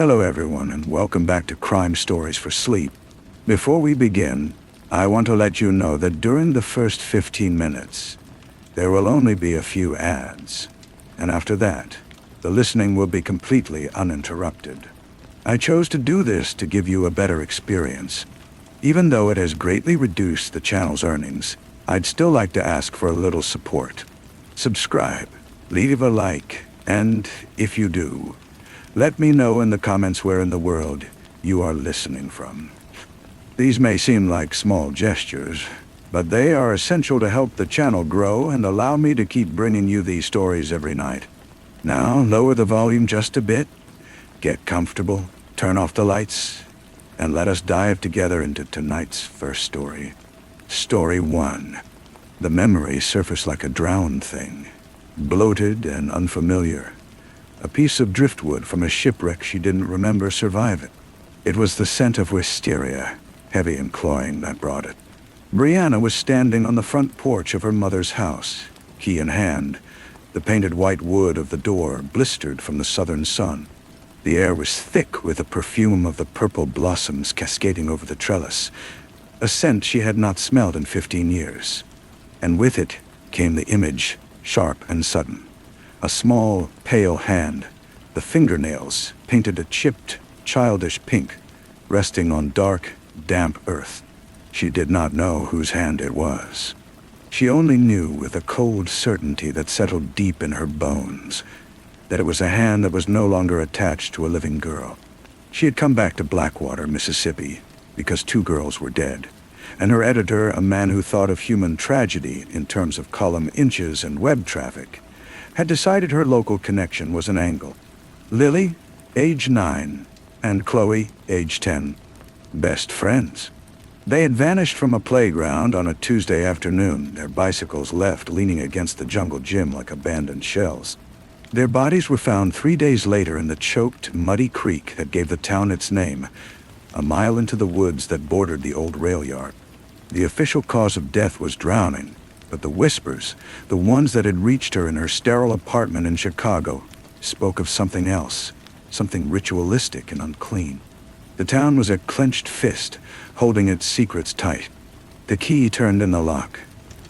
Hello everyone, and welcome back to Crime Stories for Sleep. Before we begin, I want to let you know that during the first 15 minutes, there will only be a few ads, and after that, the listening will be completely uninterrupted. I chose to do this to give you a better experience. Even though it has greatly reduced the channel's earnings, I'd still like to ask for a little support. Subscribe, leave a like, and if you do, let me know in the comments where in the world you are listening from. These may seem like small gestures, but they are essential to help the channel grow and allow me to keep bringing you these stories every night. Now, lower the volume just a bit, get comfortable, turn off the lights, and let us dive together into tonight's first story. Story 1. The memory surfaced like a drowned thing, bloated and unfamiliar. A piece of driftwood from a shipwreck she didn't remember surviving. It was the scent of wisteria, heavy and cloying, that brought it. Brianna was standing on the front porch of her mother's house, key in hand, the painted white wood of the door blistered from the southern sun. The air was thick with the perfume of the purple blossoms cascading over the trellis, a scent she had not smelled in 15 years. And with it came the image, sharp and sudden. A small, pale hand, the fingernails painted a chipped, childish pink, resting on dark, damp earth. She did not know whose hand it was. She only knew with a cold certainty that settled deep in her bones that it was a hand that was no longer attached to a living girl. She had come back to Blackwater, Mississippi, because 2 girls were dead, and her editor, a man who thought of human tragedy in terms of column inches and web traffic, had decided her local connection was an angle. Lily, age 9, and Chloe, age 10, best friends. They had vanished from a playground on a Tuesday afternoon, their bicycles left leaning against the jungle gym like abandoned shells. Their bodies were found 3 days later in the choked, muddy creek that gave the town its name, a mile into the woods that bordered the old rail yard. The official cause of death was drowning, but the whispers, the ones that had reached her in her sterile apartment in Chicago, spoke of something else, something ritualistic and unclean. The town was a clenched fist, holding its secrets tight. The key turned in the lock,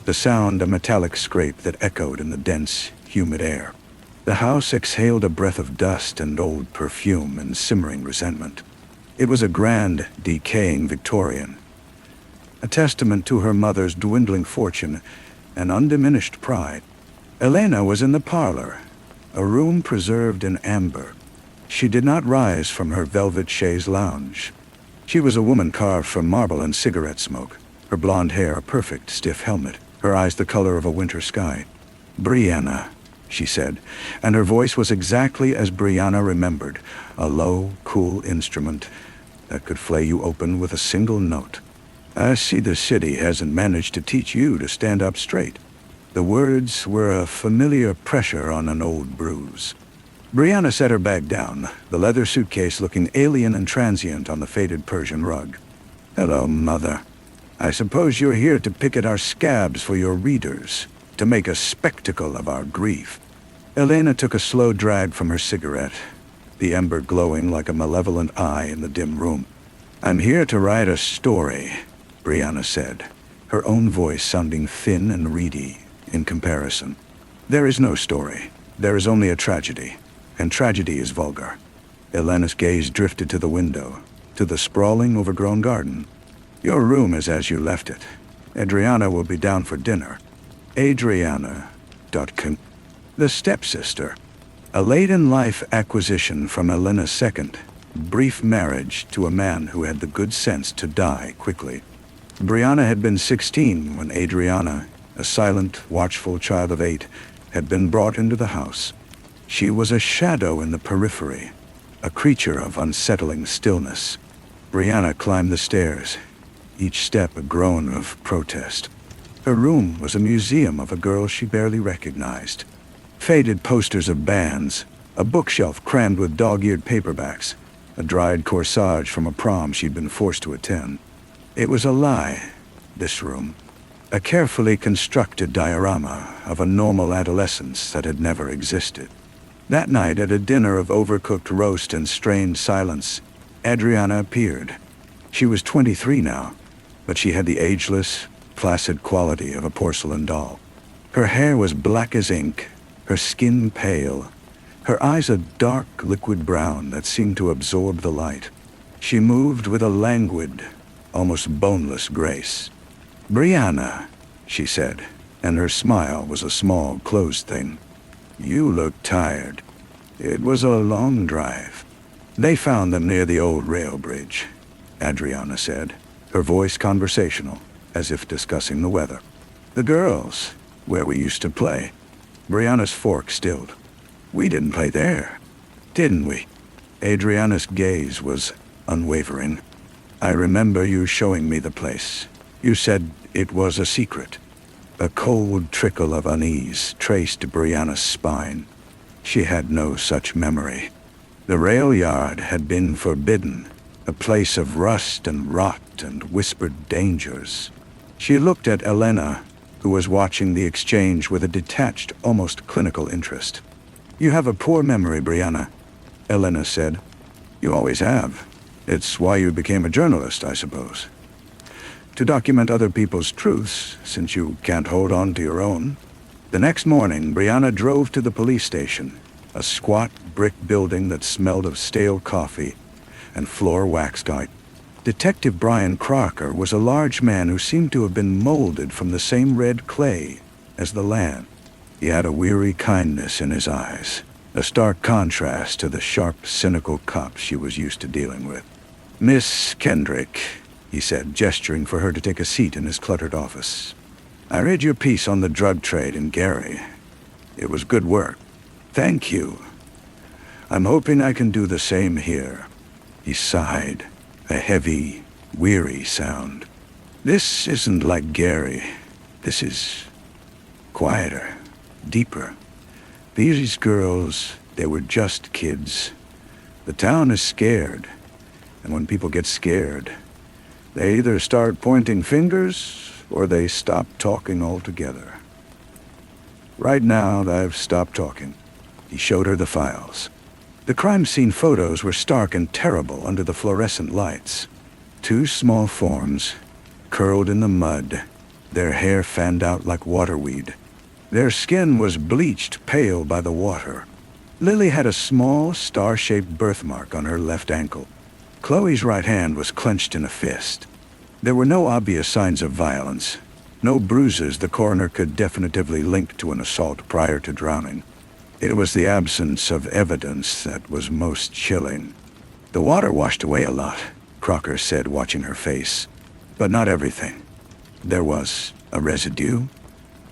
the sound a metallic scrape that echoed in the dense, humid air. The house exhaled a breath of dust and old perfume and simmering resentment. It was a grand, decaying Victorian, a testament to her mother's dwindling fortune and undiminished pride. Elena was in the parlor, a room preserved in amber. She did not rise from her velvet chaise lounge. She was a woman carved from marble and cigarette smoke, her blonde hair a perfect stiff helmet, her eyes the color of a winter sky. "Brianna," she said, and her voice was exactly as Brianna remembered, a low, cool instrument that could flay you open with a single note. "I see the city hasn't managed to teach you to stand up straight." The words were a familiar pressure on an old bruise. Brianna set her bag down, the leather suitcase looking alien and transient on the faded Persian rug. "Hello, Mother. I suppose you're here to pick at our scabs for your readers, to make a spectacle of our grief." Elena took a slow drag from her cigarette, the ember glowing like a malevolent eye in the dim room. "I'm here to write a story," Brianna said, her own voice sounding thin and reedy in comparison. "There is no story. There is only a tragedy, and tragedy is vulgar." Elena's gaze drifted to the window, to the sprawling, overgrown garden. "Your room is as you left it. Adriana will be down for dinner." Adriana. The stepsister. A late-in-life acquisition from Elena's second, brief marriage to a man who had the good sense to die quickly. Brianna had been 16 when Adriana, a silent, watchful child of 8, had been brought into the house. She was a shadow in the periphery, a creature of unsettling stillness. Brianna climbed the stairs, each step a groan of protest. Her room was a museum of a girl she barely recognized. Faded posters of bands, a bookshelf crammed with dog-eared paperbacks, a dried corsage from a prom she'd been forced to attend. It was a lie, this room. A carefully constructed diorama of a normal adolescence that had never existed. That night, at a dinner of overcooked roast and strained silence, Adriana appeared. She was 23 now, but she had the ageless, placid quality of a porcelain doll. Her hair was black as ink, her skin pale, her eyes a dark liquid brown that seemed to absorb the light. She moved with a languid, almost boneless grace. "Brianna," she said, and her smile was a small, closed thing. "You look tired. It was a long drive." "They found them near the old rail bridge," Adriana said, her voice conversational, as if discussing the weather. "The girls, where we used to play." Brianna's fork stilled. "We didn't play there, didn't we?" Adriana's gaze was unwavering. "I remember you showing me the place. You said it was a secret." A cold trickle of unease traced Brianna's spine. She had no such memory. The rail yard had been forbidden, a place of rust and rot and whispered dangers. She looked at Elena, who was watching the exchange with a detached, almost clinical interest. "You have a poor memory, Brianna," Elena said. "You always have. It's why you became a journalist, I suppose. To document other people's truths, since you can't hold on to your own." The next morning, Brianna drove to the police station, a squat brick building that smelled of stale coffee and floor waxite. Detective Brian Crocker was a large man who seemed to have been molded from the same red clay as the land. He had a weary kindness in his eyes, a stark contrast to the sharp, cynical cops she was used to dealing with. "Miss Kendrick," he said, gesturing for her to take a seat in his cluttered office. "I read your piece on the drug trade in Gary. It was good work. Thank you. I'm hoping I can do the same here." He sighed, a heavy, weary sound. "This isn't like Gary. This is quieter, deeper. These girls, they were just kids. The town is scared, and when people get scared, they either start pointing fingers or they stop talking altogether. Right now, I've stopped talking." He showed her the files. The crime scene photos were stark and terrible under the fluorescent lights. Two small forms, curled in the mud, their hair fanned out like waterweed. Their skin was bleached pale by the water. Lily had a small, star-shaped birthmark on her left ankle. Chloe's right hand was clenched in a fist. There were no obvious signs of violence, no bruises the coroner could definitively link to an assault prior to drowning. It was the absence of evidence that was most chilling. "The water washed away a lot," Crocker said, watching her face. "But not everything. There was a residue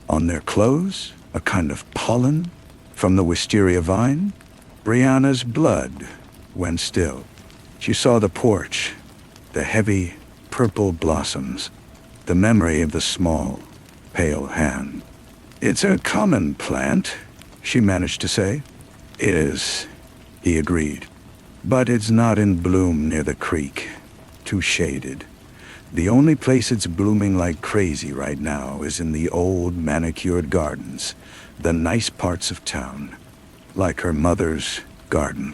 on their clothes, a kind of pollen from the wisteria vine." Brianna's blood went still. She saw the porch, the heavy, purple blossoms, the memory of the small, pale hand. "It's a common plant," she managed to say. "It is," he agreed. "But it's not in bloom near the creek. Too shaded. The only place it's blooming like crazy right now is in the old manicured gardens, the nice parts of town. Like her mother's garden."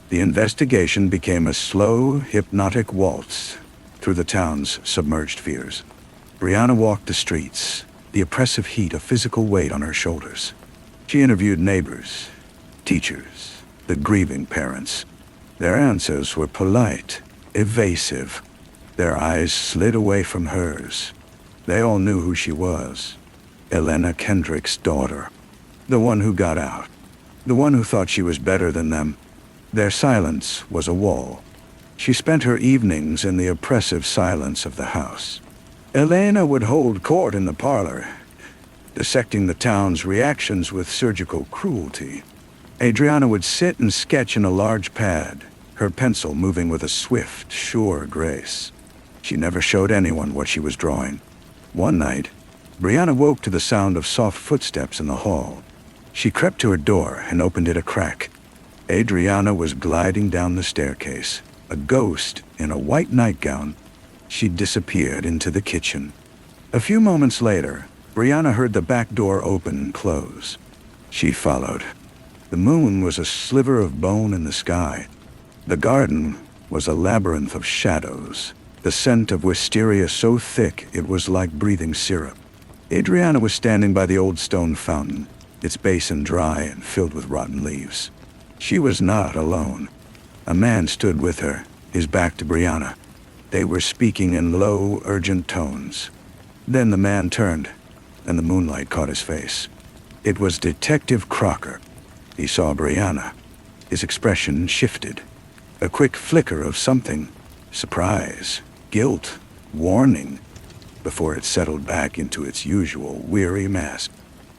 The investigation became a slow, hypnotic waltz through the town's submerged fears. Brianna walked the streets, the oppressive heat a physical weight on her shoulders. She interviewed neighbors, teachers, the grieving parents. Their answers were polite, evasive. Their eyes slid away from hers. They all knew who she was. Elena Kendrick's daughter. The one who got out. The one who thought she was better than them. Their silence was a wall. She spent her evenings in the oppressive silence of the house. Elena would hold court in the parlor, dissecting the town's reactions with surgical cruelty. Adriana would sit and sketch in a large pad, her pencil moving with a swift, sure grace. She never showed anyone what she was drawing. One night, Brianna woke to the sound of soft footsteps in the hall. She crept to her door and opened it a crack. Adriana was gliding down the staircase, a ghost in a white nightgown. She disappeared into the kitchen. A few moments later, Brianna heard the back door open and close. She followed. The moon was a sliver of bone in the sky. The garden was a labyrinth of shadows, the scent of wisteria so thick it was like breathing syrup. Adriana was standing by the old stone fountain, its basin dry and filled with rotten leaves. She was not alone. A man stood with her, his back to Brianna. They were speaking in low, urgent tones. Then the man turned, and the moonlight caught his face. It was Detective Crocker. He saw Brianna. His expression shifted. A quick flicker of something, surprise, guilt, warning, before it settled back into its usual weary mask.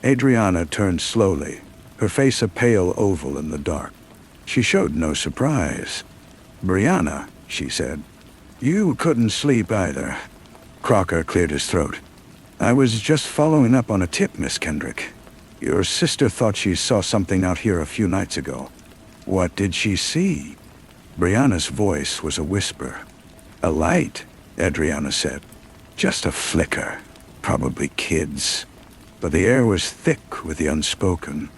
Adriana turned slowly, her face a pale oval in the dark. She showed no surprise. "Brianna," she said, "you couldn't sleep either." Crocker cleared his throat. "I was just following up on a tip, Miss Kendrick. Your sister thought she saw something out here a few nights ago." "What did she see?" Brianna's voice was a whisper. "A light," Adriana said. "Just a flicker. Probably kids." But the air was thick with the unspoken.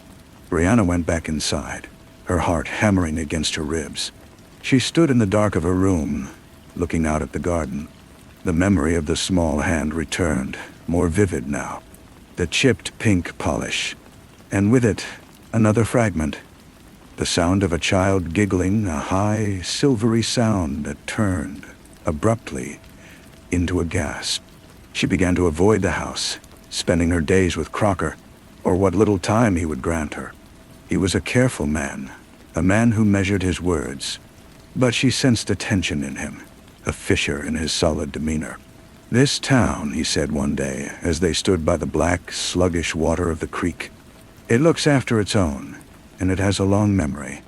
Brianna went back inside, her heart hammering against her ribs. She stood in the dark of her room, looking out at the garden. The memory of the small hand returned, more vivid now. The chipped pink polish, and with it, another fragment. The sound of a child giggling, a high, silvery sound that turned, abruptly, into a gasp. She began to avoid the house, spending her days with Crocker, or what little time he would grant her. He was a careful man, a man who measured his words. But she sensed a tension in him, a fissure in his solid demeanor. "This town," he said one day, as they stood by the black, sluggish water of the creek, "it looks after its own, and it has a long memory.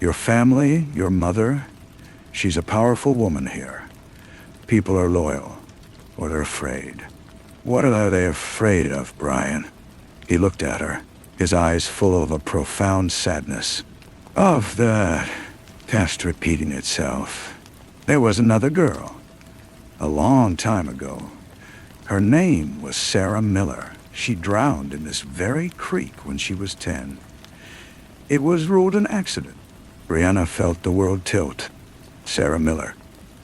Your family, your mother, she's a powerful woman here. People are loyal, or they're afraid." "What are they afraid of, Brian?" He looked at her, his eyes full of a profound sadness. "Of the past repeating itself. There was another girl, a long time ago. Her name was Sarah Miller. She drowned in this very creek when she was 10. It was ruled an accident." Brianna felt the world tilt. Sarah Miller.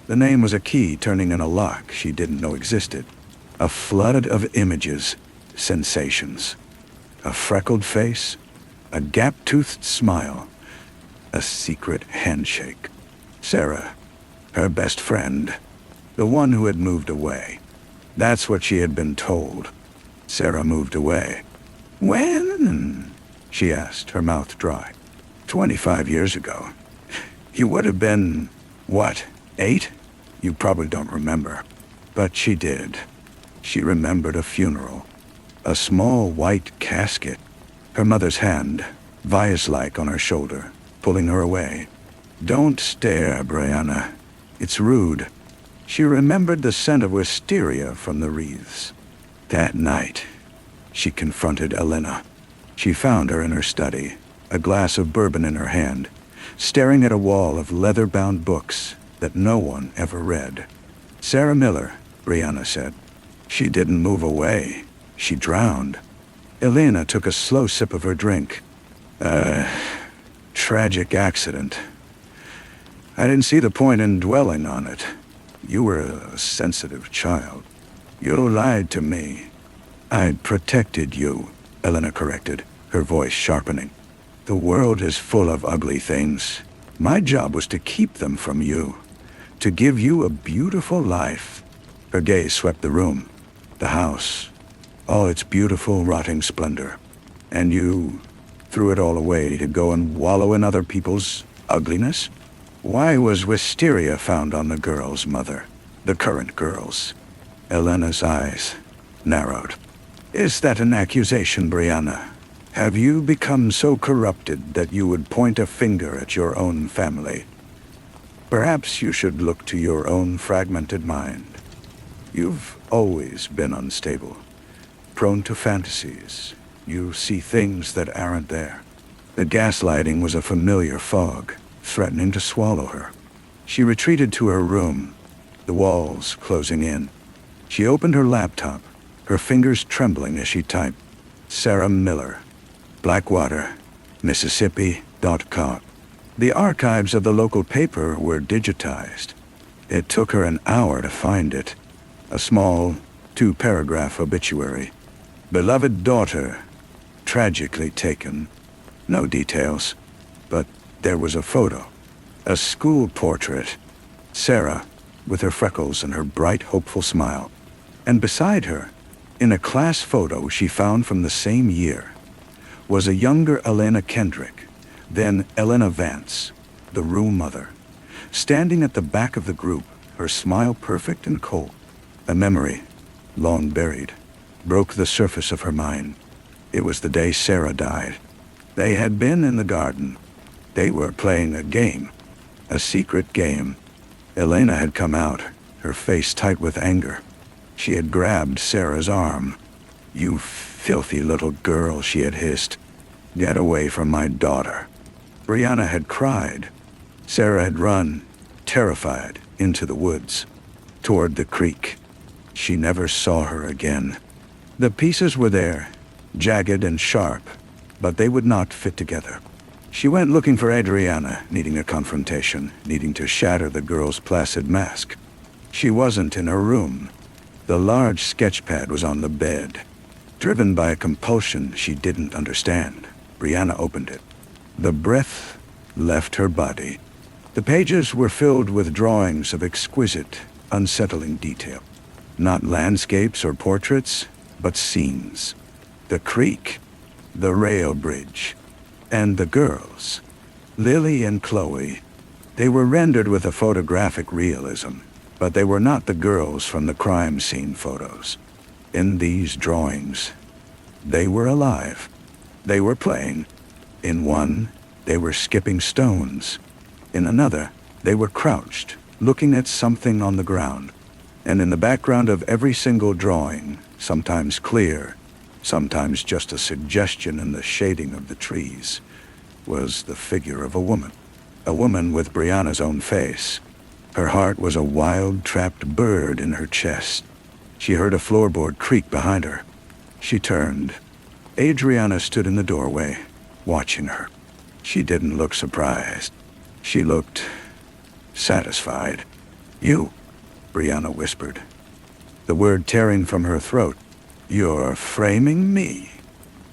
The name was a key turning in a lock she didn't know existed. A flood of images, sensations. A freckled face, a gap-toothed smile, a secret handshake. Sarah, her best friend, the one who had moved away. That's what she had been told. Sarah moved away. "When?" she asked, her mouth dry. 25 years ago. You would have been, what, 8? You probably don't remember. But she did. She remembered a funeral. A small white casket. Her mother's hand, vise-like on her shoulder, pulling her away. "Don't stare, Brianna. It's rude." She remembered the scent of wisteria from the wreaths. That night, she confronted Elena. She found her in her study, a glass of bourbon in her hand, staring at a wall of leather-bound books that no one ever read. "Sarah Miller," Brianna said. "She didn't move away. She drowned." Elena took a slow sip of her drink. Tragic accident. I didn't see the point in dwelling on it. You were a sensitive child. You lied to me." "I protected you," Elena corrected, her voice sharpening. "The world is full of ugly things. My job was to keep them from you, to give you a beautiful life." Her gaze swept the room, the house, all its beautiful, rotting splendor. "And you threw it all away to go and wallow in other people's ugliness? Why was wisteria found on the girl's mother, the current girl's?" Elena's eyes narrowed. "Is that an accusation, Brianna? Have you become so corrupted that you would point a finger at your own family? Perhaps you should look to your own fragmented mind. You've always been unstable, prone to fantasies. You see things that aren't there." The gaslighting was a familiar fog, threatening to swallow her. She retreated to her room, the walls closing in. She opened her laptop, her fingers trembling as she typed. Sarah Miller, Blackwater, Mississippi.com. The archives of the local paper were digitized. It took her an hour to find it. A small, 2-paragraph obituary. Beloved daughter, tragically taken. No details, but there was a photo. A school portrait. Sarah, with her freckles and her bright, hopeful smile. And beside her, in a class photo she found from the same year, was a younger Elena Kendrick, then Elena Vance, the room mother, standing at the back of the group, her smile perfect and cold. A memory, long buried, broke the surface of her mind. It was the day Sarah died. They had been in the garden. They were playing a game, a secret game. Elena had come out, her face tight with anger. She had grabbed Sarah's arm. "You filthy little girl," she had hissed. "Get away from my daughter." Brianna had cried. Sarah had run, terrified, into the woods, toward the creek. She never saw her again. The pieces were there, jagged and sharp, but they would not fit together. She went looking for Adriana, needing a confrontation, needing to shatter the girl's placid mask. She wasn't in her room. The large sketchpad was on the bed. Driven by a compulsion she didn't understand, Brianna opened it. The breath left her body. The pages were filled with drawings of exquisite, unsettling detail. Not landscapes or portraits, but scenes. The creek, the rail bridge, and the girls, Lily and Chloe. They were rendered with a photographic realism, but they were not the girls from the crime scene photos. In these drawings, they were alive. They were playing. In one, they were skipping stones. In another, they were crouched, looking at something on the ground. And in the background of every single drawing, sometimes clear, sometimes just a suggestion in the shading of the trees, was the figure of a woman. A woman with Brianna's own face. Her heart was a wild, trapped bird in her chest. She heard a floorboard creak behind her. She turned. Adriana stood in the doorway, watching her. She didn't look surprised. She looked satisfied. "You," Brianna whispered, the word tearing from her throat. "You're framing me."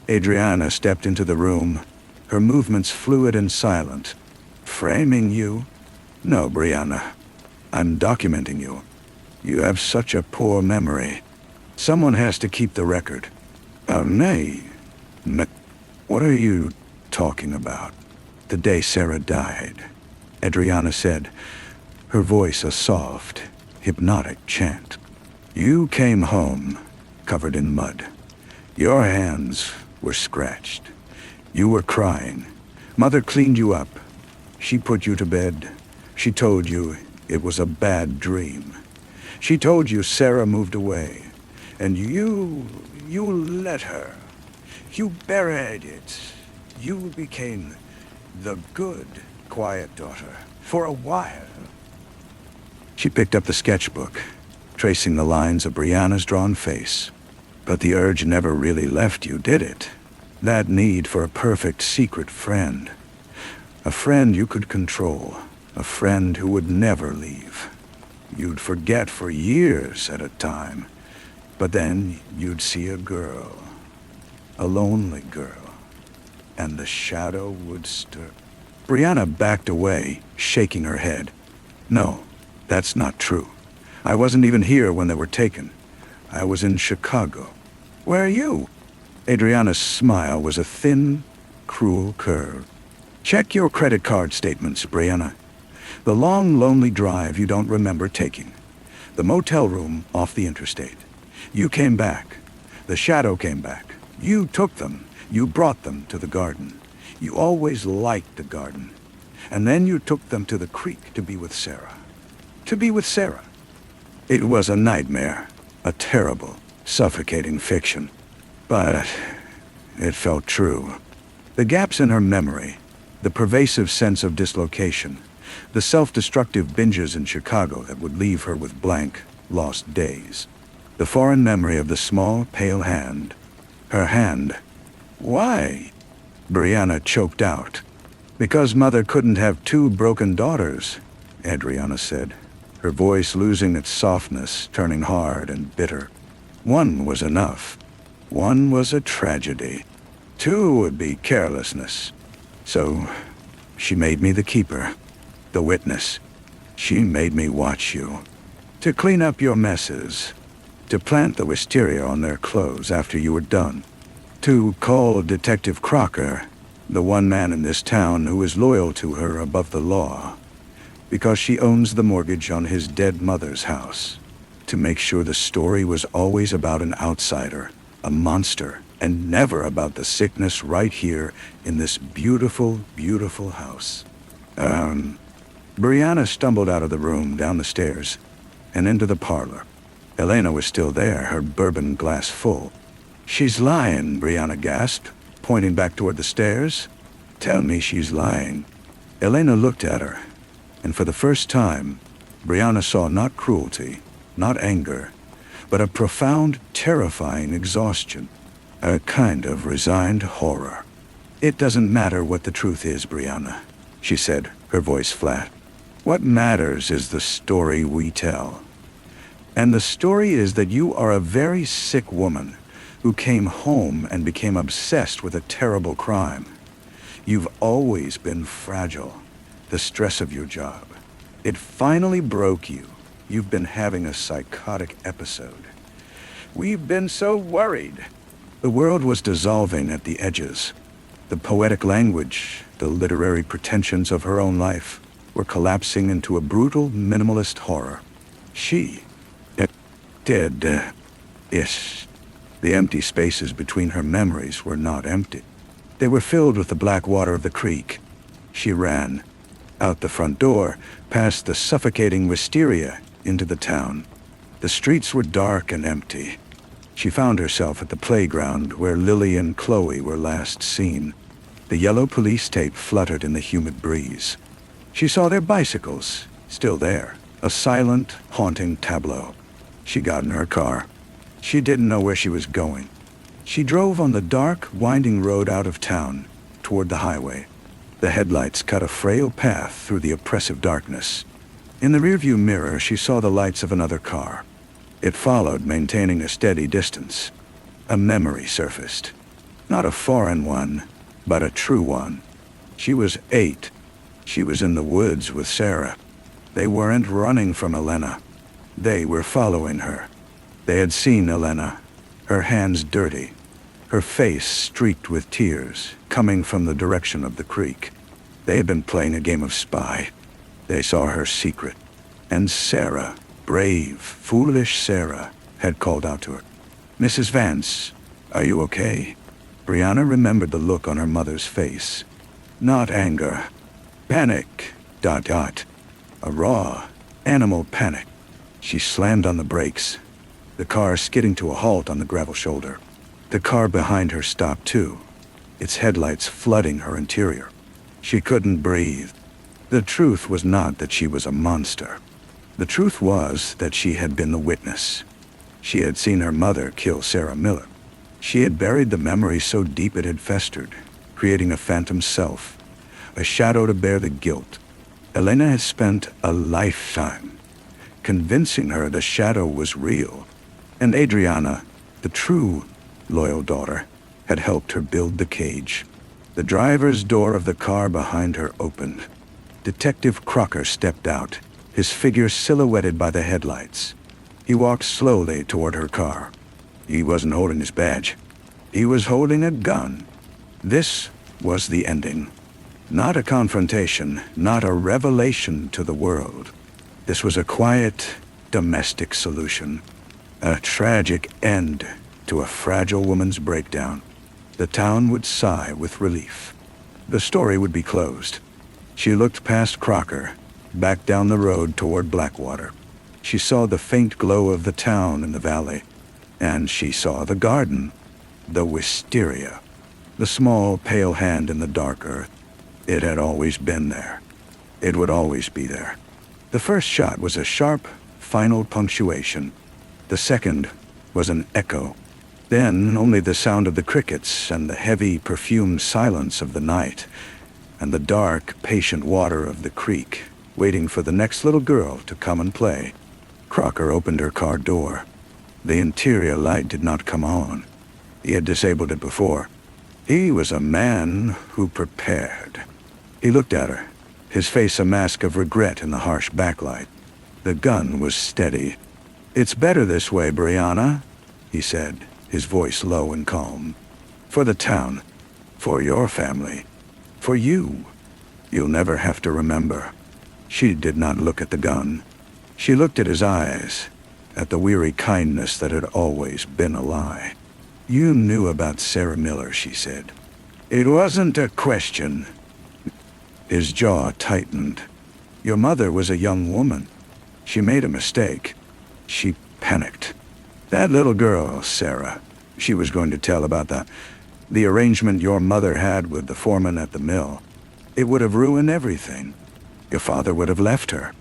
Adriana stepped into the room, her movements fluid and silent. "Framing you? No, Brianna. I'm documenting you. You have such a poor memory. Someone has to keep the record." "Nay. What are you talking about?" "The day Sarah died," Adriana said, her voice a soft, hypnotic chant. "You came home, covered in mud. Your hands were scratched. You were crying. Mother cleaned you up. She put you to bed. She told you it was a bad dream. She told you Sarah moved away. And you let her. You buried it. You became the good, quiet daughter for a while." She picked up the sketchbook, tracing the lines of Brianna's drawn face. "But the urge never really left you, did it? That need for a perfect secret friend. A friend you could control. A friend who would never leave. You'd forget for years at a time. But then you'd see a girl. A lonely girl. And the shadow would stir." Brianna backed away, shaking her head. "No, that's not true. I wasn't even here when they were taken. I was in Chicago." "Where are you?" Adriana's smile was a thin, cruel curve. "Check your credit card statements, Brianna. The long, lonely drive you don't remember taking. The motel room off the interstate. You came back. The shadow came back. You took them. You brought them to the garden. You always liked the garden. And then you took them to the creek to be with Sarah. To be with Sarah." It was a nightmare, a terrible, suffocating fiction. But it felt true. The gaps in her memory, the pervasive sense of dislocation, the self-destructive binges in Chicago that would leave her with blank, lost days. The foreign memory of the small, pale hand. Her hand. Why? Brianna choked out. "Because mother couldn't have two broken daughters," Adriana said, her voice losing its softness, turning hard and bitter. "One was enough. One was a tragedy. Two would be carelessness. So she made me the keeper, the witness. She made me watch you. To clean up your messes. To plant the wisteria on their clothes after you were done. To call Detective Crocker, the one man in this town who is loyal to her above the law, because she owns the mortgage on his dead mother's house. To make sure the story was always about an outsider, a monster, and never about the sickness right here in this beautiful, beautiful house." Brianna stumbled out of the room, down the stairs, and into the parlor. Elena was still there, her bourbon glass full. "She's lying," Brianna gasped, pointing back toward the stairs. "Tell me she's lying." Elena looked at her, and for the first time, Brianna saw not cruelty, not anger, but a profound, terrifying exhaustion, a kind of resigned horror. "It doesn't matter what the truth is, Brianna," she said, her voice flat. "What matters is the story we tell. And the story is that you are a very sick woman who came home and became obsessed with a terrible crime. You've always been fragile. The stress of your job. It finally broke you. You've been having a psychotic episode. We've been so worried." The world was dissolving at the edges. The poetic language, the literary pretensions of her own life were collapsing into a brutal, minimalist horror. She did. Yes. The empty spaces between her memories were not empty. They were filled with the black water of the creek. She ran, out the front door, past the suffocating wisteria, into the town. The streets were dark and empty. She found herself at the playground where Lily and Chloe were last seen. The yellow police tape fluttered in the humid breeze. She saw their bicycles, still there, a silent, haunting tableau. She got in her car. She didn't know where she was going. She drove on the dark, winding road out of town, toward the highway. The headlights cut a frail path through the oppressive darkness. In the rearview mirror, she saw the lights of another car. It followed, maintaining a steady distance. A memory surfaced. Not a foreign one, but a true one. She was 8. She was in the woods with Sarah. They weren't running from Elena. They were following her. They had seen Elena, her hands dirty, her face streaked with tears, coming from the direction of the creek. They had been playing a game of spy. They saw her secret. And Sarah, brave, foolish Sarah, had called out to her. "Mrs. Vance, are you okay?" Brianna remembered the look on her mother's face. Not anger. Panic. ... A raw, animal panic. She slammed on the brakes, the car skidding to a halt on the gravel shoulder. The car behind her stopped too, its headlights flooding her interior. She couldn't breathe. The truth was not that she was a monster. The truth was that she had been the witness. She had seen her mother kill Sarah Miller. She had buried the memory so deep it had festered, creating a phantom self, a shadow to bear the guilt. Elena had spent a lifetime convincing her the shadow was real, and Adriana, the true, loyal daughter, had helped her build the cage. The driver's door of the car behind her opened. Detective Crocker stepped out, his figure silhouetted by the headlights. He walked slowly toward her car. He wasn't holding his badge. He was holding a gun. This was the ending. Not a confrontation, not a revelation to the world. This was a quiet, domestic solution. A tragic end to a fragile woman's breakdown. The town would sigh with relief. The story would be closed. She looked past Crocker, back down the road toward Blackwater. She saw the faint glow of the town in the valley, and she saw the garden, the wisteria, the small, pale hand in the dark earth. It had always been there. It would always be there. The first shot was a sharp, final punctuation. The second was an echo, Then only the sound of the crickets and the heavy, perfumed silence of the night, and the dark, patient water of the creek, waiting for the next little girl to come and play. Crocker opened her car door. The interior light did not come on. He had disabled it before. He was a man who prepared. He looked at her, his face a mask of regret in the harsh backlight. The gun was steady. "It's better this way, Brianna," he said, his voice low and calm. "For the town, for your family, for you. You'll never have to remember." She did not look at the gun. She looked at his eyes, at the weary kindness that had always been a lie. "You knew about Sarah Miller," she said. "It wasn't a question." His jaw tightened. "Your mother was a young woman. She made a mistake. She panicked. That little girl, Sarah, she was going to tell about the arrangement your mother had with the foreman at the mill. It would have ruined everything. Your father would have left her.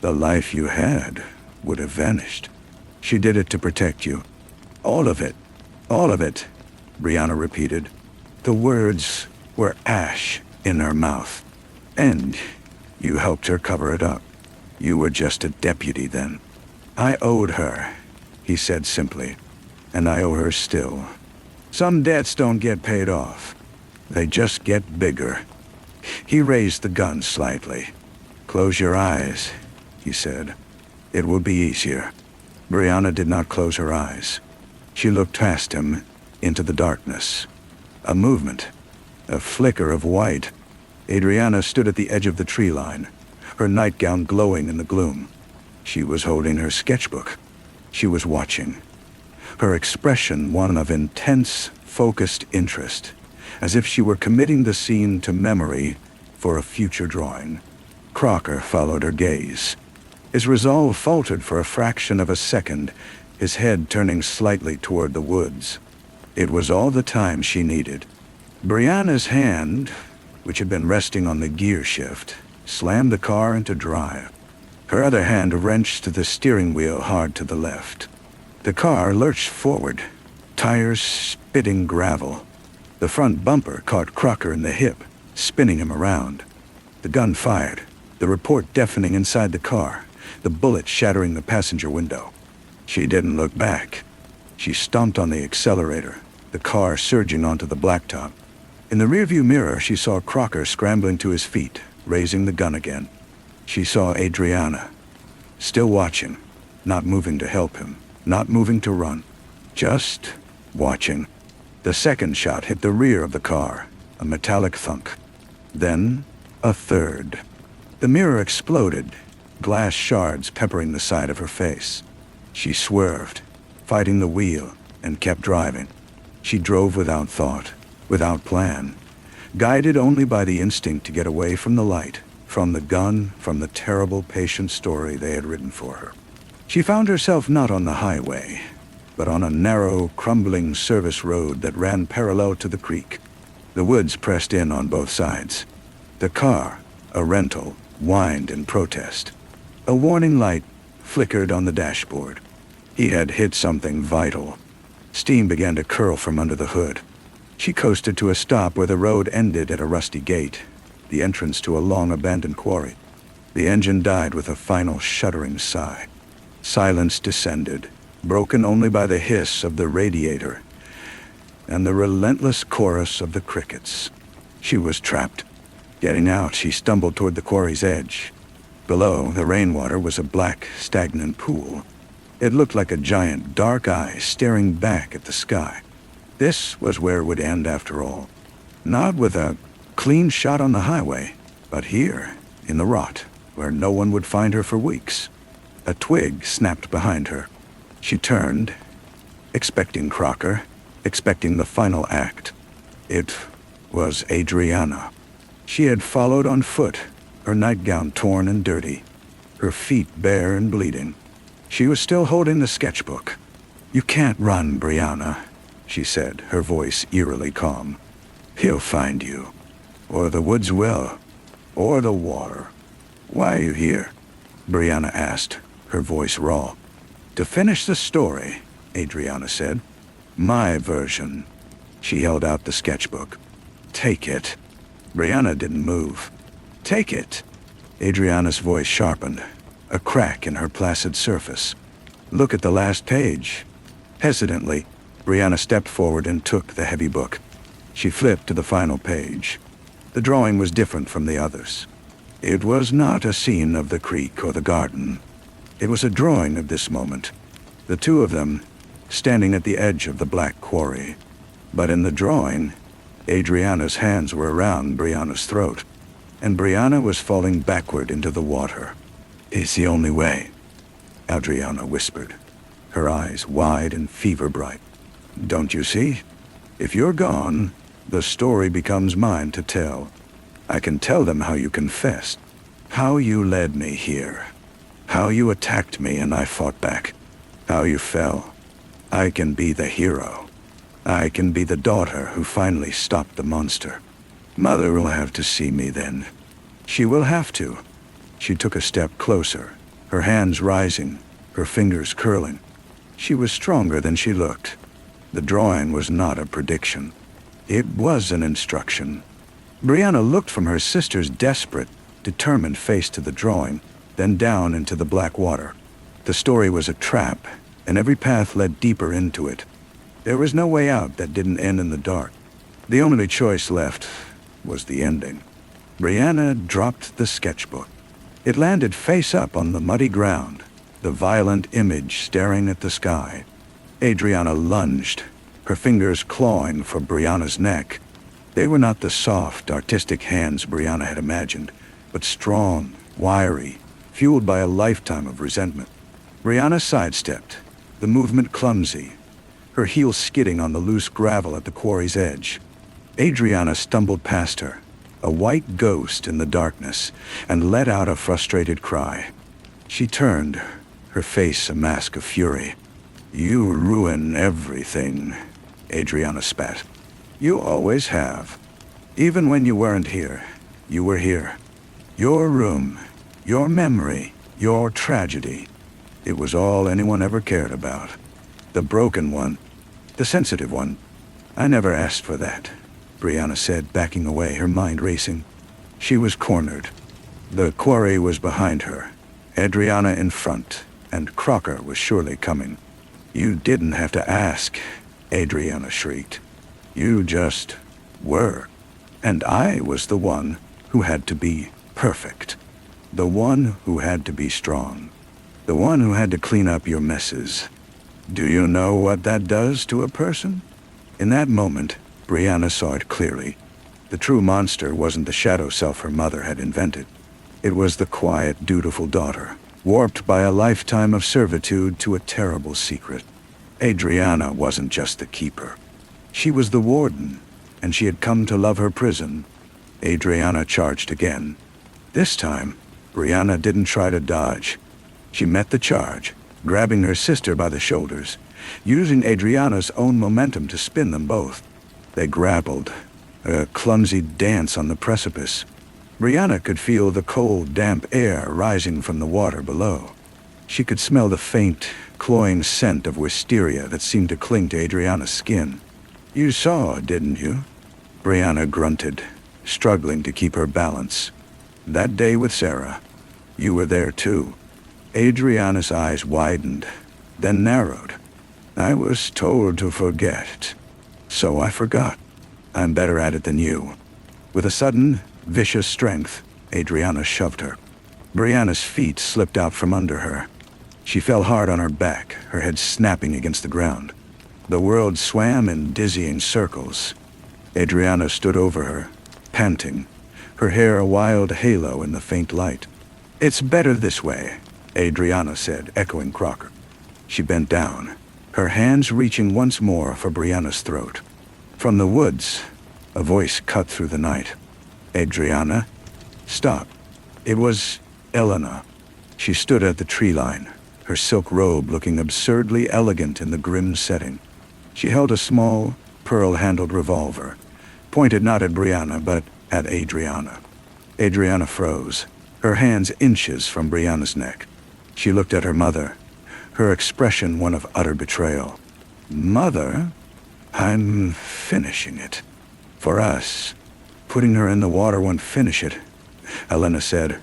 The life you had would have vanished. She did it to protect you. All of it. All of it," Brianna repeated. The words were ash in her mouth. "And you helped her cover it up. You were just a deputy then." "I owed her," he said simply, "and I owe her still. Some debts don't get paid off. They just get bigger." He raised the gun slightly. "Close your eyes," he said. "It will be easier." Brianna did not close her eyes. She looked past him into the darkness. A movement, a flicker of white. Adriana stood at the edge of the tree line, her nightgown glowing in the gloom. She was holding her sketchbook. She was watching. Her expression one of intense, focused interest, as if she were committing the scene to memory for a future drawing. Crocker followed her gaze. His resolve faltered for a fraction of a second, his head turning slightly toward the woods. It was all the time she needed. Brianna's hand, which had been resting on the gear shift, slammed the car into drive. Her other hand wrenched the steering wheel hard to the left. The car lurched forward, tires spitting gravel. The front bumper caught Crocker in the hip, spinning him around. The gun fired, the report deafening inside the car, the bullet shattering the passenger window. She didn't look back. She stomped on the accelerator, the car surging onto the blacktop. In the rearview mirror, she saw Crocker scrambling to his feet, raising the gun again. She saw Adriana, still watching, not moving to help him, not moving to run, just watching. The second shot hit the rear of the car, a metallic thunk. Then, a third. The mirror exploded, glass shards peppering the side of her face. She swerved, fighting the wheel, and kept driving. She drove without thought, without plan, guided only by the instinct to get away from the light, from the gun, from the terrible patient story they had written for her. She found herself not on the highway, but on a narrow, crumbling service road that ran parallel to the creek. The woods pressed in on both sides. The car, a rental, whined in protest. A warning light flickered on the dashboard. He had hit something vital. Steam began to curl from under the hood. She coasted to a stop where the road ended at a rusty gate, the entrance to a long-abandoned quarry. The engine died with a final shuddering sigh. Silence descended, broken only by the hiss of the radiator and the relentless chorus of the crickets. She was trapped. Getting out, she stumbled toward the quarry's edge. Below, the rainwater was a black, stagnant pool. It looked like a giant, dark eye staring back at the sky. This was where it would end after all. Not with a clean shot on the highway, but here, in the rot, where no one would find her for weeks. A twig snapped behind her. She turned, expecting Crocker, expecting the final act. It was Adriana. She had followed on foot, her nightgown torn and dirty, her feet bare and bleeding. She was still holding the sketchbook. "You can't run, Brianna," she said, her voice eerily calm. "He'll find you. Or the woods will. Or the water." "Why are you here?" Brianna asked, her voice raw. "To finish the story," Adriana said. My version. She held out the sketchbook. Take it. Brianna didn't move. Take it. Adriana's voice sharpened, a crack in her placid surface. Look at the last page. Hesitantly, Brianna stepped forward and took the heavy book. She flipped to the final page. The drawing was different from the others. It was not a scene of the creek or the garden. It was a drawing of this moment, the two of them standing at the edge of the black quarry. But in the drawing, Adriana's hands were around Brianna's throat, and Brianna was falling backward into the water. It's the only way, Adriana whispered, her eyes wide and fever-bright. Don't you see? If you're gone, the story becomes mine to tell. I can tell them how you confessed, how you led me here, how you attacked me and I fought back, how you fell. I can be the hero. I can be the daughter who finally stopped the monster. Mother will have to see me then. She will have to. She took a step closer, her hands rising, her fingers curling. She was stronger than she looked. The drawing was not a prediction. It was an instruction. Brianna looked from her sister's desperate, determined face to the drawing, then down into the black water. The story was a trap, and every path led deeper into it. There was no way out that didn't end in the dark. The only choice left was the ending. Brianna dropped the sketchbook. It landed face up on the muddy ground, the violent image staring at the sky. Adriana lunged, her fingers clawing for Brianna's neck. They were not the soft, artistic hands Brianna had imagined, but strong, wiry, fueled by a lifetime of resentment. Brianna sidestepped, the movement clumsy, her heels skidding on the loose gravel at the quarry's edge. Adriana stumbled past her, a white ghost in the darkness, and let out a frustrated cry. She turned, her face a mask of fury. You ruin everything, Adriana spat. You always have. Even when you weren't here, you were here. Your room, your memory, your tragedy. It was all anyone ever cared about. The broken one, the sensitive one. I never asked for that, Brianna said, backing away, her mind racing. She was cornered. The quarry was behind her, Adriana in front, and Crocker was surely coming. You didn't have to ask, Adriana shrieked. You just were. And I was the one who had to be perfect. The one who had to be strong. The one who had to clean up your messes. Do you know what that does to a person? In that moment, Brianna saw it clearly. The true monster wasn't the shadow self her mother had invented. It was the quiet, dutiful daughter, warped by a lifetime of servitude to a terrible secret. Adriana wasn't just the keeper. She was the warden, and she had come to love her prison. Adriana charged again. This time, Brianna didn't try to dodge. She met the charge, grabbing her sister by the shoulders, using Adriana's own momentum to spin them both. They grappled, a clumsy dance on the precipice. Brianna could feel the cold, damp air rising from the water below. She could smell the faint, cloying scent of wisteria that seemed to cling to Adriana's skin. You saw, didn't you? Brianna grunted, struggling to keep her balance. That day with Sarah, you were there too. Adriana's eyes widened, then narrowed. I was told to forget, so I forgot. I'm better at it than you. With a sudden, vicious strength, Adriana shoved her. Brianna's feet slipped out from under her. She fell hard on her back, her head snapping against the ground. The world swam in dizzying circles. Adriana stood over her, panting, her hair a wild halo in the faint light. It's better this way, Adriana said, echoing Crocker. She bent down, her hands reaching once more for Brianna's throat. From the woods, a voice cut through the night. Adriana, stop. It was Elena. She stood at the tree line, her silk robe looking absurdly elegant in the grim setting. She held a small, pearl-handled revolver, pointed not at Brianna, but at Adriana. Adriana froze, her hands inches from Brianna's neck. She looked at her mother, her expression one of utter betrayal. Mother? I'm finishing it. For us. Putting her in the water won't finish it, Elena said,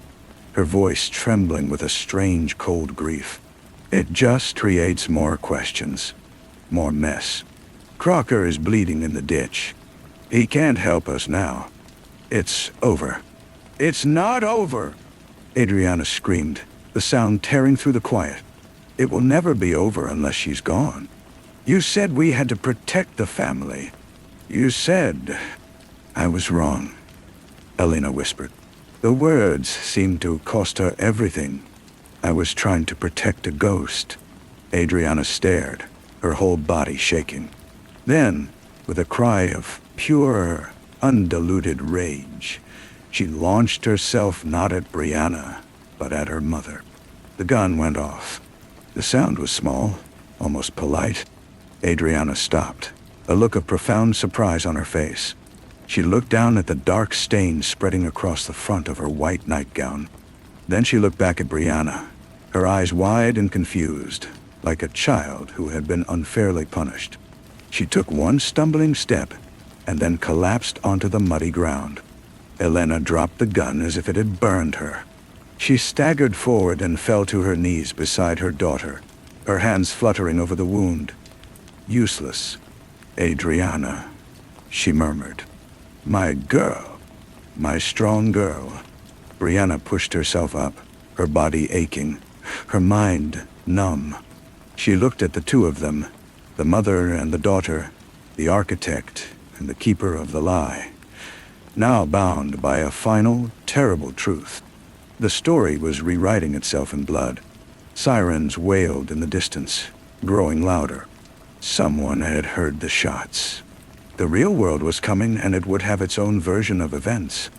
her voice trembling with a strange cold grief. It just creates more questions. More mess. Crocker is bleeding in the ditch. He can't help us now. It's over. It's not over, Adriana screamed, the sound tearing through the quiet. It will never be over unless she's gone. You said we had to protect the family. You said... I was wrong, Elena whispered. The words seemed to cost her everything. I was trying to protect a ghost. Adriana stared, her whole body shaking. Then, with a cry of pure, undiluted rage, she launched herself not at Brianna, but at her mother. The gun went off. The sound was small, almost polite. Adriana stopped, a look of profound surprise on her face. She looked down at the dark stain spreading across the front of her white nightgown. Then she looked back at Brianna, her eyes wide and confused, like a child who had been unfairly punished. She took one stumbling step and then collapsed onto the muddy ground. Elena dropped the gun as if it had burned her. She staggered forward and fell to her knees beside her daughter, her hands fluttering over the wound. Useless. Adriana, she murmured. My girl. My strong girl. Brianna pushed herself up, her body aching, her mind numb. She looked at the two of them, the mother and the daughter, the architect and the keeper of the lie, now bound by a final, terrible truth. The story was rewriting itself in blood. Sirens wailed in the distance, growing louder. Someone had heard the shots. The real world was coming, and it would have its own version of events.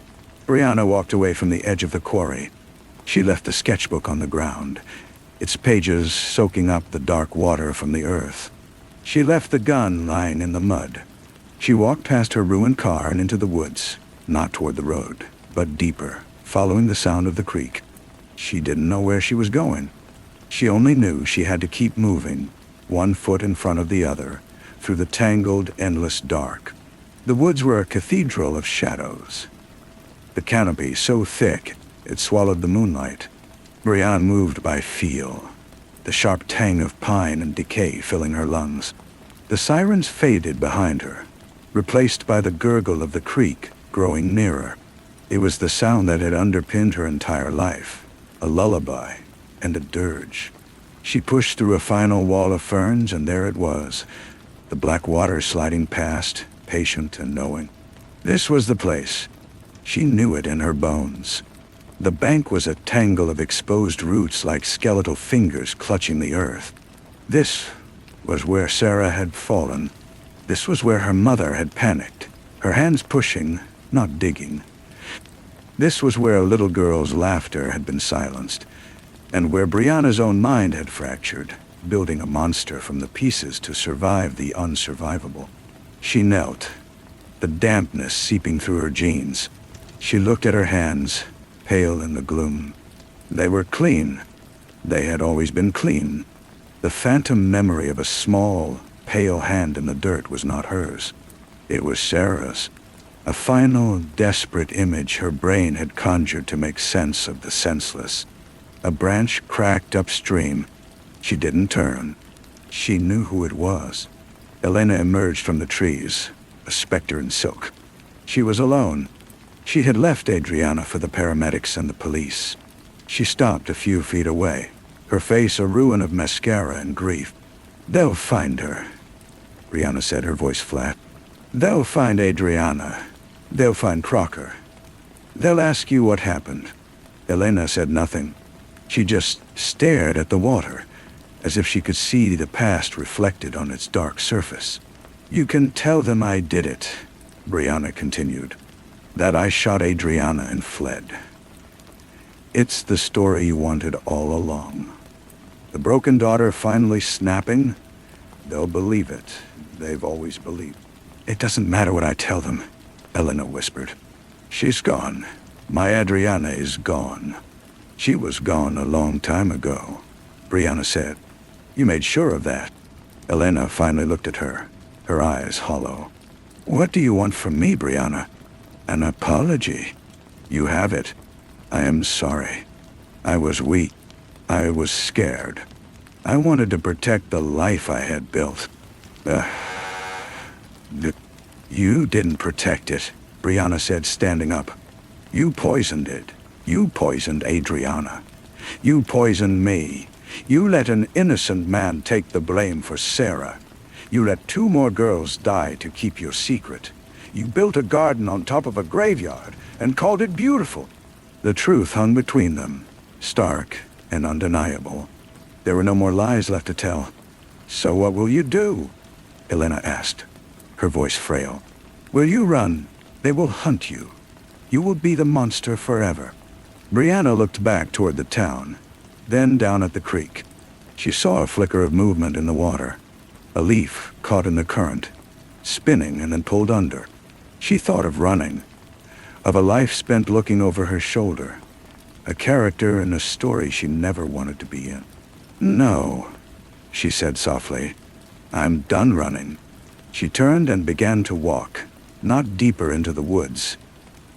Brianna walked away from the edge of the quarry. She left the sketchbook on the ground, its pages soaking up the dark water from the earth. She left the gun lying in the mud. She walked past her ruined car and into the woods, not toward the road, but deeper, following the sound of the creek. She didn't know where she was going. She only knew she had to keep moving, one foot in front of the other, through the tangled, endless dark. The woods were a cathedral of shadows. The canopy so thick it swallowed the moonlight. Brianna moved by feel, the sharp tang of pine and decay filling her lungs. The sirens faded behind her, replaced by the gurgle of the creek growing nearer. It was the sound that had underpinned her entire life, a lullaby and a dirge. She pushed through a final wall of ferns, and there it was, the black water sliding past, patient and knowing. This was the place. She knew it in her bones. The bank was a tangle of exposed roots like skeletal fingers clutching the earth. This was where Sarah had fallen. This was where her mother had panicked, her hands pushing, not digging. This was where a little girl's laughter had been silenced, and where Brianna's own mind had fractured, building a monster from the pieces to survive the unsurvivable. She knelt, the dampness seeping through her jeans. She looked at her hands, pale in the gloom. They were clean. They had always been clean. The phantom memory of a small, pale hand in the dirt was not hers. It was Sarah's. A final, desperate image her brain had conjured to make sense of the senseless. A branch cracked upstream. She didn't turn. She knew who it was. Elena emerged from the trees, a specter in silk. She was alone. She had left Adriana for the paramedics and the police. She stopped a few feet away, her face a ruin of mascara and grief. They'll find her, Brianna said, her voice flat. They'll find Adriana. They'll find Crocker. They'll ask you what happened. Elena said nothing. She just stared at the water, as if she could see the past reflected on its dark surface. You can tell them I did it, Brianna continued. That I shot Adriana and fled. It's the story you wanted all along. The broken daughter finally snapping? They'll believe it. They've always believed. It doesn't matter what I tell them, Elena whispered. She's gone. My Adriana is gone. She was gone a long time ago, Brianna said. You made sure of that. Elena finally looked at her, her eyes hollow. "What do you want from me, Brianna?" "An apology." "You have it. I am sorry. I was weak. I was scared. I wanted to protect the life I had built. You didn't protect it," Brianna said, standing up. "You poisoned it. You poisoned Adriana. You poisoned me. You let an innocent man take the blame for Sarah. You let 2 more girls die to keep your secret. You built a garden on top of a graveyard and called it beautiful." The truth hung between them, stark and undeniable. There were no more lies left to tell. "So what will you do?" Elena asked, her voice frail. "Will you run? They will hunt you. You will be the monster forever." Brianna looked back toward the town, then down at the creek. She saw a flicker of movement in the water, a leaf caught in the current, spinning and then pulled under. She thought of running, of a life spent looking over her shoulder, a character in a story she never wanted to be in. "No," she said softly. "I'm done running." She turned and began to walk, not deeper into the woods,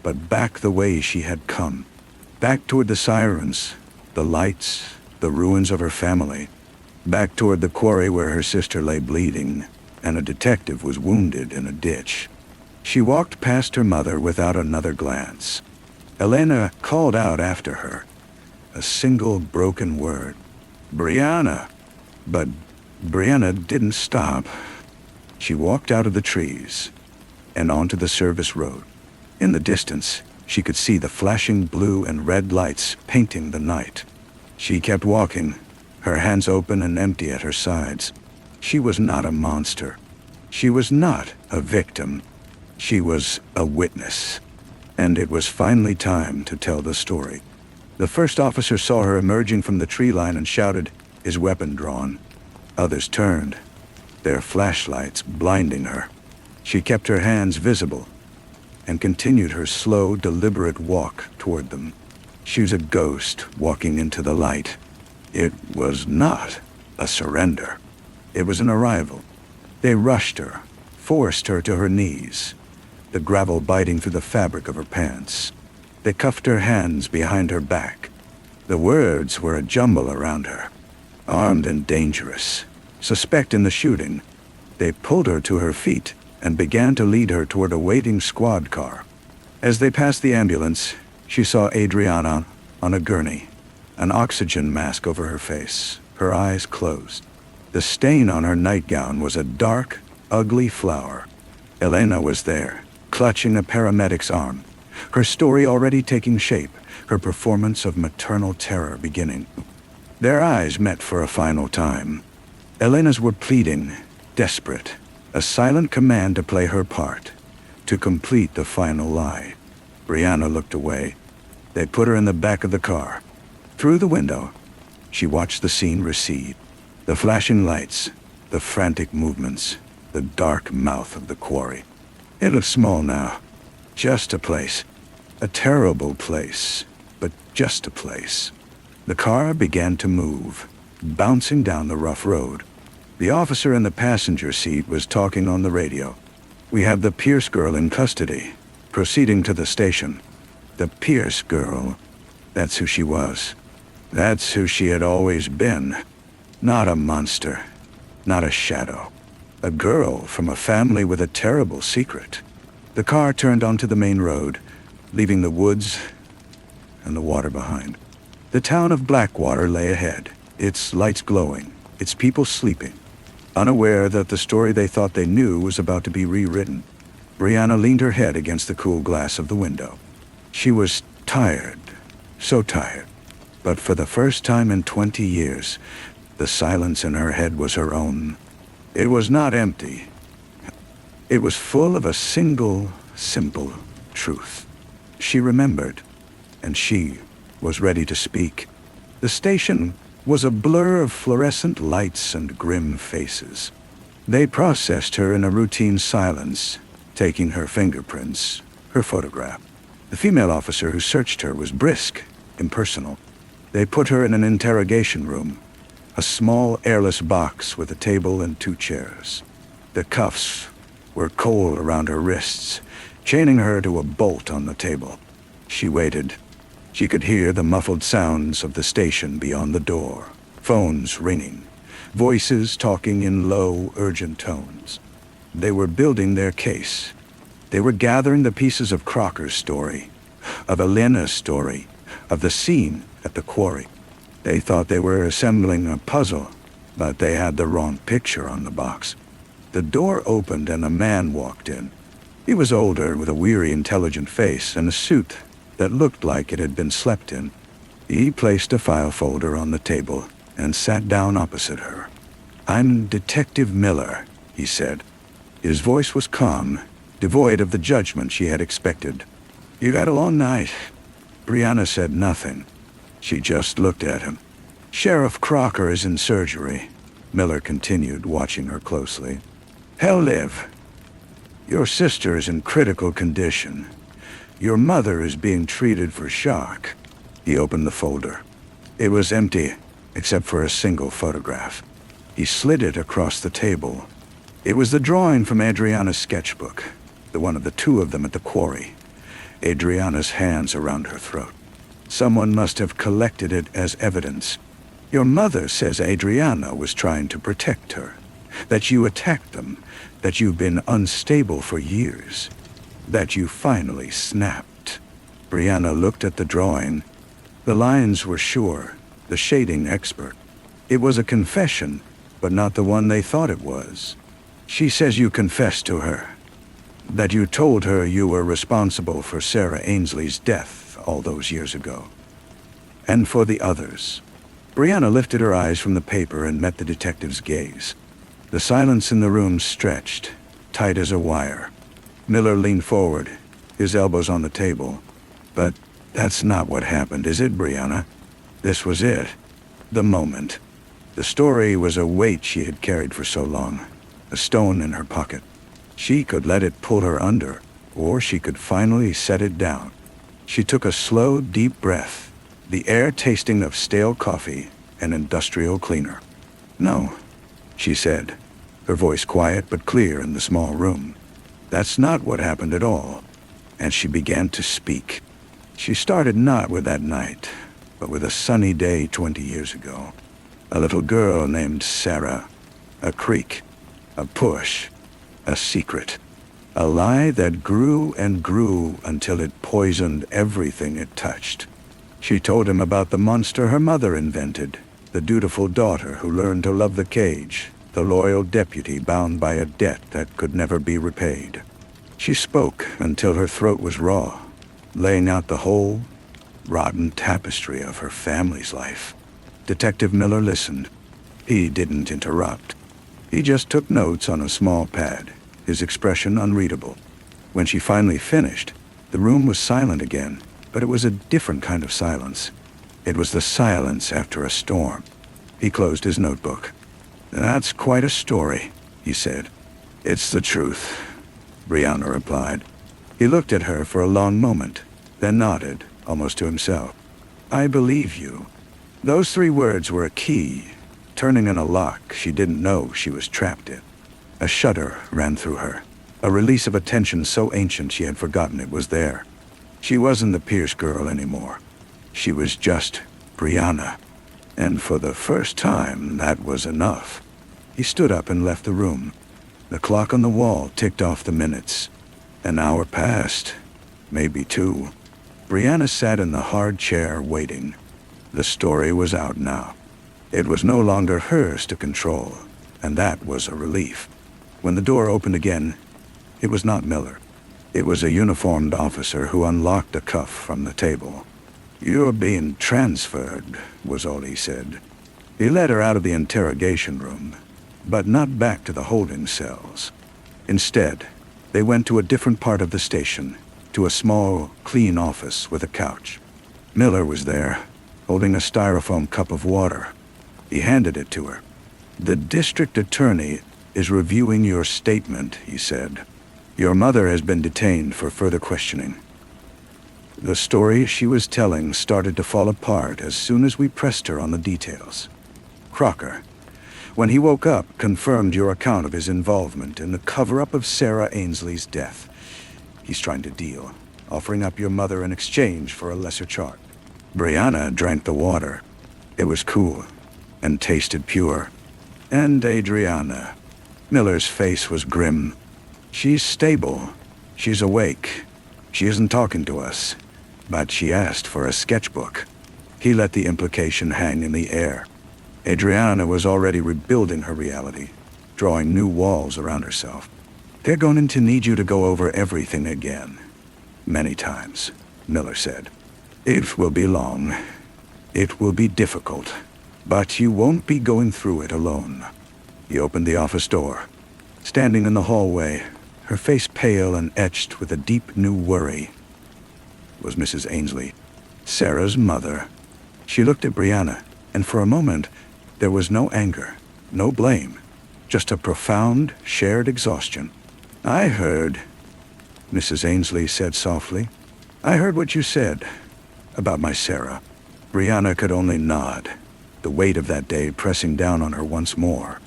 but back the way she had come, back toward the sirens, the lights, the ruins of her family, back toward the quarry where her sister lay bleeding and a detective was wounded in a ditch. She walked past her mother without another glance. Elena called out after her, a single broken word. "Brianna!" But Brianna didn't stop. She walked out of the trees and onto the service road. In the distance, she could see the flashing blue and red lights painting the night. She kept walking, her hands open and empty at her sides. She was not a monster. She was not a victim. She was a witness. And it was finally time to tell the story. The first officer saw her emerging from the tree line and shouted, his weapon drawn. Others turned, their flashlights blinding her. She kept her hands visible and continued her slow, deliberate walk toward them. She was a ghost walking into the light. It was not a surrender. It was an arrival. They rushed her, forced her to her knees, the gravel biting through the fabric of her pants. They cuffed her hands behind her back. The words were a jumble around her. Armed and dangerous, suspect in the shooting, they pulled her to her feet and began to lead her toward a waiting squad car. As they passed the ambulance, she saw Adriana on a gurney, an oxygen mask over her face, her eyes closed. The stain on her nightgown was a dark, ugly flower. Elena was there, clutching a paramedic's arm, her story already taking shape, her performance of maternal terror beginning. Their eyes met for a final time. Elena's were pleading, desperate, a silent command to play her part, to complete the final lie. Brianna looked away. They put her in the back of the car. Through the window, she watched the scene recede. The flashing lights, the frantic movements, the dark mouth of the quarry. It looked small now. Just a place. A terrible place, but just a place. The car began to move, bouncing down the rough road. The officer in the passenger seat was talking on the radio. "We have the Pierce girl in custody, proceeding to the station." The Pierce girl, that's who she was. That's who she had always been. Not a monster, not a shadow. A girl from a family with a terrible secret. The car turned onto the main road, leaving the woods and the water behind. The town of Blackwater lay ahead, its lights glowing, its people sleeping, unaware that the story they thought they knew was about to be rewritten. Brianna leaned her head against the cool glass of the window. She was tired, so tired. But for the first time in 20 years, the silence in her head was her own. It was not empty. It was full of a single, simple truth. She remembered, and she was ready to speak. The station was a blur of fluorescent lights and grim faces. They processed her in a routine silence, taking her fingerprints, her photograph. The female officer who searched her was brisk, impersonal. They put her in an interrogation room, a small airless box with a table and 2 chairs. The cuffs were cold around her wrists, chaining her to a bolt on the table. She waited. She could hear the muffled sounds of the station beyond the door, phones ringing, voices talking in low, urgent tones. They were building their case. They were gathering the pieces of Crocker's story, of Elena's story, of the scene at the quarry. They thought they were assembling a puzzle, but they had the wrong picture on the box. The door opened and a man walked in. He was older, with a weary, intelligent face and a suit that looked like it had been slept in. He placed a file folder on the table and sat down opposite her. "I'm Detective Miller," he said. His voice was calm, devoid of the judgment she had expected. "You had a long night." Brianna said nothing. She just looked at him. "Sheriff Crocker is in surgery," Miller continued, watching her closely. "He'll live. Your sister is in critical condition. Your mother is being treated for shock." He opened the folder. It was empty, except for a single photograph. He slid it across the table. It was the drawing from Adriana's sketchbook, the one of the two of them at the quarry. Adriana's hands around her throat. Someone must have collected it as evidence. "Your mother says Adriana was trying to protect her, that you attacked them, that you've been unstable for years, that you finally snapped." Brianna looked at the drawing. The lines were sure, the shading expert. It was a confession, but not the one they thought it was. "She says you confessed to her, that you told her you were responsible for Sarah Ainsley's death all those years ago. And for the others." Brianna lifted her eyes from the paper and met the detective's gaze. The silence in the room stretched, tight as a wire. Miller leaned forward, his elbows on the table. "But that's not what happened, is it, Brianna? This was it. The moment. The story was a weight she had carried for so long, a stone in her pocket. She could let it pull her under, or she could finally set it down." She took a slow, deep breath, the air tasting of stale coffee and industrial cleaner. "No," she said, her voice quiet but clear in the small room. "That's not what happened at all." And she began to speak. She started not with that night, but with a sunny day 20 years ago. A little girl named Sarah, a creak, a push, a secret, a lie that grew and grew until it poisoned everything it touched. She told him about the monster her mother invented, the dutiful daughter who learned to love the cage, the loyal deputy bound by a debt that could never be repaid. She spoke until her throat was raw, laying out the whole, rotten tapestry of her family's life. Detective Miller listened. He didn't interrupt. He just took notes on a small pad, his expression unreadable. When she finally finished, the room was silent again, but it was a different kind of silence. It was the silence after a storm. He closed his notebook. "That's quite a story," he said. "It's the truth," Brianna replied. He looked at her for a long moment, then nodded, almost to himself. "I believe you." Those 3 words were a key, turning in a lock she didn't know she was trapped in. A shudder ran through her, a release of a tension so ancient she had forgotten it was there. She wasn't the Pierce girl anymore. She was just Brianna. And for the first time, that was enough. He stood up and left the room. The clock on the wall ticked off the minutes. An hour passed, maybe 2. Brianna sat in the hard chair waiting. The story was out now. It was no longer hers to control, and that was a relief. When the door opened again, it was not Miller. It was a uniformed officer who unlocked a cuff from the table. "You're being transferred," was all he said. He led her out of the interrogation room, but not back to the holding cells. Instead, they went to a different part of the station, to a small, clean office with a couch. Miller was there, holding a styrofoam cup of water. He handed it to her. "The district attorney is reviewing your statement," he said. "Your mother has been detained for further questioning." The story she was telling started to fall apart as soon as we pressed her on the details. Crocker, when he woke up, confirmed your account of his involvement in the cover-up of Sarah Ainsley's death. He's trying to deal, offering up your mother in exchange for a lesser charge. Brianna drank the water. It was cool and tasted pure. And Adriana. Miller's face was grim. She's stable. She's awake. She isn't talking to us. But she asked for a sketchbook. He let the implication hang in the air. Adriana was already rebuilding her reality, drawing new walls around herself. They're going to need you to go over everything again. Many times, Miller said. It will be long. It will be difficult. But you won't be going through it alone. He opened the office door. Standing in the hallway, her face pale and etched with a deep new worry, was Mrs. Ainsley, Sarah's mother. She looked at Brianna, and for a moment, there was no anger, no blame, just a profound, shared exhaustion. I heard, Mrs. Ainsley said softly. I heard what you said about my Sarah. Brianna could only nod, the weight of that day pressing down on her once more.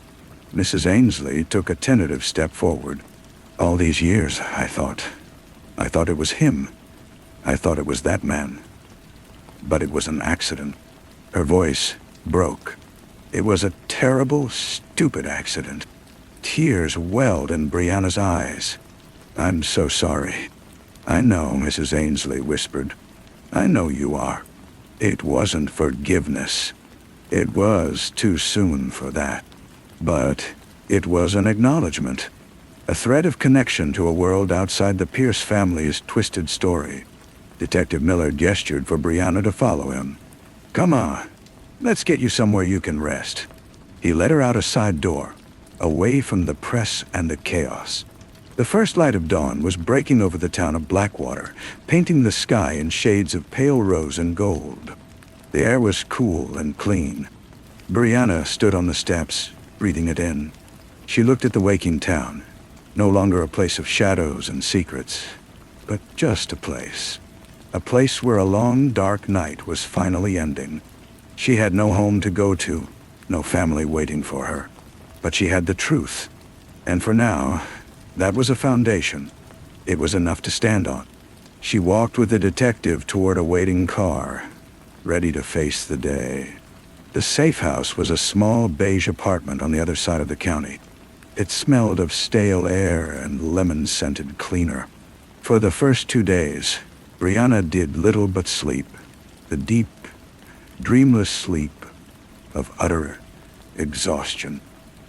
Mrs. Ainsley took a tentative step forward. All these years, I thought it was him. I thought it was that man. But it was an accident. Her voice broke. It was a terrible, stupid accident. Tears welled in Brianna's eyes. I'm so sorry. I know, Mrs. Ainsley whispered. I know you are. It wasn't forgiveness. It was too soon for that. But it was an acknowledgement. A thread of connection to a world outside the Pierce family's twisted story. Detective Miller gestured for Brianna to follow him. Come on. Let's get you somewhere you can rest. He led her out a side door, away from the press and the chaos. The first light of dawn was breaking over the town of Blackwater, painting the sky in shades of pale rose and gold. The air was cool and clean. Brianna stood on the steps, breathing it in. She looked at the waking town, no longer a place of shadows and secrets, but just a place. A place where a long, dark night was finally ending. She had no home to go to, no family waiting for her. But she had the truth. And for now, that was a foundation. It was enough to stand on. She walked with the detective toward a waiting car, ready to face the day. The safe house was a small beige apartment on the other side of the county. It smelled of stale air and lemon-scented cleaner. For the first 2 days, Brianna did little but sleep. The deep, dreamless sleep of utter exhaustion.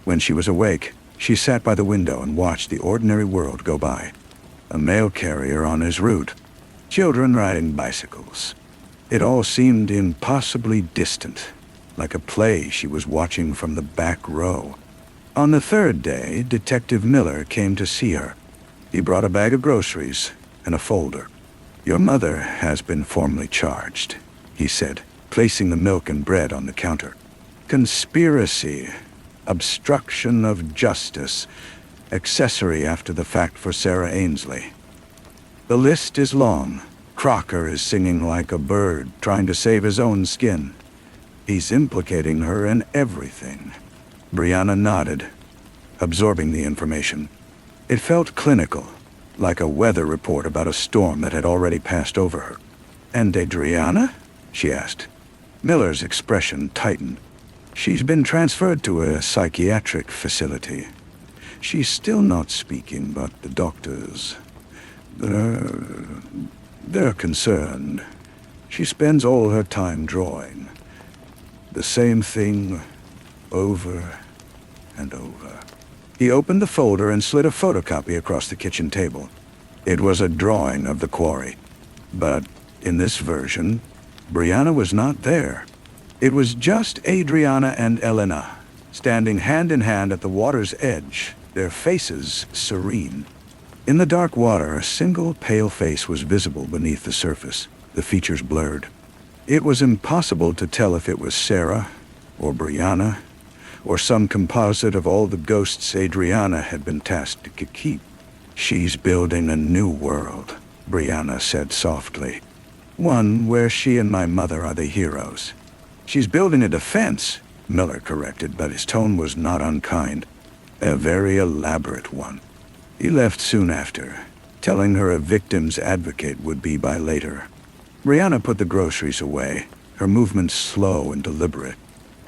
When she was awake, she sat by the window and watched the ordinary world go by. A mail carrier on his route. Children riding bicycles. It all seemed impossibly distant, like a play she was watching from the back row. On the third day, Detective Miller came to see her. He brought a bag of groceries and a folder. Your mother has been formally charged, he said, placing the milk and bread on the counter. Conspiracy, obstruction of justice, accessory after the fact for Sarah Ainsley. The list is long. Crocker is singing like a bird, trying to save his own skin. He's implicating her in everything. Brianna nodded, absorbing the information. It felt clinical, like a weather report about a storm that had already passed over her. And Adriana? She asked. Miller's expression tightened. She's been transferred to a psychiatric facility. She's still not speaking, but the doctors... They're concerned. She spends all her time drawing. The same thing over and over. He opened the folder and slid a photocopy across the kitchen table. It was a drawing of the quarry. But in this version, Brianna was not there. It was just Adriana and Elena, standing hand in hand at the water's edge, their faces serene. In the dark water, a single pale face was visible beneath the surface, the features blurred. It was impossible to tell if it was Sarah, or Brianna, or some composite of all the ghosts Adriana had been tasked to keep. She's building a new world, Brianna said softly. One where she and my mother are the heroes. She's building a defense, Miller corrected, but his tone was not unkind. A very elaborate one. He left soon after, telling her a victim's advocate would be by later. Brianna put the groceries away, her movements slow and deliberate.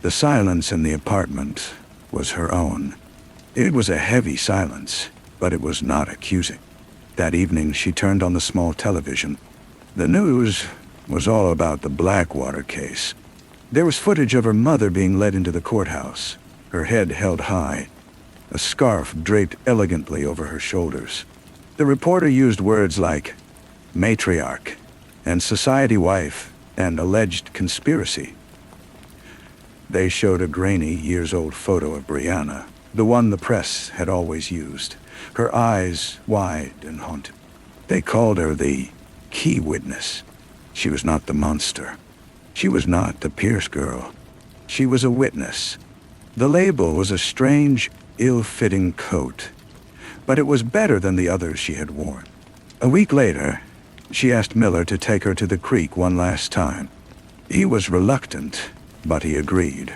The silence in the apartment was her own. It was a heavy silence, but it was not accusing. That evening she turned on the small television. The news was all about the Blackwater case. There was footage of her mother being led into the courthouse, her head held high, a scarf draped elegantly over her shoulders. The reporter used words like matriarch and society wife and alleged conspiracy. They showed a grainy, years-old photo of Brianna, the one the press had always used, her eyes wide and haunted. They called her the key witness. She was not the monster. She was not the Pierce girl. She was a witness. The label was a strange, ill-fitting coat, but it was better than the others she had worn. A week later, she asked Miller to take her to the creek one last time. He was reluctant, but he agreed.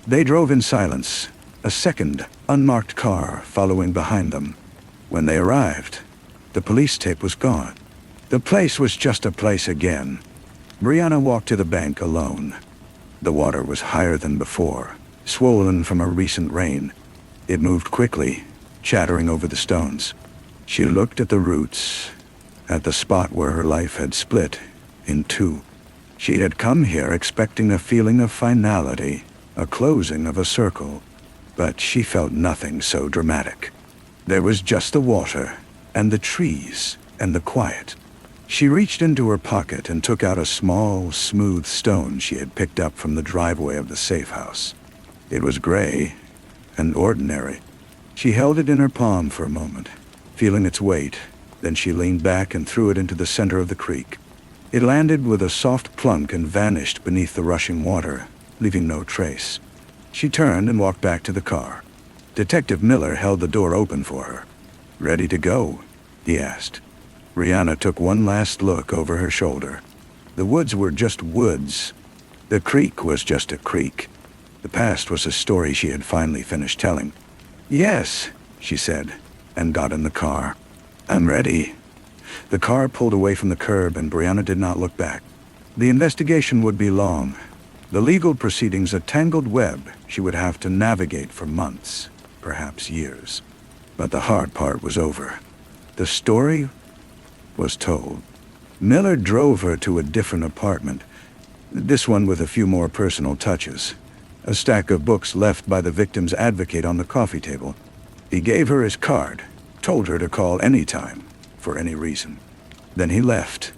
They drove in silence, a second, unmarked car following behind them. When they arrived, the police tape was gone. The place was just a place again. Brianna walked to the bank alone. The water was higher than before, swollen from a recent rain. It moved quickly, chattering over the stones. She looked at the roots, at the spot where her life had split in two. She had come here expecting a feeling of finality, a closing of a circle, but she felt nothing so dramatic. There was just the water, and the trees, and the quiet. She reached into her pocket and took out a small, smooth stone she had picked up from the driveway of the safe house. It was gray and ordinary. She held it in her palm for a moment, feeling its weight. Then she leaned back and threw it into the center of the creek. It landed with a soft plunk and vanished beneath the rushing water, leaving no trace. She turned and walked back to the car. Detective Miller held the door open for her. "Ready to go?" he asked. Brianna took one last look over her shoulder. The woods were just woods. The creek was just a creek. The past was a story she had finally finished telling. "Yes," she said, and got in the car. "I'm ready." The car pulled away from the curb and Brianna did not look back. The investigation would be long. The legal proceedings a tangled web she would have to navigate for months, perhaps years. But the hard part was over. The story was told. Miller drove her to a different apartment, this one with a few more personal touches. A stack of books left by the victim's advocate on the coffee table. He gave her his card, told her to call any time, for any reason. Then he left,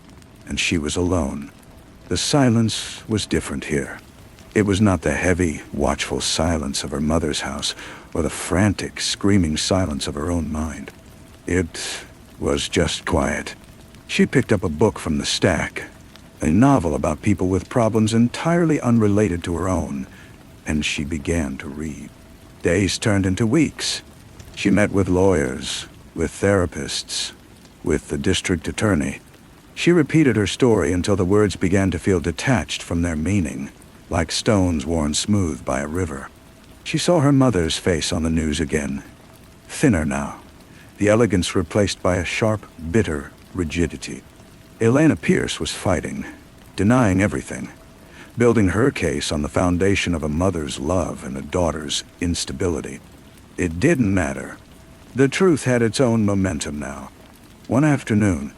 and she was alone. The silence was different here. It was not the heavy, watchful silence of her mother's house, or the frantic, screaming silence of her own mind. It was just quiet. She picked up a book from the stack, a novel about people with problems entirely unrelated to her own, and she began to read. Days turned into weeks. She met with lawyers, with therapists, with the district attorney. She repeated her story until the words began to feel detached from their meaning, like stones worn smooth by a river. She saw her mother's face on the news again, thinner now, the elegance replaced by a sharp, bitter rigidity. Elena Pierce was fighting, denying everything, building her case on the foundation of a mother's love and a daughter's instability. It didn't matter. The truth had its own momentum now. One afternoon,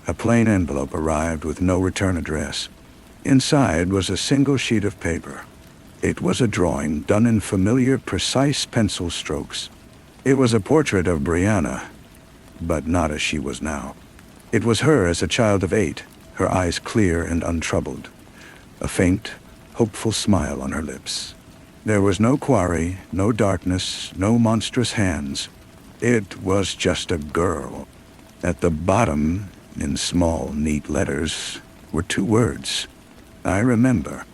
a plain envelope arrived with no return address. Inside was a single sheet of paper. It was a drawing done in familiar, precise pencil strokes. It was a portrait of Brianna, but not as she was now. It was her as a child of 8, her eyes clear and untroubled, a faint, hopeful smile on her lips. There was no quarry, no darkness, no monstrous hands. It was just a girl. At the bottom, in small, neat letters, were 2 words. I remember.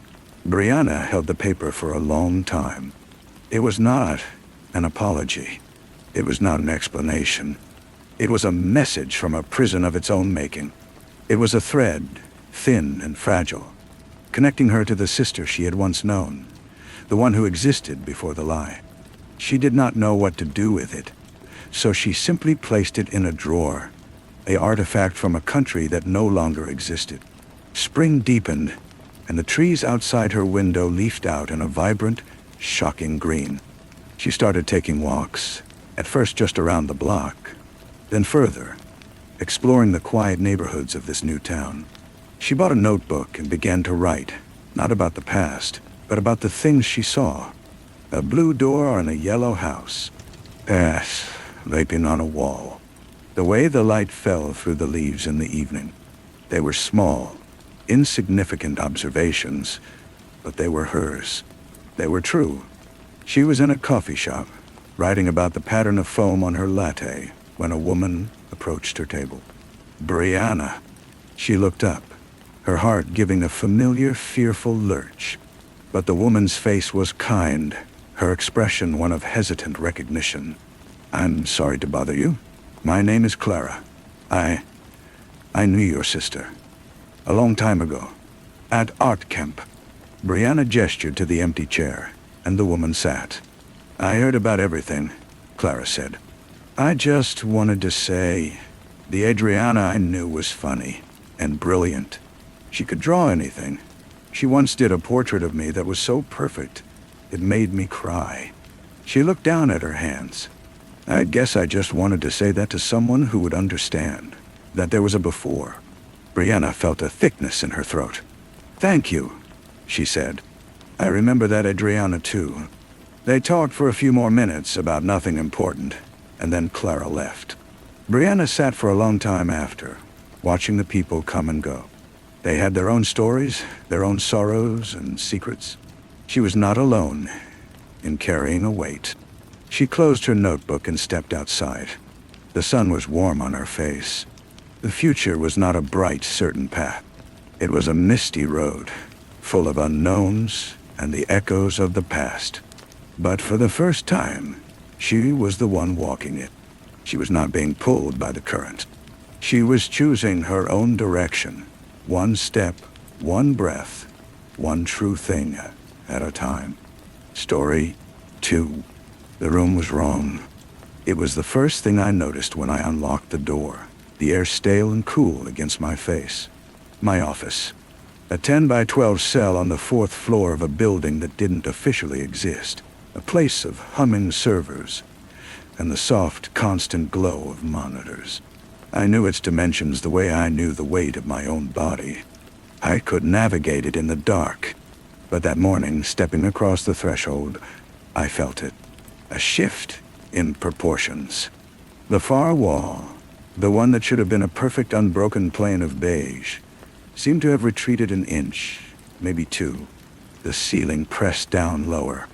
Brianna held the paper for a long time. It was not an apology. It was not an explanation. It was a message from a prison of its own making. It was a thread, thin and fragile, connecting her to the sister she had once known, the one who existed before the lie. She did not know what to do with it, so she simply placed it in a drawer, an artifact from a country that no longer existed. Spring deepened, and the trees outside her window leafed out in a vibrant, shocking green. She started taking walks, at first just around the block, then further, exploring the quiet neighborhoods of this new town. She bought a notebook and began to write, not about the past, but about the things she saw. A blue door on a yellow house. Pass, vaping on a wall. The way the light fell through the leaves in the evening. They were small, insignificant observations, but they were hers. They were true. She was in a coffee shop, writing about the pattern of foam on her latte, when a woman approached her table. Brianna. She looked up, her heart giving a familiar, fearful lurch. But the woman's face was kind, her expression one of hesitant recognition. "I'm sorry to bother you. My name is Clara. I knew your sister. A long time ago. At art camp." Brianna gestured to the empty chair, and the woman sat. "I heard about everything," Clara said. "I just wanted to say, the Adriana I knew was funny and brilliant. She could draw anything. She once did a portrait of me that was so perfect, it made me cry." She looked down at her hands. "I guess I just wanted to say that to someone who would understand, that there was a before." Brianna felt a thickness in her throat. "Thank you," she said. "I remember that Adriana too." They talked for a few more minutes about nothing important, and then Clara left. Brianna sat for a long time after, watching the people come and go. They had their own stories, their own sorrows and secrets. She was not alone in carrying a weight. She closed her notebook and stepped outside. The sun was warm on her face. The future was not a bright, certain path. It was a misty road, full of unknowns and the echoes of the past. But for the first time, she was the one walking it. She was not being pulled by the current. She was choosing her own direction, one step, one breath, one true thing at a time. Story 2. The room was wrong. It was the first thing I noticed when I unlocked the door, the air stale and cool against my face. My office. A 10 by 12 cell on the 4th floor of a building that didn't officially exist. A place of humming servers and the soft, constant glow of monitors. I knew its dimensions the way I knew the weight of my own body. I could navigate it in the dark, but that morning, stepping across the threshold, I felt it. A shift in proportions. The far wall, the one that should have been a perfect unbroken plane of beige, seemed to have retreated an inch, maybe 2. The ceiling pressed down lower.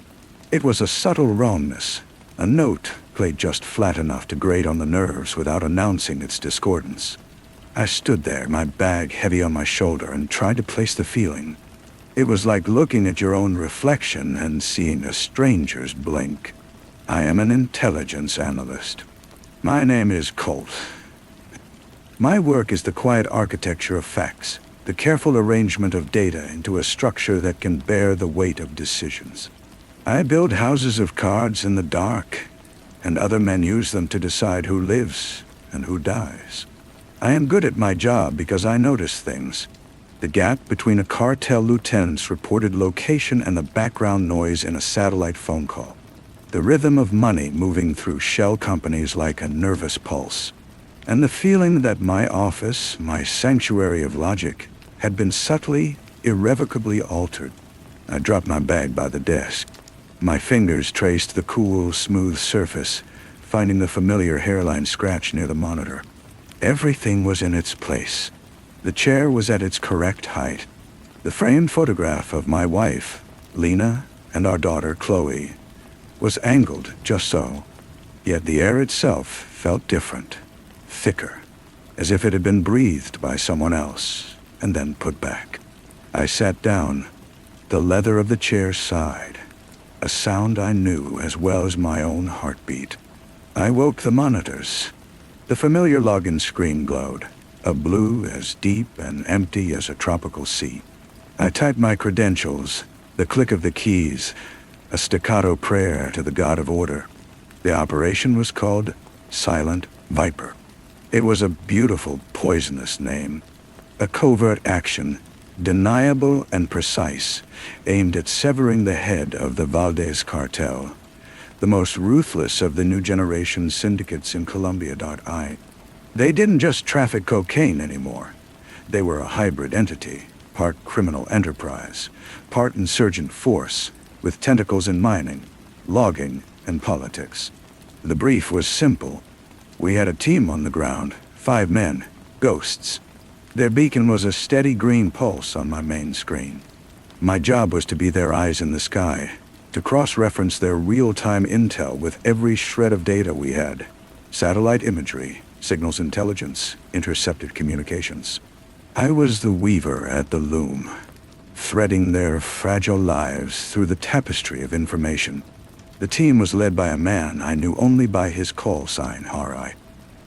It was a subtle wrongness, a note played just flat enough to grate on the nerves without announcing its discordance. I stood there, my bag heavy on my shoulder, and tried to place the feeling. It was like looking at your own reflection and seeing a stranger's blink. I am an intelligence analyst. My name is Colt. My work is the quiet architecture of facts, the careful arrangement of data into a structure that can bear the weight of decisions. I build houses of cards in the dark, and other men use them to decide who lives and who dies. I am good at my job because I notice things. The gap between a cartel lieutenant's reported location and the background noise in a satellite phone call. The rhythm of money moving through shell companies like a nervous pulse. And the feeling that my office, my sanctuary of logic, had been subtly, irrevocably altered. I dropped my bag by the desk. My fingers traced the cool, smooth surface, finding the familiar hairline scratch near the monitor. Everything was in its place. The chair was at its correct height. The framed photograph of my wife, Lena, and our daughter, Chloe, was angled just so. Yet the air itself felt different, thicker, as if it had been breathed by someone else and then put back. I sat down. The leather of the chair sighed, a sound I knew as well as my own heartbeat. I woke the monitors. The familiar login screen glowed, a blue as deep and empty as a tropical sea. I typed my credentials, the click of the keys, a staccato prayer to the god of order. The operation was called Silent Viper. It was a beautiful, poisonous name. A covert action, deniable and precise, aimed at severing the head of the Valdez cartel, the most ruthless of the new generation syndicates in Colombia. They didn't just traffic cocaine anymore. They were a hybrid entity, part criminal enterprise, part insurgent force, with tentacles in mining, logging, and politics. The brief was simple. We had a team on the ground, 5 men, ghosts. Their beacon was a steady green pulse on my main screen. My job was to be their eyes in the sky, to cross-reference their real-time intel with every shred of data we had. Satellite imagery, signals intelligence, intercepted communications. I was the weaver at the loom, threading their fragile lives through the tapestry of information. The team was led by a man I knew only by his call sign, Hari.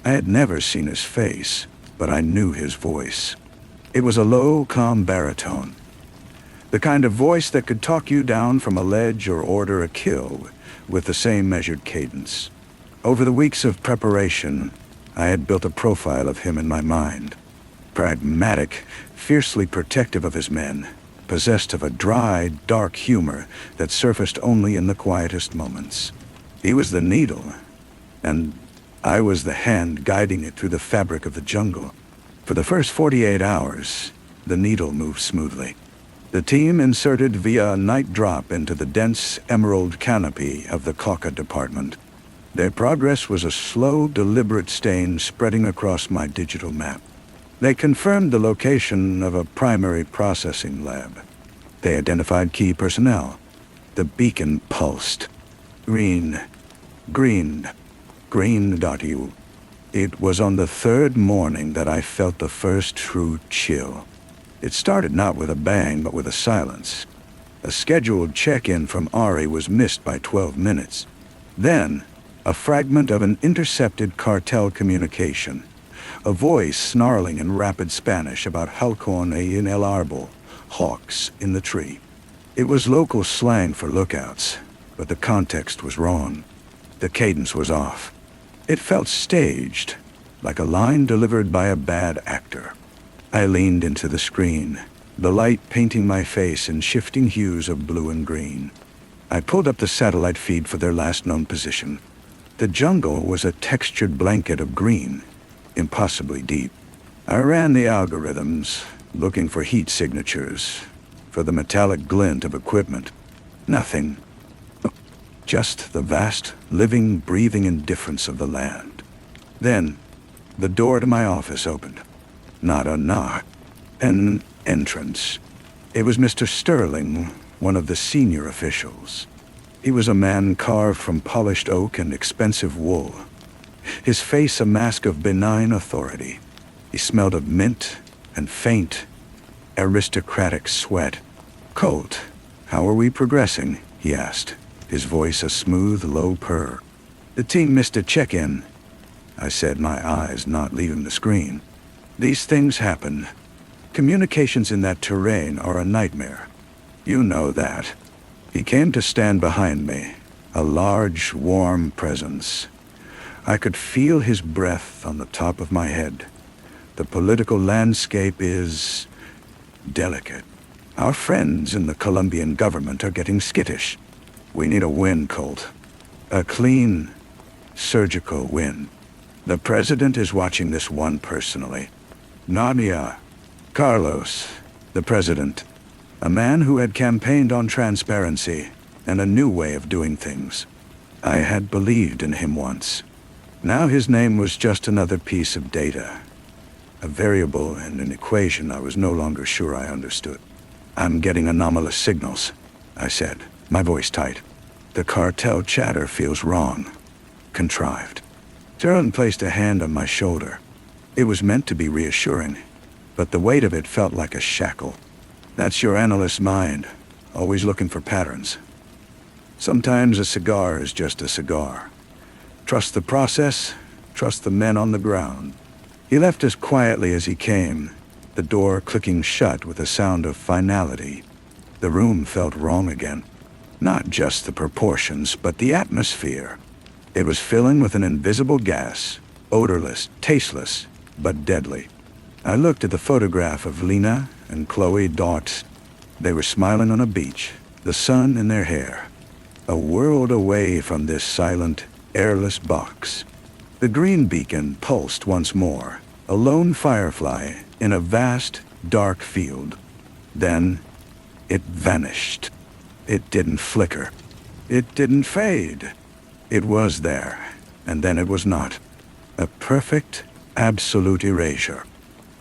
I had never seen his face, but I knew his voice. It was a low, calm baritone. The kind of voice that could talk you down from a ledge or order a kill with the same measured cadence. Over the weeks of preparation, I had built a profile of him in my mind. Pragmatic, fiercely protective of his men, possessed of a dry, dark humor that surfaced only in the quietest moments. He was the needle, and I was the hand guiding it through the fabric of the jungle. For the first 48 hours, the needle moved smoothly. The team inserted via a night drop into the dense emerald canopy of the Coca department. Their progress was a slow, deliberate stain spreading across my digital map. They confirmed the location of a primary processing lab. They identified key personnel. The beacon pulsed. Green. Green.u. It was on the 3rd morning that I felt the first true chill. It started not with a bang, but with a silence. A scheduled check-in from Ari was missed by 12 minutes. Then, a fragment of an intercepted cartel communication. A voice snarling in rapid Spanish about halcón en el árbol, hawks in the tree. It was local slang for lookouts, but the context was wrong. The cadence was off. It felt staged, like a line delivered by a bad actor. I leaned into the screen, the light painting my face in shifting hues of blue and green. I pulled up the satellite feed for their last known position. The jungle was a textured blanket of green, impossibly deep. I ran the algorithms, looking for heat signatures, for the metallic glint of equipment. Nothing. Just the vast, living, breathing indifference of the land. Then, the door to my office opened. Not a knock. An entrance. It was Mr. Sterling, one of the senior officials. He was a man carved from polished oak and expensive wool. His face a mask of benign authority. He smelled of mint and faint, aristocratic sweat. "Colt, how are we progressing?" he asked, his voice a smooth, low purr. "The team missed a check-in," I said, my eyes not leaving the screen. "These things happen. Communications in that terrain are a nightmare. You know that." He came to stand behind me, a large, warm presence. I could feel his breath on the top of my head. The political landscape is delicate. Our friends in the Colombian government are getting skittish. We need a win, Colt. A clean, surgical win. The president is watching this one personally. Nadia. Carlos, the president. A man who had campaigned on transparency and a new way of doing things. I had believed in him once. Now his name was just another piece of data. A variable in an equation I was no longer sure I understood. "I'm getting anomalous signals," I said, my voice tight. "The cartel chatter feels wrong. Contrived." Sterling placed a hand on my shoulder. It was meant to be reassuring, but the weight of it felt like a shackle. "That's your analyst's mind, always looking for patterns. Sometimes a cigar is just a cigar. Trust the process, trust the men on the ground." He left as quietly as he came, the door clicking shut with a sound of finality. The room felt wrong again. Not just the proportions, but the atmosphere. It was filling with an invisible gas, odorless, tasteless, but deadly. I looked at the photograph of Lena and Chloe Dot. They were smiling on a beach, the sun in their hair. A world away from this silent, airless box. The green beacon pulsed once more, a lone firefly in a vast, dark field. Then, it vanished. It didn't flicker. It didn't fade. It was there, and then it was not. A perfect, absolute erasure.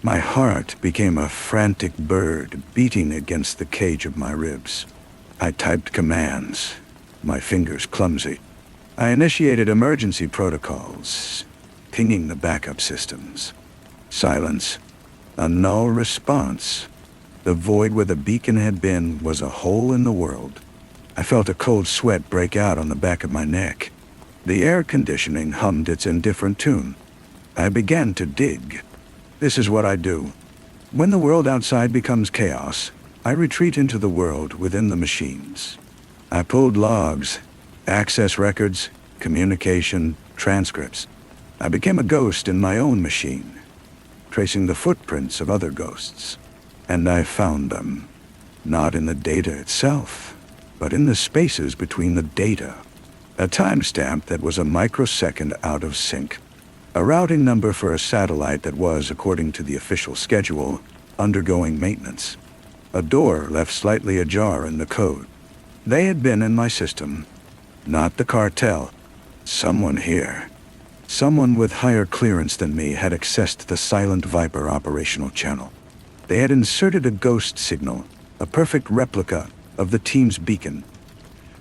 My heart became a frantic bird beating against the cage of my ribs. I typed commands, my fingers clumsy. I initiated emergency protocols, pinging the backup systems. Silence. A null response. The void where the beacon had been was a hole in the world. I felt a cold sweat break out on the back of my neck. The air conditioning hummed its indifferent tune. I began to dig. This is what I do. When the world outside becomes chaos, I retreat into the world within the machines. I pulled logs, access records, communication, transcripts. I became a ghost in my own machine, tracing the footprints of other ghosts. And I found them, not in the data itself, but in the spaces between the data. A timestamp that was a microsecond out of sync. A routing number for a satellite that was, according to the official schedule, undergoing maintenance. A door left slightly ajar in the code. They had been in my system, not the cartel. Someone here, someone with higher clearance than me, had accessed the Silent Viper operational channel. They had inserted a ghost signal, a perfect replica of the team's beacon,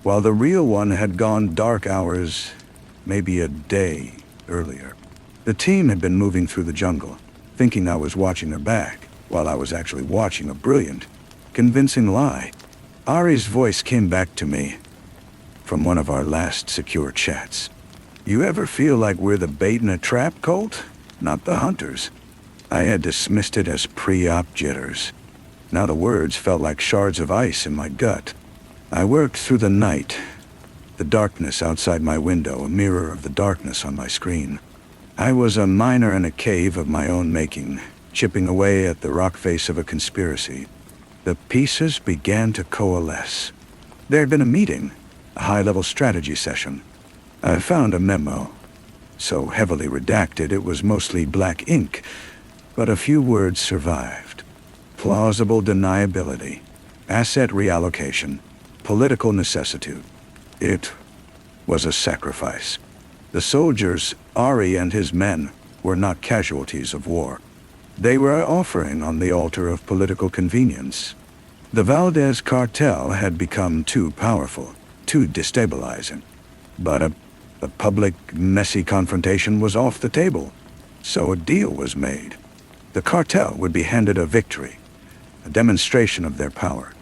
while the real one had gone dark hours, maybe a day earlier. The team had been moving through the jungle, thinking I was watching their back, while I was actually watching a brilliant, convincing lie. Ari's voice came back to me from one of our last secure chats. You ever feel like we're the bait in a trap, Colt? Not the hunters. I had dismissed it as pre-op jitters. Now the words felt like shards of ice in my gut. I worked through the night, the darkness outside my window, a mirror of the darkness on my screen. I was a miner in a cave of my own making, chipping away at the rock face of a conspiracy. The pieces began to coalesce. There had been a meeting, a high-level strategy session. I found a memo, so heavily redacted it was mostly black ink, but a few words survived. Plausible deniability, asset reallocation, political necessitude. It was a sacrifice. The soldiers, Ari and his men, were not casualties of war. They were offering on the altar of political convenience. The Valdez cartel had become too powerful, too destabilizing. But a public, messy confrontation was off the table. So a deal was made. The cartel would be handed a victory, a demonstration of their power,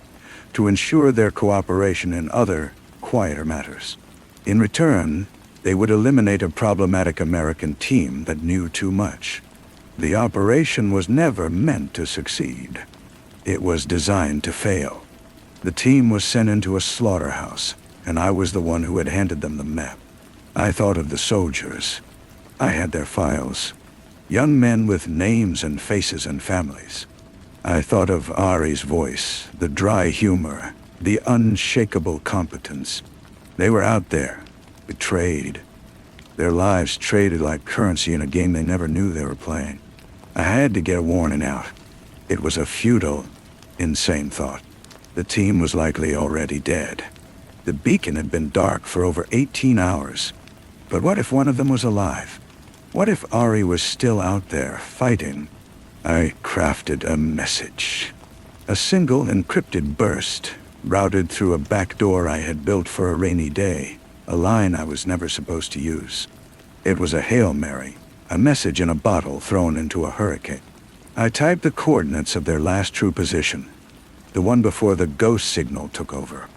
to ensure their cooperation in other, quieter matters. In return, they would eliminate a problematic American team that knew too much. The operation was never meant to succeed. It was designed to fail. The team was sent into a slaughterhouse, and I was the one who had handed them the map. I thought of the soldiers. I had their files. Young men with names and faces and families. I thought of Ari's voice, the dry humor, the unshakable competence. They were out there, betrayed. Their lives traded like currency in a game they never knew they were playing. I had to get a warning out. It was a futile, insane thought. The team was likely already dead. The beacon had been dark for over 18 hours. But what if one of them was alive? What if Ari was still out there, fighting? I crafted a message. A single encrypted burst, routed through a back door I had built for a rainy day, a line I was never supposed to use. It was a Hail Mary, a message in a bottle thrown into a hurricane. I typed the coordinates of their last true position, the one before the ghost signal took over.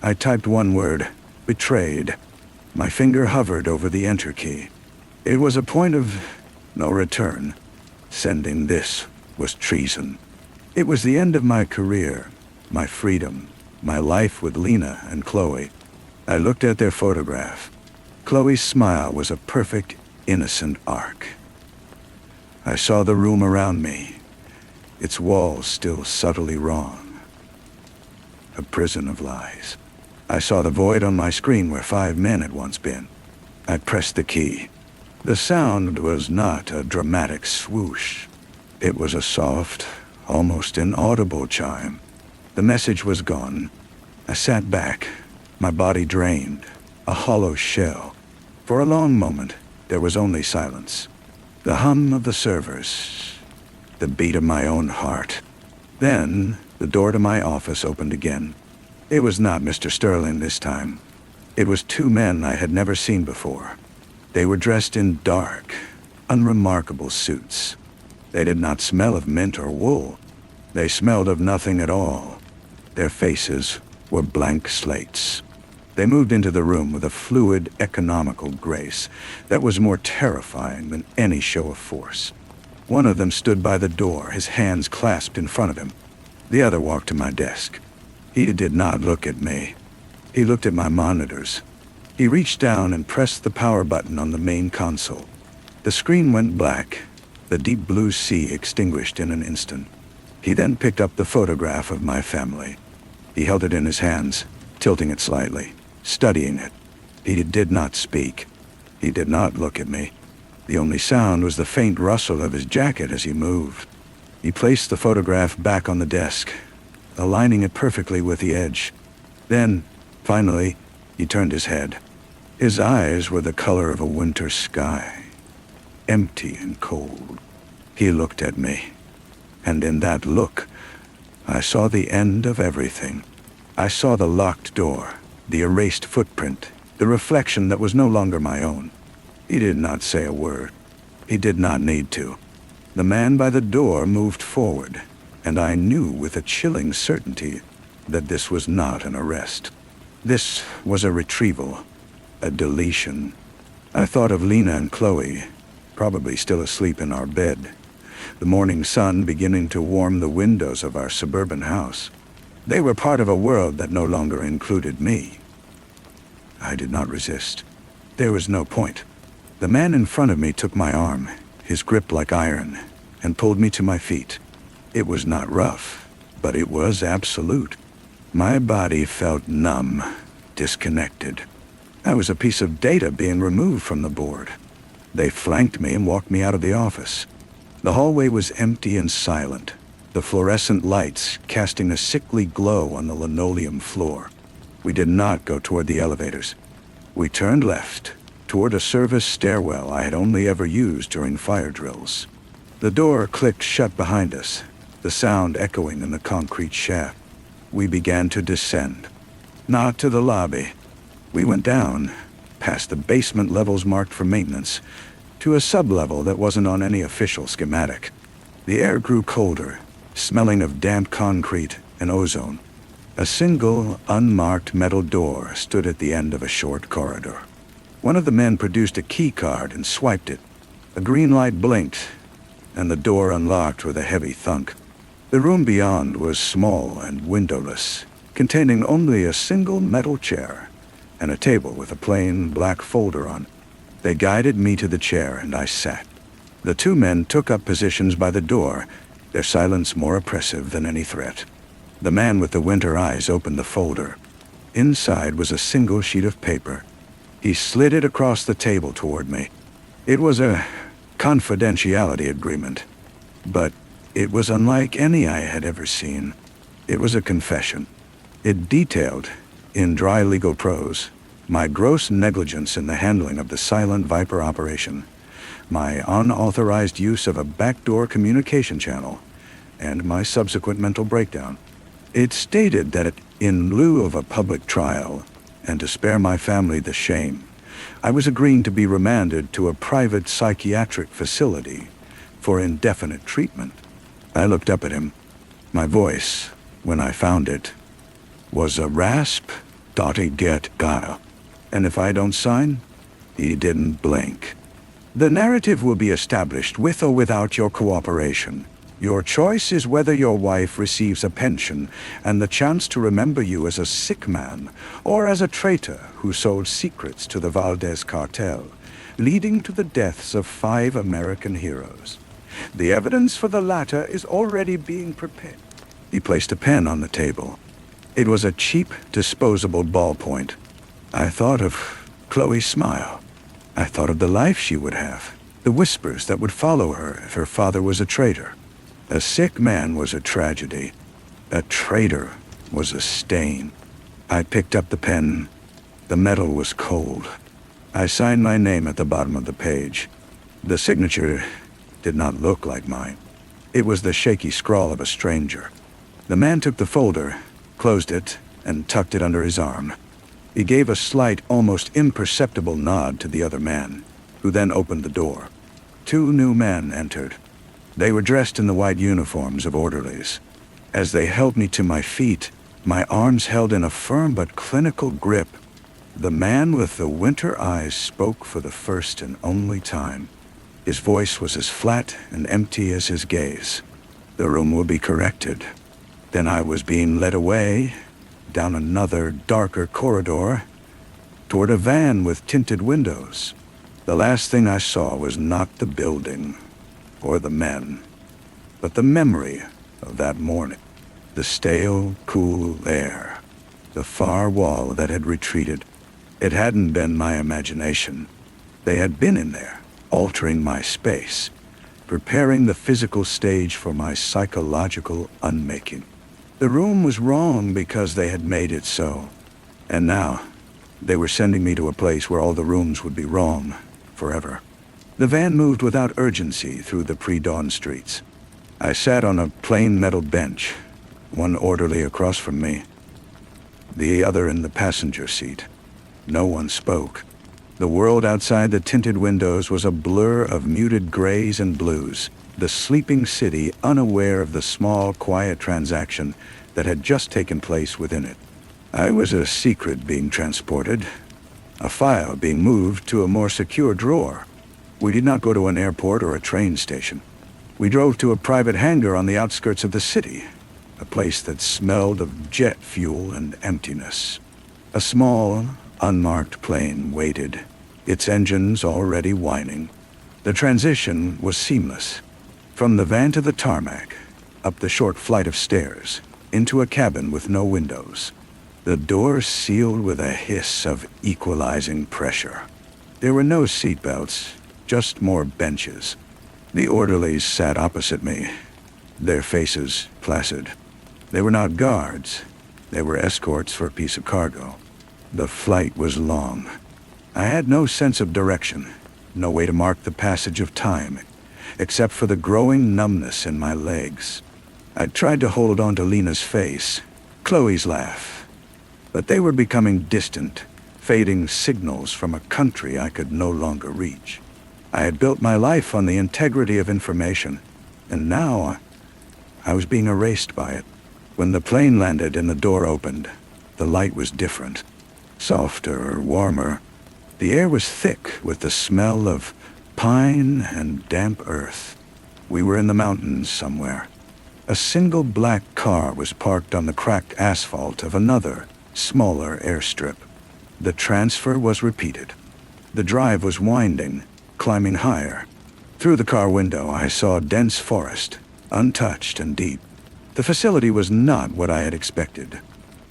I typed one word, betrayed. My finger hovered over the enter key. It was a point of no return. Sending this was treason. It was the end of my career, my freedom, My life with Lena and Chloe. I looked at their photograph. Chloe's smile was a perfect, innocent arc. I saw the room around me, its walls still subtly wrong. A prison of lies. I saw the void on my screen where 5 men had once been. I pressed the key. The sound was not a dramatic swoosh. It was a soft, almost inaudible chime. The message was gone. I sat back, my body drained, a hollow shell. For a long moment, there was only silence. The hum of the servers, the beat of my own heart. Then, the door to my office opened again. It was not Mr. Sterling this time. It was 2 men I had never seen before. They were dressed in dark, unremarkable suits. They did not smell of mint or wool. They smelled of nothing at all. Their faces were blank slates. They moved into the room with a fluid, economical grace that was more terrifying than any show of force. One of them stood by the door, his hands clasped in front of him. The other walked to my desk. He did not look at me. He looked at my monitors. He reached down and pressed the power button on the main console. The screen went black, the deep blue sea extinguished in an instant. He then picked up the photograph of my family. He held it in his hands, tilting it slightly, studying it. He did not speak. He did not look at me. The only sound was the faint rustle of his jacket as he moved. He placed the photograph back on the desk, aligning it perfectly with the edge. Then, finally, he turned his head. His eyes were the color of a winter sky, empty and cold. He looked at me, and in that look, I saw the end of everything. I saw the locked door, the erased footprint, the reflection that was no longer my own. He did not say a word. He did not need to. The man by the door moved forward, and I knew with a chilling certainty that this was not an arrest. This was a retrieval, a deletion. I thought of Lena and Chloe, probably still asleep in our bed, the morning sun beginning to warm the windows of our suburban house. They were part of a world that no longer included me. I did not resist. There was no point. The man in front of me took my arm, his grip like iron, and pulled me to my feet. It was not rough, but it was absolute. My body felt numb, disconnected. I was a piece of data being removed from the board. They flanked me and walked me out of the office. The hallway was empty and silent, the fluorescent lights casting a sickly glow on the linoleum floor. We did not go toward the elevators. We turned left, toward a service stairwell I had only ever used during fire drills. The door clicked shut behind us, the sound echoing in the concrete shaft. We began to descend. Not to the lobby. We went down, past the basement levels marked for maintenance, to a sublevel that wasn't on any official schematic. The air grew colder, smelling of damp concrete and ozone. A single, unmarked metal door stood at the end of a short corridor. One of the men produced a key card and swiped it. A green light blinked, and the door unlocked with a heavy thunk. The room beyond was small and windowless, containing only a single metal chair and a table with a plain black folder on. They guided me to the chair, and I sat. The 2 men took up positions by the door, their silence more oppressive than any threat. The man with the winter eyes opened the folder. Inside was a single sheet of paper. He slid it across the table toward me. It was a confidentiality agreement, but it was unlike any I had ever seen. It was a confession. It detailed, in dry legal prose, my gross negligence in the handling of the Silent Viper operation, my unauthorized use of a backdoor communication channel, and my subsequent mental breakdown. It stated that in lieu of a public trial, and to spare my family the shame, I was agreeing to be remanded to a private psychiatric facility for indefinite treatment. I looked up at him. My voice, when I found it, was a rasp, dotty get gaia. And if I don't sign? He didn't blink. The narrative will be established with or without your cooperation. Your choice is whether your wife receives a pension and the chance to remember you as a sick man or as a traitor who sold secrets to the Valdez cartel, leading to the deaths of 5 American heroes. The evidence for the latter is already being prepared. He placed a pen on the table. It was a cheap, disposable ballpoint. I thought of Chloe's smile. I thought of the life she would have, the whispers that would follow her if her father was a traitor. A sick man was a tragedy. A traitor was a stain. I picked up the pen. The metal was cold. I signed my name at the bottom of the page. The signature did not look like mine. It was the shaky scrawl of a stranger. The man took the folder, closed it, and tucked it under his arm. He gave a slight, almost imperceptible nod to the other man, who then opened the door. 2 new men entered. They were dressed in the white uniforms of orderlies. As they held me to my feet, my arms held in a firm but clinical grip. The man with the winter eyes spoke for the first and only time. His voice was as flat and empty as his gaze. The room will be corrected. Then I was being led away, down another darker corridor, toward a van with tinted windows. The last thing I saw was not the building or the men, but the memory of that morning. The stale, cool air. The far wall that had retreated. It hadn't been my imagination. They had been in there, altering my space, preparing the physical stage for my psychological unmaking. The room was wrong because they had made it so. And now, they were sending me to a place where all the rooms would be wrong, forever. The van moved without urgency through the pre-dawn streets. I sat on a plain metal bench, one orderly across from me, the other in the passenger seat. No one spoke. The world outside the tinted windows was a blur of muted grays and blues, the sleeping city unaware of the small, quiet transaction that had just taken place within it. I was a secret being transported, a file being moved to a more secure drawer. We did not go to an airport or a train station. We drove to a private hangar on the outskirts of the city, a place that smelled of jet fuel and emptiness. A small, unmarked plane waited, its engines already whining. The transition was seamless. From the van to the tarmac, up the short flight of stairs, into a cabin with no windows. The doors sealed with a hiss of equalizing pressure. There were no seatbelts, just more benches. The orderlies sat opposite me, their faces placid. They were not guards. They were escorts for a piece of cargo. The flight was long. I had no sense of direction, no way to mark the passage of time, except for the growing numbness in my legs. I tried to hold on to Lena's face, Chloe's laugh, but they were becoming distant, fading signals from a country I could no longer reach. I had built my life on the integrity of information, and now I was being erased by it. When the plane landed and the door opened, the light was different, softer, warmer. The air was thick with the smell of pine and damp earth. We were in the mountains somewhere. A single black car was parked on the cracked asphalt of another, smaller airstrip. The transfer was repeated. The drive was winding, climbing higher. Through the car window, I saw dense forest, untouched and deep. The facility was not what I had expected.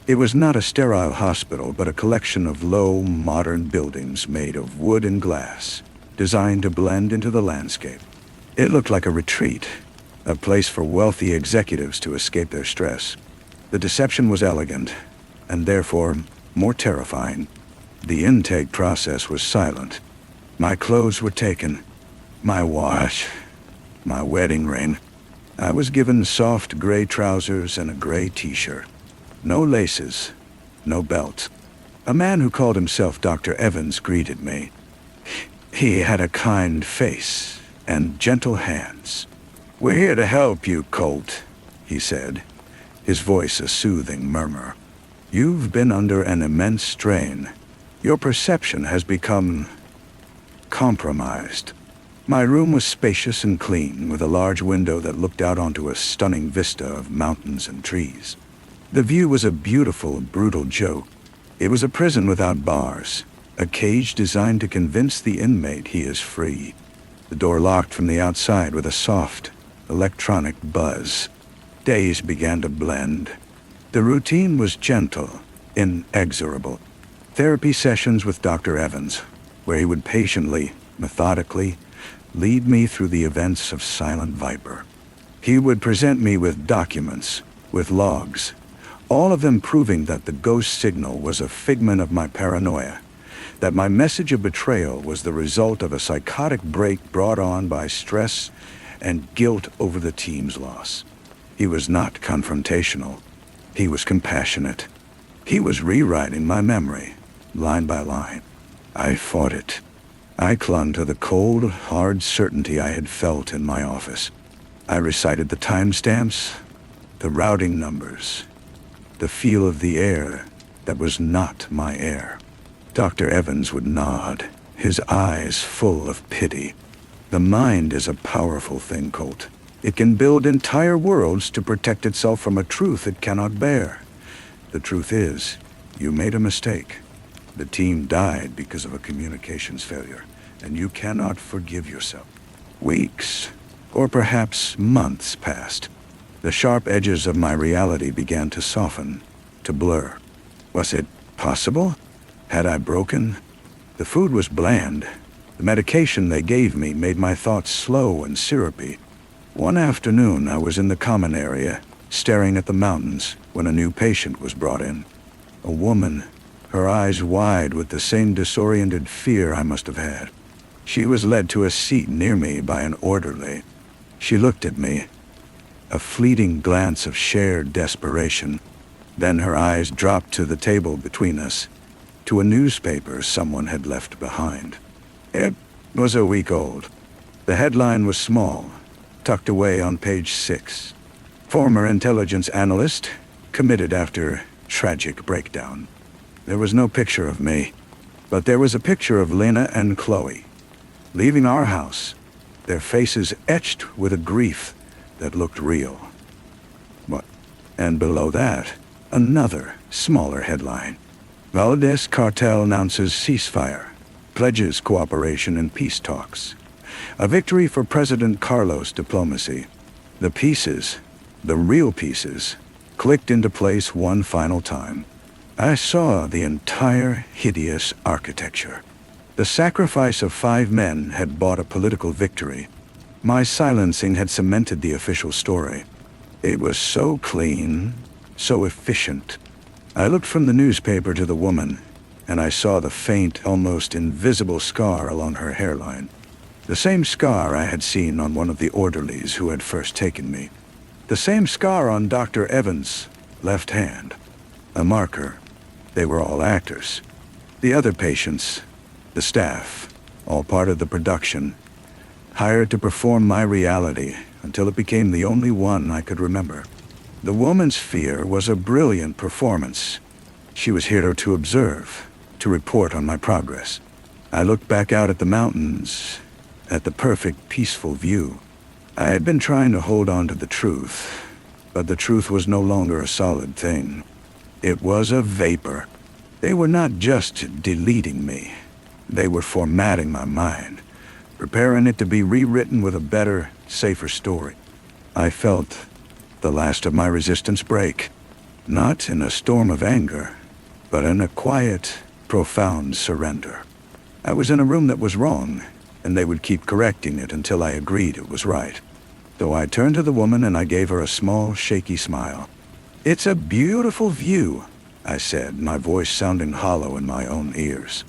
It was not a sterile hospital, but a collection of low, modern buildings made of wood and glass, designed to blend into the landscape. It looked like a retreat, a place for wealthy executives to escape their stress. The deception was elegant, and therefore more terrifying. The intake process was silent. My clothes were taken, my watch, my wedding ring. I was given soft gray trousers and a gray t-shirt. No laces, no belt. A man who called himself Dr. Evans greeted me. He had a kind face and gentle hands. "We're here to help you, Colt," he said, his voice a soothing murmur. "You've been under an immense strain. Your perception has become compromised." My room was spacious and clean, with a large window that looked out onto a stunning vista of mountains and trees. The view was a beautiful, brutal joke. It was a prison without bars, a cage designed to convince the inmate he is free. The door locked from the outside with a soft, electronic buzz. Days began to blend. The routine was gentle, inexorable. Therapy sessions with Dr. Evans, where he would patiently, methodically, lead me through the events of Silent Viper. He would present me with documents, with logs, all of them proving that the ghost signal was a figment of my paranoia, that my message of betrayal was the result of a psychotic break brought on by stress and guilt over the team's loss. He was not confrontational. He was compassionate. He was rewriting my memory, line by line. I fought it. I clung to the cold, hard certainty I had felt in my office. I recited the timestamps, the routing numbers, the feel of the air that was not my air. Dr. Evans would nod, his eyes full of pity. The mind is a powerful thing, Colt. It can build entire worlds to protect itself from a truth it cannot bear. The truth is, you made a mistake. The team died because of a communications failure, and you cannot forgive yourself. Weeks, or perhaps months passed. The sharp edges of my reality began to soften, to blur. Was it possible? Had I broken? The food was bland. The medication they gave me made my thoughts slow and syrupy. One afternoon, I was in the common area, staring at the mountains, when a new patient was brought in. A woman, her eyes wide with the same disoriented fear I must have had. She was led to a seat near me by an orderly. She looked at me, a fleeting glance of shared desperation. Then her eyes dropped to the table between us, to a newspaper someone had left behind. It was a week old. The headline was small, tucked away on page 6. Former intelligence analyst, committed after tragic breakdown. There was no picture of me, but there was a picture of Lena and Chloe, leaving our house, their faces etched with a grief that looked real. What? And below that, another, smaller headline. Valdez cartel announces ceasefire, pledges cooperation in peace talks. A victory for President Carlos' diplomacy. The pieces, the real pieces, clicked into place one final time. I saw the entire hideous architecture. The sacrifice of 5 men had bought a political victory. My silencing had cemented the official story. It was so clean, so efficient. I looked from the newspaper to the woman, and I saw the faint, almost invisible scar along her hairline. The same scar I had seen on one of the orderlies who had first taken me. The same scar on Dr. Evans' left hand. A marker. They were all actors. The other patients, the staff, all part of the production, hired to perform my reality until it became the only one I could remember. The woman's fear was a brilliant performance. She was here to observe, to report on my progress. I looked back out at the mountains, at the perfect, peaceful view. I had been trying to hold on to the truth, but the truth was no longer a solid thing. It was a vapor. They were not just deleting me. They were formatting my mind, preparing it to be rewritten with a better, safer story. I felt the last of my resistance break, not in a storm of anger, but in a quiet, profound surrender. I was in a room that was wrong, and they would keep correcting it until I agreed it was right. So I turned to the woman and I gave her a small, shaky smile. "It's a beautiful view," I said, my voice sounding hollow in my own ears.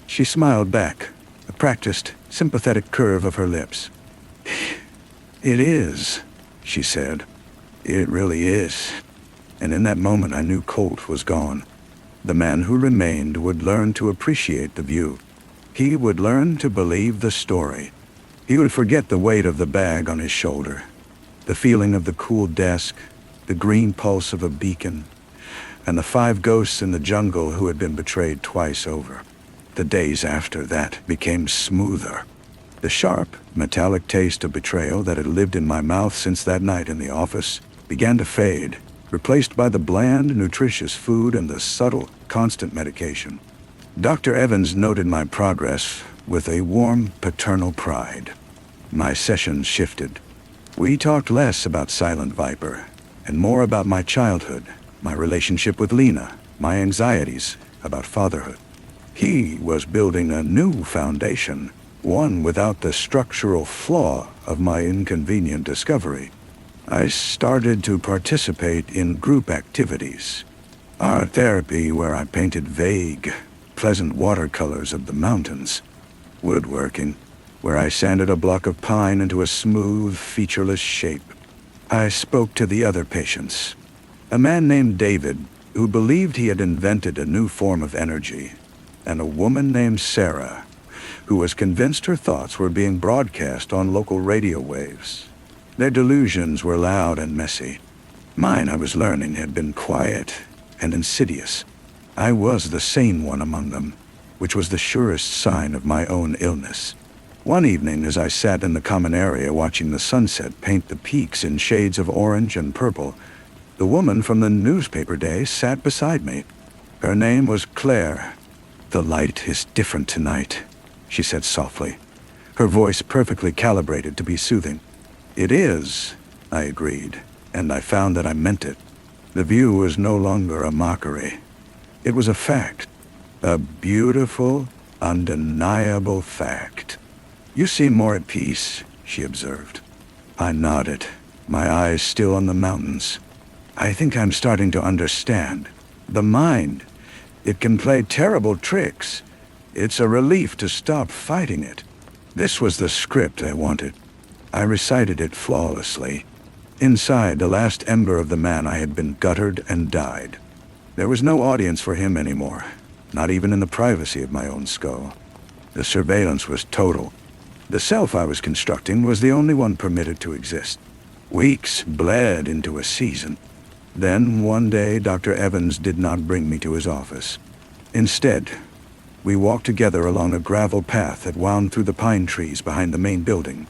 She smiled back, a practiced, sympathetic curve of her lips. "It is," she said. "It really is." And in that moment I knew Colt was gone. The man who remained would learn to appreciate the view. He would learn to believe the story. He would forget the weight of the bag on his shoulder, the feeling of the cool desk, the green pulse of a beacon, and the 5 ghosts in the jungle who had been betrayed twice over. The days after that became smoother. The sharp, metallic taste of betrayal that had lived in my mouth since that night in the office began to fade, replaced by the bland, nutritious food and the subtle, constant medication. Dr. Evans noted my progress with a warm, paternal pride. My sessions shifted. We talked less about Silent Viper and more about my childhood, my relationship with Lena, my anxieties about fatherhood. He was building a new foundation, one without the structural flaw of my inconvenient discovery. I started to participate in group activities. Art therapy, where I painted vague, pleasant watercolors of the mountains. Woodworking, where I sanded a block of pine into a smooth, featureless shape. I spoke to the other patients. A man named David, who believed he had invented a new form of energy, and a woman named Sarah, who was convinced her thoughts were being broadcast on local radio waves. Their delusions were loud and messy. Mine, I was learning, had been quiet and insidious. I was the sane one among them, which was the surest sign of my own illness. One evening, as I sat in the common area watching the sunset paint the peaks in shades of orange and purple, the woman from the newspaper day sat beside me. Her name was Claire. "The light is different tonight," she said softly, her voice perfectly calibrated to be soothing. "It is," I agreed, and I found that I meant it. The view was no longer a mockery. It was a fact, a beautiful, undeniable fact. "You seem more at peace," she observed. I nodded, my eyes still on the mountains. "I think I'm starting to understand. The mind, it can play terrible tricks. It's a relief to stop fighting it." This was the script I wanted. I recited it flawlessly. Inside, the last ember of the man I had been guttered and died. There was no audience for him anymore, not even in the privacy of my own skull. The surveillance was total. The self I was constructing was the only one permitted to exist. Weeks bled into a season. Then, one day, Dr. Evans did not bring me to his office. Instead, we walked together along a gravel path that wound through the pine trees behind the main building.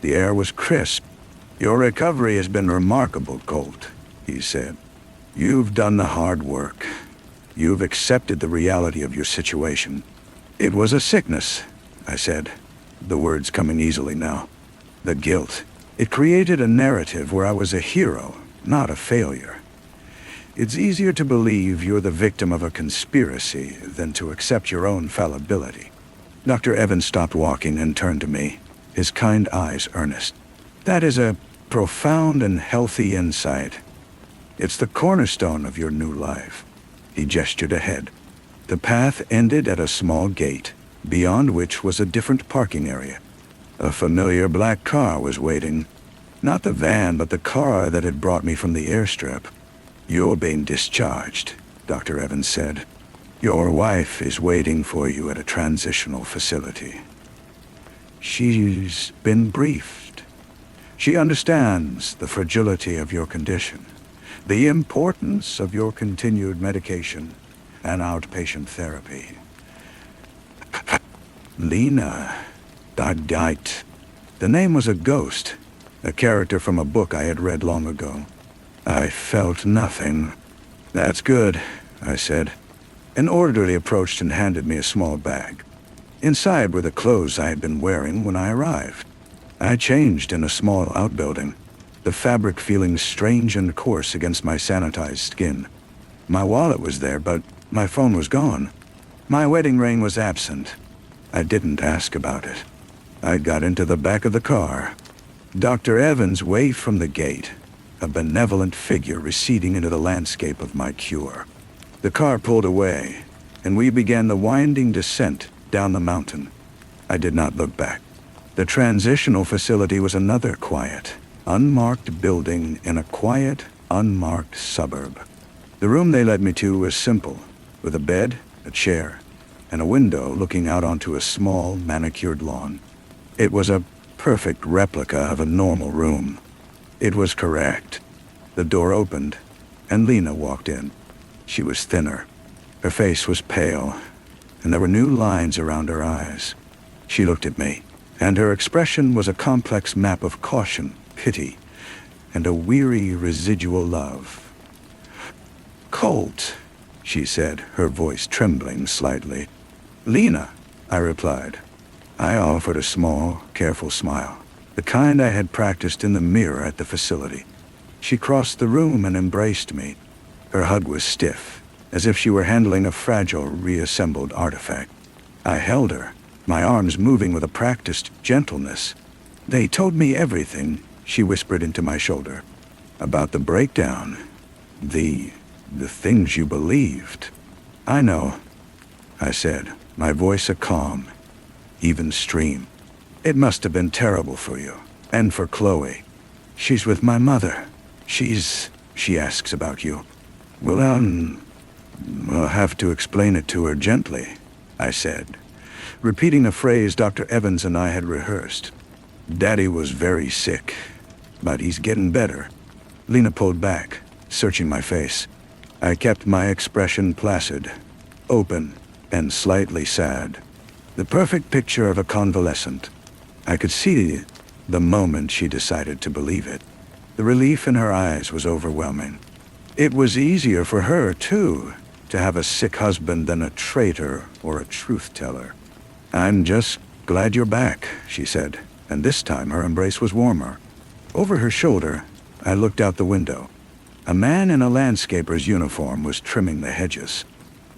The air was crisp. "Your recovery has been remarkable, Colt," he said. "You've done the hard work. You've accepted the reality of your situation." "It was a sickness," I said, the words coming easily now. "The guilt. It created a narrative where I was a hero, not a failure. It's easier to believe you're the victim of a conspiracy than to accept your own fallibility." Dr. Evans stopped walking and turned to me, his kind eyes earnest. "That is a profound and healthy insight. It's the cornerstone of your new life." He gestured ahead. The path ended at a small gate, beyond which was a different parking area. A familiar black car was waiting. Not the van, but the car that had brought me from the airstrip. "You're being discharged," Dr. Evans said. "Your wife is waiting for you at a transitional facility. She's been briefed. She understands the fragility of your condition, the importance of your continued medication and outpatient therapy." Lena died. The name was a ghost, a character from a book I had read long ago. I felt nothing. "That's good," I said. An orderly approached and handed me a small bag. Inside were the clothes I had been wearing when I arrived. I changed in a small outbuilding, the fabric feeling strange and coarse against my sanitized skin. My wallet was there, but my phone was gone. My wedding ring was absent. I didn't ask about it. I got into the back of the car. Dr. Evans waved from the gate, a benevolent figure receding into the landscape of my cure. The car pulled away, and we began the winding descent down the mountain. I did not look back. The transitional facility was another quiet, unmarked building in a quiet, unmarked suburb. The room they led me to was simple, with a bed, a chair, and a window looking out onto a small, manicured lawn. It was a perfect replica of a normal room. It was correct. The door opened, and Lena walked in. She was thinner. Her face was pale, and there were new lines around her eyes. She looked at me, and her expression was a complex map of caution, pity, and a weary residual love. "Colt," she said, her voice trembling slightly. "Lena," I replied. I offered a small, careful smile, the kind I had practiced in the mirror at the facility. She crossed the room and embraced me. Her hug was stiff, as if she were handling a fragile, reassembled artifact. I held her, my arms moving with a practiced gentleness. "They told me everything," she whispered into my shoulder. "About the breakdown. The things you believed." "I know," I said, my voice a calm, even stream. "It must have been terrible for you, and for Chloe. She's with my mother. She asks about you." "Well, I'll have to explain it to her gently," I said, repeating a phrase Dr. Evans and I had rehearsed. "Daddy was very sick, but he's getting better." Lena pulled back, searching my face. I kept my expression placid, open, and slightly sad. The perfect picture of a convalescent. I could see the moment she decided to believe it. The relief in her eyes was overwhelming. It was easier for her, too, to have a sick husband than a traitor or a truth-teller. "I'm just glad you're back," she said, and this time her embrace was warmer. Over her shoulder, I looked out the window. A man in a landscaper's uniform was trimming the hedges.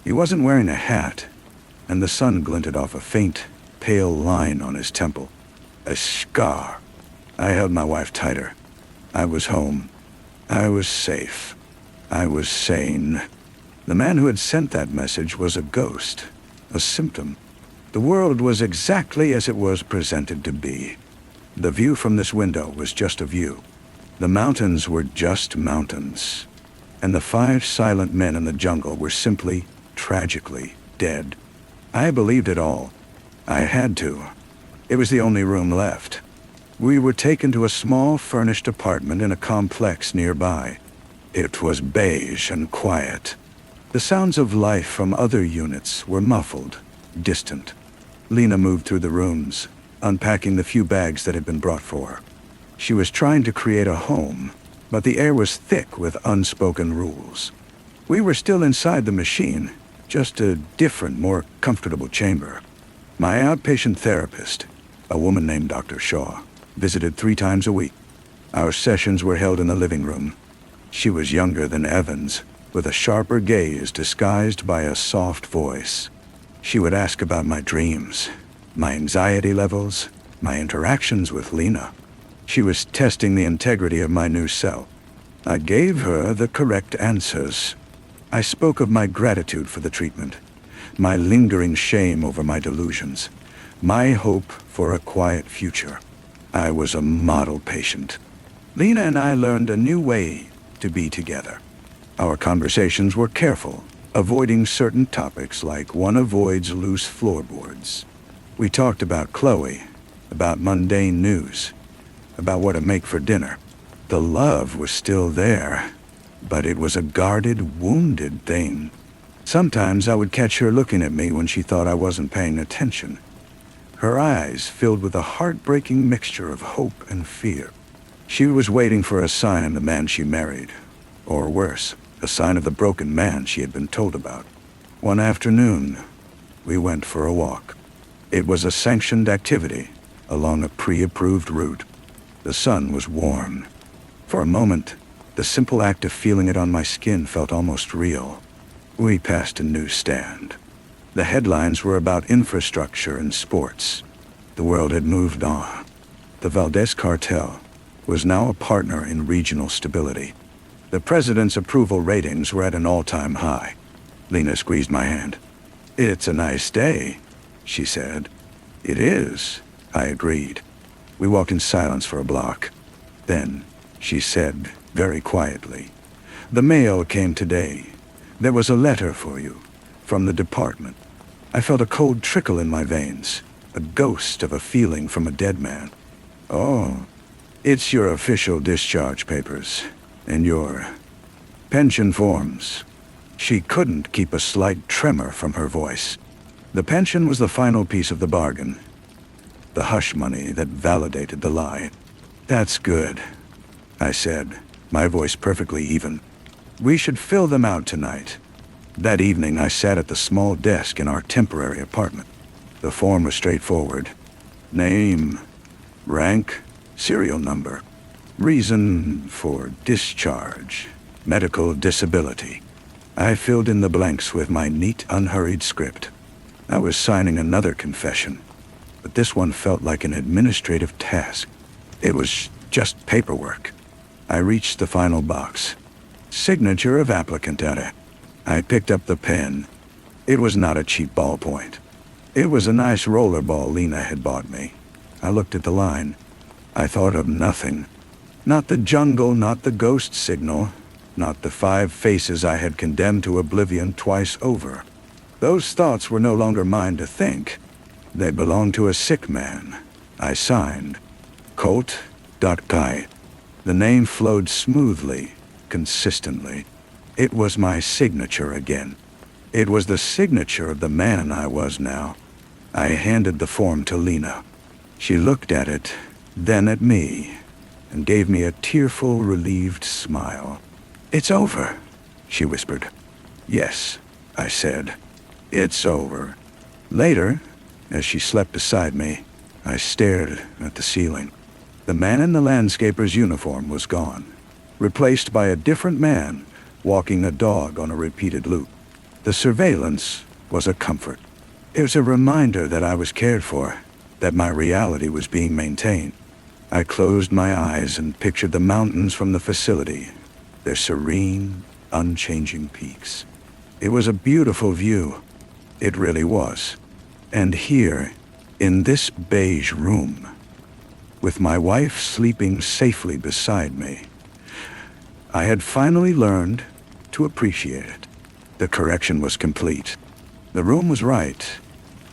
He wasn't wearing a hat, and the sun glinted off a faint, pale line on his temple. A scar. I held my wife tighter. I was home. I was safe. I was sane. The man who had sent that message was a ghost, a symptom. The world was exactly as it was presented to be. The view from this window was just a view. The mountains were just mountains. And the 5 silent men in the jungle were simply, tragically, dead. I believed it all. I had to. It was the only room left. We were taken to a small furnished apartment in a complex nearby. It was beige and quiet. The sounds of life from other units were muffled, distant. Lena moved through the rooms, unpacking the few bags that had been brought for her. She was trying to create a home, but the air was thick with unspoken rules. We were still inside the machine, just a different, more comfortable chamber. My outpatient therapist, a woman named Dr. Shaw, visited 3 times a week. Our sessions were held in the living room. She was younger than Evans, with a sharper gaze disguised by a soft voice. She would ask about my dreams, my anxiety levels, my interactions with Lena. She was testing the integrity of my new self. I gave her the correct answers. I spoke of my gratitude for the treatment, my lingering shame over my delusions, my hope for a quiet future. I was a model patient. Lena and I learned a new way to be together. Our conversations were careful, avoiding certain topics like one avoids loose floorboards. We talked about Chloe, about mundane news, about what to make for dinner. The love was still there, but it was a guarded, wounded thing. Sometimes I would catch her looking at me when she thought I wasn't paying attention. Her eyes filled with a heartbreaking mixture of hope and fear. She was waiting for a sign in the man she married, or worse, a sign of the broken man she had been told about. One afternoon, we went for a walk. It was a sanctioned activity along a pre-approved route. The sun was warm. For a moment, the simple act of feeling it on my skin felt almost real. We passed a newsstand. The headlines were about infrastructure and sports. The world had moved on. The Valdez cartel was now a partner in regional stability. The president's approval ratings were at an all-time high. Lena squeezed my hand. "It's a nice day," she said. "It is," I agreed. We walked in silence for a block. Then, she said, very quietly, "The mail came today. There was a letter for you, from the department." I felt a cold trickle in my veins, a ghost of a feeling from a dead man. "Oh, it's your official discharge papers, and your pension forms." She couldn't keep a slight tremor from her voice. The pension was the final piece of the bargain. the hush money that validated the lie. "That's good," I said, my voice perfectly even. "We should fill them out tonight." That evening I sat at the small desk in our temporary apartment. The form was straightforward. Name, rank, serial number, reason for discharge, medical disability. I filled in the blanks with my neat, unhurried script. I was signing another confession, but this one felt like an administrative task. It was just paperwork. I reached the final box. Signature of applicant data. I picked up the pen. It was not a cheap ballpoint. It was a nice rollerball Lena had bought me. I looked at the line. I thought of nothing. Not the jungle, not the ghost signal, not the 5 faces I had condemned to oblivion twice over. Those thoughts were no longer mine to think. They belonged to a sick man. I signed. Colt.Guy. The name flowed smoothly, consistently. It was my signature again. It was the signature of the man I was now. I handed the form to Lena. She looked at it, then at me, and gave me a tearful, relieved smile. "It's over," she whispered. "Yes," I said. "It's over." Later, as she slept beside me, I stared at the ceiling. The man in the landscaper's uniform was gone, replaced by a different man walking a dog on a repeated loop. The surveillance was a comfort. It was a reminder that I was cared for, that my reality was being maintained. I closed my eyes and pictured the mountains from the facility, their serene, unchanging peaks. It was a beautiful view. It really was. And here, in this beige room, with my wife sleeping safely beside me, I had finally learned to appreciate it. The correction was complete. The room was right.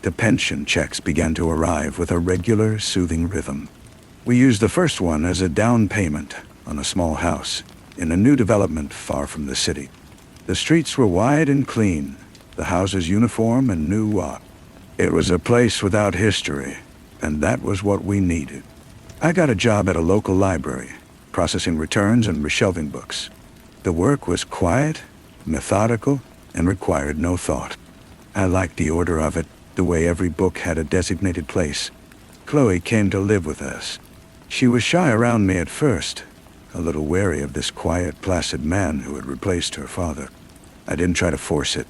The pension checks began to arrive with a regular, soothing rhythm. We used the first one as a down payment on a small house in a new development far from the city. The streets were wide and clean, the houses uniform and new. It was a place without history, and that was what we needed. I got a job at a local library, processing returns and reshelving books. The work was quiet, methodical, and required no thought. I liked the order of it, the way every book had a designated place. Chloe came to live with us. She was shy around me at first, a little wary of this quiet, placid man who had replaced her father. I didn't try to force it.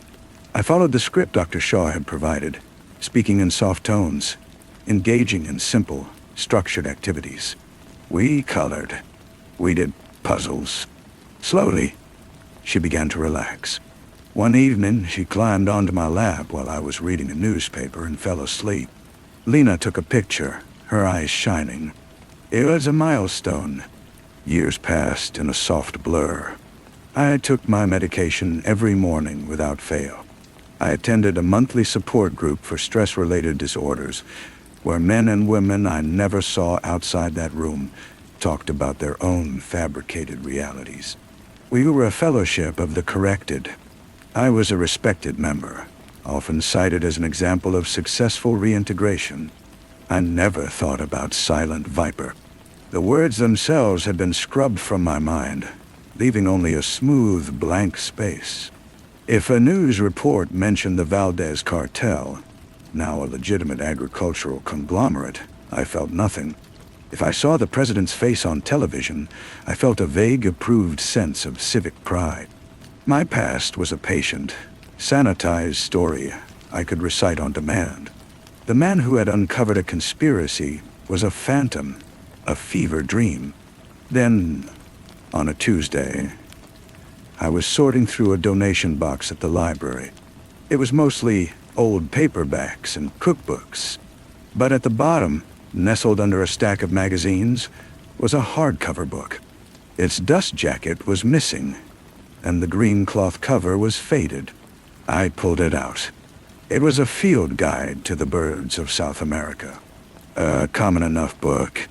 I followed the script Dr. Shaw had provided, speaking in soft tones, engaging in simple, structured activities. We colored. We did puzzles. Slowly, she began to relax. One evening, she climbed onto my lap while I was reading a newspaper and fell asleep. Lena took a picture, her eyes shining. It was a milestone. Years passed in a soft blur. I took my medication every morning without fail. I attended a monthly support group for stress-related disorders, where men and women I never saw outside that room talked about their own fabricated realities. We were a fellowship of the corrected. I was a respected member, often cited as an example of successful reintegration. I never thought about Silent Viper. The words themselves had been scrubbed from my mind, leaving only a smooth, blank space. If a news report mentioned the Valdez cartel, now a legitimate agricultural conglomerate, I felt nothing. If I saw the president's face on television, I felt a vague, approved sense of civic pride. My past was a patient, sanitized story I could recite on demand. The man who had uncovered a conspiracy was a phantom, a fever dream. Then, on a Tuesday, I was sorting through a donation box at the library. It was mostly old paperbacks and cookbooks, but at the bottom, nestled under a stack of magazines, was a hardcover book. Its dust jacket was missing, and the green cloth cover was faded. I pulled it out. It was a field guide to the birds of South America. A common enough book,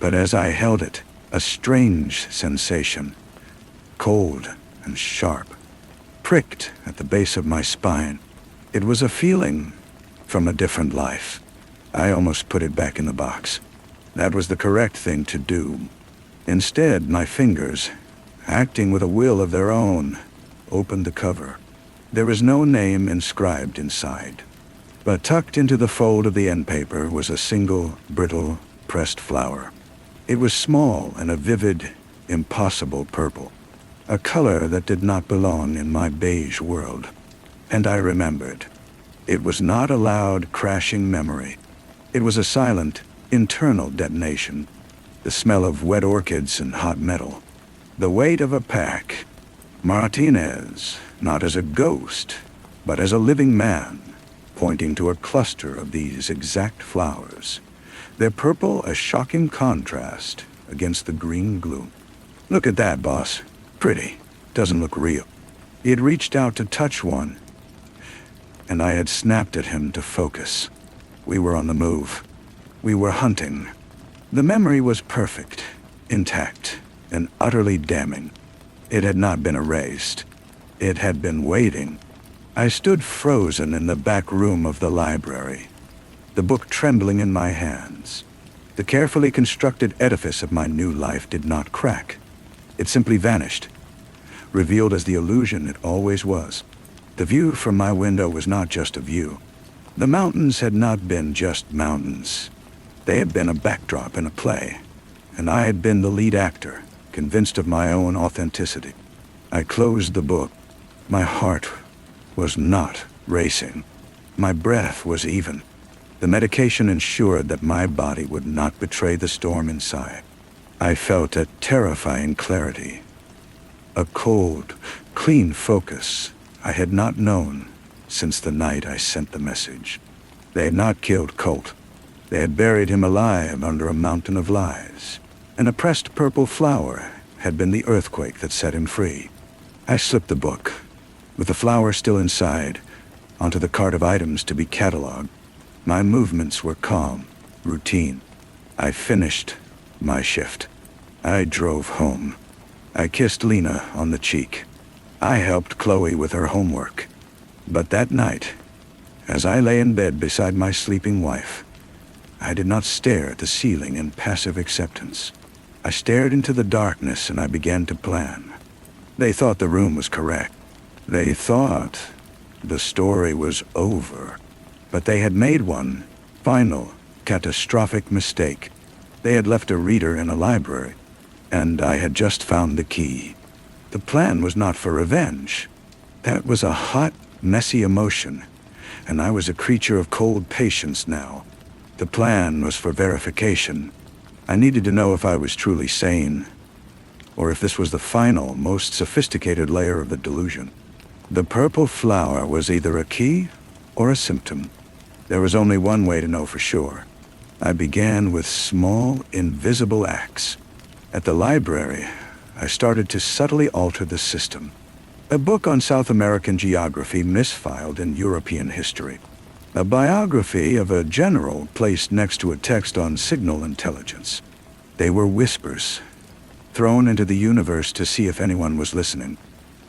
but as I held it, a strange sensation, cold and sharp, pricked at the base of my spine. It was a feeling from a different life. I almost put it back in the box. That was the correct thing to do. Instead, my fingers, acting with a will of their own, opened the cover. There was no name inscribed inside, but tucked into the fold of the end paper was a single, brittle, pressed flower. It was small and a vivid, impossible purple, a color that did not belong in my beige world. And I remembered. It was not a loud, crashing memory. It was a silent, internal detonation. The smell of wet orchids and hot metal. The weight of a pack. Martinez, not as a ghost, but as a living man, pointing to a cluster of these exact flowers. Their purple a shocking contrast against the green gloom. Look at that, boss. Pretty. Doesn't look real. He had reached out to touch one, and I had snapped at him to focus. We were on the move. We were hunting. The memory was perfect, intact, and utterly damning. It had not been erased. It had been waiting. I stood frozen in the back room of the library, the book trembling in my hands. The carefully constructed edifice of my new life did not crack. It simply vanished, revealed as the illusion it always was. The view from my window was not just a view. The mountains had not been just mountains. They had been a backdrop in a play, and I had been the lead actor, convinced of my own authenticity. I closed the book. My heart was not racing. My breath was even. The medication ensured that my body would not betray the storm inside. I felt a terrifying clarity, a cold, clean focus I had not known since the night I sent the message. They had not killed Colt. They had buried him alive under a mountain of lies. An oppressed purple flower had been the earthquake that set him free. I slipped the book, with the flower still inside, onto the cart of items to be cataloged. My movements were calm, routine. I finished my shift. I drove home. I kissed Lena on the cheek. I helped Chloe with her homework. But that night, as I lay in bed beside my sleeping wife, I did not stare at the ceiling in passive acceptance. I stared into the darkness and I began to plan. They thought the room was correct. They thought the story was over. But they had made one final, catastrophic mistake. They had left a reader in a library, and I had just found the key. The plan was not for revenge. That was a hot, messy emotion, and I was a creature of cold patience now. The plan was for verification. I needed to know if I was truly sane, or if this was the final, most sophisticated layer of the delusion. The purple flower was either a key or a symptom. There was only one way to know for sure. I began with small, invisible acts. At the library, I started to subtly alter the system. A book on South American geography misfiled in European history. A biography of a general placed next to a text on signal intelligence. They were whispers, thrown into the universe to see if anyone was listening.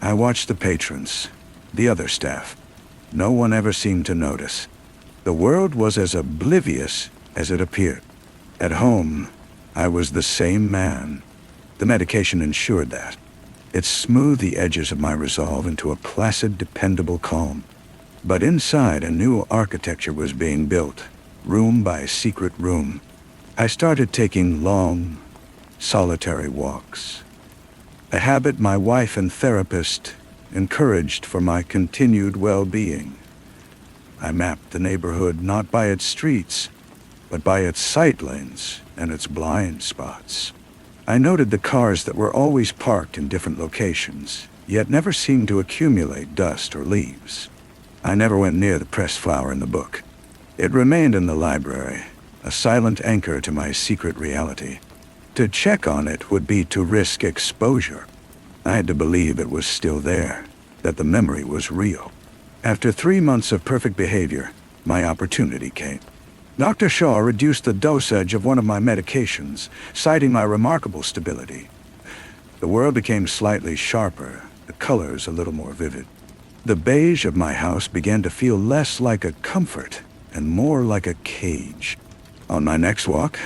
I watched the patrons, the other staff. No one ever seemed to notice. The world was as oblivious as it appeared. At home, I was the same man. The medication ensured that. It smoothed the edges of my resolve into a placid, dependable calm. But inside, a new architecture was being built, room by secret room. I started taking long, solitary walks, a habit my wife and therapist encouraged for my continued well-being. I mapped the neighborhood not by its streets, but by its sight lanes and its blind spots. I noted the cars that were always parked in different locations, yet never seemed to accumulate dust or leaves. I never went near the pressed flower in the book. It remained in the library, a silent anchor to my secret reality. To check on it would be to risk exposure. I had to believe it was still there, that the memory was real. After 3 months of perfect behavior, my opportunity came. Dr. Shaw reduced the dosage of one of my medications, citing my remarkable stability. The world became slightly sharper, the colors a little more vivid. The beige of my house began to feel less like a comfort and more like a cage. On my next walk,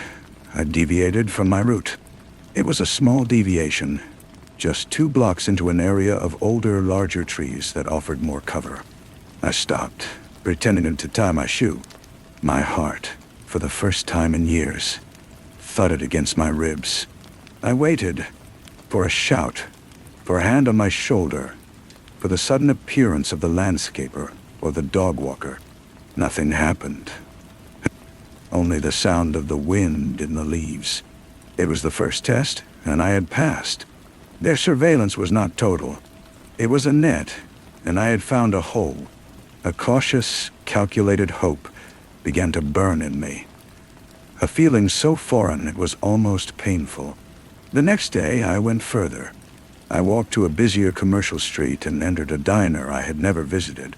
I deviated from my route. It was a small deviation, just 2 blocks into an area of older, larger trees that offered more cover. I stopped, pretending to tie my shoe. My heart, for the first time in years, thudded against my ribs. I waited for a shout, for a hand on my shoulder, for the sudden appearance of the landscaper or the dog walker. Nothing happened. Only the sound of the wind in the leaves. It was the first test, and I had passed. Their surveillance was not total. It was a net, and I had found a hole. A cautious, calculated hope began to burn in me. A feeling so foreign it was almost painful. The next day, I went further. I walked to a busier commercial street and entered a diner I had never visited.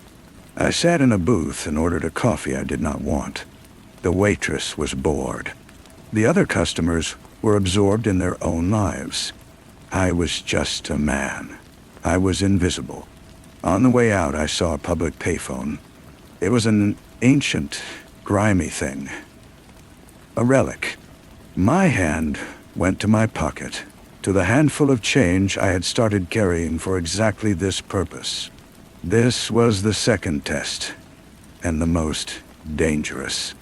I sat in a booth and ordered a coffee I did not want. The waitress was bored. The other customers were absorbed in their own lives. I was just a man. I was invisible. On the way out, I saw a public payphone. It was an ancient, grimy thing. A relic. My hand went to my pocket, to the handful of change I had started carrying for exactly this purpose. This was the second test, and the most dangerous.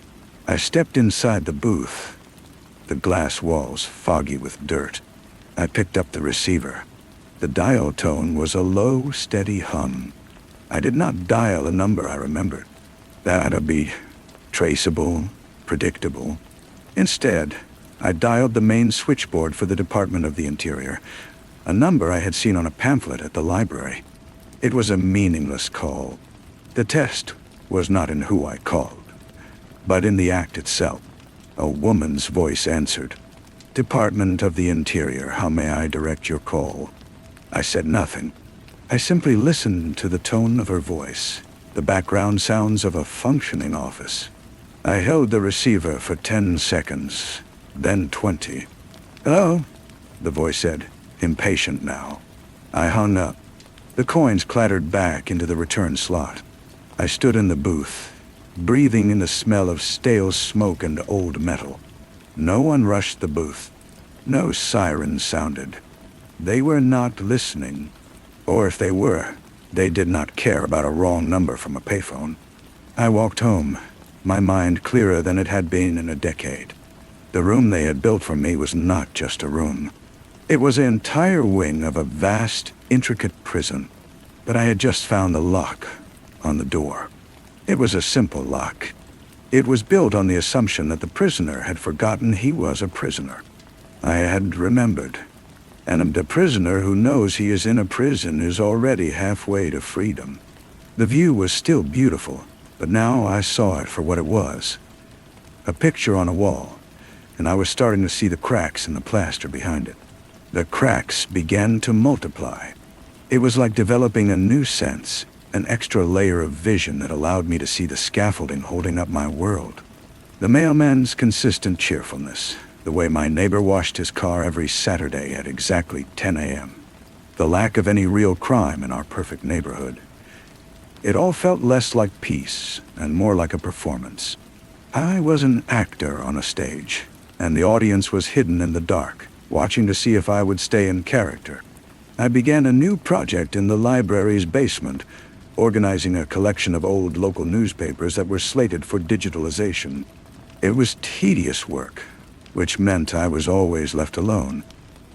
I stepped inside the booth, the glass walls foggy with dirt. I picked up the receiver. The dial tone was a low, steady hum. I did not dial a number I remembered. That'd be traceable, predictable. Instead, I dialed the main switchboard for the Department of the Interior, a number I had seen on a pamphlet at the library. It was a meaningless call. The test was not in who I called, but in the act itself. A woman's voice answered. "Department of the Interior, how may I direct your call?" I said nothing. I simply listened to the tone of her voice, the background sounds of a functioning office. I held the receiver for 10 seconds, then 20. "Hello," the voice said, impatient now. I hung up. The coins clattered back into the return slot. I stood in the booth, breathing in the smell of stale smoke and old metal. No one rushed the booth. No sirens sounded. They were not listening. Or if they were, they did not care about a wrong number from a payphone. I walked home, my mind clearer than it had been in a decade. The room they had built for me was not just a room. It was an entire wing of a vast, intricate prison. But I had just found the lock on the door. It was a simple lock. It was built on the assumption that the prisoner had forgotten he was a prisoner. I had remembered. And a prisoner who knows he is in a prison is already halfway to freedom. The view was still beautiful, but now I saw it for what it was. A picture on a wall, and I was starting to see the cracks in the plaster behind it. The cracks began to multiply. It was like developing a new sense, an extra layer of vision that allowed me to see the scaffolding holding up my world. The mailman's consistent cheerfulness, the way my neighbor washed his car every Saturday at exactly 10 a.m., the lack of any real crime in our perfect neighborhood. It all felt less like peace and more like a performance. I was an actor on a stage, and the audience was hidden in the dark, watching to see if I would stay in character. I began a new project in the library's basement, organizing a collection of old local newspapers that were slated for digitalization. It was tedious work, which meant I was always left alone.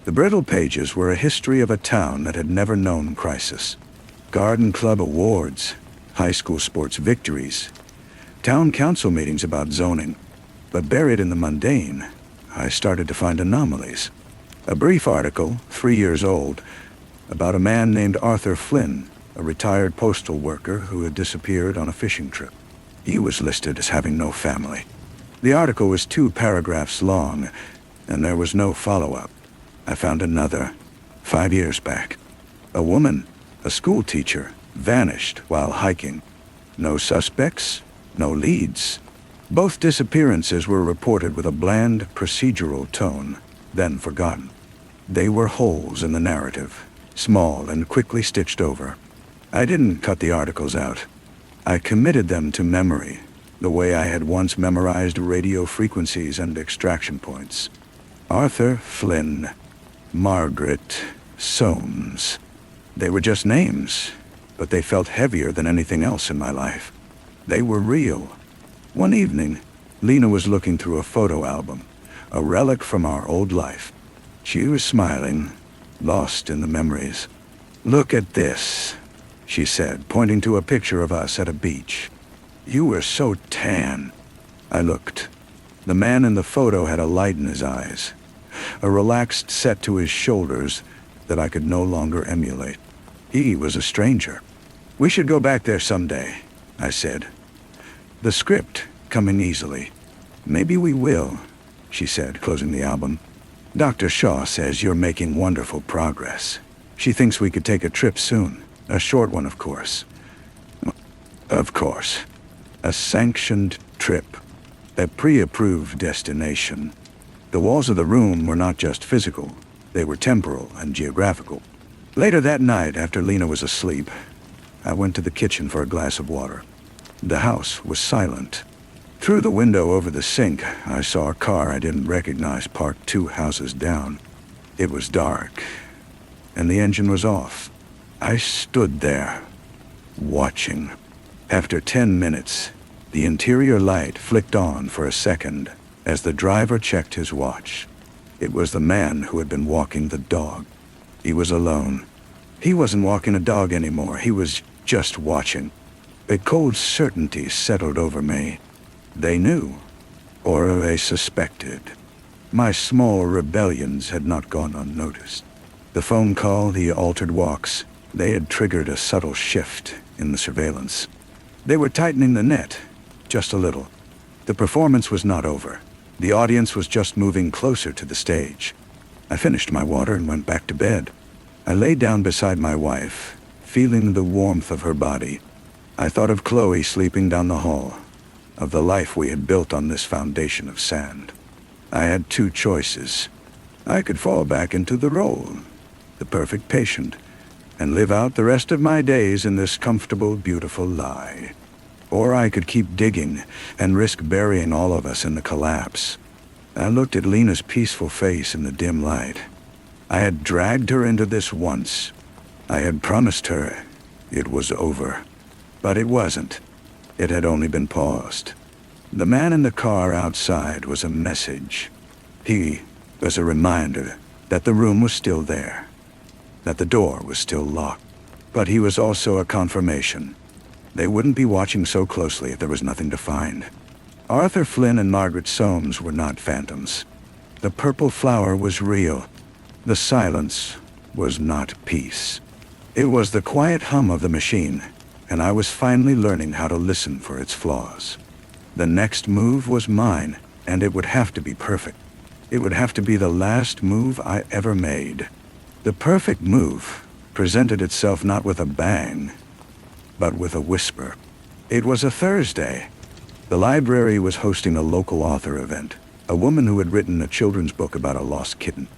The brittle pages were a history of a town that had never known crisis. Garden club awards, high school sports victories, town council meetings about zoning. But buried in the mundane, I started to find anomalies. A brief article, 3 years old, about a man named Arthur Flynn, a retired postal worker who had disappeared on a fishing trip. He was listed as having no family. The article was 2 paragraphs long, and there was no follow-up. I found another, 5 years back. A woman, a school teacher, vanished while hiking. No suspects, no leads. Both disappearances were reported with a bland, procedural tone, then forgotten. They were holes in the narrative, small and quickly stitched over. I didn't cut the articles out. I committed them to memory, the way I had once memorized radio frequencies and extraction points. Arthur Flynn, Margaret Soames. They were just names, but they felt heavier than anything else in my life. They were real. One evening, Lena was looking through a photo album, a relic from our old life. She was smiling, lost in the memories. "Look at this," she said, pointing to a picture of us at a beach. "You were so tan." I looked. The man in the photo had a light in his eyes, a relaxed set to his shoulders that I could no longer emulate. He was a stranger. "We should go back there someday," I said, the script coming easily. "Maybe we will," she said, closing the album. "Dr. Shaw says you're making wonderful progress. She thinks we could take a trip soon. A short one, of course." Of course. A sanctioned trip. A pre-approved destination. The walls of the room were not just physical. They were temporal and geographical. Later that night, after Lena was asleep, I went to the kitchen for a glass of water. The house was silent. Through the window over the sink, I saw a car I didn't recognize parked 2 houses down. It was dark, and the engine was off. I stood there, watching. After 10 minutes, the interior light flicked on for a second as the driver checked his watch. It was the man who had been walking the dog. He was alone. He wasn't walking a dog anymore. He was just watching. A cold certainty settled over me. They knew, or they suspected. My small rebellions had not gone unnoticed. The phone call, the altered walks, they had triggered a subtle shift in the surveillance. They were tightening the net, just a little. The performance was not over. The audience was just moving closer to the stage. I finished my water and went back to bed. I lay down beside my wife, feeling the warmth of her body. I thought of Chloe sleeping down the hall, of the life we had built on this foundation of sand. I had 2 choices. I could fall back into the role, the perfect patient, and live out the rest of my days in this comfortable, beautiful lie. Or I could keep digging and risk burying all of us in the collapse. I looked at Lena's peaceful face in the dim light. I had dragged her into this once. I had promised her it was over. But it wasn't. It had only been paused. The man in the car outside was a message. He was a reminder that the room was still there, that the door was still locked. But he was also a confirmation. They wouldn't be watching so closely if there was nothing to find. Arthur Flynn and Margaret Soames were not phantoms. The purple flower was real. The silence was not peace. It was the quiet hum of the machine, and I was finally learning how to listen for its flaws. The next move was mine, and it would have to be perfect. It would have to be the last move I ever made. The perfect move presented itself not with a bang, but with a whisper. It was a Thursday. The library was hosting a local author event, a woman who had written a children's book about a lost kitten.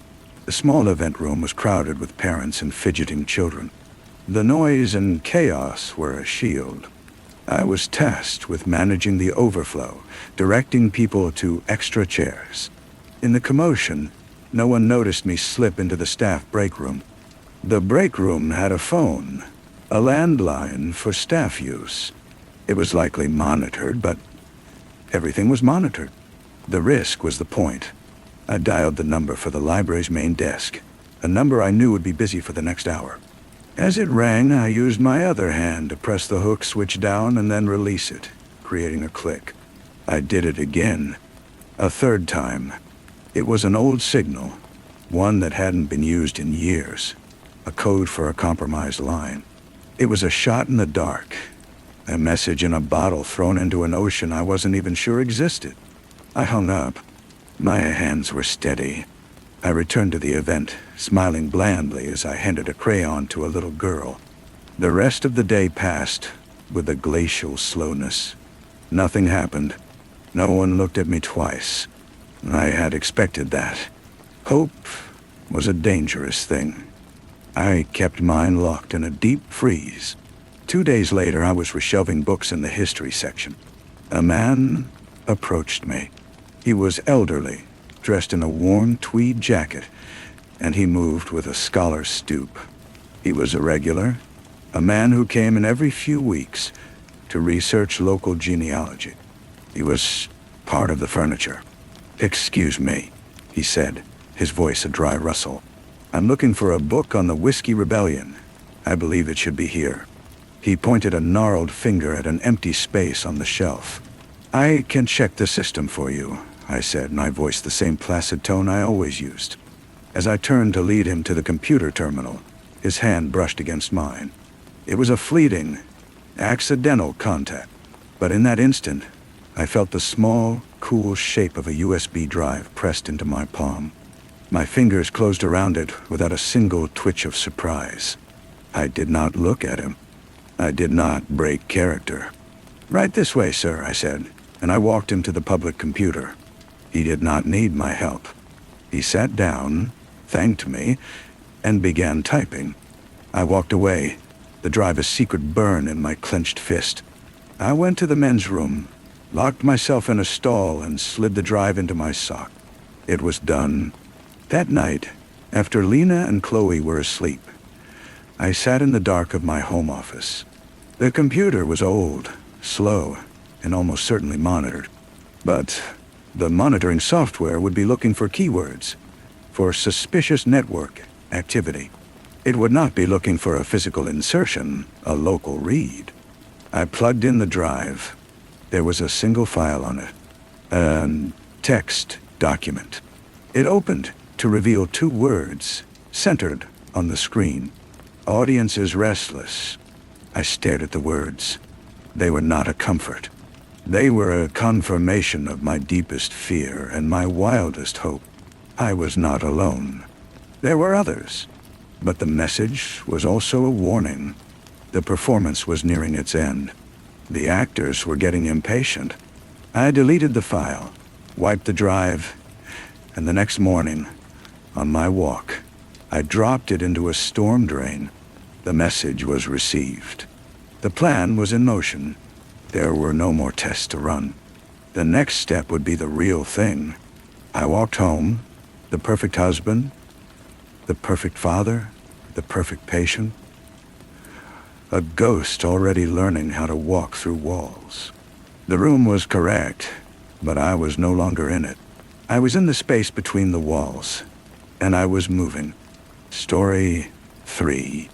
The small event room was crowded with parents and fidgeting children. The noise and chaos were a shield. I was tasked with managing the overflow, directing people to extra chairs. In the commotion, no one noticed me slip into the staff break room. The break room had a phone, a landline for staff use. It was likely monitored, but everything was monitored. The risk was the point. I dialed the number for the library's main desk, a number I knew would be busy for the next hour. As it rang, I used my other hand to press the hook switch down and then release it, creating a click. I did it again, a third time. It was an old signal, one that hadn't been used in years, a code for a compromised line. It was a shot in the dark, a message in a bottle thrown into an ocean I wasn't even sure existed. I hung up. My hands were steady. I returned to the event, smiling blandly as I handed a crayon to a little girl. The rest of the day passed with a glacial slowness. Nothing happened. No one looked at me twice. I had expected that. Hope was a dangerous thing. I kept mine locked in a deep freeze. 2 days later, I was reshelving books in the history section. A man approached me. He was elderly, dressed in a worn tweed jacket, and he moved with a scholar's stoop. He was irregular, a man who came in every few weeks to research local genealogy. He was part of the furniture. "Excuse me," he said, his voice a dry rustle. "I'm looking for a book on the Whiskey Rebellion. I believe it should be here." He pointed a gnarled finger at an empty space on the shelf. "I can check the system for you," I said, my voice the same placid tone I always used. As I turned to lead him to the computer terminal, his hand brushed against mine. It was a fleeting, accidental contact, but in that instant, I felt the small, cool shape of a USB drive pressed into my palm. My fingers closed around it without a single twitch of surprise. I did not look at him. I did not break character. "Right this way, sir," I said, and I walked him to the public computer. He did not need my help. He sat down, thanked me, and began typing. I walked away, the drive a secret burn in my clenched fist. I went to the men's room, locked myself in a stall, and slid the drive into my sock. It was done. That night, after Lena and Chloe were asleep, I sat in the dark of my home office. The computer was old, slow, and almost certainly monitored. But the monitoring software would be looking for keywords, for suspicious network activity. It would not be looking for a physical insertion, a local read. I plugged in the drive. There was a single file on it, a text document. It opened to reveal 2 words, centered on the screen. "Audience is restless." I stared at the words. They were not a comfort. They were a confirmation of my deepest fear and my wildest hope. I was not alone. There were others, but the message was also a warning. The performance was nearing its end. The actors were getting impatient. I deleted the file, wiped the drive, and the next morning, on my walk, I dropped it into a storm drain. The message was received. The plan was in motion. There were no more tests to run. The next step would be the real thing. I walked home, the perfect husband, the perfect father, the perfect patient. A ghost already learning how to walk through walls. The room was correct, but I was no longer in it. I was in the space between the walls, and I was moving. Story 3.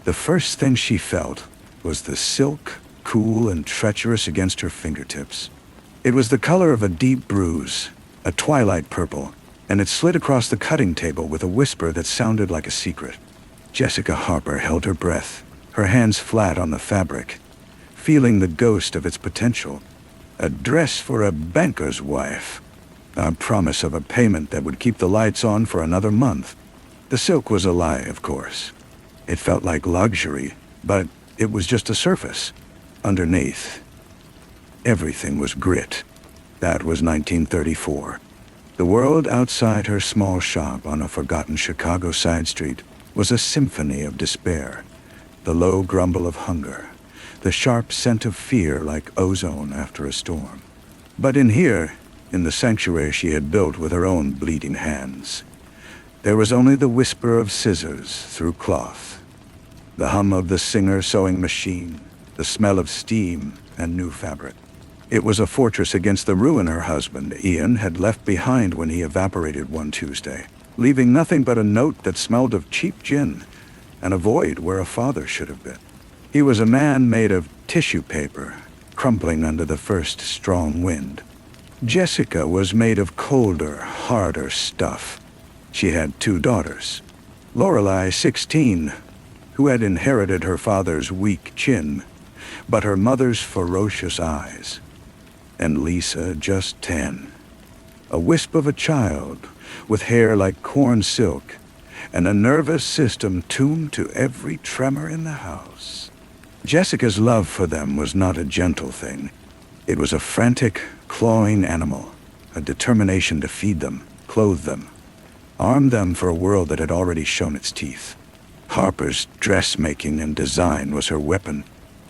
The first thing she felt was the silk, cool and treacherous against her fingertips. It was the color of a deep bruise, a twilight purple, and it slid across the cutting table with a whisper that sounded like a secret. Jessica Harper held her breath, her hands flat on the fabric, feeling the ghost of its potential. A dress for a banker's wife. A promise of a payment that would keep the lights on for another month. The silk was a lie, of course. It felt like luxury, but it was just a surface. Underneath, everything was grit. That was 1934. The world outside her small shop on a forgotten Chicago side street was a symphony of despair. The low grumble of hunger, the sharp scent of fear like ozone after a storm. But in here, in the sanctuary she had built with her own bleeding hands, there was only the whisper of scissors through cloth, the hum of the singer sewing machine, the smell of steam and new fabric. It was a fortress against the ruin her husband, Ian, had left behind when he evaporated one Tuesday, leaving nothing but a note that smelled of cheap gin and a void where a father should have been. He was a man made of tissue paper, crumpling under the first strong wind. Jessica was made of colder, harder stuff. She had 2 daughters. Lorelei, 16, who had inherited her father's weak chin, but her mother's ferocious eyes. And Lisa, just 10. A wisp of a child, with hair like corn silk, and a nervous system tuned to every tremor in the house. Jessica's love for them was not a gentle thing. It was a frantic, clawing animal, a determination to feed them, clothe them, arm them for a world that had already shown its teeth. Harper's dressmaking and design was her weapon.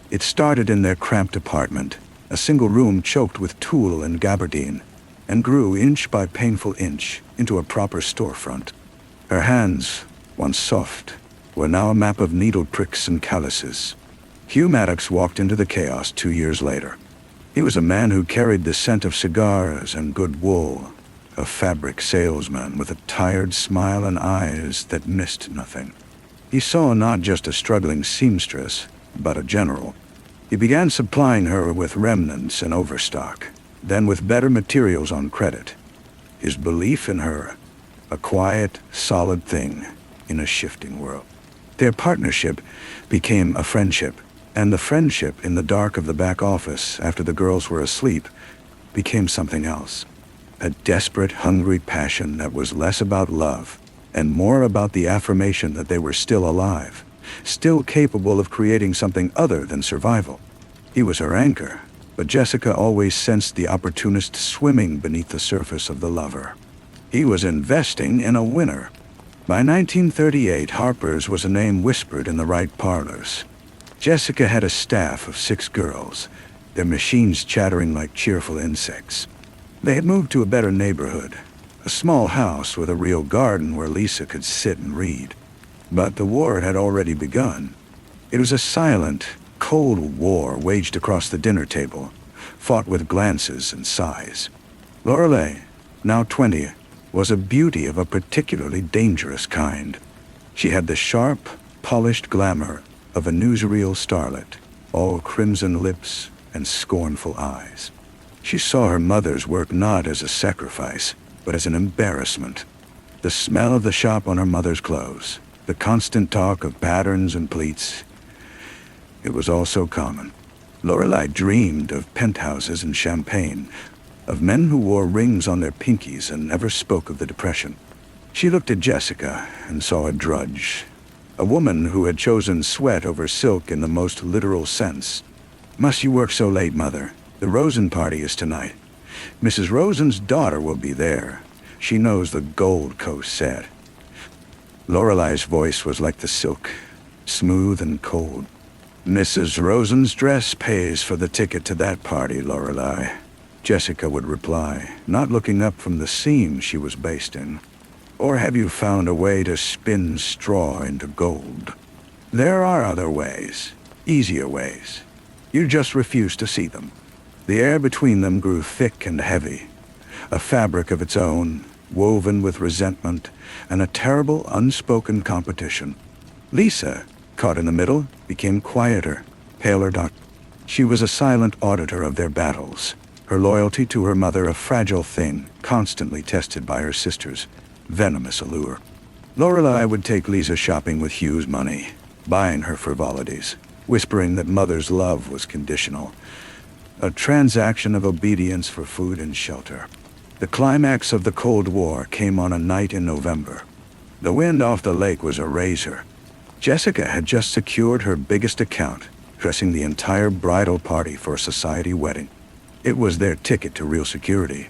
It started in their cramped apartment, a single room choked with tulle and gabardine, and grew inch by painful inch into a proper storefront. Her hands, once soft, were now a map of needle pricks and calluses. Hugh Maddox walked into the chaos 2 years later. He was a man who carried the scent of cigars and good wool, a fabric salesman with a tired smile and eyes that missed nothing. He saw not just a struggling seamstress, but a general. He began supplying her with remnants and overstock, then with better materials on credit. His belief in her, a quiet, solid thing in a shifting world. Their partnership became a friendship, and the friendship in the dark of the back office after the girls were asleep became something else. A desperate, hungry passion that was less about love and more about the affirmation that they were still alive, still capable of creating something other than survival. He was her anchor, but Jessica always sensed the opportunist swimming beneath the surface of the lover. He was investing in a winner. By 1938, Harper's was a name whispered in the right parlors. Jessica had a staff of 6 girls, their machines chattering like cheerful insects. They had moved to a better neighborhood, a small house with a real garden where Lisa could sit and read. But the war had already begun. It was a silent, cold war waged across the dinner table, fought with glances and sighs. Lorelei, now 20, was a beauty of a particularly dangerous kind. She had the sharp, polished glamour of a newsreel starlet, all crimson lips and scornful eyes. She saw her mother's work not as a sacrifice, but as an embarrassment. The smell of the shop on her mother's clothes, the constant talk of patterns and pleats, it was all so common. Lorelei dreamed of penthouses and champagne, of men who wore rings on their pinkies and never spoke of the Depression. She looked at Jessica and saw a drudge, a woman who had chosen sweat over silk in the most literal sense. "Must you work so late, Mother? The Rosen party is tonight. Mrs. Rosen's daughter will be there. She knows the Gold Coast set." Lorelei's voice was like the silk, smooth and cold. "Mrs. Rosen's dress pays for the ticket to that party, Lorelei," Jessica would reply, not looking up from the seam she was basting. "Or have you found a way to spin straw into gold? There are other ways, easier ways. You just refuse to see them." The air between them grew thick and heavy, a fabric of its own, woven with resentment and a terrible unspoken competition. Lisa, caught in the middle, became quieter, paler. She was a silent auditor of their battles, her loyalty to her mother a fragile thing, constantly tested by her sister's venomous allure. Lorelei would take Lisa shopping with Hugh's money, buying her frivolities, whispering that mother's love was conditional, a transaction of obedience for food and shelter. The climax of the Cold War came on a night in November. The wind off the lake was a razor. Jessica had just secured her biggest account, dressing the entire bridal party for a society wedding. It was their ticket to real security.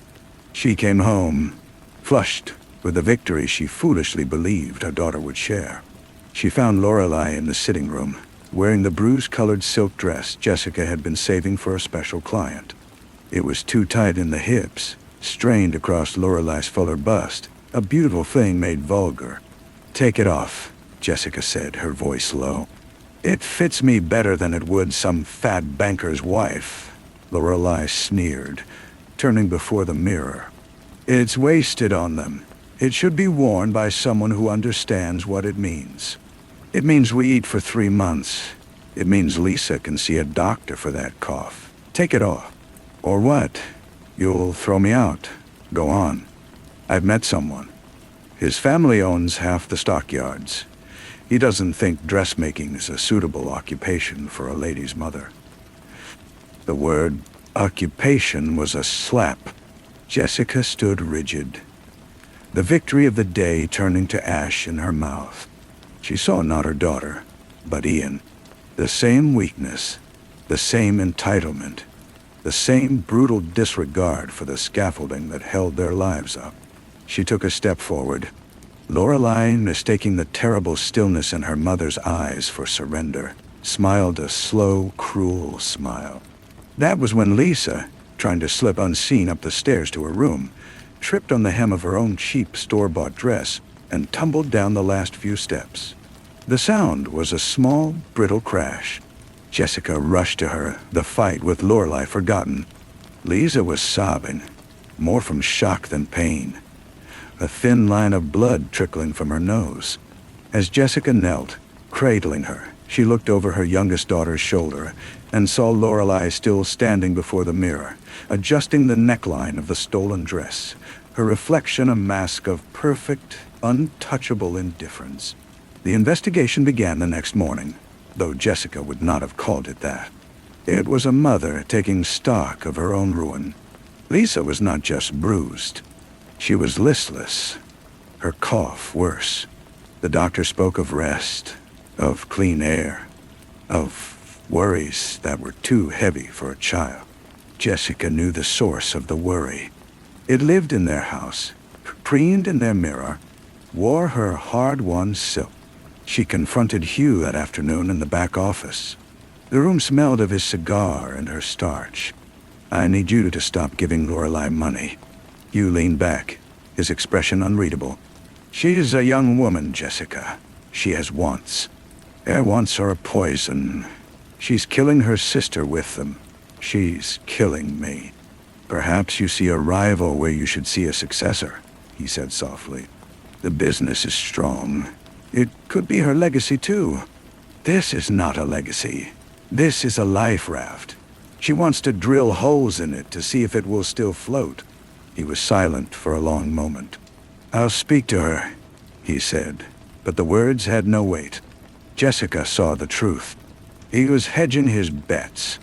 She came home, flushed with the victory she foolishly believed her daughter would share. She found Lorelei in the sitting room, wearing the bruise-colored silk dress Jessica had been saving for a special client. It was too tight in the hips, strained across Lorelei's fuller bust, a beautiful thing made vulgar. "Take it off," Jessica said, her voice low. "It fits me better than it would some fat banker's wife," Lorelei sneered, turning before the mirror. "It's wasted on them. It should be worn by someone who understands what it means. It means we eat for 3 months. It means Lisa can see a doctor for that cough. Take it off. Or what? You'll throw me out. Go on. I've met someone. His family owns half the stockyards. He doesn't think dressmaking is a suitable occupation for a lady's mother." The word occupation was a slap. Jessica stood rigid, the victory of the day turning to ash in her mouth. She saw not her daughter, but Ian. The same weakness, the same entitlement, the same brutal disregard for the scaffolding that held their lives up. She took a step forward, Lorelei, mistaking the terrible stillness in her mother's eyes for surrender, smiled a slow, cruel smile. That was when Lisa, trying to slip unseen up the stairs to her room, tripped on the hem of her own cheap store-bought dress and tumbled down the last few steps. The sound was a small, brittle crash. Jessica rushed to her, the fight with Lorelei forgotten. Lisa was sobbing, more from shock than pain, a thin line of blood trickling from her nose. As Jessica knelt, cradling her, she looked over her youngest daughter's shoulder and saw Lorelei still standing before the mirror, adjusting the neckline of the stolen dress, her reflection a mask of perfect, untouchable indifference. The investigation began the next morning, though Jessica would not have called it that. It was a mother taking stock of her own ruin. Lisa was not just bruised. She was listless, her cough worse. The doctor spoke of rest, of clean air, of worries that were too heavy for a child. Jessica knew the source of the worry. It lived in their house, preened in their mirror, wore her hard-won silk. She confronted Hugh that afternoon in the back office. The room smelled of his cigar and her starch. "I need you to stop giving Lorelei money." Hugh leaned back, his expression unreadable. "She is a young woman, Jessica. She has wants. Her wants are a poison. She's killing her sister with them. She's killing me. Perhaps you see a rival where you should see a successor," he said softly. "The business is strong. It could be her legacy, too. This is not a legacy. This is a life raft. She wants to drill holes in it to see if it will still float." He was silent for a long moment. "I'll speak to her," he said, but the words had no weight. Jessica saw the truth. He was hedging his bets.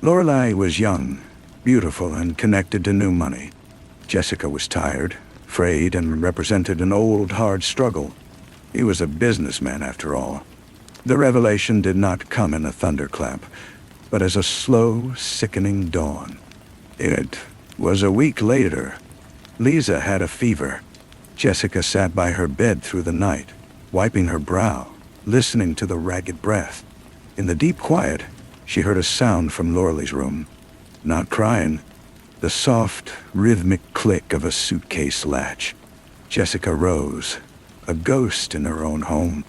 Lorelei was young, beautiful, and connected to new money. Jessica was tired, frayed, and represented an old, hard struggle. He was a businessman, after all. The revelation did not come in a thunderclap, but as a slow, sickening dawn. It was a week later. Lisa had a fever. Jessica sat by her bed through the night, wiping her brow, listening to the ragged breath. In the deep quiet, she heard a sound from Lorelei's room. Not crying, the soft, rhythmic click of a suitcase latch. Jessica rose, a ghost in her own home.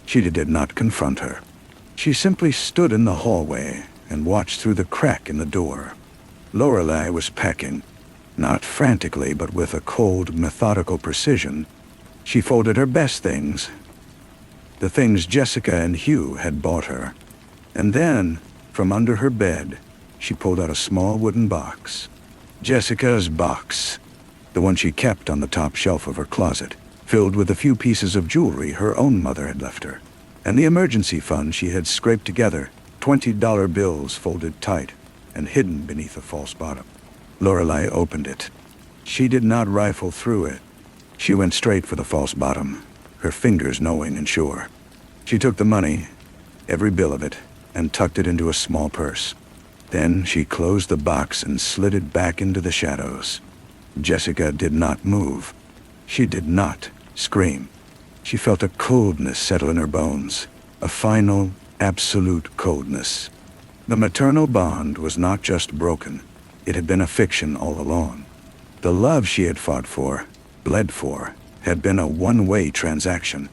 She did not confront her. She simply stood in the hallway and watched through the crack in the door. Lorelei was packing, not frantically but with a cold, methodical precision. She folded her best things, the things Jessica and Hugh had bought her. And then, from under her bed, she pulled out a small wooden box. Jessica's box, the one she kept on the top shelf of her closet, filled with a few pieces of jewelry her own mother had left her, and the emergency fund she had scraped together, $20 bills folded tight and hidden beneath a false bottom. Lorelei opened it. She did not rifle through it. She went straight for the false bottom, her fingers knowing and sure. She took the money, every bill of it, and tucked it into a small purse. Then she closed the box and slid it back into the shadows. Jessica did not move. She did not scream. She felt a coldness settle in her bones, a final, absolute coldness. The maternal bond was not just broken. It had been a fiction all along. The love she had fought for, bled for, had been a one-way transaction.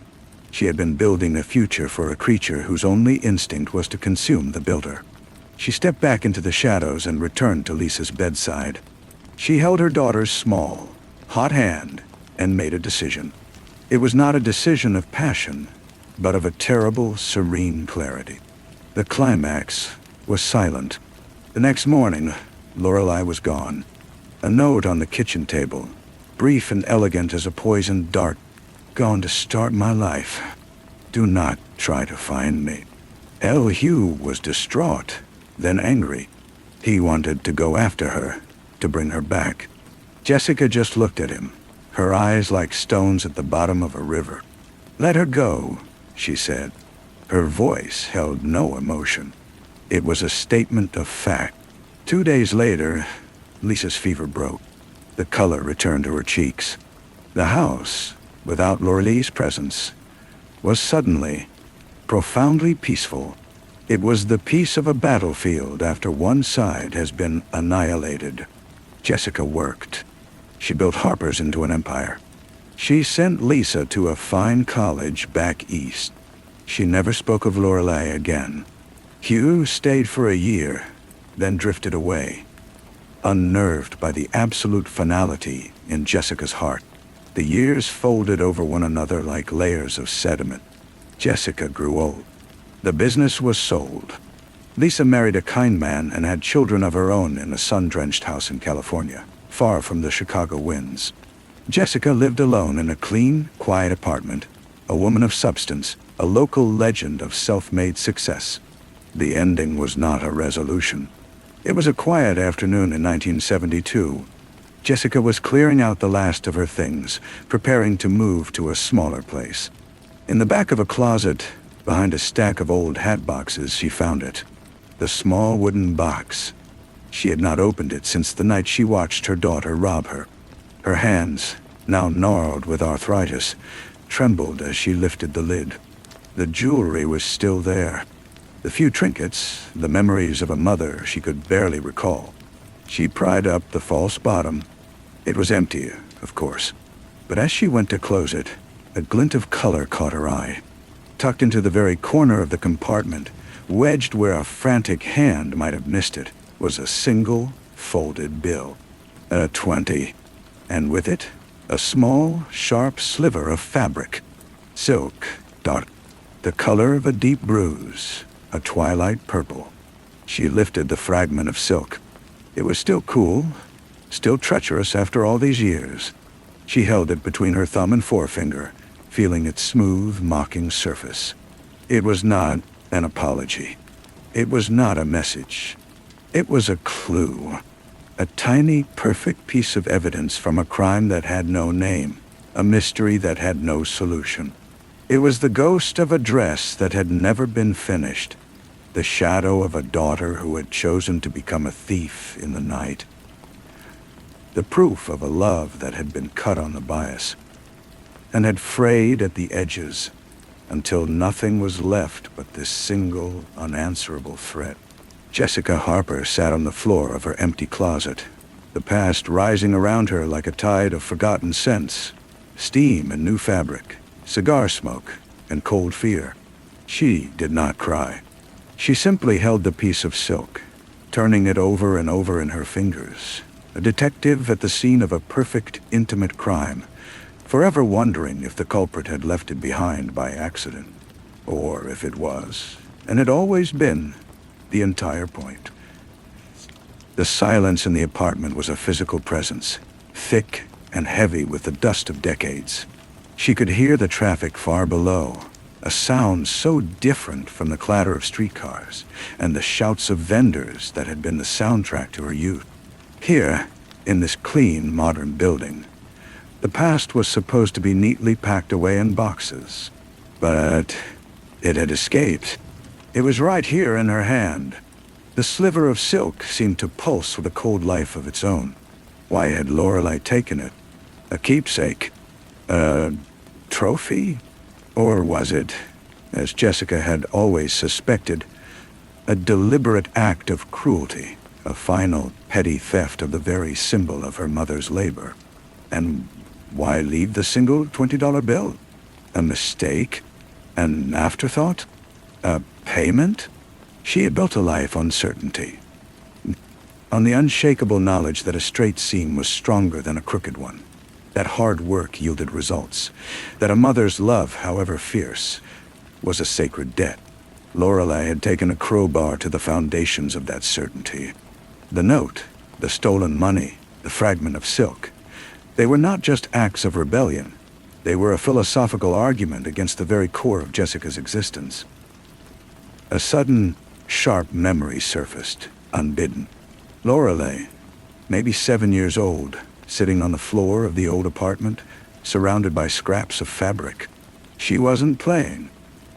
She had been building a future for a creature whose only instinct was to consume the builder. She stepped back into the shadows and returned to Lisa's bedside. She held her daughter's small, hot hand and made a decision. It was not a decision of passion, but of a terrible, serene clarity. The climax was silent. The next morning, Lorelei was gone. A note on the kitchen table, brief and elegant as a poisoned dart. "Gone to start my life. Do not try to find me." Hugh was distraught, then angry. He wanted to go after her, to bring her back. Jessica just looked at him, her eyes like stones at the bottom of a river. "Let her go," she said. Her voice held no emotion. It was a statement of fact. 2 days later, Lisa's fever broke. The color returned to her cheeks. The house, without Lorelei's presence, was suddenly profoundly peaceful. It was the peace of a battlefield after one side has been annihilated. Jessica worked. She built Harper's into an empire. She sent Lisa to a fine college back east. She never spoke of Lorelei again. Hugh stayed for a year, then drifted away, unnerved by the absolute finality in Jessica's heart. The years folded over one another like layers of sediment. Jessica grew old. The business was sold. Lisa married a kind man and had children of her own in a sun-drenched house in California, far from the Chicago winds. Jessica lived alone in a clean, quiet apartment, a woman of substance, a local legend of self-made success. The ending was not a resolution. It was a quiet afternoon in 1972. Jessica was clearing out the last of her things, preparing to move to a smaller place. In the back of a closet, behind a stack of old hat boxes, she found it. The small wooden box. She had not opened it since the night she watched her daughter rob her. Her hands, now gnarled with arthritis, trembled as she lifted the lid. The jewelry was still there. The few trinkets, the memories of a mother she could barely recall. She pried up the false bottom. It was empty, of course. But as she went to close it, a glint of color caught her eye. Tucked into the very corner of the compartment, wedged where a frantic hand might have missed it, was a single folded bill. A 20. And with it, a small, sharp sliver of fabric. Silk, dark. The color of a deep bruise, a twilight purple. She lifted the fragment of silk. It was still cool, still treacherous after all these years. She held it between her thumb and forefinger, feeling its smooth, mocking surface. It was not an apology. It was not a message. It was a clue. A tiny, perfect piece of evidence from a crime that had no name, a mystery that had no solution. It was the ghost of a dress that had never been finished, the shadow of a daughter who had chosen to become a thief in the night. The proof of a love that had been cut on the bias, and had frayed at the edges until nothing was left but this single, unanswerable threat. Jessica Harper sat on the floor of her empty closet, the past rising around her like a tide of forgotten scents, steam and new fabric, cigar smoke and cold fear. She did not cry. She simply held the piece of silk, turning it over and over in her fingers, a detective at the scene of a perfect, intimate crime, forever wondering if the culprit had left it behind by accident, or if it was, and had always been, the entire point. The silence in the apartment was a physical presence, thick and heavy with the dust of decades. She could hear the traffic far below, a sound so different from the clatter of streetcars and the shouts of vendors that had been the soundtrack to her youth. Here, in this clean, modern building, the past was supposed to be neatly packed away in boxes. But it had escaped. It was right here in her hand. The sliver of silk seemed to pulse with a cold life of its own. Why had Lorelei taken it? A keepsake? A trophy? Or was it, as Jessica had always suspected, a deliberate act of cruelty, a final, petty theft of the very symbol of her mother's labor? And why leave the single $20 bill? A mistake? An afterthought? A payment? She had built a life on certainty, on the unshakable knowledge that a straight seam was stronger than a crooked one, that hard work yielded results, that a mother's love, however fierce, was a sacred debt. Lorelei had taken a crowbar to the foundations of that certainty. The note, the stolen money, the fragment of silk, they were not just acts of rebellion. They were a philosophical argument against the very core of Jessica's existence. A sudden, sharp memory surfaced, unbidden. Lorelei, maybe 7 years old, sitting on the floor of the old apartment, surrounded by scraps of fabric. She wasn't playing.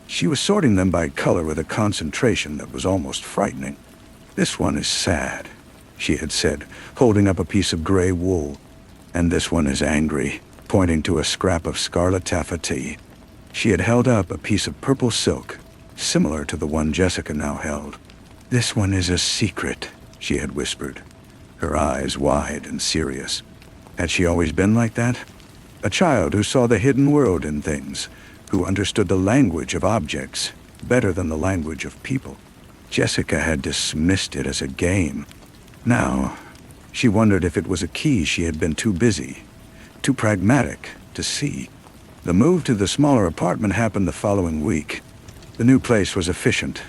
She was sorting them by color with a concentration that was almost frightening. "This one is sad," she had said, holding up a piece of gray wool. "And this one is angry," pointing to a scrap of scarlet taffeta. She had held up a piece of purple silk, similar to the one Jessica now held. "This one is a secret," she had whispered, her eyes wide and serious. Had she always been like that? A child who saw the hidden world in things, who understood the language of objects better than the language of people. Jessica had dismissed it as a game. Now, she wondered if it was a key she had been too busy, too pragmatic to see. The move to the smaller apartment happened the following week. The new place was efficient,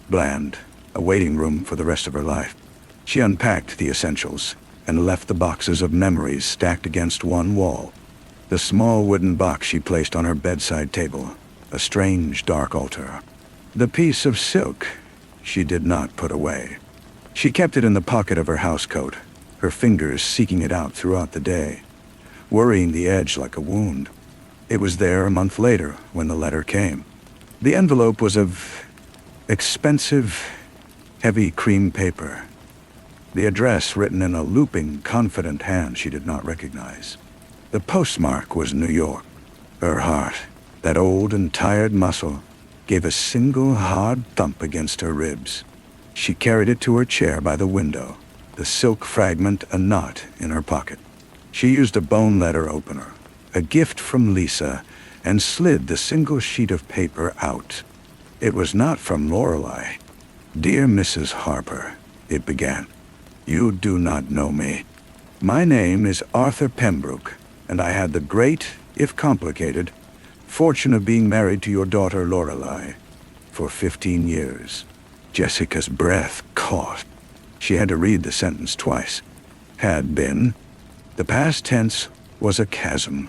bland, a waiting room for the rest of her life. She unpacked the essentials and left the boxes of memories stacked against one wall. The small wooden box she placed on her bedside table, a strange dark altar. The piece of silk she did not put away. She kept it in the pocket of her housecoat, her fingers seeking it out throughout the day, worrying the edge like a wound. It was there a month later when the letter came. The envelope was of expensive, heavy cream paper. The address written in a looping, confident hand she did not recognize. The postmark was New York. Her heart, that old and tired muscle, gave a single hard thump against her ribs. She carried it to her chair by the window, the silk fragment a knot in her pocket. She used a bone letter opener, a gift from Lisa, and slid the single sheet of paper out. It was not from Lorelei. "Dear Mrs. Harper," it began. "You do not know me. My name is Arthur Pembroke, and I had the great, if complicated, fortune of being married to your daughter Lorelei for 15 years. Jessica's breath caught. She had to read the sentence twice. Had been. The past tense was a chasm.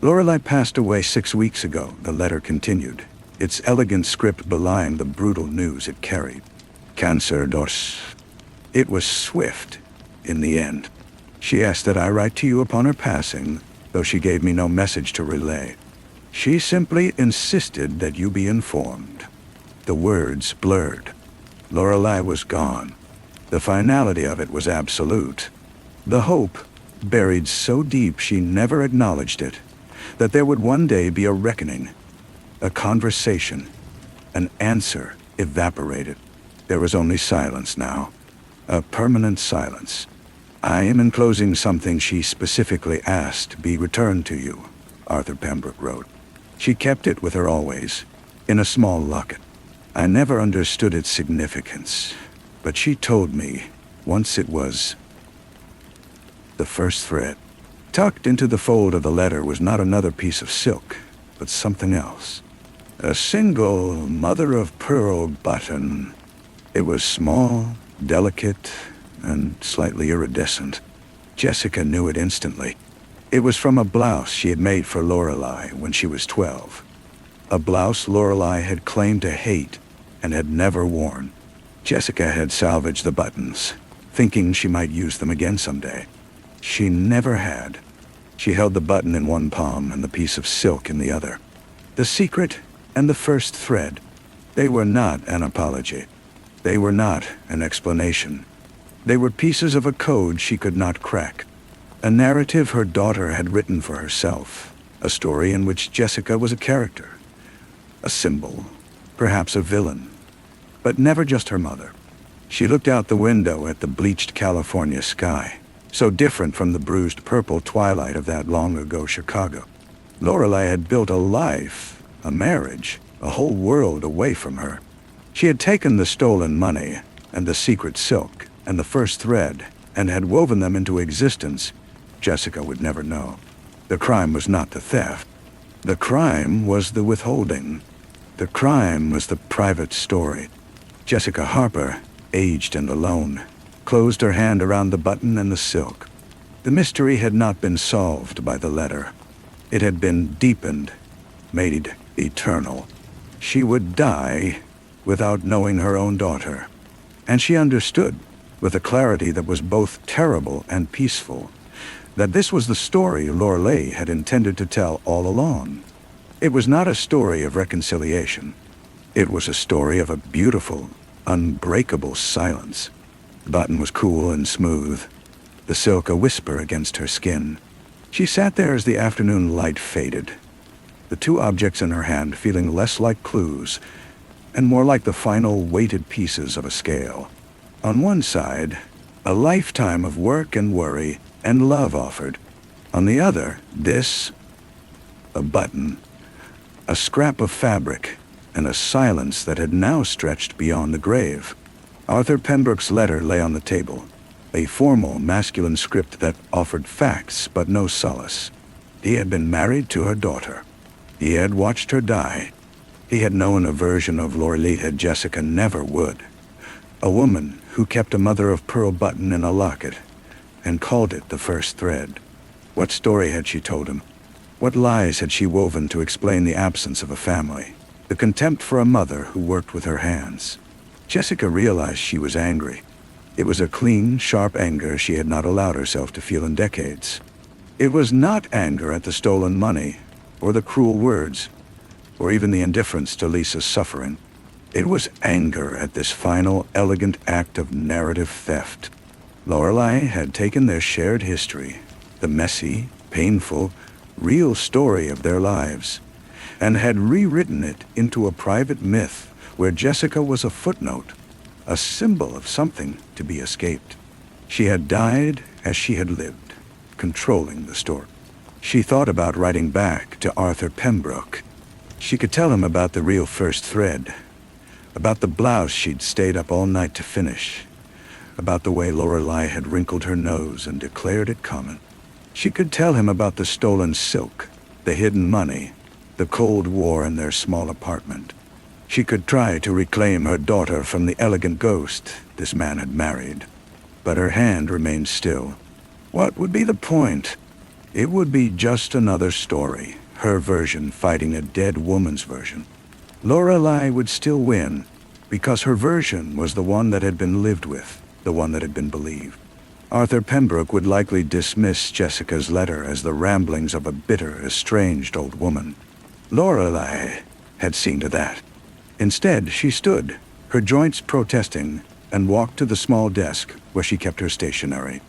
Lorelei passed away 6 weeks ago, the letter continued, its elegant script belying the brutal news it carried. Cancer dos. It was swift, in the end. She asked that I write to you upon her passing, though she gave me no message to relay. She simply insisted that you be informed. The words blurred. Lorelei was gone. The finality of it was absolute. The hope, buried so deep she never acknowledged it, that there would one day be a reckoning, a conversation, an answer evaporated. There was only silence now, a permanent silence. "I am enclosing something she specifically asked be returned to you," Arthur Pembroke wrote. She kept it with her always, in a small locket. I never understood its significance, but she told me once it was the first thread. Tucked into the fold of the letter was not another piece of silk, but something else. A single mother-of-pearl button. It was small, delicate, and slightly iridescent. Jessica knew it instantly. It was from a blouse she had made for Lorelei when she was 12. A blouse Lorelei had claimed to hate and had never worn. Jessica had salvaged the buttons, thinking she might use them again someday. She never had. She held the button in one palm and the piece of silk in the other. The secret and the first thread. They were not an apology. They were not an explanation. They were pieces of a code she could not crack. A narrative her daughter had written for herself. A story in which Jessica was a character. A symbol. Perhaps a villain. But never just her mother. She looked out the window at the bleached California sky, so different from the bruised purple twilight of that long-ago Chicago. Lorelei had built a life, a marriage, a whole world away from her. She had taken the stolen money and the secret silk and the first thread and had woven them into existence. Jessica would never know. The crime was not the theft. The crime was the withholding. The crime was the private story. Jessica Harper, aged and alone, closed her hand around the button and the silk. The mystery had not been solved by the letter. It had been deepened, made eternal. She would die without knowing her own daughter. And she understood, with a clarity that was both terrible and peaceful, that this was the story Lorelei had intended to tell all along. It was not a story of reconciliation. It was a story of a beautiful, unbreakable silence. The button was cool and smooth, the silk a whisper against her skin. She sat there as the afternoon light faded, the two objects in her hand feeling less like clues and more like the final weighted pieces of a scale. On one side, a lifetime of work and worry and love offered. On the other, a button, a scrap of fabric, and a silence that had now stretched beyond the grave. Arthur Pembroke's letter lay on the table, a formal masculine script that offered facts but no solace. He had been married to her daughter. He had watched her die. He had known a version of Lorelei Jessica never would. A woman who kept a mother-of-pearl button in a locket and called it the first thread. What story had she told him? What lies had she woven to explain the absence of a family, the contempt for a mother who worked with her hands? Jessica realized she was angry. It was a clean, sharp anger she had not allowed herself to feel in decades. It was not anger at the stolen money, or the cruel words, or even the indifference to Lisa's suffering. It was anger at this final, elegant act of narrative theft. Lorelei had taken their shared history, the messy, painful, real story of their lives, and had rewritten it into a private myth where Jessica was a footnote, a symbol of something to be escaped. She had died as she had lived, controlling the story. She thought about writing back to Arthur Pembroke. She could tell him about the real first thread, about the blouse she'd stayed up all night to finish, about the way Lorelei had wrinkled her nose and declared it common. She could tell him about the stolen silk, the hidden money, the Cold War in their small apartment. She could try to reclaim her daughter from the elegant ghost this man had married, but her hand remained still. What would be the point? It would be just another story, her version fighting a dead woman's version. Lorelei would still win, because her version was the one that had been lived with, the one that had been believed. Arthur Pembroke would likely dismiss Jessica's letter as the ramblings of a bitter, estranged old woman. Lorelei had seen to that. Instead, she stood, her joints protesting, and walked to the small desk where she kept her stationery.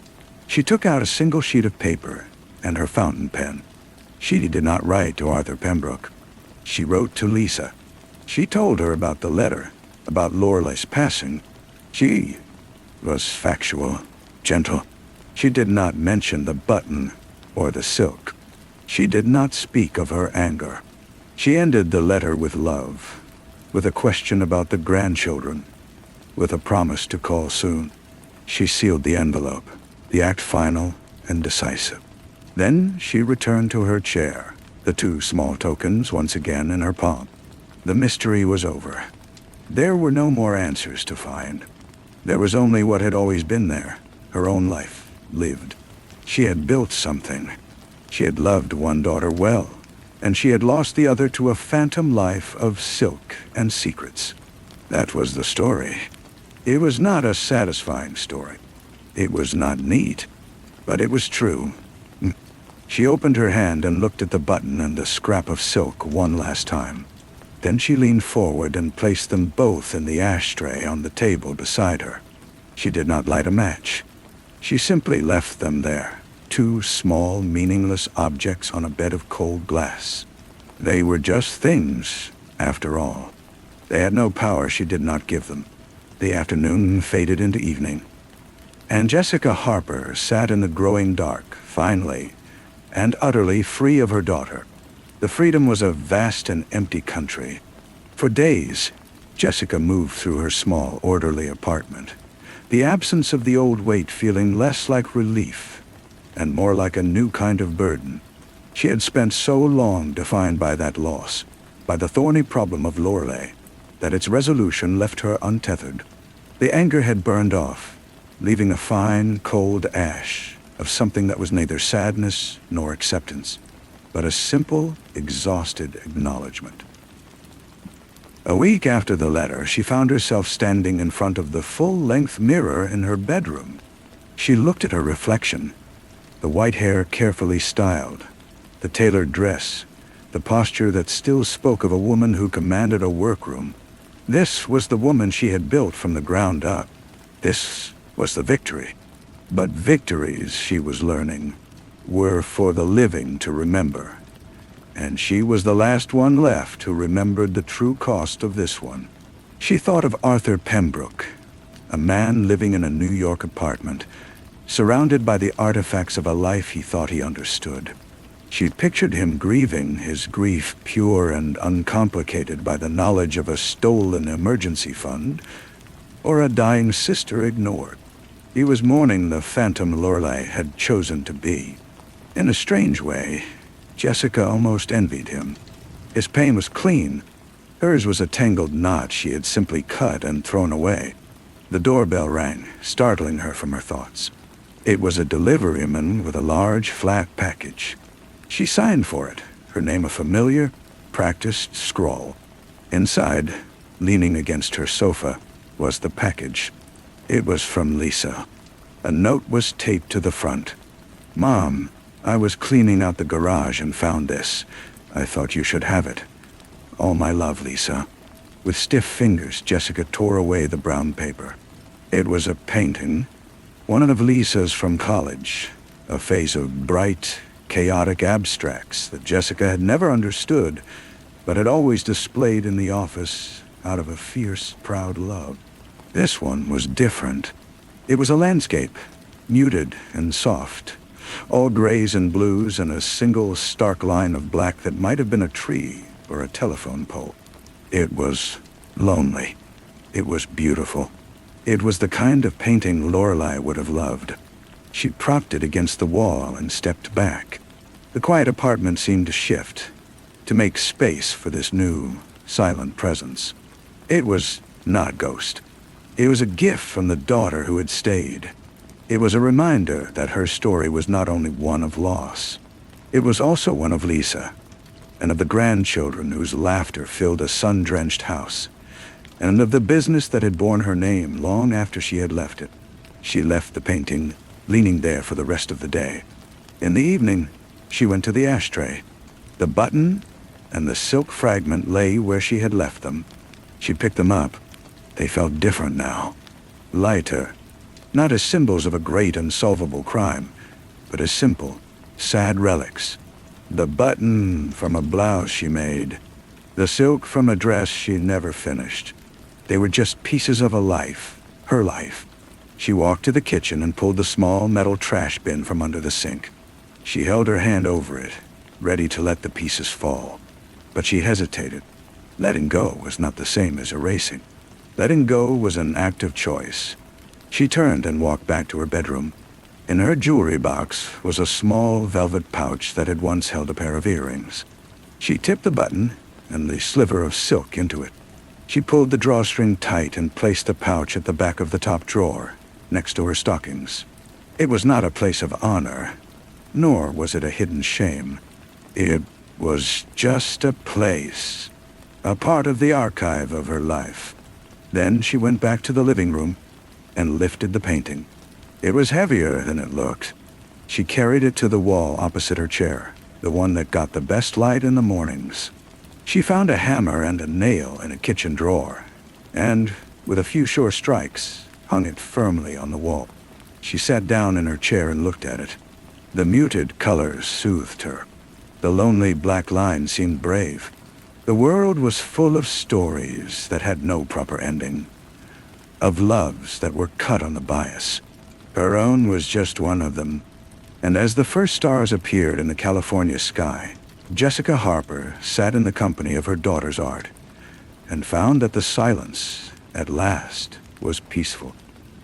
She took out a single sheet of paper and her fountain pen. She did not write to Arthur Pembroke. She wrote to Lisa. She told her about the letter, about Lorelei's passing. She was factual, gentle. She did not mention the button or the silk. She did not speak of her anger. She ended the letter with love, with a question about the grandchildren, with a promise to call soon. She sealed the envelope, the act final and decisive. Then she returned to her chair, the two small tokens once again in her palm. The mystery was over. There were no more answers to find. There was only what had always been there, her own life, lived. She had built something. She had loved one daughter well, and she had lost the other to a phantom life of silk and secrets. That was the story. It was not a satisfying story. It was not neat, but it was true. She opened her hand and looked at the button and the scrap of silk one last time. Then she leaned forward and placed them both in the ashtray on the table beside her. She did not light a match. She simply left them there, two small, meaningless objects on a bed of cold glass. They were just things, after all. They had no power she did not give them. The afternoon faded into evening, and Jessica Harper sat in the growing dark, finally, and utterly free of her daughter. The freedom was a vast and empty country. For days, Jessica moved through her small, orderly apartment, the absence of the old weight feeling less like relief and more like a new kind of burden. She had spent so long defined by that loss, by the thorny problem of Lorelei, that its resolution left her untethered. The anger had burned off, leaving a fine, cold ash of something that was neither sadness nor acceptance, but a simple, exhausted acknowledgement. A week after the letter, she found herself standing in front of the full-length mirror in her bedroom. She looked at her reflection, the white hair carefully styled, the tailored dress, the posture that still spoke of a woman who commanded a workroom. This was the woman she had built from the ground up. This was the victory. But victories, she was learning, were for the living to remember. And she was the last one left who remembered the true cost of this one. She thought of Arthur Pembroke, a man living in a New York apartment, surrounded by the artifacts of a life he thought he understood. She pictured him grieving, his grief pure and uncomplicated by the knowledge of a stolen emergency fund, or a dying sister ignored. He was mourning the phantom Lorelei had chosen to be. In a strange way, Jessica almost envied him. His pain was clean. Hers was a tangled knot she had simply cut and thrown away. The doorbell rang, startling her from her thoughts. It was a deliveryman with a large, flat package. She signed for it, her name a familiar, practiced scrawl. Inside, leaning against her sofa, was the package. It was from Lisa. A note was taped to the front. "Mom, I was cleaning out the garage and found this. I thought you should have it. All my love, Lisa." With stiff fingers, Jessica tore away the brown paper. It was a painting, one of Lisa's from college, a phase of bright, chaotic abstracts that Jessica had never understood, but had always displayed in the office out of a fierce, proud love. This one was different. It was a landscape, muted and soft, all grays and blues and a single stark line of black that might have been a tree or a telephone pole. It was lonely. It was beautiful. It was the kind of painting Lorelei would have loved. She propped it against the wall and stepped back. The quiet apartment seemed to shift, to make space for this new, silent presence. It was not a ghost. It was a gift from the daughter who had stayed. It was a reminder that her story was not only one of loss. It was also one of Lisa, and of the grandchildren whose laughter filled a sun-drenched house, and of the business that had borne her name long after she had left it. She left the painting, leaning there for the rest of the day. In the evening, she went to the ashtray. The button and the silk fragment lay where she had left them. She picked them up. They felt different now. Lighter, not as symbols of a great unsolvable crime, but as simple, sad relics. The button from a blouse she made, the silk from a dress she never finished. They were just pieces of a life, her life. She walked to the kitchen and pulled the small metal trash bin from under the sink. She held her hand over it, ready to let the pieces fall. But she hesitated. Letting go was not the same as erasing. Letting go was an act of choice. She turned and walked back to her bedroom. In her jewelry box was a small velvet pouch that had once held a pair of earrings. She tipped the button and the sliver of silk into it. She pulled the drawstring tight and placed the pouch at the back of the top drawer, next to her stockings. It was not a place of honor, nor was it a hidden shame. It was just a place, a part of the archive of her life. Then she went back to the living room and lifted the painting. It was heavier than it looked. She carried it to the wall opposite her chair, the one that got the best light in the mornings. She found a hammer and a nail in a kitchen drawer, and, with a few sure strikes, hung it firmly on the wall. She sat down in her chair and looked at it. The muted colors soothed her. The lonely black line seemed brave. The world was full of stories that had no proper ending, of loves that were cut on the bias. Her own was just one of them, and as the first stars appeared in the California sky, Jessica Harper sat in the company of her daughter's art, and found that the silence, at last, was peaceful.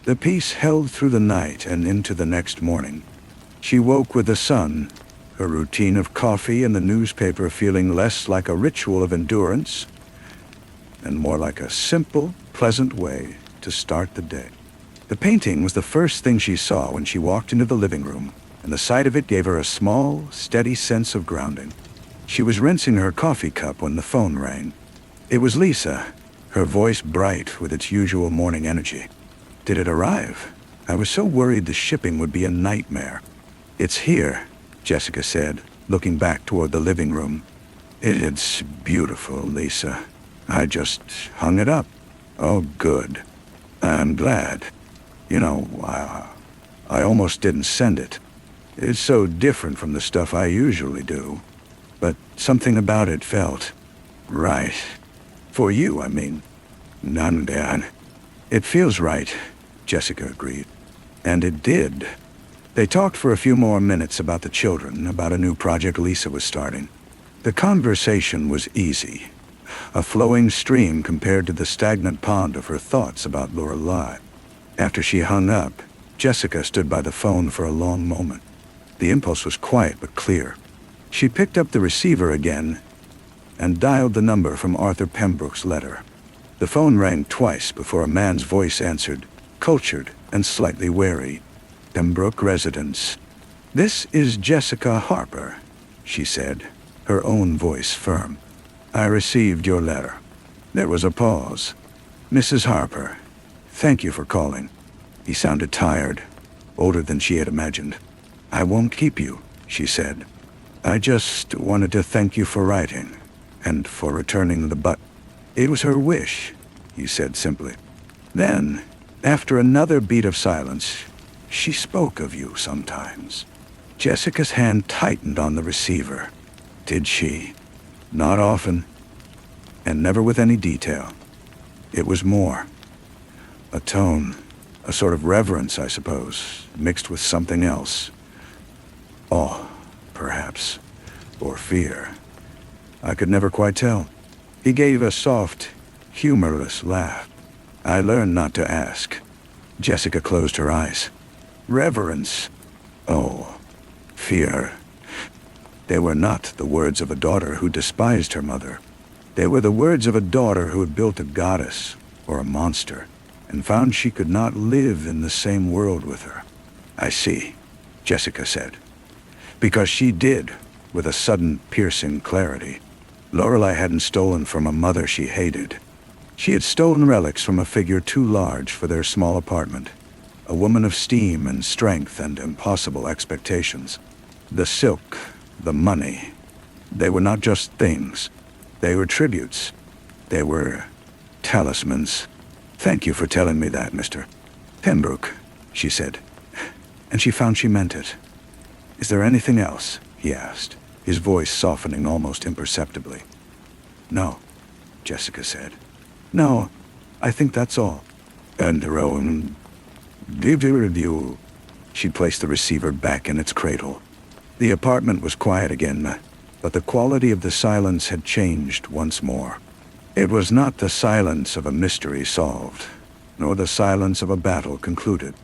The peace held through the night and into the next morning. She woke with the sun, her routine of coffee and the newspaper feeling less like a ritual of endurance and more like a simple, pleasant way to start the day. The painting was the first thing she saw when she walked into the living room, and the sight of it gave her a small, steady sense of grounding. She was rinsing her coffee cup when the phone rang. It was Lisa, her voice bright with its usual morning energy. "Did it arrive? I was so worried the shipping would be a nightmare." "It's here," Jessica said, looking back toward the living room. "It's beautiful, Lisa. I just hung it up." "Oh, good. I'm glad. You know, I almost didn't send it. It's so different from the stuff I usually do. But something about it felt right. For you, I mean." None, Dad. It feels right, Jessica agreed. And it did. They talked for a few more minutes about the children, about a new project Lisa was starting. The conversation was easy, a flowing stream compared to the stagnant pond of her thoughts about Lorelei. After she hung up, Jessica stood by the phone for a long moment. The impulse was quiet but clear. She picked up the receiver again and dialed the number from Arthur Pembroke's letter. The phone rang twice before a man's voice answered, cultured and slightly wary. Pembroke residence. "This is Jessica Harper," she said, her own voice firm. "I received your letter." There was a pause. "Mrs. Harper, thank you for calling." He sounded tired, older than she had imagined. "I won't keep you," she said. "I just wanted to thank you for writing, and for returning the butt." "It was her wish," he said simply. Then, after another beat of silence, "She spoke of you sometimes." Jessica's hand tightened on the receiver. "Did she?" "Not often, and never with any detail. It was more. A tone, a sort of reverence, I suppose, mixed with something else. Awe, perhaps, or fear. I could never quite tell." He gave a soft, humorless laugh. "I learned not to ask." Jessica closed her eyes. "Reverence. Oh, fear." They were not the words of a daughter who despised her mother. They were the words of a daughter who had built a goddess or a monster and found she could not live in the same world with her. "I see," Jessica said. Because she did, with a sudden, piercing clarity. Lorelei hadn't stolen from a mother she hated. She had stolen relics from a figure too large for their small apartment. A woman of steam and strength and impossible expectations. The silk, the money, they were not just things. They were tributes. They were talismans. "Thank you for telling me that, Mr. Pembroke," she said. And she found she meant it. "Is there anything else?" he asked, his voice softening almost imperceptibly. "No," Jessica said. "No, I think that's all." "And her own review." She placed the receiver back in its cradle. The apartment was quiet again, but the quality of the silence had changed once more. It was not the silence of a mystery solved, nor the silence of a battle concluded.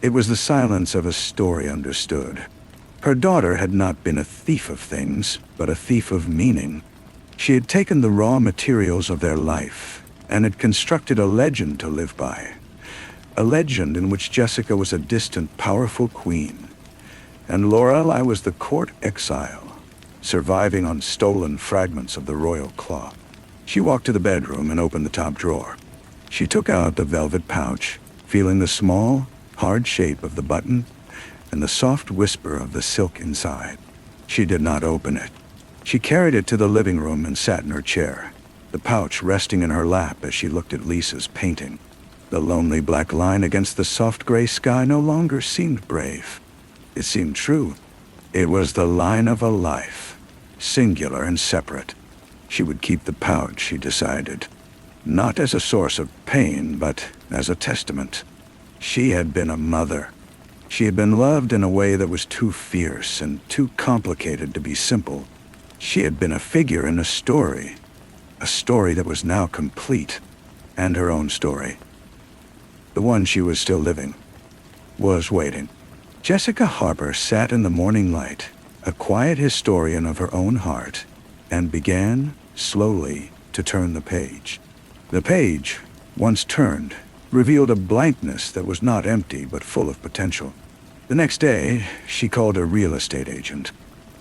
It was the silence of a story understood. Her daughter had not been a thief of things, but a thief of meaning. She had taken the raw materials of their life and had constructed a legend to live by. A legend in which Jessica was a distant, powerful queen, and Lorelei was the court exile, surviving on stolen fragments of the royal cloth. She walked to the bedroom and opened the top drawer. She took out the velvet pouch, feeling the small, hard shape of the button and the soft whisper of the silk inside. She did not open it. She carried it to the living room and sat in her chair, the pouch resting in her lap as she looked at Lisa's painting. The lonely black line against the soft gray sky no longer seemed brave. It seemed true. It was the line of a life, singular and separate. She would keep the pouch, she decided, not as a source of pain, but as a testament. She had been a mother. She had been loved in a way that was too fierce and too complicated to be simple. She had been a figure in a story that was now complete, and her own story, the one she was still living, was waiting. Jessica Harper sat in the morning light, a quiet historian of her own heart, and began, slowly, to turn the page. The page, once turned, revealed a blankness that was not empty but full of potential. The next day, she called a real estate agent.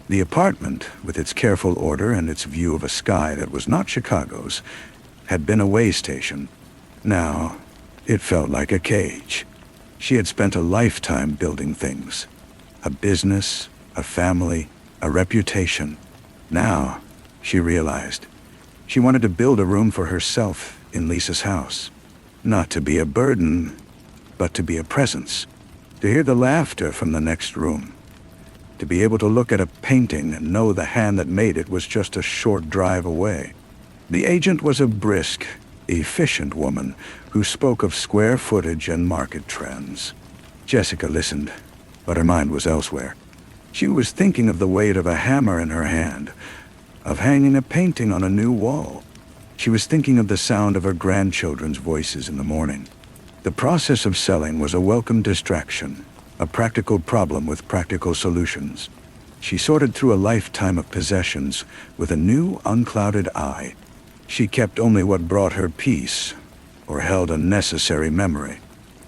The apartment, with its careful order and its view of a sky that was not Chicago's, had been a way station. Now, it felt like a cage. She had spent a lifetime building things. A business, a family, a reputation. Now, she realized, she wanted to build a room for herself in Lisa's house. Not to be a burden, but to be a presence. To hear the laughter from the next room. To be able to look at a painting and know the hand that made it was just a short drive away. The agent was a brisk, efficient woman who spoke of square footage and market trends. Jessica listened, but her mind was elsewhere. She was thinking of the weight of a hammer in her hand, of hanging a painting on a new wall. She was thinking of the sound of her grandchildren's voices in the morning. The process of selling was a welcome distraction, a practical problem with practical solutions. She sorted through a lifetime of possessions with a new, unclouded eye. She kept only what brought her peace, or held a necessary memory.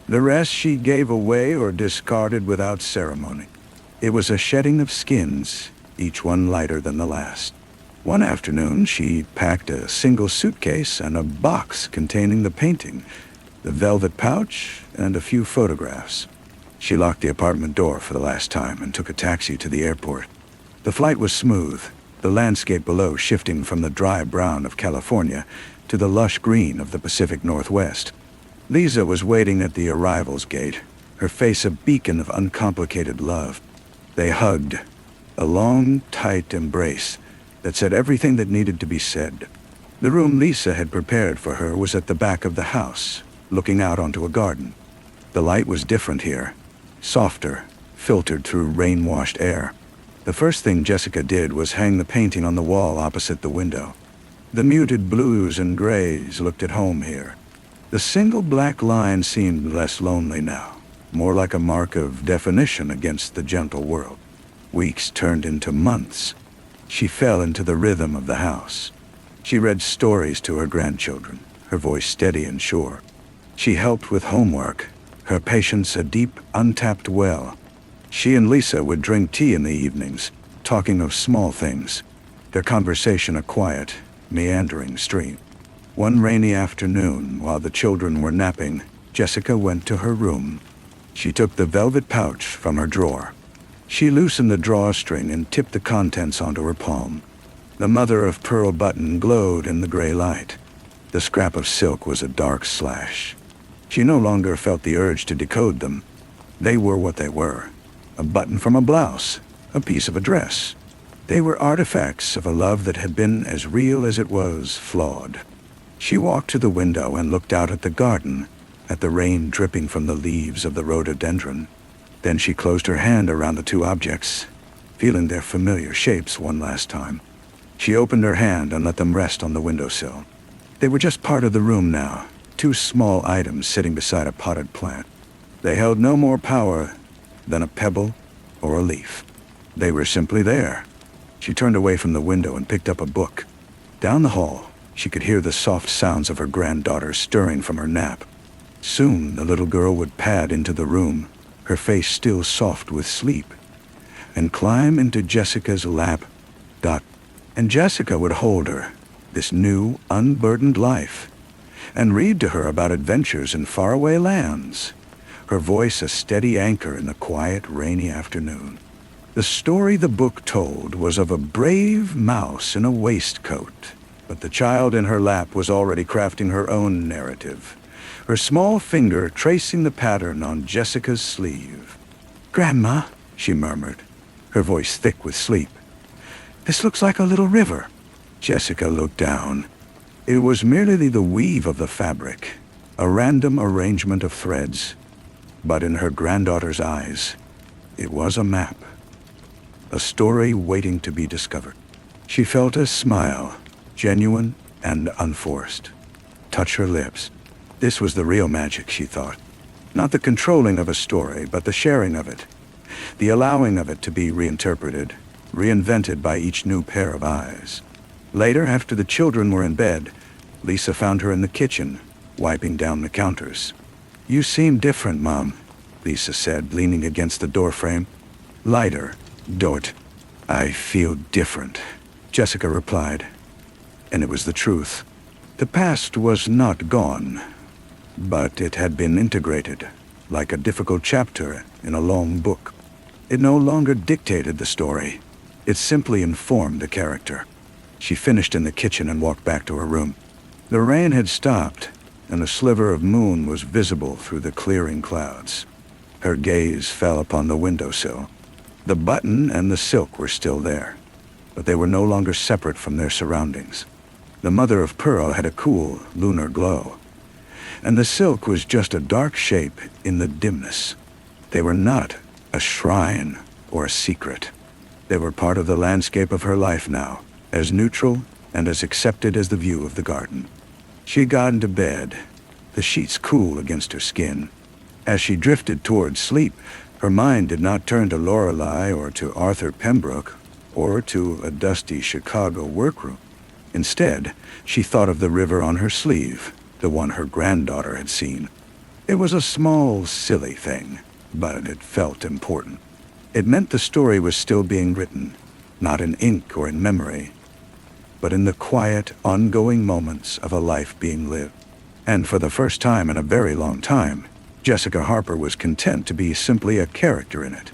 The rest she gave away or discarded without ceremony. It was a shedding of skins, each one lighter than the last. One afternoon, she packed a single suitcase and a box containing the painting, the velvet pouch, and a few photographs. She locked the apartment door for the last time and took a taxi to the airport. The flight was smooth, the landscape below shifting from the dry brown of California to the lush green of the Pacific Northwest. Lisa was waiting at the arrivals gate, her face a beacon of uncomplicated love. They hugged, a long, tight embrace that said everything that needed to be said. The room Lisa had prepared for her was at the back of the house, looking out onto a garden. The light was different here, softer, filtered through rain-washed air. The first thing Jessica did was hang the painting on the wall opposite the window. The muted blues and grays looked at home here. The single black line seemed less lonely now, more like a mark of definition against the gentle world. Weeks turned into months. She fell into the rhythm of the house. She read stories to her grandchildren, her voice steady and sure. She helped with homework, her patience a deep, untapped well. She and Lisa would drink tea in the evenings, talking of small things, their conversation a quiet, meandering stream. One rainy afternoon, while the children were napping, Jessica went to her room. She took the velvet pouch from her drawer. She loosened the drawstring and tipped the contents onto her palm. The mother-of-pearl button glowed in the gray light. The scrap of silk was a dark slash. She no longer felt the urge to decode them. They were what they were. A button from a blouse, a piece of a dress. They were artifacts of a love that had been as real as it was flawed. She walked to the window and looked out at the garden, at the rain dripping from the leaves of the rhododendron. Then she closed her hand around the two objects, feeling their familiar shapes one last time. She opened her hand and let them rest on the windowsill. They were just part of the room now, two small items sitting beside a potted plant. They held no more power than a pebble or a leaf. They were simply there. She turned away from the window and picked up a book. Down the hall, she could hear the soft sounds of her granddaughter stirring from her nap. Soon the little girl would pad into the room, her face still soft with sleep, and climb into Jessica's lap. And Jessica would hold her, this new, unburdened life, and read to her about adventures in faraway lands, her voice a steady anchor in the quiet, rainy afternoon. The story the book told was of a brave mouse in a waistcoat, but the child in her lap was already crafting her own narrative, her small finger tracing the pattern on Jessica's sleeve. "Grandma," she murmured, her voice thick with sleep, "this looks like a little river." Jessica looked down. It was merely the weave of the fabric, a random arrangement of threads. But in her granddaughter's eyes, it was a map, a story waiting to be discovered. She felt a smile, genuine and unforced, touch her lips. This was the real magic, she thought. Not the controlling of a story, but the sharing of it, the allowing of it to be reinterpreted, reinvented by each new pair of eyes. Later, after the children were in bed, Lisa found her in the kitchen, wiping down the counters. "You seem different, Mom," Lisa said, leaning against the doorframe. "Lighter, Dort." "I feel different," Jessica replied. And it was the truth. The past was not gone, but it had been integrated, like a difficult chapter in a long book. It no longer dictated the story. It simply informed the character. She finished in the kitchen and walked back to her room. The rain had stopped, and a sliver of moon was visible through the clearing clouds. Her gaze fell upon the windowsill. The button and the silk were still there, but they were no longer separate from their surroundings. The mother of pearl had a cool, lunar glow, and the silk was just a dark shape in the dimness. They were not a shrine or a secret. They were part of the landscape of her life now, as neutral and as accepted as the view of the garden. She got into bed, the sheets cool against her skin. As she drifted toward sleep, her mind did not turn to Lorelei or to Arthur Pembroke or to a dusty Chicago workroom. Instead, she thought of the river on her sleeve, the one her granddaughter had seen. It was a small, silly thing, but it felt important. It meant the story was still being written, not in ink or in memory, but in the quiet, ongoing moments of a life being lived. And for the first time in a very long time, Jessica Harper was content to be simply a character in it,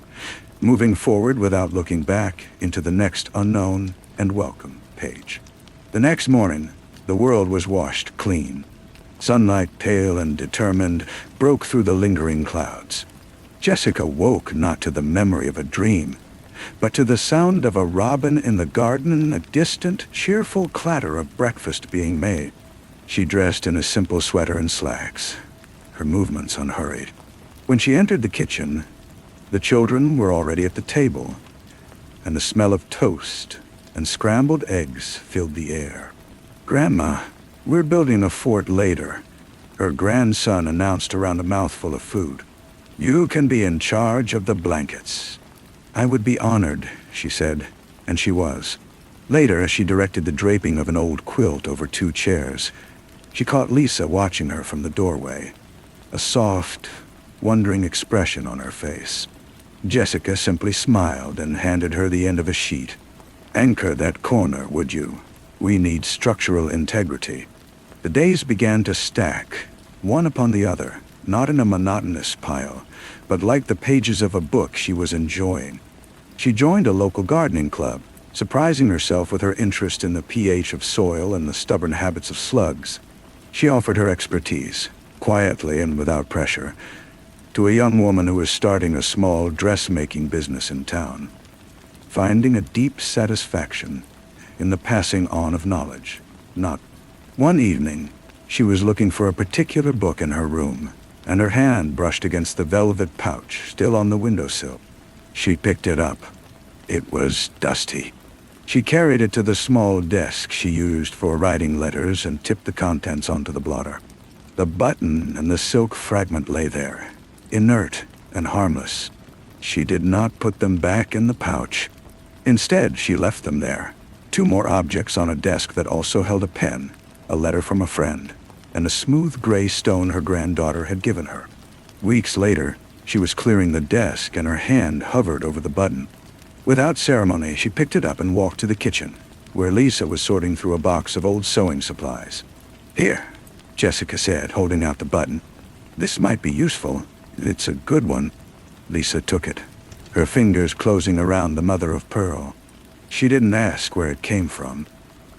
moving forward without looking back into the next unknown and welcome page. The next morning, the world was washed clean. Sunlight, pale and determined, broke through the lingering clouds. Jessica woke not to the memory of a dream, but to the sound of a robin in the garden and a distant, cheerful clatter of breakfast being made. She dressed in a simple sweater and slacks, her movements unhurried. When she entered the kitchen, the children were already at the table, and the smell of toast and scrambled eggs filled the air. "Grandma, we're building a fort later," her grandson announced around a mouthful of food. "You can be in charge of the blankets." "I would be honored," she said, and she was. Later, as she directed the draping of an old quilt over 2 chairs, she caught Lisa watching her from the doorway, a soft, wondering expression on her face. Jessica simply smiled and handed her the end of a sheet. "Anchor that corner, would you? We need structural integrity." The days began to stack, one upon the other, not in a monotonous pile, but like the pages of a book she was enjoying. She joined a local gardening club, surprising herself with her interest in the pH of soil and the stubborn habits of slugs. She offered her expertise, quietly and without pressure, to a young woman who was starting a small dressmaking business in town, finding a deep satisfaction in the passing on of knowledge. Not one evening, she was looking for a particular book in her room, and her hand brushed against the velvet pouch still on the windowsill. She picked it up. It was dusty. She carried it to the small desk she used for writing letters and tipped the contents onto the blotter. The button and the silk fragment lay there, inert and harmless. She did not put them back in the pouch. Instead, she left them there. 2 more objects on a desk that also held a pen, a letter from a friend, and a smooth gray stone her granddaughter had given her. Weeks later, she was clearing the desk and her hand hovered over the button. Without ceremony, she picked it up and walked to the kitchen, where Lisa was sorting through a box of old sewing supplies. "Here," Jessica said, holding out the button. "This might be useful. It's a good one." Lisa took it, her fingers closing around the mother of pearl. She didn't ask where it came from.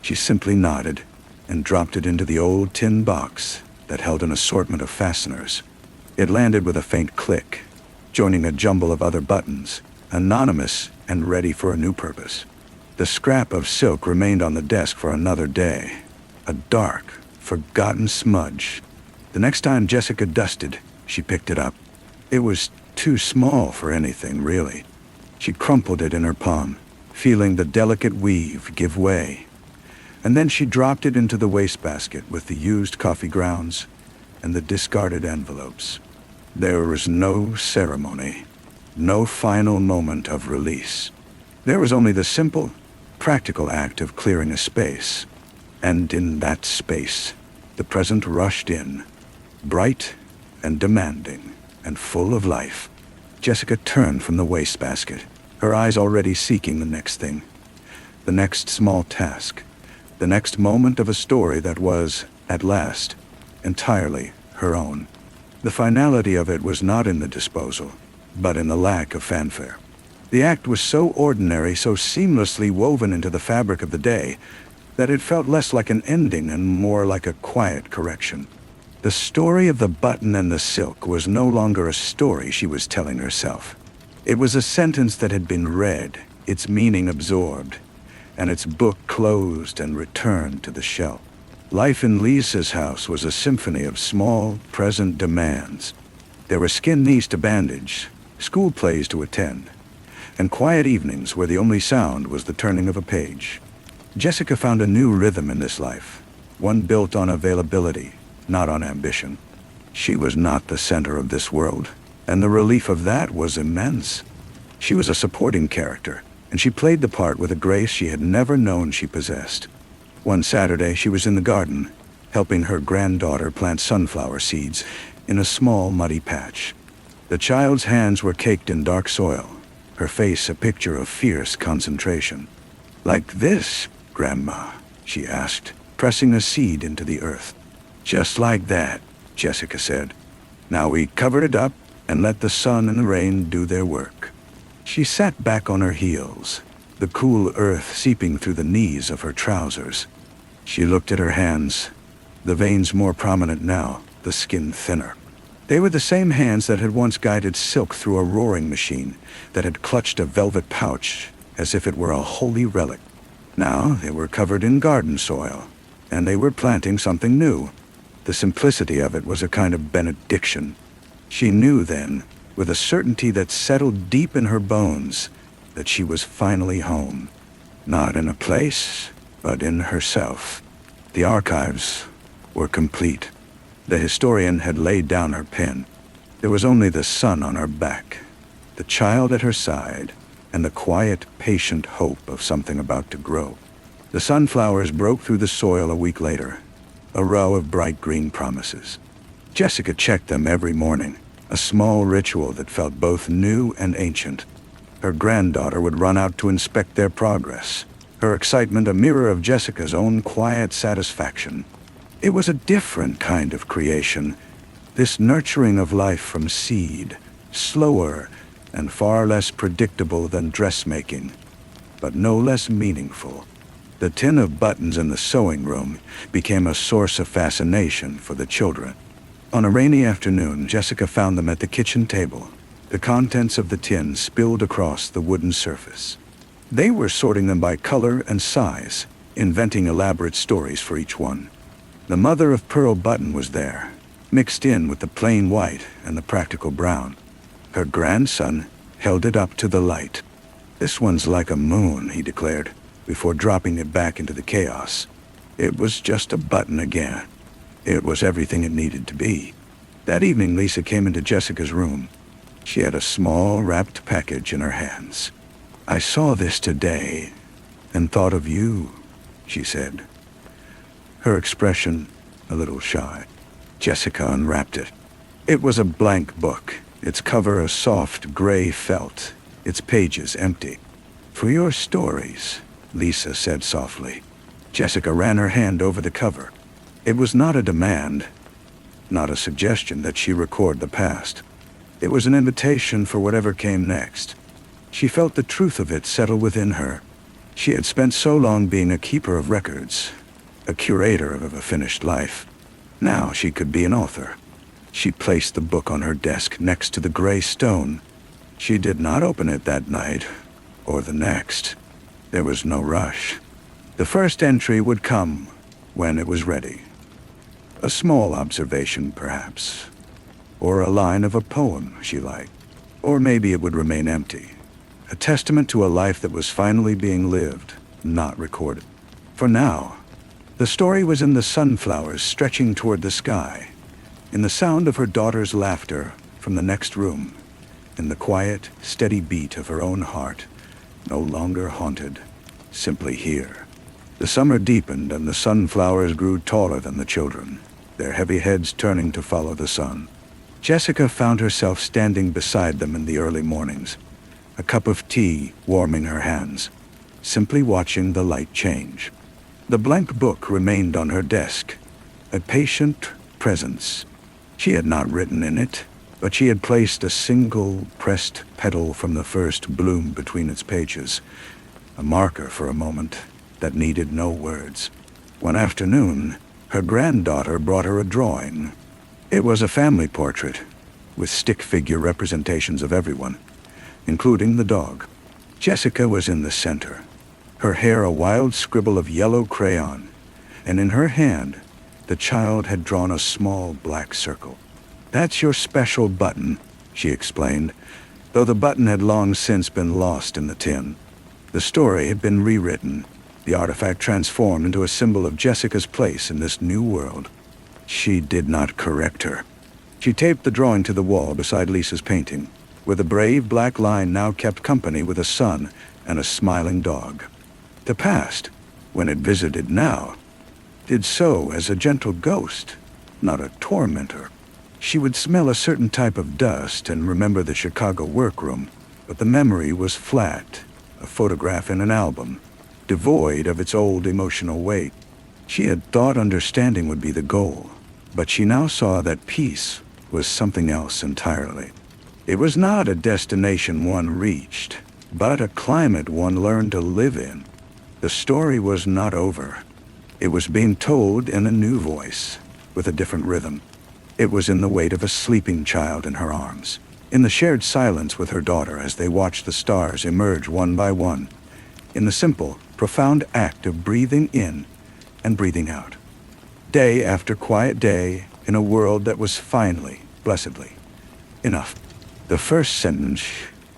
She simply nodded and dropped it into the old tin box that held an assortment of fasteners. It landed with a faint click, joining a jumble of other buttons, anonymous and ready for a new purpose. The scrap of silk remained on the desk for another day, a dark, forgotten smudge. The next time Jessica dusted, she picked it up. It was too small for anything, really. She crumpled it in her palm, feeling the delicate weave give way. And then she dropped it into the wastebasket with the used coffee grounds and the discarded envelopes. There was no ceremony, no final moment of release. There was only the simple, practical act of clearing a space. And in that space, the present rushed in, bright and demanding and full of life. Jessica turned from the wastebasket, her eyes already seeking the next thing, the next small task, the next moment of a story that was, at last, entirely her own. The finality of it was not in the disposal, but in the lack of fanfare. The act was so ordinary, so seamlessly woven into the fabric of the day, that it felt less like an ending and more like a quiet correction. The story of the button and the silk was no longer a story she was telling herself. It was a sentence that had been read, its meaning absorbed, and its book closed and returned to the shelf. Life in Lisa's house was a symphony of small, present demands. There were skinned knees to bandage, school plays to attend, and quiet evenings where the only sound was the turning of a page. Jessica found a new rhythm in this life, one built on availability, not on ambition. She was not the center of this world, and the relief of that was immense. She was a supporting character, and she played the part with a grace she had never known she possessed. One Saturday, she was in the garden, helping her granddaughter plant sunflower seeds in a small, muddy patch. The child's hands were caked in dark soil, her face a picture of fierce concentration. "Like this, Grandma?" she asked, pressing a seed into the earth. "Just like that," Jessica said. "Now we cover it up and let the sun and the rain do their work." She sat back on her heels, the cool earth seeping through the knees of her trousers. She looked at her hands, the veins more prominent now, the skin thinner. They were the same hands that had once guided silk through a roaring machine, that had clutched a velvet pouch as if it were a holy relic. Now they were covered in garden soil, and they were planting something new. The simplicity of it was a kind of benediction. She knew then, with a certainty that settled deep in her bones, that she was finally home. Not in a place, but in herself. The archives were complete. The historian had laid down her pen. There was only the sun on her back, the child at her side, and the quiet, patient hope of something about to grow. The sunflowers broke through the soil a week later, a row of bright green promises. Jessica checked them every morning, a small ritual that felt both new and ancient. Her granddaughter would run out to inspect their progress, her excitement a mirror of Jessica's own quiet satisfaction. It was a different kind of creation, this nurturing of life from seed, slower and far less predictable than dressmaking, but no less meaningful. The tin of buttons in the sewing room became a source of fascination for the children. On a rainy afternoon, Jessica found them at the kitchen table, the contents of the tin spilled across the wooden surface. They were sorting them by color and size, inventing elaborate stories for each one. The mother-of-pearl button was there, mixed in with the plain white and the practical brown. Her grandson held it up to the light. "This one's like a moon," he declared, before dropping it back into the chaos. It was just a button again. It was everything it needed to be. That evening, Lisa came into Jessica's room. She had a small, wrapped package in her hands. "I saw this today and thought of you," she said. Her expression a little shy. Jessica unwrapped it. It was a blank book, its cover a soft gray felt, its pages empty. "For your stories," Lisa said softly. Jessica ran her hand over the cover. It was not a demand, not a suggestion that she record the past. It was an invitation for whatever came next. She felt the truth of it settle within her. She had spent so long being a keeper of records, a curator of a finished life. Now she could be an author. She placed the book on her desk next to the gray stone. She did not open it that night, or the next. There was no rush. The first entry would come when it was ready. A small observation, perhaps, or a line of a poem she liked. Or maybe it would remain empty, a testament to a life that was finally being lived, not recorded. For now, the story was in the sunflowers stretching toward the sky, in the sound of her daughter's laughter from the next room, in the quiet, steady beat of her own heart, no longer haunted, simply here. The summer deepened and the sunflowers grew taller than the children, their heavy heads turning to follow the sun. Jessica found herself standing beside them in the early mornings, a cup of tea warming her hands, simply watching the light change. The blank book remained on her desk, a patient presence. She had not written in it, but she had placed a single pressed petal from the first bloom between its pages, a marker for a moment that needed no words. One afternoon, her granddaughter brought her a drawing. It was a family portrait, with stick figure representations of everyone, including the dog. Jessica was in the center, her hair a wild scribble of yellow crayon, and in her hand, the child had drawn a small black circle. "That's your special button," she explained, though the button had long since been lost in the tin. The story had been rewritten, the artifact transformed into a symbol of Jessica's place in this new world. She did not correct her. She taped the drawing to the wall beside Lisa's painting, where the brave black line now kept company with a sun and a smiling dog. The past, when it visited now, did so as a gentle ghost, not a tormentor. She would smell a certain type of dust and remember the Chicago workroom, but the memory was flat, a photograph in an album, devoid of its old emotional weight. She had thought understanding would be the goal, but she now saw that peace was something else entirely. It was not a destination one reached, but a climate one learned to live in. The story was not over. It was being told in a new voice, with a different rhythm. It was in the weight of a sleeping child in her arms, in the shared silence with her daughter as they watched the stars emerge one by one, in the simple, profound act of breathing in and breathing out. Day after quiet day, in a world that was finally, blessedly, enough. The first sentence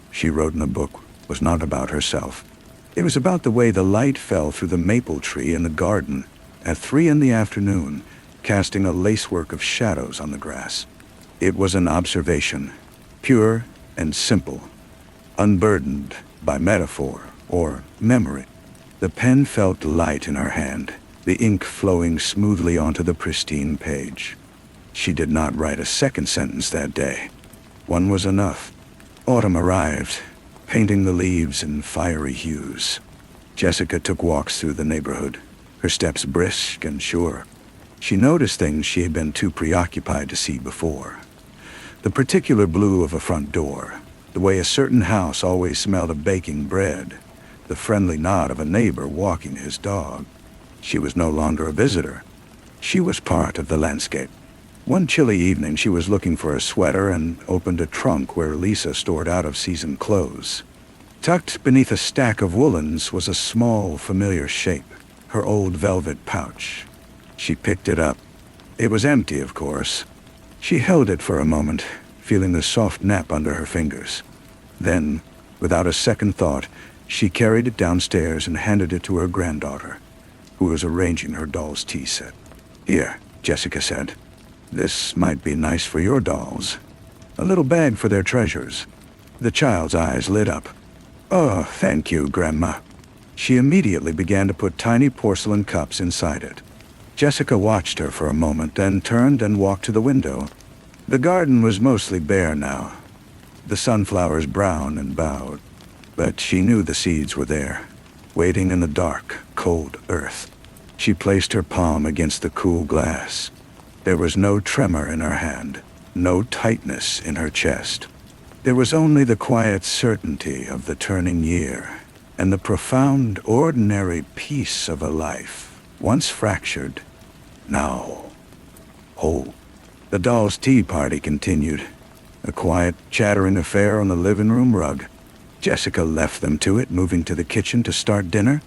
she wrote in the book was not about herself. It was about the way the light fell through the maple tree in the garden at 3 in the afternoon, casting a lacework of shadows on the grass. It was an observation, pure and simple, unburdened by metaphor or memory. The pen felt light in her hand, the ink flowing smoothly onto the pristine page. She did not write a second sentence that day. One was enough. Autumn arrived, painting the leaves in fiery hues. Jessica took walks through the neighborhood, her steps brisk and sure. She noticed things she had been too preoccupied to see before. The particular blue of a front door, the way a certain house always smelled of baking bread, the friendly nod of a neighbor walking his dog. She was no longer a visitor. She was part of the landscape. One chilly evening, she was looking for a sweater and opened a trunk where Lisa stored out-of-season clothes. Tucked beneath a stack of woolens was a small, familiar shape, her old velvet pouch. She picked it up. It was empty, of course. She held it for a moment, feeling the soft nap under her fingers. Then, without a second thought, she carried it downstairs and handed it to her granddaughter, who was arranging her doll's tea set. "Here," Jessica said. "This might be nice for your dolls. A little bag for their treasures." The child's eyes lit up. "Oh, thank you, Grandma." She immediately began to put tiny porcelain cups inside it. Jessica watched her for a moment, then turned and walked to the window. The garden was mostly bare now, the sunflowers brown and bowed, but she knew the seeds were there, waiting in the dark, cold earth. She placed her palm against the cool glass. There was no tremor in her hand, no tightness in her chest. There was only the quiet certainty of the turning year, and the profound, ordinary peace of a life, once fractured, now whole. The dolls' tea party continued, a quiet, chattering affair on the living room rug. Jessica left them to it, moving to the kitchen to start dinner.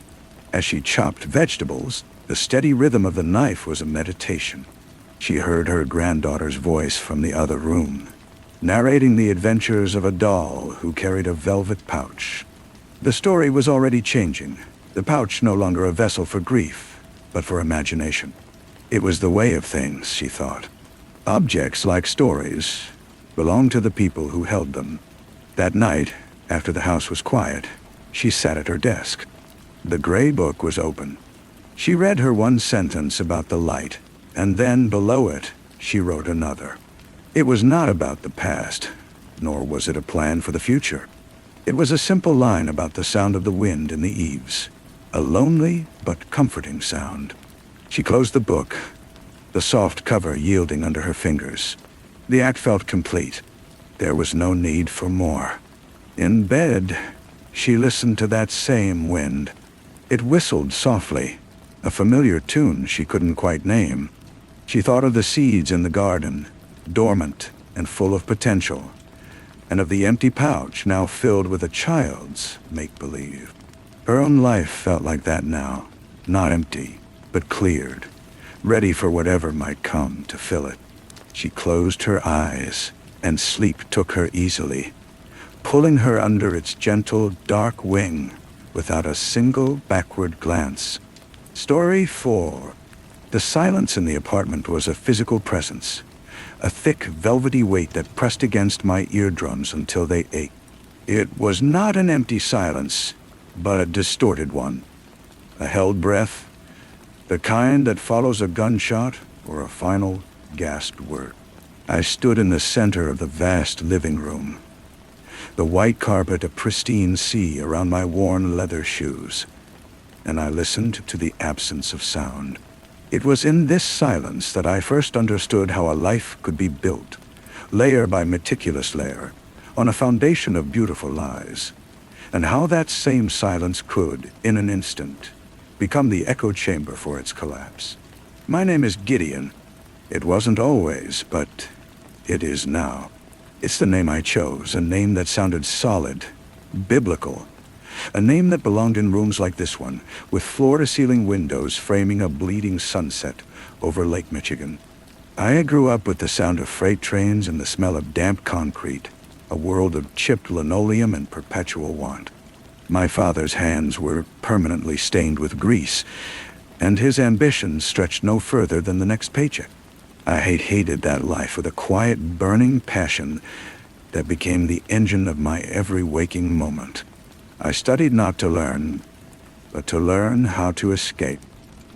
As she chopped vegetables, the steady rhythm of the knife was a meditation. She heard her granddaughter's voice from the other room, narrating the adventures of a doll who carried a velvet pouch. The story was already changing, the pouch no longer a vessel for grief, but for imagination. It was the way of things, she thought. Objects, like stories, belonged to the people who held them. That night, after the house was quiet, she sat at her desk. The gray book was open. She read her one sentence about the light, and then below it, she wrote another. It was not about the past, nor was it a plan for the future. It was a simple line about the sound of the wind in the eaves, a lonely but comforting sound. She closed the book, the soft cover yielding under her fingers. The act felt complete. There was no need for more. In bed, she listened to that same wind. It whistled softly, a familiar tune she couldn't quite name. She thought of the seeds in the garden, dormant and full of potential, and of the empty pouch now filled with a child's make-believe. Her own life felt like that now, not empty, but cleared, ready for whatever might come to fill it. She closed her eyes, and sleep took her easily, pulling her under its gentle, dark wing without a single backward glance. Story 4. The silence in the apartment was a physical presence, a thick, velvety weight that pressed against my eardrums until they ached. It was not an empty silence, but a distorted one. A held breath, the kind that follows a gunshot or a final gasped word. I stood in the center of the vast living room, the white carpet a pristine sea around my worn leather shoes, and I listened to the absence of sound. It was in this silence that I first understood how a life could be built, layer by meticulous layer, on a foundation of beautiful lies, and how that same silence could, in an instant, become the echo chamber for its collapse. My name is Gideon. It wasn't always, but it is now. It's the name I chose, a name that sounded solid, biblical, a name that belonged in rooms like this one, with floor-to-ceiling windows framing a bleeding sunset over Lake Michigan. I grew up with the sound of freight trains and the smell of damp concrete, a world of chipped linoleum and perpetual want. My father's hands were permanently stained with grease, and his ambitions stretched no further than the next paycheck. I hated that life with a quiet, burning passion that became the engine of my every waking moment. I studied not to learn, but to learn how to escape.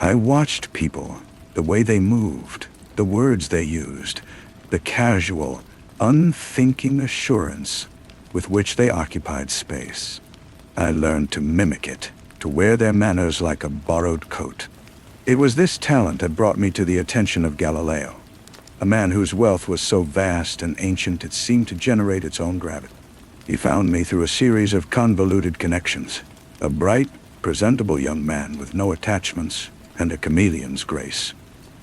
I watched people, the way they moved, the words they used, the casual, unthinking assurance with which they occupied space. I learned to mimic it, to wear their manners like a borrowed coat. It was this talent that brought me to the attention of Galileo, a man whose wealth was so vast and ancient it seemed to generate its own gravity. He found me through a series of convoluted connections, a bright, presentable young man with no attachments and a chameleon's grace.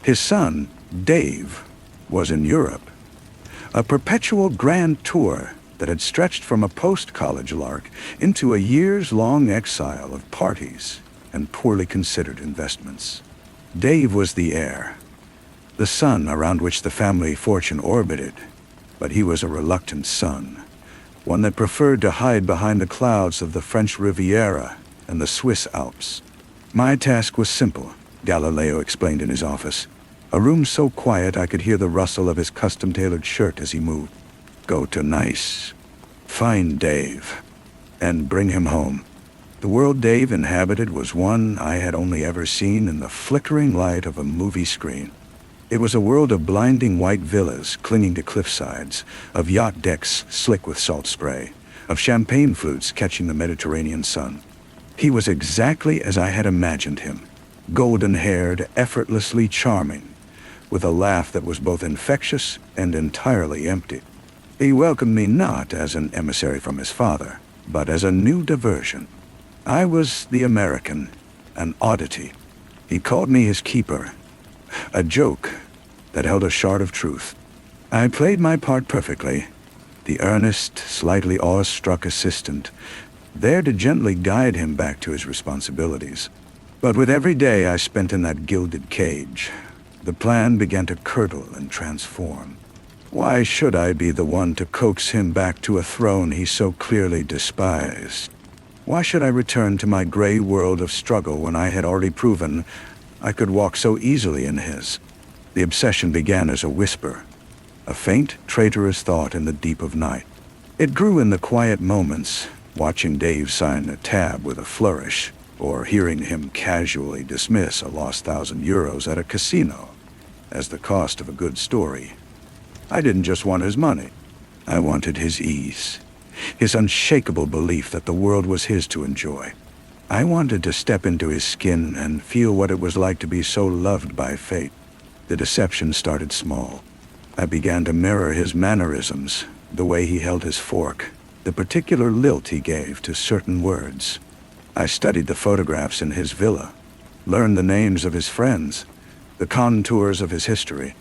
His son, Dave, was in Europe, a perpetual grand tour that had stretched from a post-college lark into a years-long exile of parties and poorly considered investments. Dave was the heir, the sun around which the family fortune orbited, but he was a reluctant son, one that preferred to hide behind the clouds of the French Riviera and the Swiss Alps. My task was simple, Galileo explained in his office. A room so quiet I could hear the rustle of his custom-tailored shirt as he moved. Go to Nice, find Dave, and bring him home. The world Dave inhabited was one I had only ever seen in the flickering light of a movie screen. It was a world of blinding white villas clinging to cliffsides, of yacht decks slick with salt spray, of champagne flutes catching the Mediterranean sun. He was exactly as I had imagined him, golden-haired, effortlessly charming, with a laugh that was both infectious and entirely empty. He welcomed me not as an emissary from his father, but as a new diversion. I was the American, an oddity. He called me his keeper, a joke that held a shard of truth. I played my part perfectly, the earnest, slightly awestruck assistant, there to gently guide him back to his responsibilities. But with every day I spent in that gilded cage, the plan began to curdle and transform. Why should I be the one to coax him back to a throne he so clearly despised? Why should I return to my gray world of struggle when I had already proven I could walk so easily in his? The obsession began as a whisper, a faint, traitorous thought in the deep of night. It grew in the quiet moments, watching Dave sign a tab with a flourish, or hearing him casually dismiss a lost €1,000 at a casino as the cost of a good story. I didn't just want his money. I wanted his ease, his unshakable belief that the world was his to enjoy. I wanted to step into his skin and feel what it was like to be so loved by fate. The deception started small. I began to mirror his mannerisms, the way he held his fork, the particular lilt he gave to certain words. I studied the photographs in his villa, learned the names of his friends, the contours of his history.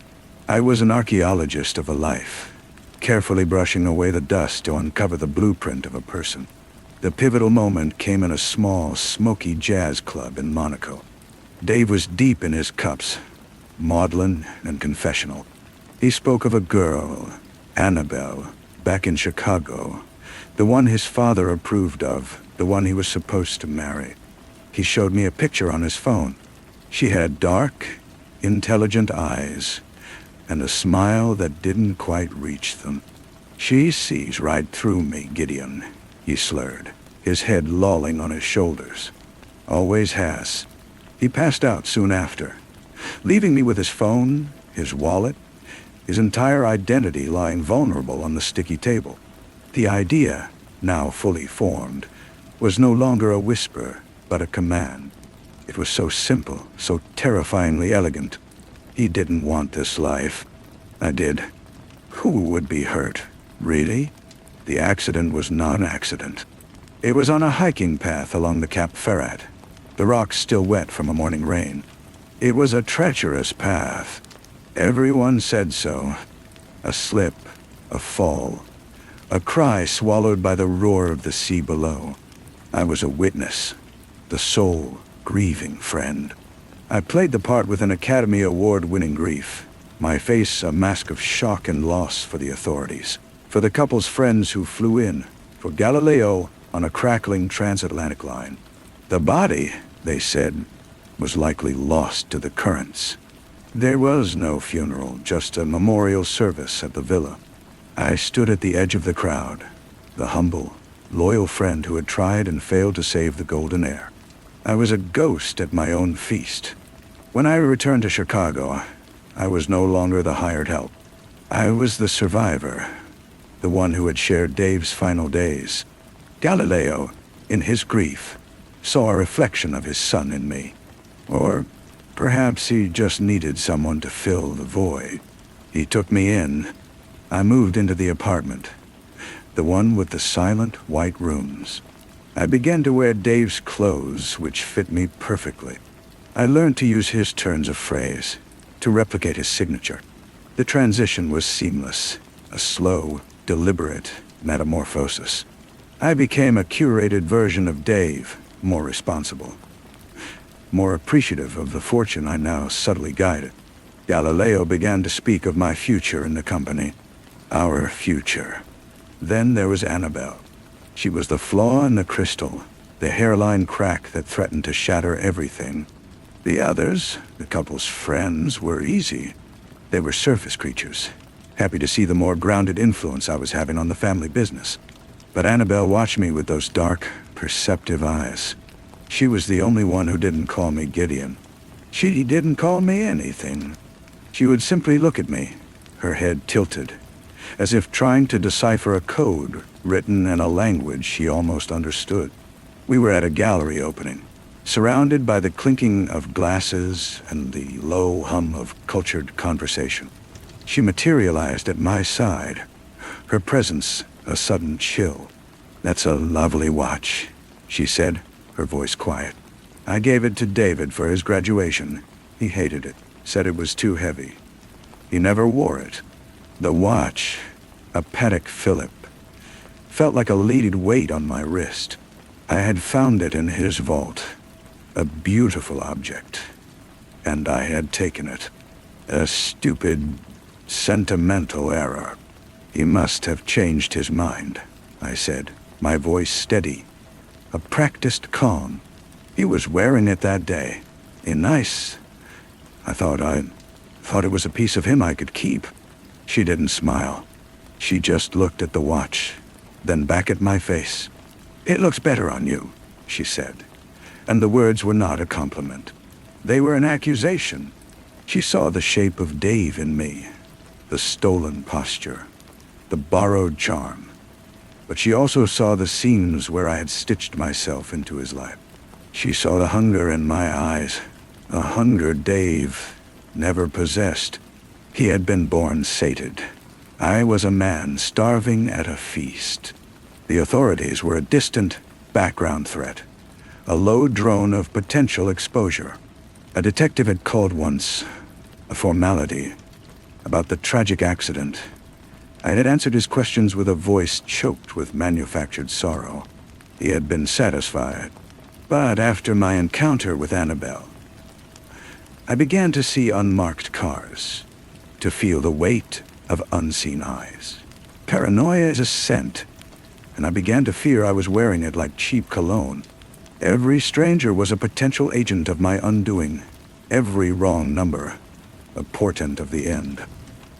I was an archaeologist of a life, carefully brushing away the dust to uncover the blueprint of a person. The pivotal moment came in a small, smoky jazz club in Monaco. Dave was deep in his cups, maudlin and confessional. He spoke of a girl, Annabelle, back in Chicago, the one his father approved of, the one he was supposed to marry. He showed me a picture on his phone. She had dark, intelligent eyes, and a smile that didn't quite reach them. "She sees right through me, Gideon," he slurred, his head lolling on his shoulders. "Always has." He passed out soon after, leaving me with his phone, his wallet, his entire identity lying vulnerable on the sticky table. The idea, now fully formed, was no longer a whisper, but a command. It was so simple, so terrifyingly elegant. He didn't want this life. I did. Who would be hurt, really? The accident was not an accident. It was on a hiking path along the Cap Ferrat, the rocks still wet from a morning rain. It was a treacherous path. Everyone said so. A slip, a fall, a cry swallowed by the roar of the sea below. I was a witness, the sole, grieving friend. I played the part with an Academy Award-winning grief, my face a mask of shock and loss for the authorities, for the couple's friends who flew in, for Galileo on a crackling transatlantic line. The body, they said, was likely lost to the currents. There was no funeral, just a memorial service at the villa. I stood at the edge of the crowd, the humble, loyal friend who had tried and failed to save the golden heir. I was a ghost at my own feast. When I returned to Chicago, I was no longer the hired help. I was the survivor, the one who had shared Dave's final days. Galileo, in his grief, saw a reflection of his son in me. Or perhaps he just needed someone to fill the void. He took me in. I moved into the apartment, the one with the silent white rooms. I began to wear Dave's clothes, which fit me perfectly. I learned to use his turns of phrase, to replicate his signature. The transition was seamless, a slow, deliberate metamorphosis. I became a curated version of Dave, more responsible, more appreciative of the fortune I now subtly guided. Galileo began to speak of my future in the company. Our future. Then there was Annabelle. She was the flaw in the crystal, the hairline crack that threatened to shatter everything. The others, the couple's friends, were easy. They were surface creatures, happy to see the more grounded influence I was having on the family business. But Annabelle watched me with those dark, perceptive eyes. She was the only one who didn't call me Gideon. She didn't call me anything. She would simply look at me, her head tilted, as if trying to decipher a code written in a language she almost understood. We were at a gallery opening, surrounded by the clinking of glasses and the low hum of cultured conversation. She materialized at my side, her presence a sudden chill. "That's a lovely watch," she said, her voice quiet. "I gave it to David for his graduation. He hated it, said it was too heavy. He never wore it." The watch, a Patek Philippe, felt like a leaded weight on my wrist. I had found it in his vault, a beautiful object, and I had taken it. A stupid, sentimental error. "He must have changed his mind," I said, my voice steady, a practiced calm. "He was wearing it that day. Nice. I thought it was a piece of him I could keep." She didn't smile. She just looked at the watch, then back at my face. "It looks better on you," she said. And the words were not a compliment. They were an accusation. She saw the shape of Dave in me, the stolen posture, the borrowed charm. But she also saw the seams where I had stitched myself into his life. She saw the hunger in my eyes, a hunger Dave never possessed. He had been born sated. I was a man starving at a feast. The authorities were a distant background threat, a low drone of potential exposure. A detective had called once, a formality, about the tragic accident. I had answered his questions with a voice choked with manufactured sorrow. He had been satisfied. But after my encounter with Annabelle, I began to see unmarked cars, to feel the weight of unseen eyes. Paranoia is a scent, and I began to fear I was wearing it like cheap cologne. Every stranger was a potential agent of my undoing. Every wrong number, a portent of the end.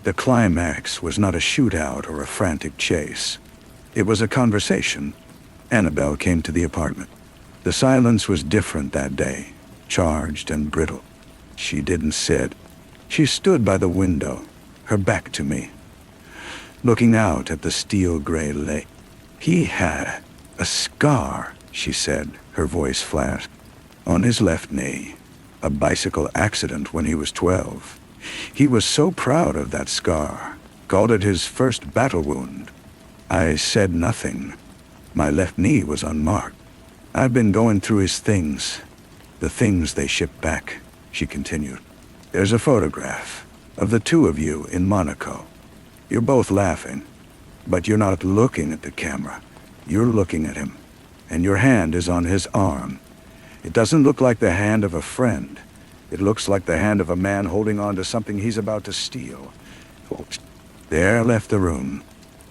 The climax was not a shootout or a frantic chase. It was a conversation. Annabelle came to the apartment. The silence was different that day, charged and brittle. She didn't sit. She stood by the window, her back to me, looking out at the steel-gray lake. He had a scar, she said, her voice flat, on his left knee. A bicycle accident when he was 12. He was so proud of that scar, called it his first battle wound. I said nothing. My left knee was unmarked. I've been going through his things, the things they shipped back, she continued. There's a photograph of the two of you in Monaco. You're both laughing, but you're not looking at the camera. You're looking at him, and your hand is on his arm. It doesn't look like the hand of a friend. It looks like the hand of a man holding on to something he's about to steal. There I left the room.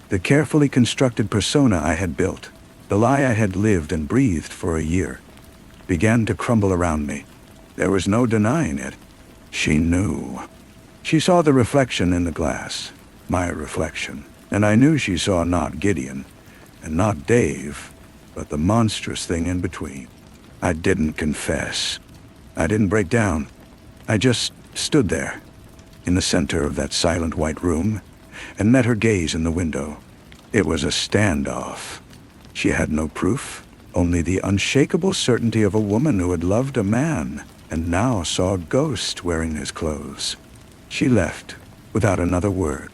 The carefully constructed persona I had built, the lie I had lived and breathed for a year, began to crumble around me. There was no denying it. She knew. She saw the reflection in the glass, my reflection, and I knew she saw not Gideon, and not Dave, but the monstrous thing in between. I didn't confess. I didn't break down. I just stood there, in the center of that silent white room, and met her gaze in the window. It was a standoff. She had no proof, only the unshakable certainty of a woman who had loved a man and now saw a ghost wearing his clothes. She left, without another word.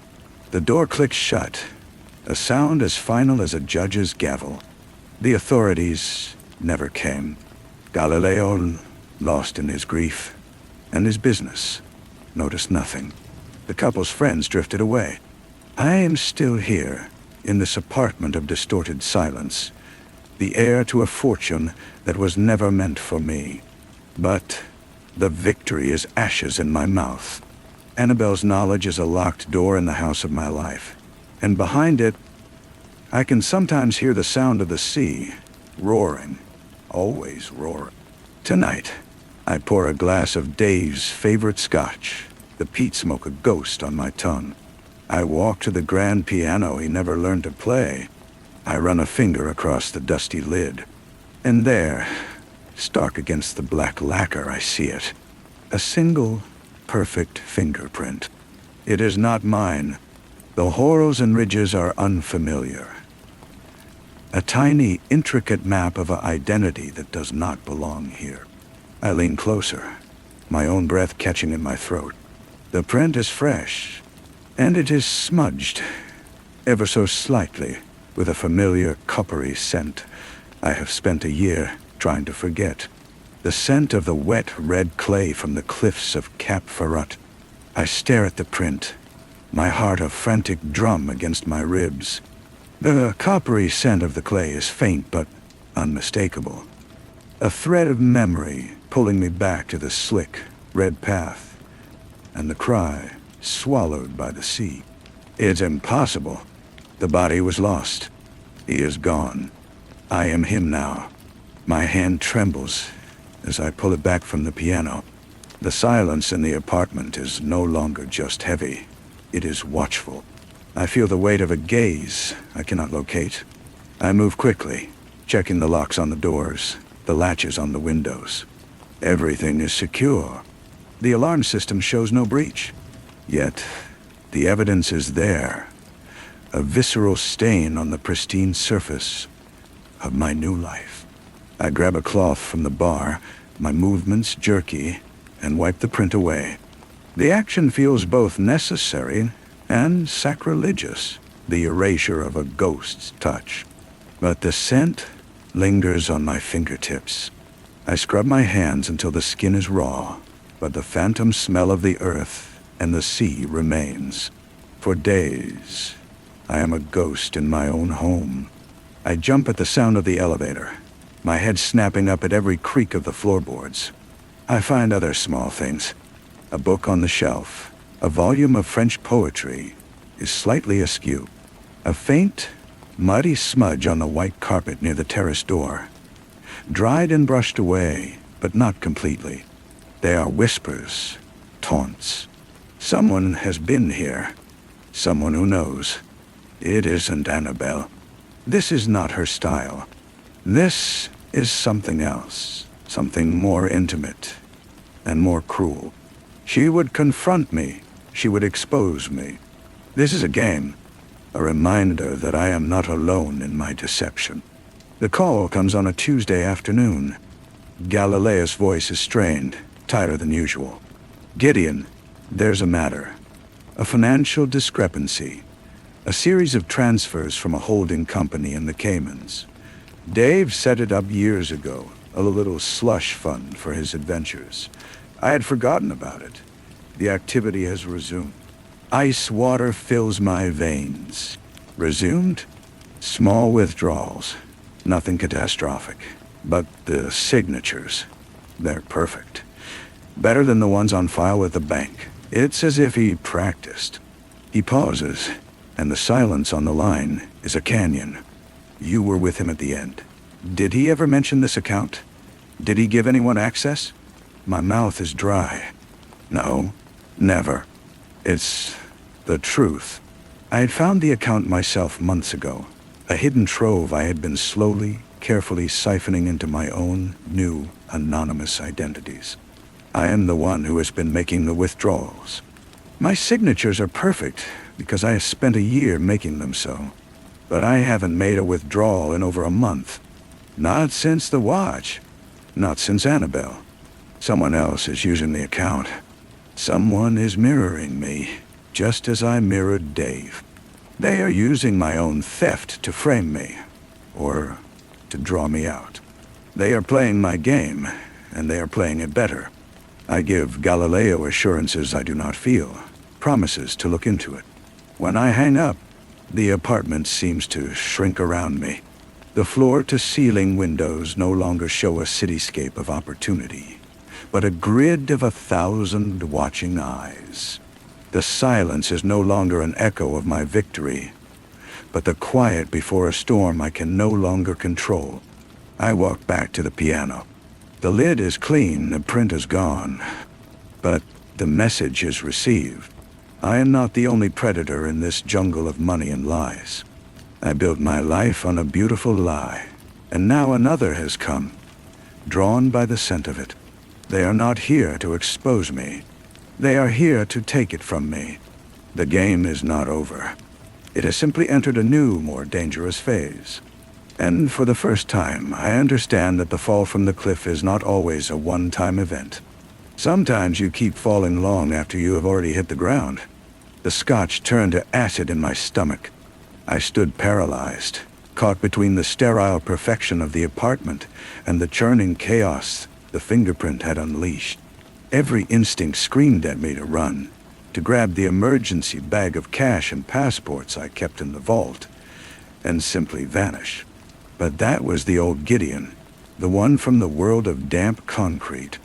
The door clicked shut, a sound as final as a judge's gavel. The authorities never came. Galileo, lost in his grief and his business, noticed nothing. The couple's friends drifted away. I am still here, in this apartment of distorted silence, the heir to a fortune that was never meant for me. But the victory is ashes in my mouth. Annabelle's knowledge is a locked door in the house of my life, and behind it, I can sometimes hear the sound of the sea, roaring, always roaring. Tonight, I pour a glass of Dave's favorite scotch, the peat smoke a ghost on my tongue. I walk to the grand piano he never learned to play. I run a finger across the dusty lid. And there, stark against the black lacquer, I see it. A single, perfect fingerprint. It is not mine. The whorls and ridges are unfamiliar. A tiny, intricate map of an identity that does not belong here. I lean closer, my own breath catching in my throat. The print is fresh, and it is smudged, ever so slightly, with a familiar coppery scent I have spent a year trying to forget. The scent of the wet red clay from the cliffs of Cap Ferrat. I stare at the print, my heart a frantic drum against my ribs. The coppery scent of the clay is faint but unmistakable. A thread of memory pulling me back to the slick, red path, and the cry swallowed by the sea. It's impossible. The body was lost. He is gone. I am him now. My hand trembles as I pull it back from the piano. The silence in the apartment is no longer just heavy. It is watchful. I feel the weight of a gaze I cannot locate. I move quickly, checking the locks on the doors, the latches on the windows. Everything is secure. The alarm system shows no breach. Yet, the evidence is there. A visceral stain on the pristine surface of my new life. I grab a cloth from the bar, my movements jerky, and wipe the print away. The action feels both necessary and sacrilegious, the erasure of a ghost's touch. But the scent lingers on my fingertips. I scrub my hands until the skin is raw, but the phantom smell of the earth and the sea remains. For days, I am a ghost in my own home. I jump at the sound of the elevator, my head snapping up at every creak of the floorboards. I find other small things. A book on the shelf, a volume of French poetry, is slightly askew. A faint, muddy smudge on the white carpet near the terrace door. Dried and brushed away, but not completely. They are whispers, taunts. Someone has been here. Someone who knows. It isn't Annabelle. This is not her style. This is something else, something more intimate and more cruel. She would confront me. She would expose me. This is a game, a reminder that I am not alone in my deception. The call comes on a Tuesday afternoon. Galilea's voice is strained, tighter than usual. Gideon, there's a matter. A financial discrepancy. A series of transfers from a holding company in the Caymans. Dave set it up years ago, a little slush fund for his adventures. I had forgotten about it. The activity has resumed. Ice water fills my veins. Resumed? Small withdrawals. Nothing catastrophic. But the signatures, they're perfect. Better than the ones on file with the bank. It's as if he practiced. He pauses, and the silence on the line is a canyon. You were with him at the end. Did he ever mention this account? Did he give anyone access? My mouth is dry. No, never. It's the truth. I had found the account myself months ago. A hidden trove I had been slowly, carefully siphoning into my own new, anonymous identities. I am the one who has been making the withdrawals. My signatures are perfect because I have spent a year making them so. But I haven't made a withdrawal in over a month. Not since the watch. Not since Annabelle. Someone else is using the account. Someone is mirroring me, just as I mirrored Dave. They are using my own theft to frame me, or to draw me out. They are playing my game, and they are playing it better. I give Galileo assurances I do not feel, promises to look into it. When I hang up, the apartment seems to shrink around me. The floor-to-ceiling windows no longer show a cityscape of opportunity, but a grid of 1,000 watching eyes. The silence is no longer an echo of my victory, but the quiet before a storm I can no longer control. I walk back to the piano. The lid is clean, the print is gone, but the message is received. I am not the only predator in this jungle of money and lies. I built my life on a beautiful lie, and now another has come, drawn by the scent of it. They are not here to expose me. They are here to take it from me. The game is not over. It has simply entered a new, more dangerous phase. And for the first time, I understand that the fall from the cliff is not always a one-time event. Sometimes you keep falling long after you have already hit the ground. The scotch turned to acid in my stomach. I stood paralyzed, caught between the sterile perfection of the apartment and the churning chaos the fingerprint had unleashed. Every instinct screamed at me to run, to grab the emergency bag of cash and passports I kept in the vault, and simply vanish. But that was the old Gideon, the one from the world of damp concrete.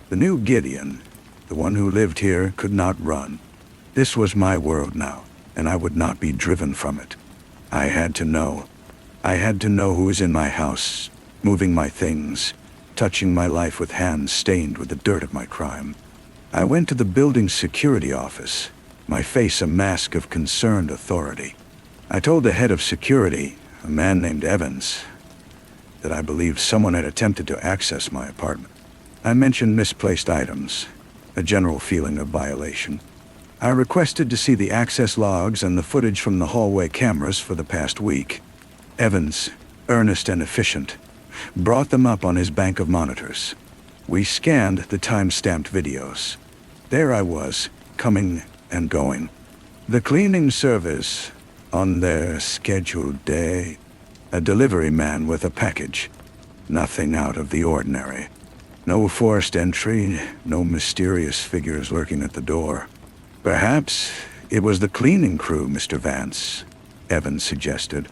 The new Gideon, the one who lived here, could not run. This was my world now, and I would not be driven from it. I had to know. I had to know who was in my house, moving my things, touching my life with hands stained with the dirt of my crime. I went to the building's security office, my face a mask of concerned authority. I told the head of security, a man named Evans, that I believed someone had attempted to access my apartment. I mentioned misplaced items, a general feeling of violation. I requested to see the access logs and the footage from the hallway cameras for the past week. Evans, earnest and efficient, brought them up on his bank of monitors. We scanned the time-stamped videos. There I was, coming and going. The cleaning service, on their scheduled day. A delivery man with a package. Nothing out of the ordinary. No forced entry, no mysterious figures lurking at the door. Perhaps it was the cleaning crew, Mr. Vance, Evans suggested.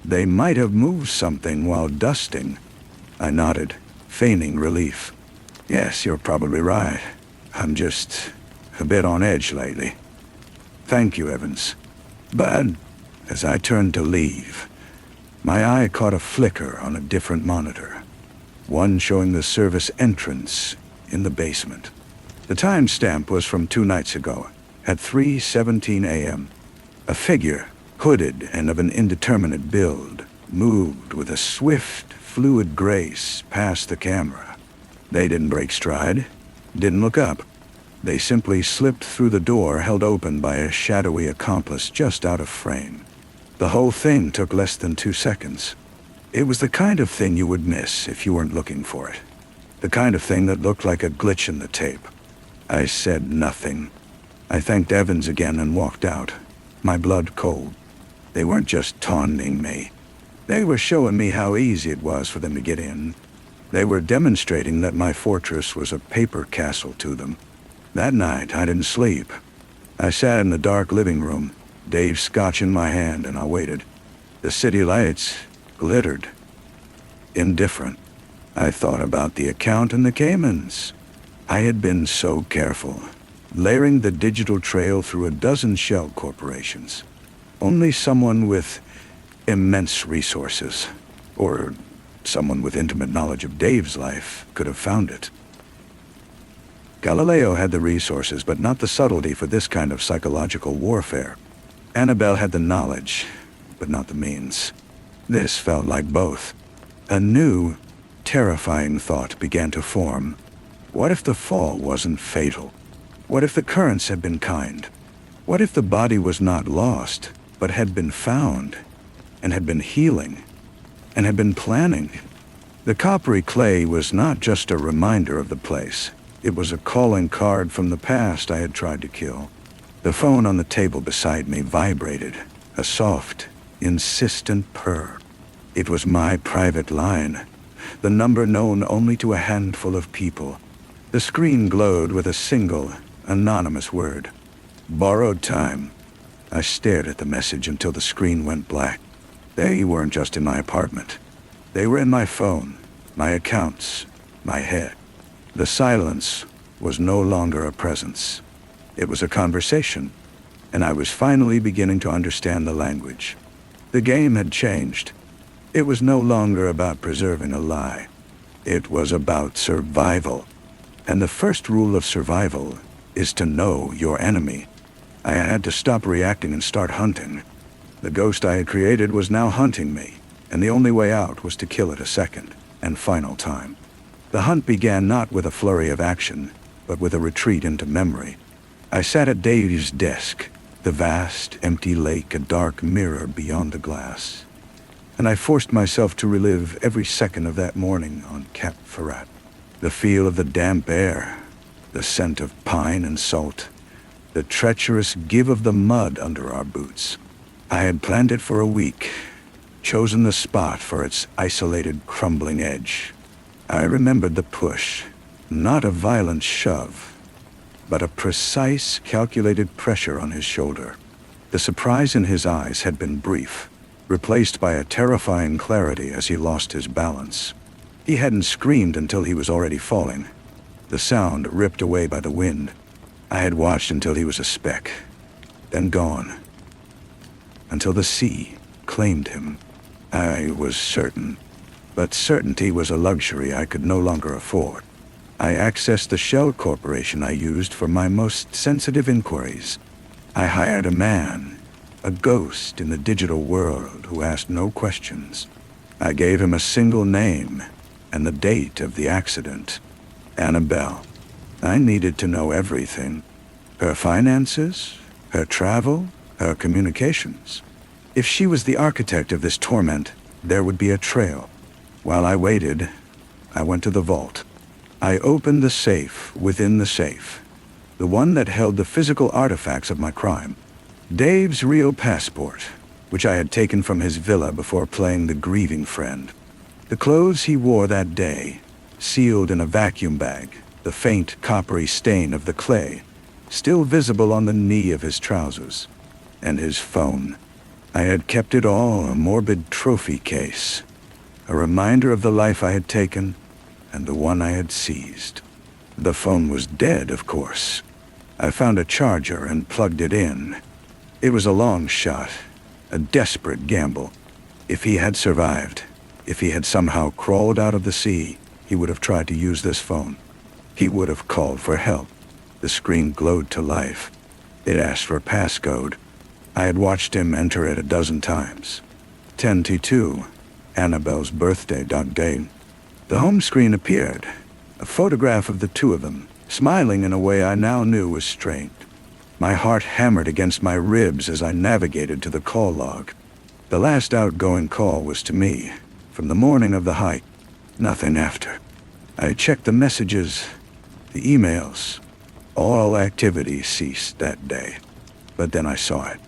They might have moved something while dusting. I nodded, feigning relief. Yes, you're probably right. I'm just a bit on edge lately. Thank you, Evans. But as I turned to leave, my eye caught a flicker on a different monitor, one showing the service entrance in the basement. The timestamp was from 2 nights ago, at 3:17 a.m. A figure, hooded and of an indeterminate build, moved with a swift, fluid grace past the camera. They didn't break stride, didn't look up. They simply slipped through the door held open by a shadowy accomplice just out of frame. The whole thing took less than 2 seconds. It was the kind of thing you would miss if you weren't looking for it. The kind of thing that looked like a glitch in the tape. I said nothing. I thanked Evans again and walked out, my blood cold. They weren't just taunting me. They were showing me how easy it was for them to get in. They were demonstrating that my fortress was a paper castle to them. That night, I didn't sleep. I sat in the dark living room, Dave's scotch in my hand, and I waited. The city lights glittered. Indifferent. I thought about the account in the Caymans. I had been so careful, layering the digital trail through a dozen shell corporations. Only someone with immense resources, or someone with intimate knowledge of Dave's life, could have found it. Galileo had the resources, but not the subtlety for this kind of psychological warfare. Annabelle had the knowledge, but not the means. This felt like both. A new, terrifying thought began to form. What if the fall wasn't fatal? What if the currents had been kind? What if the body was not lost, but had been found, and had been healing, and had been planning? The coppery clay was not just a reminder of the place. It was a calling card from the past I had tried to kill. The phone on the table beside me vibrated, a soft, insistent purr. It was my private line, the number known only to a handful of people. The screen glowed with a single, anonymous word. Borrowed time. I stared at the message until the screen went black. They weren't just in my apartment. They were in my phone, my accounts, my head. The silence was no longer a presence. It was a conversation, and I was finally beginning to understand the language. The game had changed. It was no longer about preserving a lie. It was about survival. And the first rule of survival is to know your enemy. I had to stop reacting and start hunting. The ghost I had created was now hunting me, and the only way out was to kill it a second and final time. The hunt began not with a flurry of action, but with a retreat into memory. I sat at Dave's desk, the vast, empty lake a dark mirror beyond the glass, and I forced myself to relive every second of that morning on Cap Ferrat. The feel of the damp air, the scent of pine and salt, the treacherous give of the mud under our boots. I had planned it for a week, chosen the spot for its isolated, crumbling edge. I remembered the push, not a violent shove, but a precise, calculated pressure on his shoulder. The surprise in his eyes had been brief, replaced by a terrifying clarity as he lost his balance. He hadn't screamed until he was already falling, the sound ripped away by the wind. I had watched until he was a speck, then gone, until the sea claimed him. I was certain. But certainty was a luxury I could no longer afford. I accessed the shell corporation I used for my most sensitive inquiries. I hired a man, a ghost in the digital world who asked no questions. I gave him a single name and the date of the accident. Annabelle. I needed to know everything. Her finances, her travel, her communications. If she was the architect of this torment, there would be a trail. While I waited, I went to the vault. I opened the safe within the safe, the one that held the physical artifacts of my crime. Dave's real passport, which I had taken from his villa before playing the grieving friend. The clothes he wore that day, sealed in a vacuum bag, the faint coppery stain of the clay, still visible on the knee of his trousers. And his phone. I had kept it all a morbid trophy case, a reminder of the life I had taken and the one I had seized. The phone was dead, of course. I found a charger and plugged it in. It was a long shot, a desperate gamble. If he had survived, if he had somehow crawled out of the sea, he would have tried to use this phone. He would have called for help. The screen glowed to life. It asked for passcode. I had watched him enter it a dozen times. 10:02, Annabelle's birthday date. The home screen appeared, a photograph of the two of them, smiling in a way I now knew was strained. My heart hammered against my ribs as I navigated to the call log. The last outgoing call was to me, from the morning of the hike. Nothing after. I checked the messages, the emails. All activity ceased that day. But then I saw it.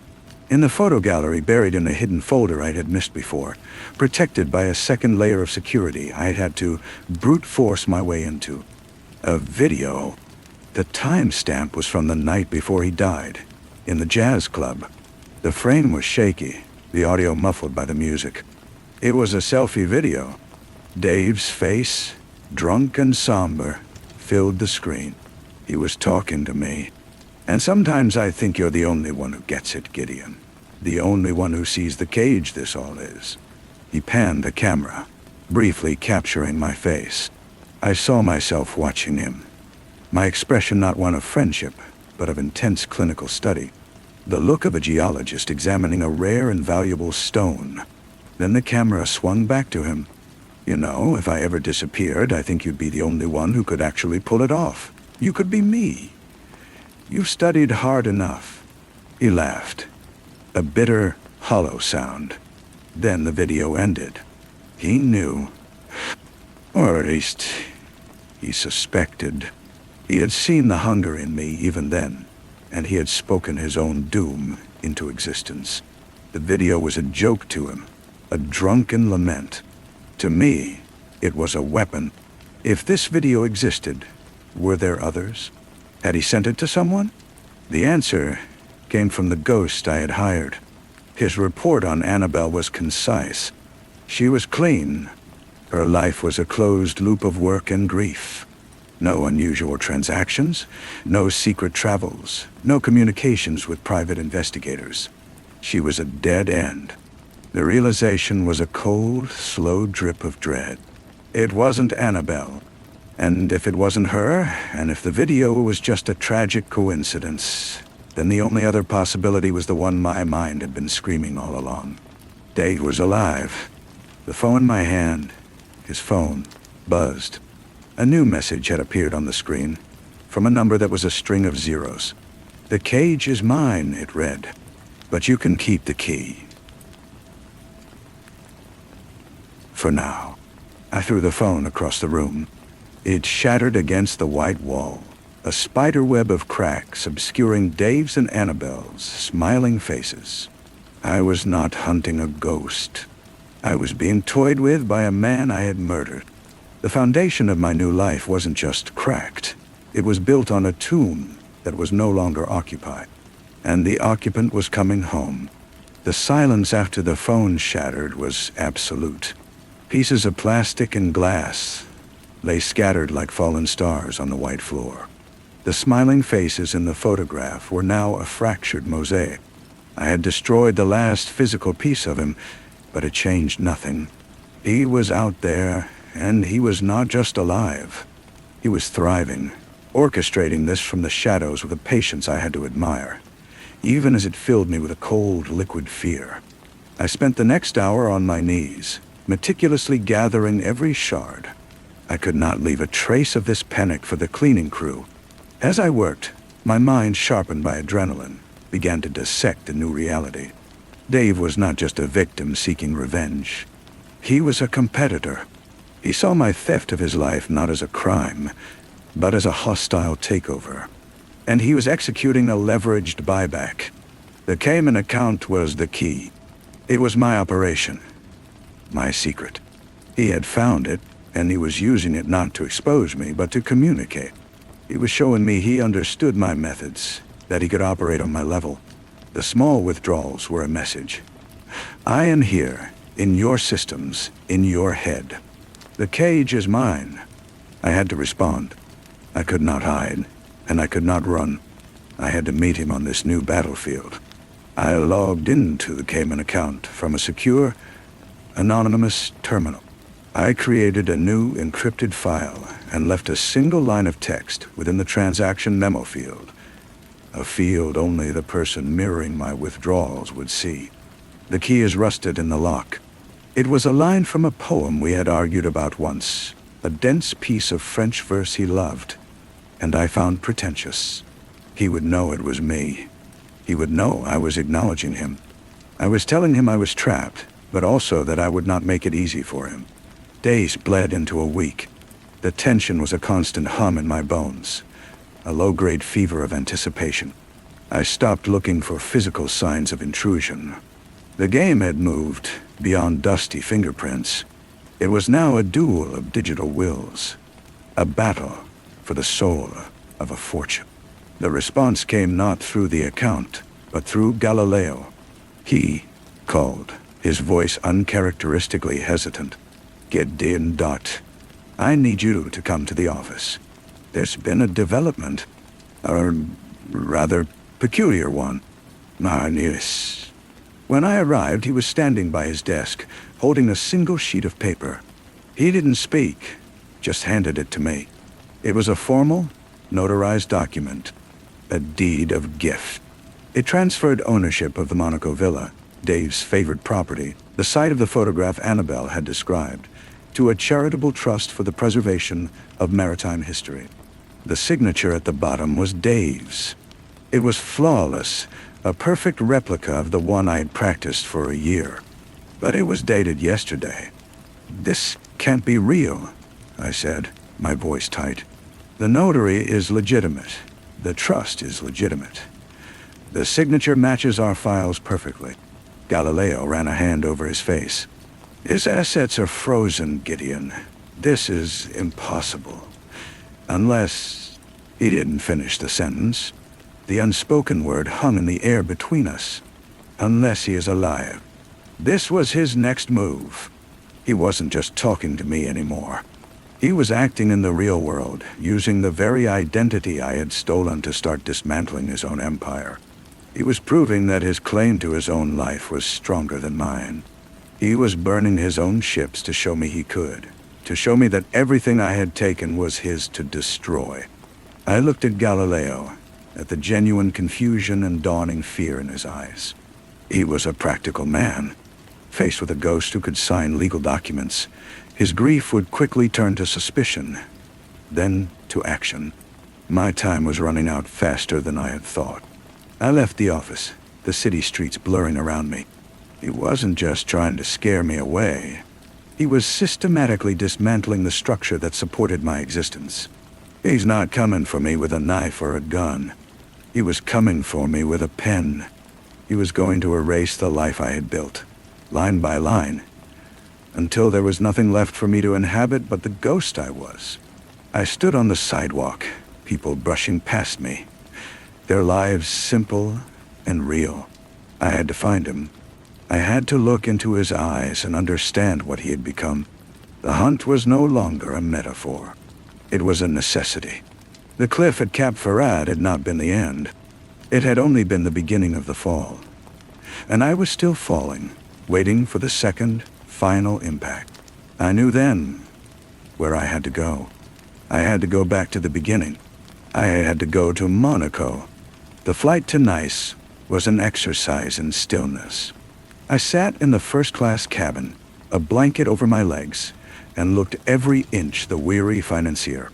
In the photo gallery, buried in a hidden folder I had missed before, protected by a second layer of security I had had to brute force my way into. A video. The timestamp was from the night before he died, in the jazz club. The frame was shaky, the audio muffled by the music. It was a selfie video. Dave's face, drunk and somber, filled the screen. He was talking to me. And sometimes I think you're the only one who gets it, Gideon. The only one who sees the cage this all is. He panned the camera, briefly capturing my face. I saw myself watching him. My expression not one of friendship, but of intense clinical study. The look of a geologist examining a rare and valuable stone. Then the camera swung back to him. You know, if I ever disappeared, I think you'd be the only one who could actually pull it off. You could be me. You've studied hard enough. He laughed. A bitter, hollow sound. Then the video ended. He knew. Or at least, he suspected. He had seen the hunger in me even then, and he had spoken his own doom into existence. The video was a joke to him, a drunken lament. To me, it was a weapon. If this video existed, were there others? Had he sent it to someone? The answer came from the ghost I had hired. His report on Annabelle was concise. She was clean. Her life was a closed loop of work and grief. No unusual transactions, no secret travels, no communications with private investigators. She was a dead end. The realization was a cold, slow drip of dread. It wasn't Annabelle. And if it wasn't her, and if the video was just a tragic coincidence, then the only other possibility was the one my mind had been screaming all along. Dave was alive. The phone in my hand, his phone, buzzed. A new message had appeared on the screen, from a number that was a string of zeros. "The cage is mine," it read, "but you can keep the key. For now." I threw the phone across the room. It shattered against the white wall, a spiderweb of cracks obscuring Dave's and Annabelle's smiling faces. I was not hunting a ghost. I was being toyed with by a man I had murdered. The foundation of my new life wasn't just cracked. It was built on a tomb that was no longer occupied. And the occupant was coming home. The silence after the phone shattered was absolute. Pieces of plastic and glass lay scattered like fallen stars on the white floor. The smiling faces in the photograph were now a fractured mosaic. I had destroyed the last physical piece of him, but it changed nothing. He was out there, and he was not just alive. He was thriving, orchestrating this from the shadows with a patience I had to admire, even as it filled me with a cold, liquid fear. I spent the next hour on my knees, meticulously gathering every shard. I could not leave a trace of this panic for the cleaning crew. As I worked, my mind, sharpened by adrenaline, began to dissect a new reality. Dave was not just a victim seeking revenge. He was a competitor. He saw my theft of his life not as a crime, but as a hostile takeover. And he was executing a leveraged buyback. The Cayman account was the key. It was my operation, my secret. He had found it, and he was using it not to expose me, but to communicate. He was showing me he understood my methods, that he could operate on my level. The small withdrawals were a message. I am here, in your systems, in your head. The cage is mine. I had to respond. I could not hide, and I could not run. I had to meet him on this new battlefield. I logged into the Cayman account from a secure, anonymous terminal. I created a new encrypted file and left a single line of text within the transaction memo field, a field only the person mirroring my withdrawals would see. The key is rusted in the lock. It was a line from a poem we had argued about once, a dense piece of French verse he loved, and I found pretentious. He would know it was me. He would know I was acknowledging him. I was telling him I was trapped, but also that I would not make it easy for him. Days bled into a week. The tension was a constant hum in my bones, a low-grade fever of anticipation. I stopped looking for physical signs of intrusion. The game had moved beyond dusty fingerprints. It was now a duel of digital wills, a battle for the soul of a fortune. The response came not through the account, but through Galileo. He called, his voice uncharacteristically hesitant. Gideon Dot, I need you to come to the office. There's been a development, a rather peculiar one. Yes. When I arrived, he was standing by his desk, holding a single sheet of paper. He didn't speak, just handed it to me. It was a formal, notarized document, a deed of gift. It transferred ownership of the Monaco Villa, Dave's favorite property, the site of the photograph Annabelle had described, to a charitable trust for the preservation of maritime history. The signature at the bottom was Dave's. It was flawless, a perfect replica of the one I had practiced for a year. But it was dated yesterday. This can't be real, I said, my voice tight. The notary is legitimate. The trust is legitimate. The signature matches our files perfectly. Galileo ran a hand over his face. His assets are frozen, Gideon. This is impossible. Unless... He didn't finish the sentence. The unspoken word hung in the air between us. Unless he is alive. This was his next move. He wasn't just talking to me anymore. He was acting in the real world, using the very identity I had stolen to start dismantling his own empire. He was proving that his claim to his own life was stronger than mine. He was burning his own ships to show me he could, to show me that everything I had taken was his to destroy. I looked at Galileo, at the genuine confusion and dawning fear in his eyes. He was a practical man. Faced with a ghost who could sign legal documents, his grief would quickly turn to suspicion, then to action. My time was running out faster than I had thought. I left the office, the city streets blurring around me. He wasn't just trying to scare me away. He was systematically dismantling the structure that supported my existence. He's not coming for me with a knife or a gun. He was coming for me with a pen. He was going to erase the life I had built, line by line, until there was nothing left for me to inhabit but the ghost I was. I stood on the sidewalk, people brushing past me, their lives simple and real. I had to find him. I had to look into his eyes and understand what he had become. The hunt was no longer a metaphor. It was a necessity. The cliff at Cap Ferrat had not been the end. It had only been the beginning of the fall. And I was still falling, waiting for the second, final impact. I knew then where I had to go. I had to go back to the beginning. I had to go to Monaco. The flight to Nice was an exercise in stillness. I sat in the first-class cabin, a blanket over my legs, and looked every inch the weary financier.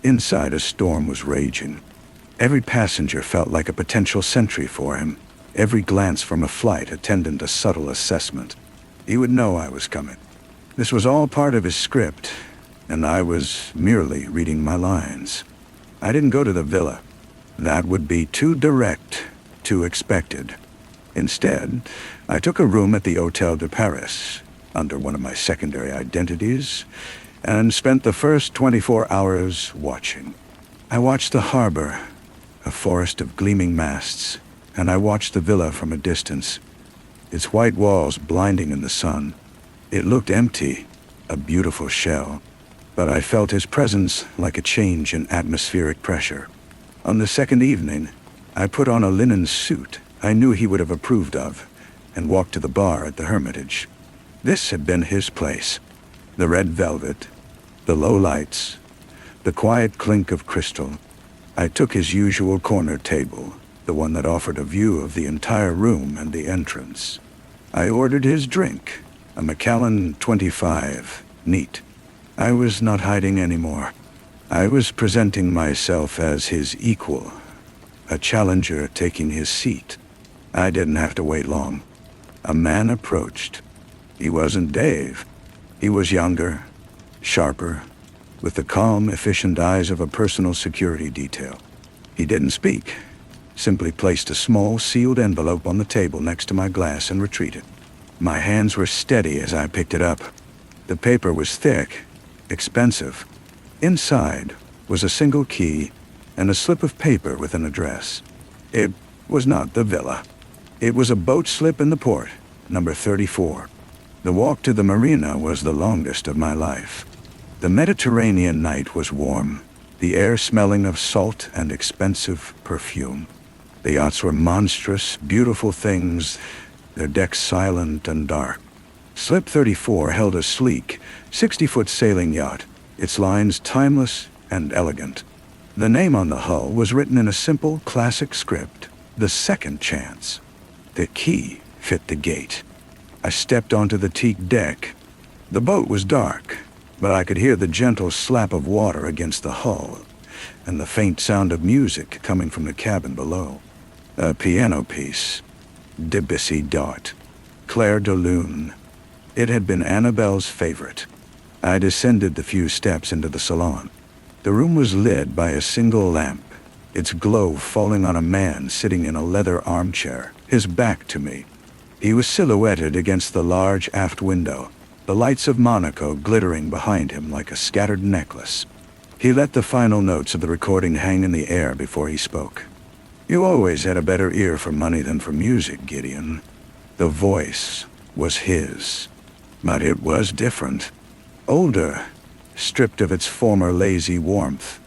Inside, a storm was raging. Every passenger felt like a potential sentry for him. Every glance from a flight attendant a subtle assessment. He would know I was coming. This was all part of his script, and I was merely reading my lines. I didn't go to the villa. That would be too direct, too expected. Instead, I took a room at the Hôtel de Paris, under one of my secondary identities, and spent the first 24 hours watching. I watched the harbor, a forest of gleaming masts, and I watched the villa from a distance. its white walls blinding in the sun. It looked empty, a beautiful shell, but I felt his presence like a change in atmospheric pressure. On the second evening, I put on a linen suit I knew he would have approved of, and walked to the bar at the Hermitage. This had been his place. The red velvet, the low lights, the quiet clink of crystal. I took his usual corner table, the one that offered a view of the entire room and the entrance. I ordered his drink, a Macallan 25, neat. I was not hiding anymore. I was presenting myself as his equal, a challenger taking his seat. I didn't have to wait long. A man approached. He wasn't Dave. He was younger, sharper, with the calm, efficient eyes of a personal security detail. He didn't speak, simply placed a small, sealed envelope on the table next to my glass and retreated. My hands were steady as I picked it up. The paper was thick, expensive. Inside was a single key and a slip of paper with an address. It was not the villa. It was a boat slip in the port, number 34. The walk to the marina was the longest of my life. The Mediterranean night was warm, the air smelling of salt and expensive perfume. The yachts were monstrous, beautiful things, their decks silent and dark. Slip 34 held a sleek, 60-foot sailing yacht, its lines timeless and elegant. The name on the hull was written in a simple, classic script, The Second Chance. The key fit the gate. I stepped onto the teak deck. The boat was dark, but I could hear the gentle slap of water against the hull, and the faint sound of music coming from the cabin below. A piano piece, Debussy Dart, Clair de Lune. It had been Annabelle's favorite. I descended the few steps into the salon. The room was lit by a single lamp, its glow falling on a man sitting in a leather armchair, his back to me. He was silhouetted against the large aft window, the lights of Monaco glittering behind him like a scattered necklace. He let the final notes of the recording hang in the air before he spoke. "You always had a better ear for money than for music, Gideon." The voice was his, but it was different. Older, stripped of its former lazy warmth,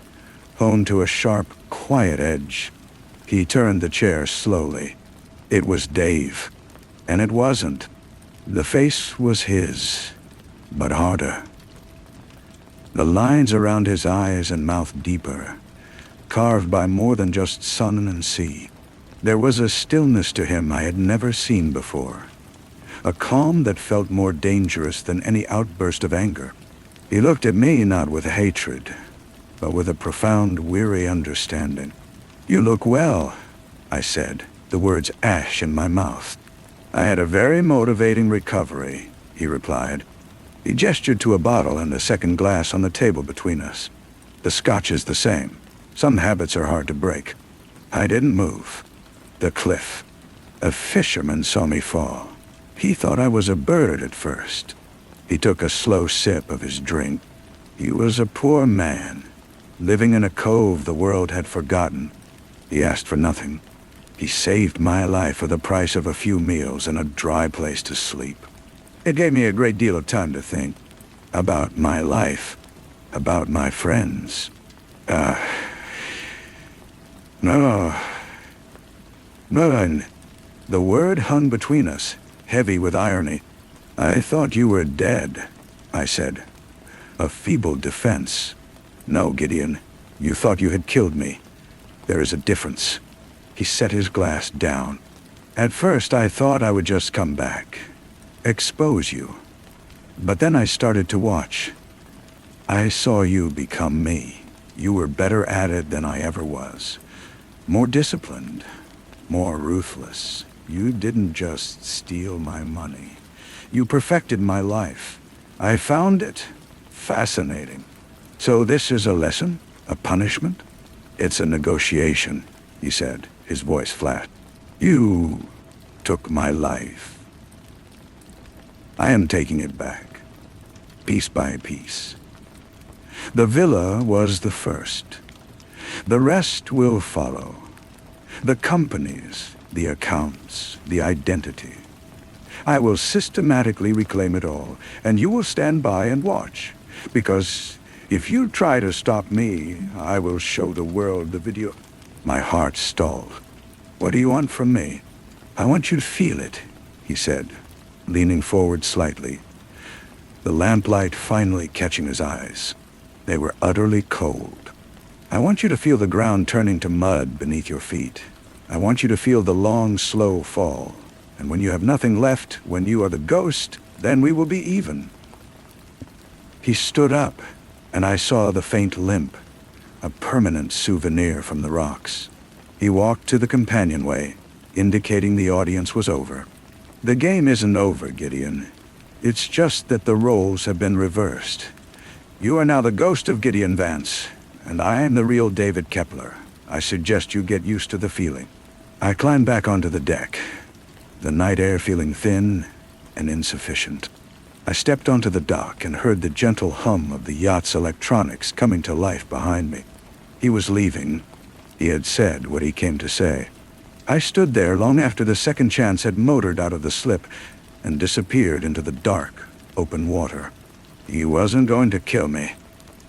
honed to a sharp, quiet edge. He turned the chair slowly. It was Dave, and it wasn't. The face was his, but harder. The lines around his eyes and mouth deeper, carved by more than just sun and sea. There was a stillness to him I had never seen before, a calm that felt more dangerous than any outburst of anger. He looked at me not with hatred, but with a profound, weary understanding. "You look well," I said, the words ash in my mouth. "I had a very motivating recovery," he replied. He gestured to a bottle and a second glass on the table between us. "The scotch is the same. Some habits are hard to break." I didn't move. The cliff. A fisherman saw me fall. He thought I was a bird at first. He took a slow sip of his drink. He was a poor man, living in a cove the world had forgotten. He asked for nothing. He saved my life for the price of a few meals and a dry place to sleep. It gave me a great deal of time to think about my life, about my friends. No. The word hung between us, heavy with irony. "I thought you were dead," I said. A feeble defense. "No, Gideon, you thought you had killed me. There is a difference." He set his glass down. "At first I thought I would just come back, expose you. But then I started to watch. I saw you become me. You were better at it than I ever was. More disciplined, more ruthless. You didn't just steal my money. You perfected my life. I found it fascinating. So this is a lesson? A punishment?" "It's a negotiation," he said, his voice flat. "You took my life. I am taking it back, piece by piece. The villa was the first. The rest will follow. The companies, the accounts, the identity. I will systematically reclaim it all, and you will stand by and watch. Because if you try to stop me, I will show the world the video. My heart stalled. What do you want from me? I want you to feel it, he said, leaning forward slightly, the lamplight finally catching his eyes. They were utterly cold. I want you to feel the ground turning to mud beneath your feet. I want you to feel the long, slow fall. And when you have nothing left, when you are the ghost, then we will be even. He stood up, and I saw the faint limp, a permanent souvenir from the rocks. He walked to the companionway, indicating the audience was over. The game isn't over, Gideon. It's just that the roles have been reversed. You are now the ghost of Gideon Vance, and I am the real David Kepler. I suggest you get used to the feeling. I climbed back onto the deck, the night air feeling thin and insufficient. I stepped onto the dock and heard the gentle hum of the yacht's electronics coming to life behind me. He was leaving. He had said what he came to say. I stood there long after the second chance had motored out of the slip and disappeared into the dark, open water. He wasn't going to kill me.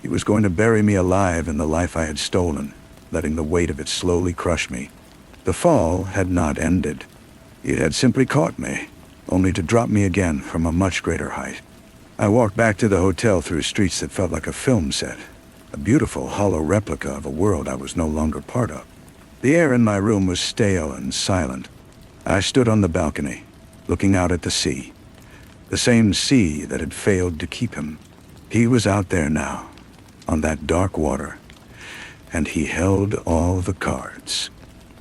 He was going to bury me alive in the life I had stolen, letting the weight of it slowly crush me. The fall had not ended. It had simply caught me, only to drop me again from a much greater height. I walked back to the hotel through streets that felt like a film set, a beautiful hollow replica of a world I was no longer part of. The air in my room was stale and silent. I stood on the balcony, looking out at the sea, the same sea that had failed to keep him. He was out there now, on that dark water, and he held all the cards.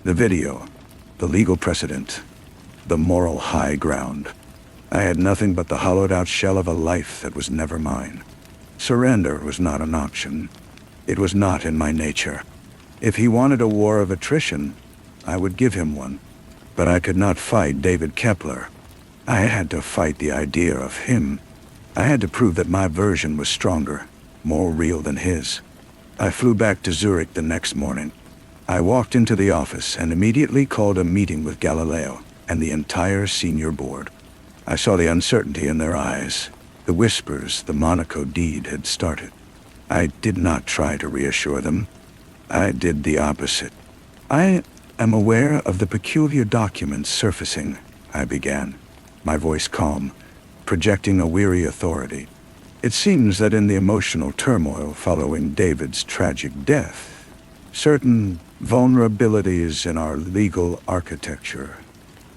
The video, the legal precedent, the moral high ground. I had nothing but the hollowed-out shell of a life that was never mine. Surrender was not an option. It was not in my nature. If he wanted a war of attrition, I would give him one. But I could not fight David Kepler. I had to fight the idea of him. I had to prove that my version was stronger, more real than his. I flew back to Zurich the next morning. I walked into the office and immediately called a meeting with Galileo and the entire senior board. I saw the uncertainty in their eyes, the whispers the Monaco deed had started. I did not try to reassure them. I did the opposite. I am aware of the peculiar documents surfacing, I began, my voice calm, projecting a weary authority. It seems that in the emotional turmoil following David's tragic death, certain vulnerabilities in our legal architecture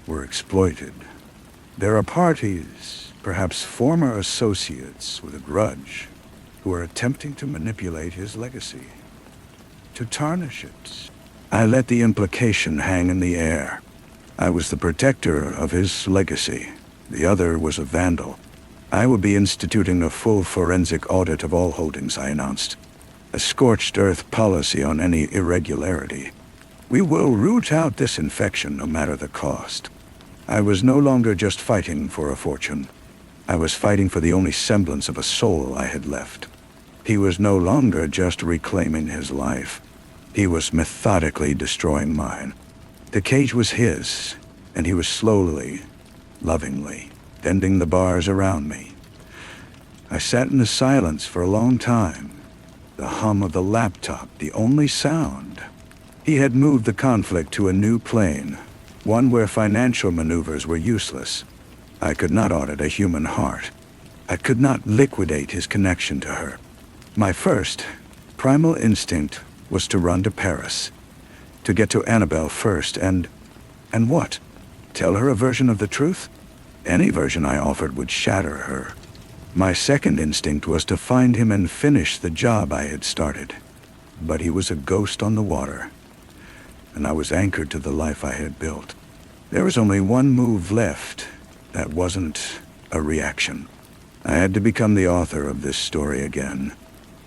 were exploited. There are parties, perhaps former associates with a grudge, who are attempting to manipulate his legacy, to tarnish it. I let the implication hang in the air. I was the protector of his legacy. The other was a vandal. I would be instituting a full forensic audit of all holdings, I announced. A scorched earth policy on any irregularity. We will root out this infection no matter the cost. I was no longer just fighting for a fortune. I was fighting for the only semblance of a soul I had left. He was no longer just reclaiming his life. He was methodically destroying mine. The cage was his, and he was slowly, lovingly, bending the bars around me. I sat in the silence for a long time, the hum of the laptop the only sound. He had moved the conflict to a new plane, one where financial maneuvers were useless. I could not audit a human heart. I could not liquidate his connection to her. My first, primal instinct was to run to Paris, to get to Annabelle first, and what? Tell her a version of the truth? Any version I offered would shatter her. My second instinct was to find him and finish the job I had started. But he was a ghost on the water, and I was anchored to the life I had built. There was only one move left that wasn't a reaction. I had to become the author of this story again.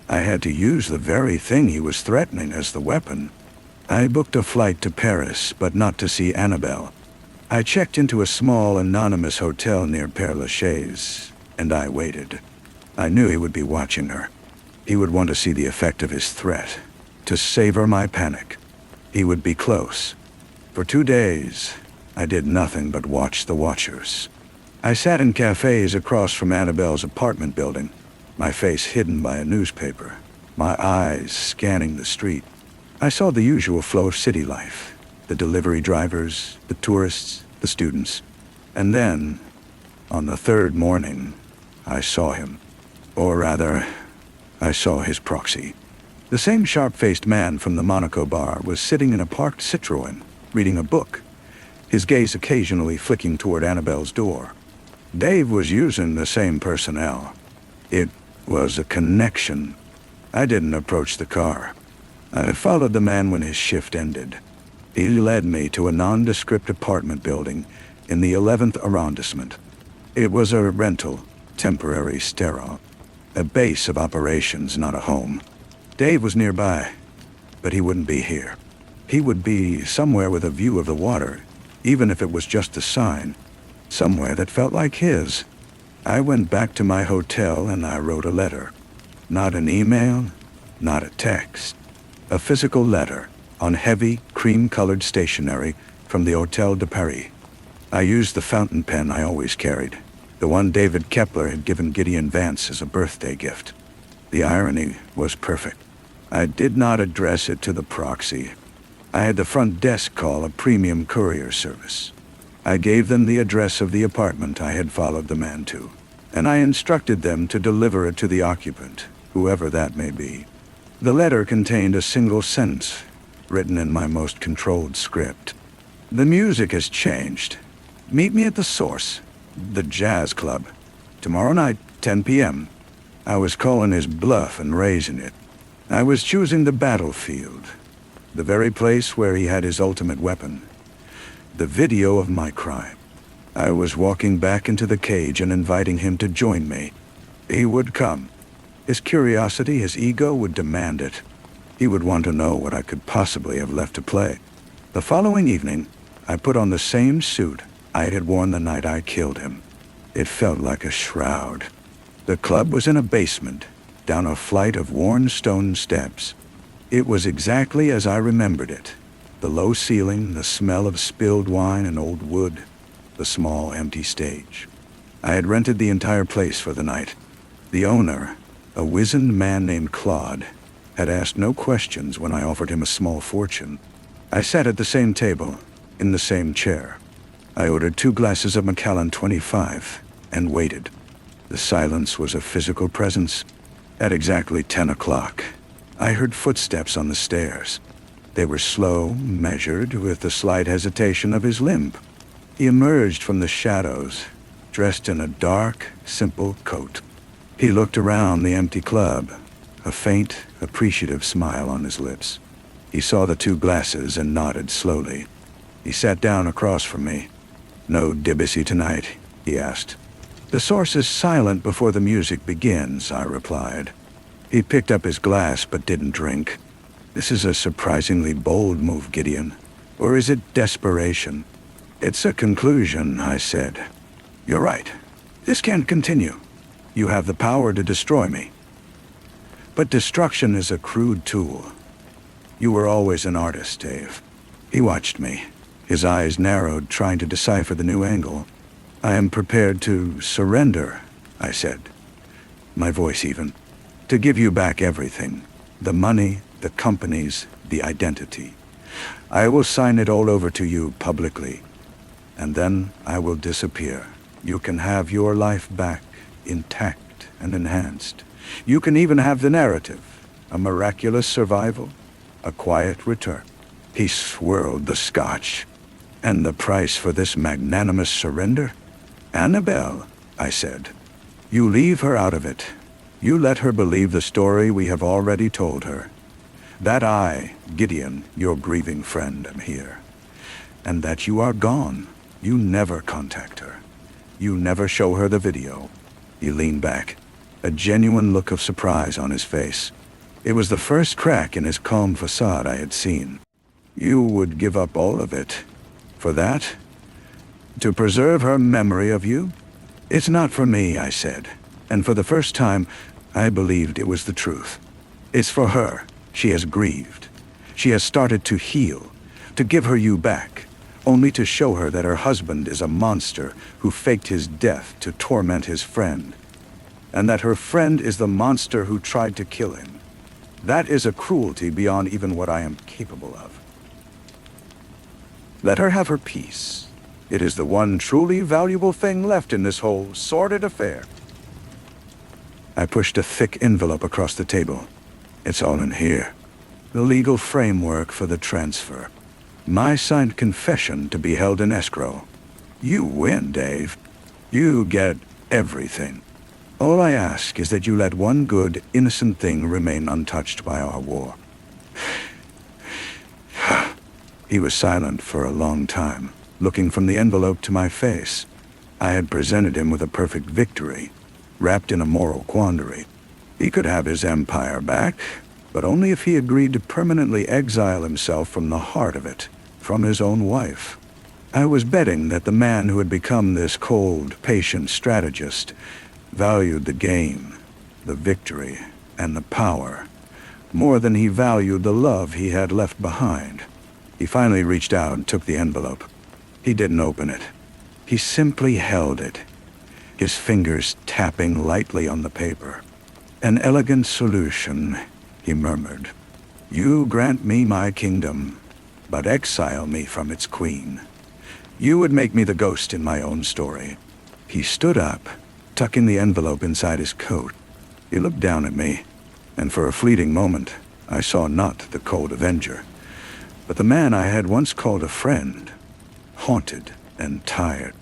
I had to use the very thing he was threatening as the weapon. I booked a flight to Paris, but not to see Annabelle. I checked into a small, anonymous hotel near Père Lachaise, and I waited. I knew he would be watching her. He would want to see the effect of his threat, to savor my panic. He would be close. For 2 days, I did nothing but watch the watchers. I sat in cafes across from Annabelle's apartment building, my face hidden by a newspaper, my eyes scanning the street. I saw the usual flow of city life, the delivery drivers, the tourists, the students. And then, on the third morning, I saw him. Or rather, I saw his proxy. The same sharp-faced man from the Monaco bar was sitting in a parked Citroën, reading a book, his gaze occasionally flicking toward Annabelle's door. Dave was using the same personnel. It was a connection. I didn't approach the car. I followed the man when his shift ended. He led me to a nondescript apartment building in the 11th arrondissement. It was a rental, temporary sterile, a base of operations, not a home. Dave was nearby, but he wouldn't be here. He would be somewhere with a view of the water, even if it was just a sign, somewhere that felt like his. I went back to my hotel and I wrote a letter. Not an email, not a text. A physical letter on heavy, cream-colored stationery from the Hotel de Paris. I used the fountain pen I always carried, the one David Kepler had given Gideon Vance as a birthday gift. The irony was perfect. I did not address it to the proxy. I had the front desk call a premium courier service. I gave them the address of the apartment I had followed the man to, and I instructed them to deliver it to the occupant, whoever that may be. The letter contained a single sentence, written in my most controlled script. The music has changed. Meet me at the Source, the jazz club, tomorrow night, 10 p.m. I was calling his bluff and raising it. I was choosing the battlefield, the very place where he had his ultimate weapon, the video of my crime. I was walking back into the cage and inviting him to join me. He would come. His curiosity, his ego would demand it. He would want to know what I could possibly have left to play. The following evening, I put on the same suit I had worn the night I killed him. It felt like a shroud. The club was in a basement, down a flight of worn stone steps. It was exactly as I remembered it. The low ceiling, the smell of spilled wine and old wood, the small empty stage. I had rented the entire place for the night. The owner, a wizened man named Claude, had asked no questions when I offered him a small fortune. I sat at the same table, in the same chair. I ordered 2 glasses of Macallan 25 and waited. The silence was a physical presence. At exactly 10 o'clock, I heard footsteps on the stairs. They were slow, measured, with the slight hesitation of his limb. He emerged from the shadows, dressed in a dark, simple coat. He looked around the empty club, a faint, appreciative smile on his lips. He saw the 2 glasses and nodded slowly. He sat down across from me. "No Debussy tonight?" he asked. "The Source is silent before the music begins," I replied. He picked up his glass but didn't drink. "This is a surprisingly bold move, Gideon. Or is it desperation?" "It's a conclusion," I said. "You're right. This can't continue. You have the power to destroy me. But destruction is a crude tool. You were always an artist, Dave." He watched me, his eyes narrowed, trying to decipher the new angle. "I am prepared to surrender," I said, my voice even, "to give you back everything, the money, the companies, the identity. I will sign it all over to you publicly, and then I will disappear. You can have your life back, intact and enhanced. You can even have the narrative, a miraculous survival, a quiet return." He swirled the scotch. "And the price for this magnanimous surrender?" "Annabelle," I said. "You leave her out of it. You let her believe the story we have already told her. That I, Gideon, your grieving friend, am here. And that you are gone. You never contact her. You never show her the video." He leaned back, a genuine look of surprise on his face. It was the first crack in his calm facade I had seen. "You would give up all of it? For that? To preserve her memory of you?" "It's not for me," I said, and for the first time, I believed it was the truth. "It's for her. She has grieved. She has started to heal, to give her you back, only to show her that her husband is a monster who faked his death to torment his friend, and that her friend is the monster who tried to kill him. That is a cruelty beyond even what I am capable of. Let her have her peace. It is the one truly valuable thing left in this whole sordid affair. I pushed a thick envelope across the table. It's all in here. The legal framework for the transfer. My signed confession to be held in escrow. You win, Dave. You get everything. All I ask is that you let one good, innocent thing remain untouched by our war. He was silent for a long time, looking from the envelope to my face. I had presented him with a perfect victory, wrapped in a moral quandary. He could have his empire back, but only if he agreed to permanently exile himself from the heart of it, from his own wife. I was betting that the man who had become this cold, patient strategist valued the game, the victory, and the power, more than he valued the love he had left behind. He finally reached out and took the envelope. He didn't open it. He simply held it, his fingers tapping lightly on the paper. An elegant solution, he murmured. You grant me my kingdom, but exile me from its queen. You would make me the ghost in my own story. He stood up, tucking the envelope inside his coat. He looked down at me, and for a fleeting moment, I saw not the cold avenger, but the man I had once called a friend, haunted and tired.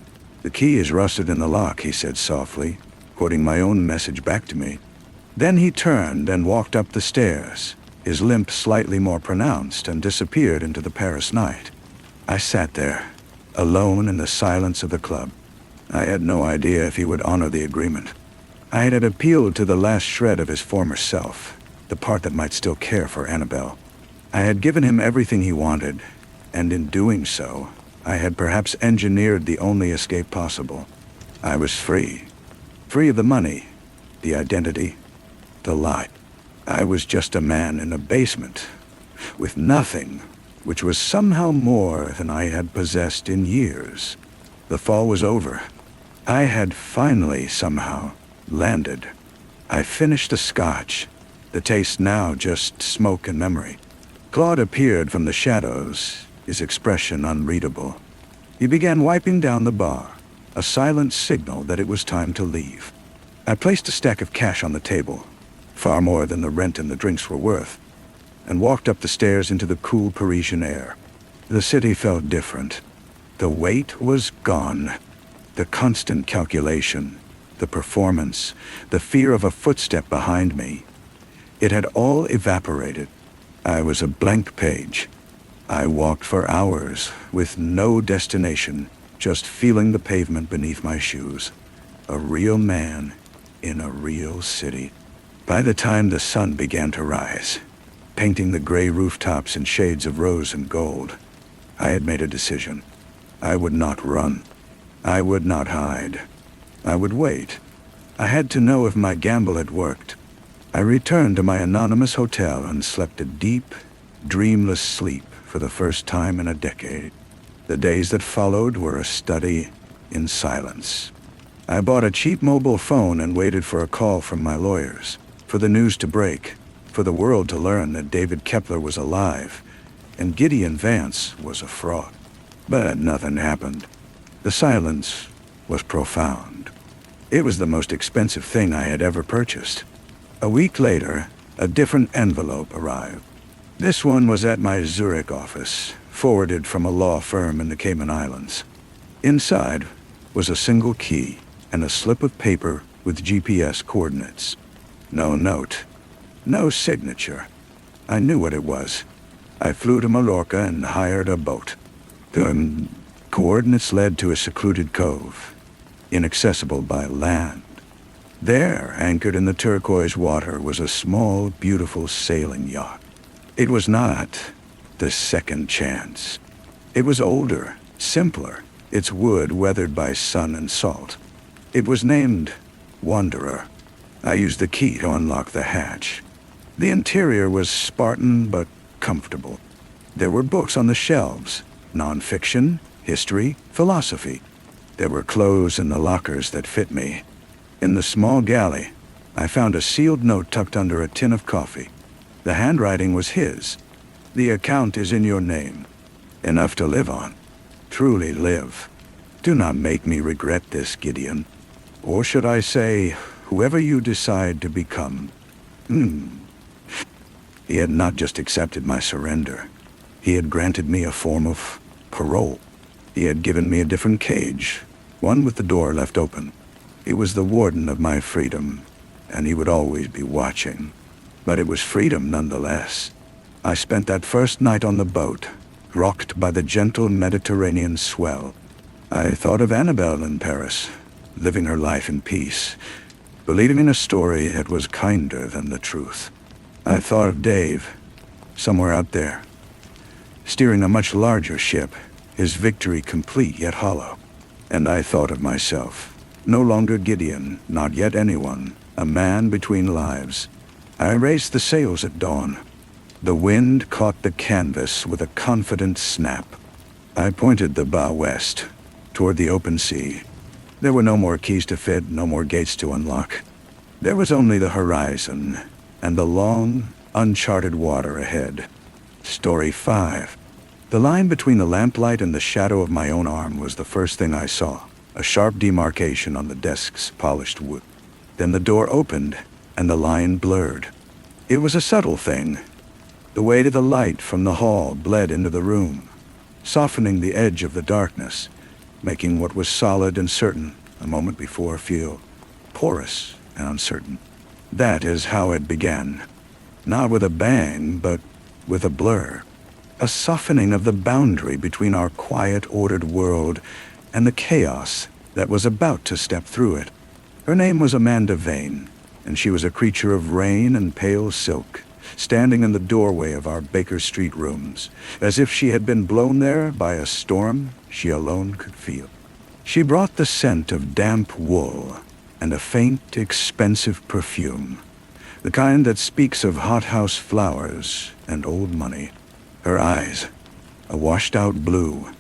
The key is rusted in the lock, he said softly, quoting my own message back to me. Then he turned and walked up the stairs, his limp slightly more pronounced, and disappeared into the Paris night. I sat there, alone in the silence of the club. I had no idea if he would honor the agreement. I had appealed to the last shred of his former self, the part that might still care for Annabelle. I had given him everything he wanted, and in doing so, I had perhaps engineered the only escape possible. I was free. Free of the money, the identity, the lie. I was just a man in a basement, with nothing, which was somehow more than I had possessed in years. The fall was over. I had finally, somehow, landed. I finished the scotch, the taste now just smoke and memory. Claude appeared from the shadows, his expression unreadable. He began wiping down the bar, a silent signal that it was time to leave. I placed a stack of cash on the table, far more than the rent and the drinks were worth, and walked up the stairs into the cool Parisian air. The city felt different. The weight was gone. The constant calculation, the performance, the fear of a footstep behind me. It had all evaporated. I was a blank page. I walked for hours with no destination, just feeling the pavement beneath my shoes. A real man in a real city. By the time the sun began to rise, painting the gray rooftops in shades of rose and gold, I had made a decision. I would not run. I would not hide. I would wait. I had to know if my gamble had worked. I returned to my anonymous hotel and slept a deep, dreamless sleep for the first time in a decade. The days that followed were a study in silence. I bought a cheap mobile phone and waited for a call from my lawyers, for the news to break, for the world to learn that David Kepler was alive and Gideon Vance was a fraud. But nothing happened. The silence was profound. It was the most expensive thing I had ever purchased. A week later, a different envelope arrived. This one was at my Zurich office, forwarded from a law firm in the Cayman Islands. Inside was a single key and a slip of paper with GPS coordinates. No note, no signature. I knew what it was. I flew to Mallorca and hired a boat. The coordinates led to a secluded cove, inaccessible by land. There, anchored in the turquoise water, was a small, beautiful sailing yacht. It was not the Second Chance. It was older, simpler, its wood weathered by sun and salt. It was named Wanderer. I used the key to unlock the hatch. The interior was Spartan but comfortable. There were books on the shelves, non-fiction, history, philosophy. There were clothes in the lockers that fit me. In the small galley, I found a sealed note tucked under a tin of coffee. The handwriting was his. The account is in your name. Enough to live on. Truly live. Do not make me regret this, Gideon. Or should I say, whoever you decide to become. He had not just accepted my surrender. He had granted me a form of parole. He had given me a different cage, one with the door left open. He was the warden of my freedom, and he would always be watching. But it was freedom nonetheless. I spent that first night on the boat, rocked by the gentle Mediterranean swell. I thought of Annabelle in Paris, living her life in peace, believing in a story that was kinder than the truth. I thought of Dave, somewhere out there, steering a much larger ship, his victory complete yet hollow. And I thought of myself, no longer Gideon, not yet anyone, a man between lives. I raised the sails at dawn. The wind caught the canvas with a confident snap. I pointed the bow west, toward the open sea. There were no more keys to fit, no more gates to unlock. There was only the horizon, and the long, uncharted water ahead. Story 5. The line between the lamplight and the shadow of my own arm was the first thing I saw, a sharp demarcation on the desk's polished wood. Then the door opened, and the line blurred. It was a subtle thing. The weight of the light from the hall bled into the room, softening the edge of the darkness, making what was solid and certain a moment before feel porous and uncertain. That is how it began. Not with a bang, but with a blur. A softening of the boundary between our quiet, ordered world and the chaos that was about to step through it. Her name was Amanda Vane, and she was a creature of rain and pale silk, standing in the doorway of our Baker Street rooms, as if she had been blown there by a storm she alone could feel. She brought the scent of damp wool and a faint, expensive perfume, the kind that speaks of hothouse flowers and old money. Her eyes, a washed-out blue,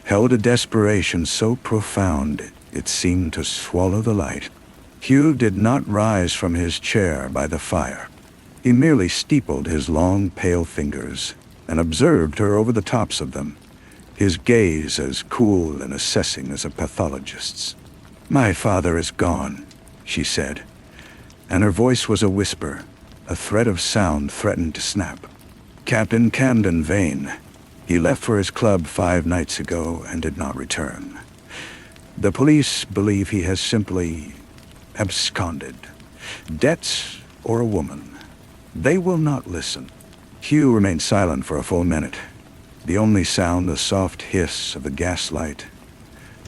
held a desperation so profound it seemed to swallow the light. Hugh did not rise from his chair by the fire. He merely steepled his long, pale fingers and observed her over the tops of them, his gaze as cool and assessing as a pathologist's. "My father is gone," she said, and her voice was a whisper. A thread of sound threatened to snap. "Captain Camden Vane. He left for his club 5 nights ago and did not return. The police believe he has simply absconded. Debts or a woman. They will not listen." Hugh remained silent for a full minute, the only sound the soft hiss of the gaslight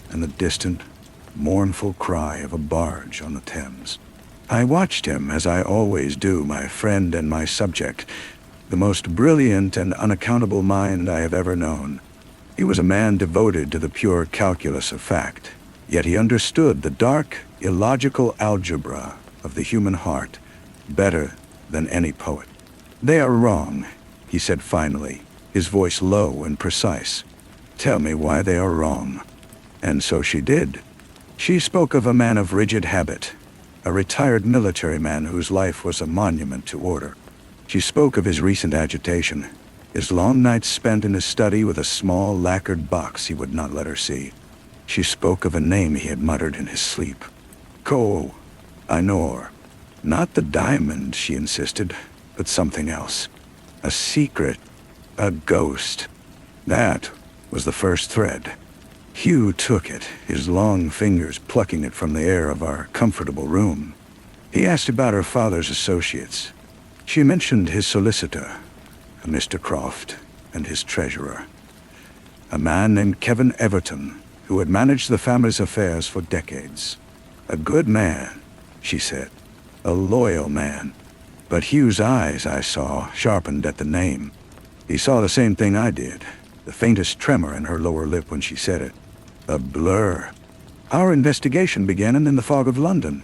and the distant, mournful cry of a barge on the Thames. I watched him, as I always do, my friend and my subject, the most brilliant and unaccountable mind I have ever known. He was a man devoted to the pure calculus of fact, yet he understood the dark, illogical algebra of the human heart better than any poet. "They are wrong," he said finally, his voice low and precise. "Tell me why they are wrong." And so she did. She spoke of a man of rigid habit, a retired military man whose life was a monument to order. She spoke of his recent agitation, his long nights spent in his study with a small lacquered box he would not let her see. She spoke of a name he had muttered in his sleep. Ainor. Not the diamond, she insisted, but something else. A secret, a ghost. That was the first thread. Hugh took it, his long fingers plucking it from the air of our comfortable room. He asked about her father's associates. She mentioned his solicitor, Mr. Croft, and his treasurer, a man named Kevin Everton, who had managed the family's affairs for decades. A good man, she said, a loyal man. But Hugh's eyes, I saw, sharpened at the name. He saw the same thing I did, the faintest tremor in her lower lip when she said it. A blur. Our investigation began in the fog of London,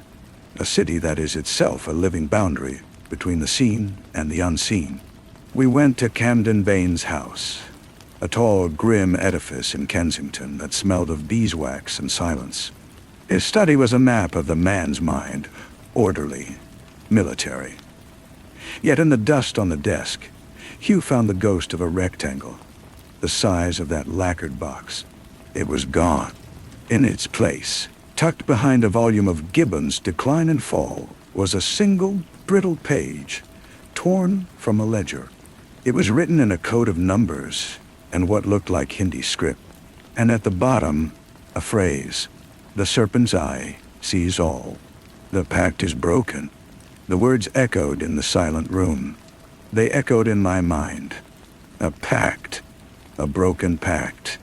a city that is itself a living boundary between the seen and the unseen. We went to Camden Vane's house. a tall, grim edifice in Kensington that smelled of beeswax and silence. His study was a map of the man's mind, orderly, military. Yet in the dust on the desk, Hugh found the ghost of a rectangle, the size of that lacquered box. It was gone. In its place, tucked behind a volume of Gibbon's Decline and Fall, was a single, brittle page, torn from a ledger. It was written in a code of numbers and what looked like Hindi script, and at the bottom, a phrase, "The serpent's eye sees all. The pact is broken." The words echoed in the silent room. They echoed in my mind. A pact. A broken pact.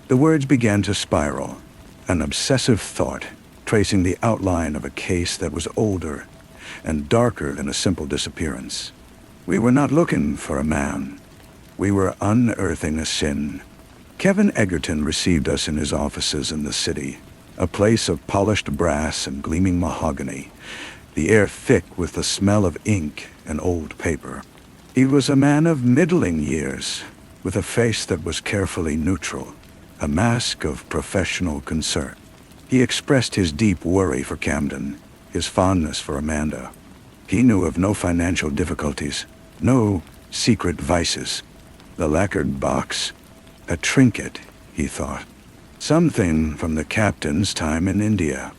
The words began to spiral, an obsessive thought, tracing the outline of a case that was older and darker than a simple disappearance. We were not looking for a man. We were unearthing a sin. Kevin Egerton received us in his offices in the city, a place of polished brass and gleaming mahogany, the air thick with the smell of ink and old paper. He was a man of middling years, with a face that was carefully neutral, a mask of professional concern. He expressed his deep worry for Camden, his fondness for Amanda. He knew of no financial difficulties, no secret vices. The lacquered box, a trinket, he thought. Something from the captain's time in India.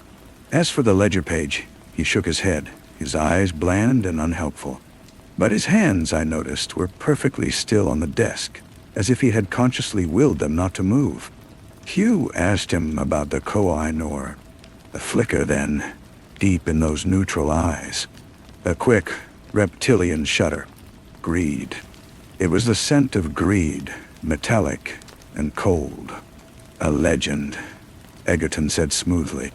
As for the ledger page, he shook his head, his eyes bland and unhelpful. But his hands, I noticed, were perfectly still on the desk, as if he had consciously willed them not to move. Hugh asked him about the Koh-i-Noor. A flicker then, deep in those neutral eyes. A quick, reptilian shudder. Greed. It was the scent of greed, metallic and cold. A legend, Egerton said smoothly.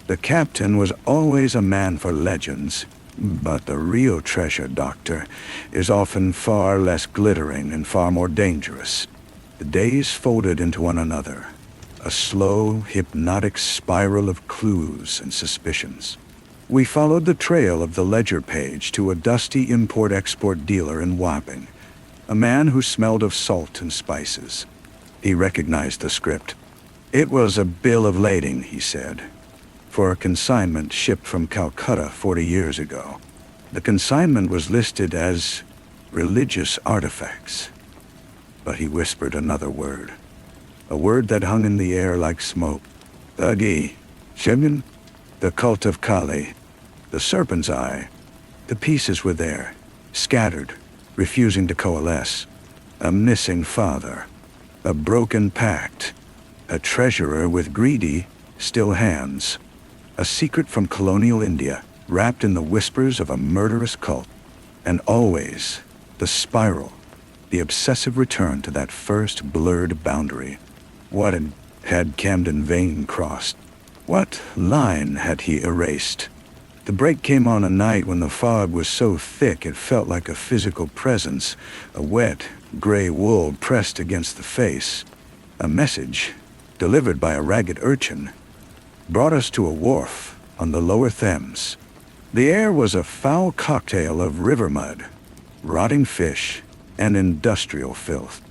The captain was always a man for legends, but the real treasure, Doctor, is often far less glittering and far more dangerous. The days folded into one another, a slow, hypnotic spiral of clues and suspicions. We followed the trail of the ledger page to a dusty import-export dealer in Wapping, a man who smelled of salt and spices. He recognized the script. It was a bill of lading, he said, for a consignment shipped from Calcutta 40 years ago. The consignment was listed as religious artifacts. But he whispered another word, a word that hung in the air like smoke. Thuggy, Shimon, the cult of Kali, the serpent's eye. The pieces were there, scattered, refusing to coalesce. A missing father, a broken pact, a treasurer with greedy, still hands. A secret from colonial India, wrapped in the whispers of a murderous cult. And always, the spiral, the obsessive return to that first blurred boundary. What had Camden Vane crossed? What line had he erased? The break came on a night when the fog was so thick it felt like a physical presence, a wet, gray wool pressed against the face. A message, delivered by a ragged urchin, brought us to a wharf on the lower Thames. The air was a foul cocktail of river mud, rotting fish, and industrial filth.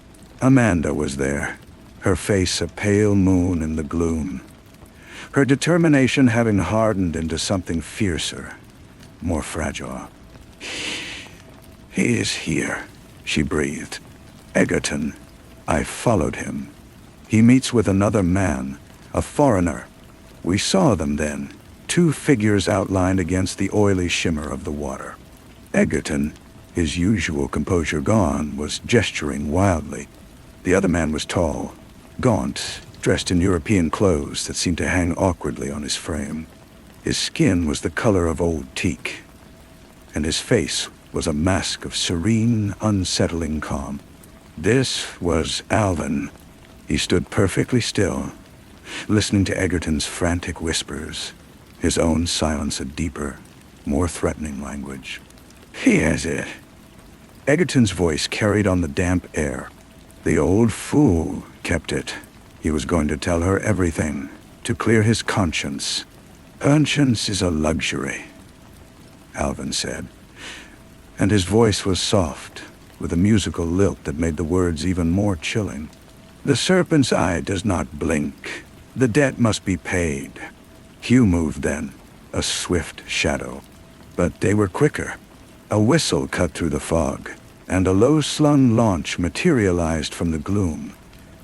Amanda was there, her face a pale moon in the gloom, her determination having hardened into something fiercer, more fragile. "He is here," she breathed. "Egerton." I followed him. "He meets with another man, a foreigner." We saw them then, two figures outlined against the oily shimmer of the water. Egerton, his usual composure gone, was gesturing wildly. The other man was tall, gaunt, dressed in European clothes that seemed to hang awkwardly on his frame. His skin was the color of old teak, and his face was a mask of serene, unsettling calm. This was Alvin. He stood perfectly still, listening to Egerton's frantic whispers, his own silence a deeper, more threatening language. "He has it." Egerton's voice carried on the damp air. The old fool kept it. He was going to tell her everything, to clear his conscience. "Conscience is a luxury," Alvin said, and his voice was soft, with a musical lilt that made the words even more chilling. The serpent's eye does not blink. The debt must be paid. Hugh moved then, a swift shadow. But they were quicker. A whistle cut through the fog, and a low-slung launch materialized from the gloom,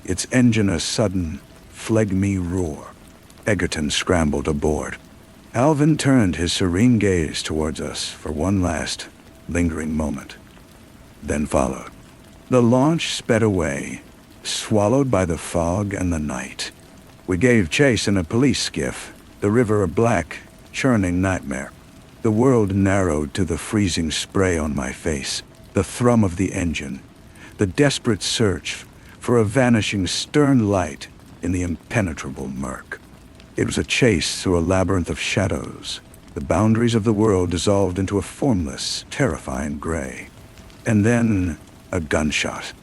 its engine a sudden, phlegmy roar. Egerton scrambled aboard. Alvin turned his serene gaze towards us for one last, lingering moment. Then followed. The launch sped away, swallowed by the fog and the night. We gave chase in a police skiff, the river a black, churning nightmare. The world narrowed to the freezing spray on my face, the thrum of the engine, the desperate search for a vanishing stern light in the impenetrable murk. It was a chase through a labyrinth of shadows. The boundaries of the world dissolved into a formless, terrifying gray. And then a gunshot,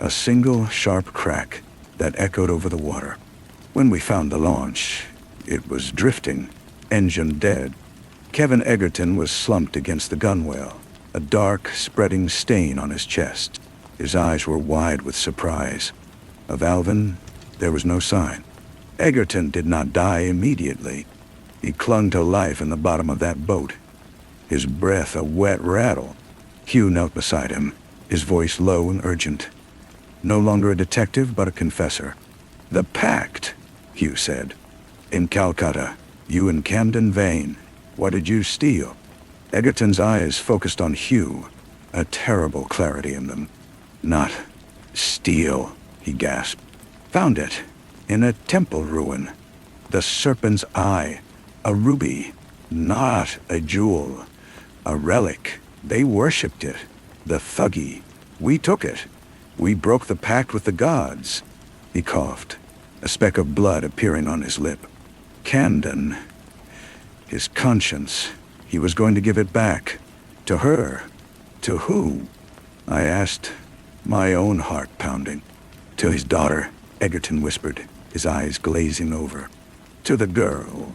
a single sharp crack that echoed over the water. When we found the launch, it was drifting, engine dead. Kevin Egerton was slumped against the gunwale, a dark, spreading stain on his chest. His eyes were wide with surprise. Of Alvin, there was no sign. Egerton did not die immediately. He clung to life in the bottom of that boat, his breath a wet rattle. Hugh knelt beside him, his voice low and urgent. No longer a detective, but a confessor. "The pact," Hugh said. "In Calcutta, you and Camden Vane. What did you steal?" Egerton's eyes focused on Hugh, a terrible clarity in them. "Not steal," he gasped. "Found it. In a temple ruin. The serpent's eye. A ruby. Not a jewel. A relic. They worshipped it. The Thuggee. We took it. We broke the pact with the gods." He coughed, a speck of blood appearing on his lip. Camden. His conscience. He was going to give it back. To her. To who? I asked, my own heart pounding. "To his daughter," Egerton whispered, his eyes glazing over. "To the girl."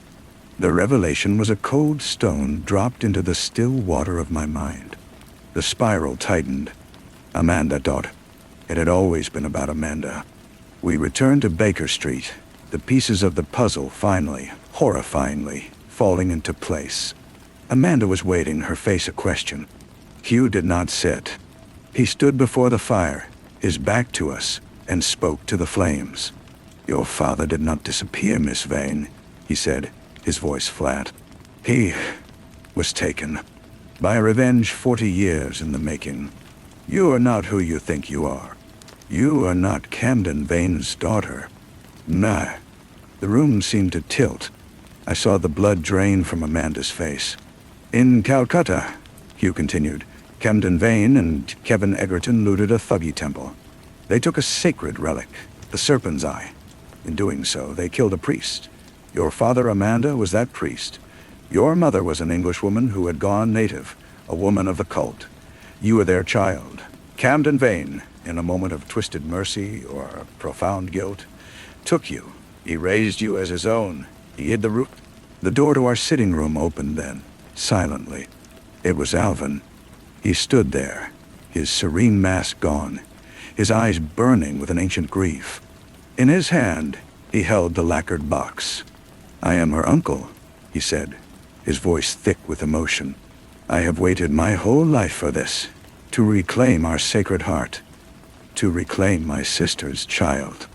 The revelation was a cold stone dropped into the still water of my mind. The spiral tightened. Amanda thought. It had always been about Amanda. We returned to Baker Street, the pieces of the puzzle finally, horrifyingly, falling into place. Amanda was waiting, her face a question. Hugh did not sit. He stood before the fire, his back to us, and spoke to the flames. "Your father did not disappear, Miss Vane," he said, his voice flat. "He was taken by a revenge 40 years in the making. You are not who you think you are. You are not Camden Vane's daughter." Nah. The room seemed to tilt. I saw the blood drain from Amanda's face. "In Calcutta," Hugh continued, "Camden Vane and Kevin Egerton looted a Thuggee temple. They took a sacred relic, the serpent's eye. In doing so, they killed a priest. Your father, Amanda, was that priest. Your mother was an Englishwoman who had gone native, a woman of the cult. You were their child. Camden Vane, in a moment of twisted mercy or profound guilt, took you. He raised you as his own. He hid the root." The door to our sitting room opened then, silently. It was Alvin. He stood there, his serene mask gone, his eyes burning with an ancient grief. In his hand, he held the lacquered box. "I am her uncle," he said, his voice thick with emotion. "I have waited my whole life for this, to reclaim our sacred heart, to reclaim my sister's child."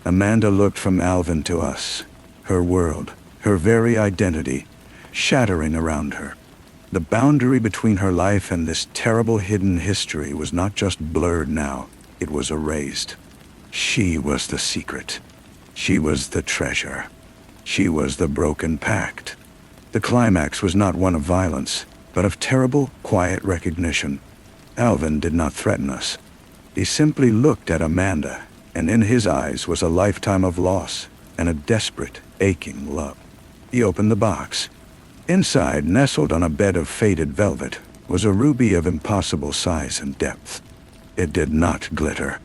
Amanda looked from Alvin to us, her world, her very identity, shattering around her. The boundary between her life and this terrible hidden history was not just blurred now, it was erased. She was the secret. She was the treasure. She was the broken pact. The climax was not one of violence, but of terrible, quiet recognition. Alvin did not threaten us. He simply looked at Amanda, and in his eyes was a lifetime of loss and a desperate, aching love. He opened the box. Inside, nestled on a bed of faded velvet, was a ruby of impossible size and depth. It did not glitter.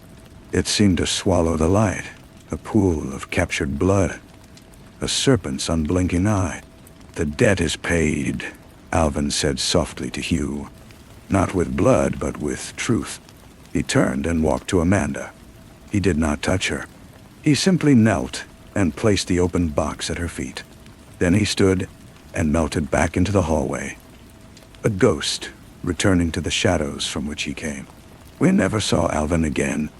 It seemed to swallow the light, a pool of captured blood, a serpent's unblinking eye. "The debt is paid," Alvin said softly to Hugh. "Not with blood, but with truth." He turned and walked to Amanda. He did not touch her. He simply knelt and placed the open box at her feet. Then he stood and melted back into the hallway, a ghost returning to the shadows from which he came. We never saw Alvin again.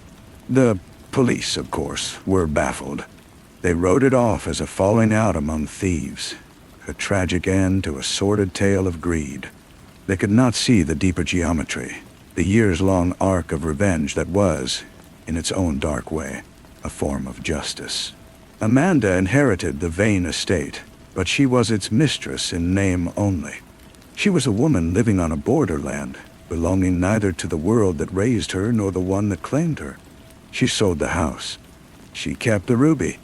The police, of course, were baffled. They wrote it off as a falling out among thieves, a tragic end to a sordid tale of greed. They could not see the deeper geometry, the years-long arc of revenge that was, in its own dark way, a form of justice. Amanda inherited the Vane estate, but she was its mistress in name only. She was a woman living on a borderland, belonging neither to the world that raised her nor the one that claimed her. She sold the house. She kept the ruby.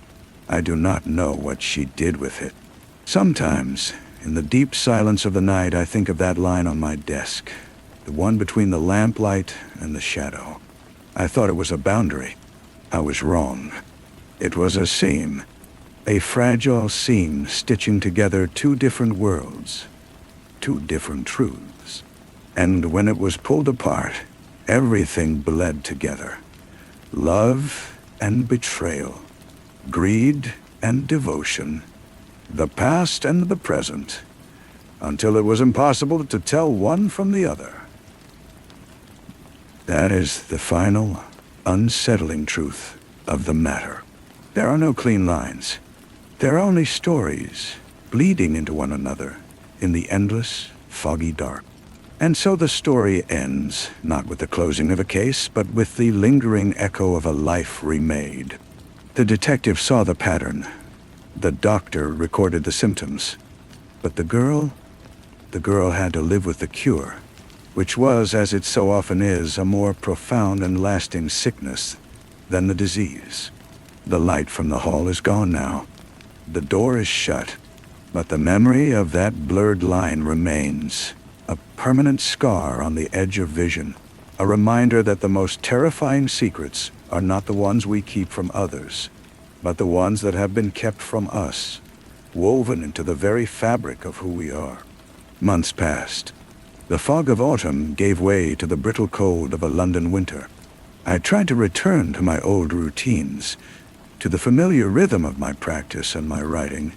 I do not know what she did with it. Sometimes, in the deep silence of the night, I think of that line on my desk, the one between the lamplight and the shadow. I thought it was a boundary. I was wrong. It was a seam, a fragile seam stitching together two different worlds, two different truths. And when it was pulled apart, everything bled together. Love and betrayal, greed and devotion, the past and the present, until it was impossible to tell one from the other. That is the final, unsettling truth of the matter. There are no clean lines. There are only stories, bleeding into one another in the endless, foggy dark. And so the story ends, not with the closing of a case, but with the lingering echo of a life remade. The detective saw the pattern. The doctor recorded the symptoms. But the girl had to live with the cure, which was, as it so often is, a more profound and lasting sickness than the disease. The light from the hall is gone now. The door is shut, but the memory of that blurred line remains, a permanent scar on the edge of vision, a reminder that the most terrifying secrets are not the ones we keep from others, but the ones that have been kept from us, woven into the very fabric of who we are. Months passed. The fog of autumn gave way to the brittle cold of a London winter. I tried to return to my old routines, to the familiar rhythm of my practice and my writing,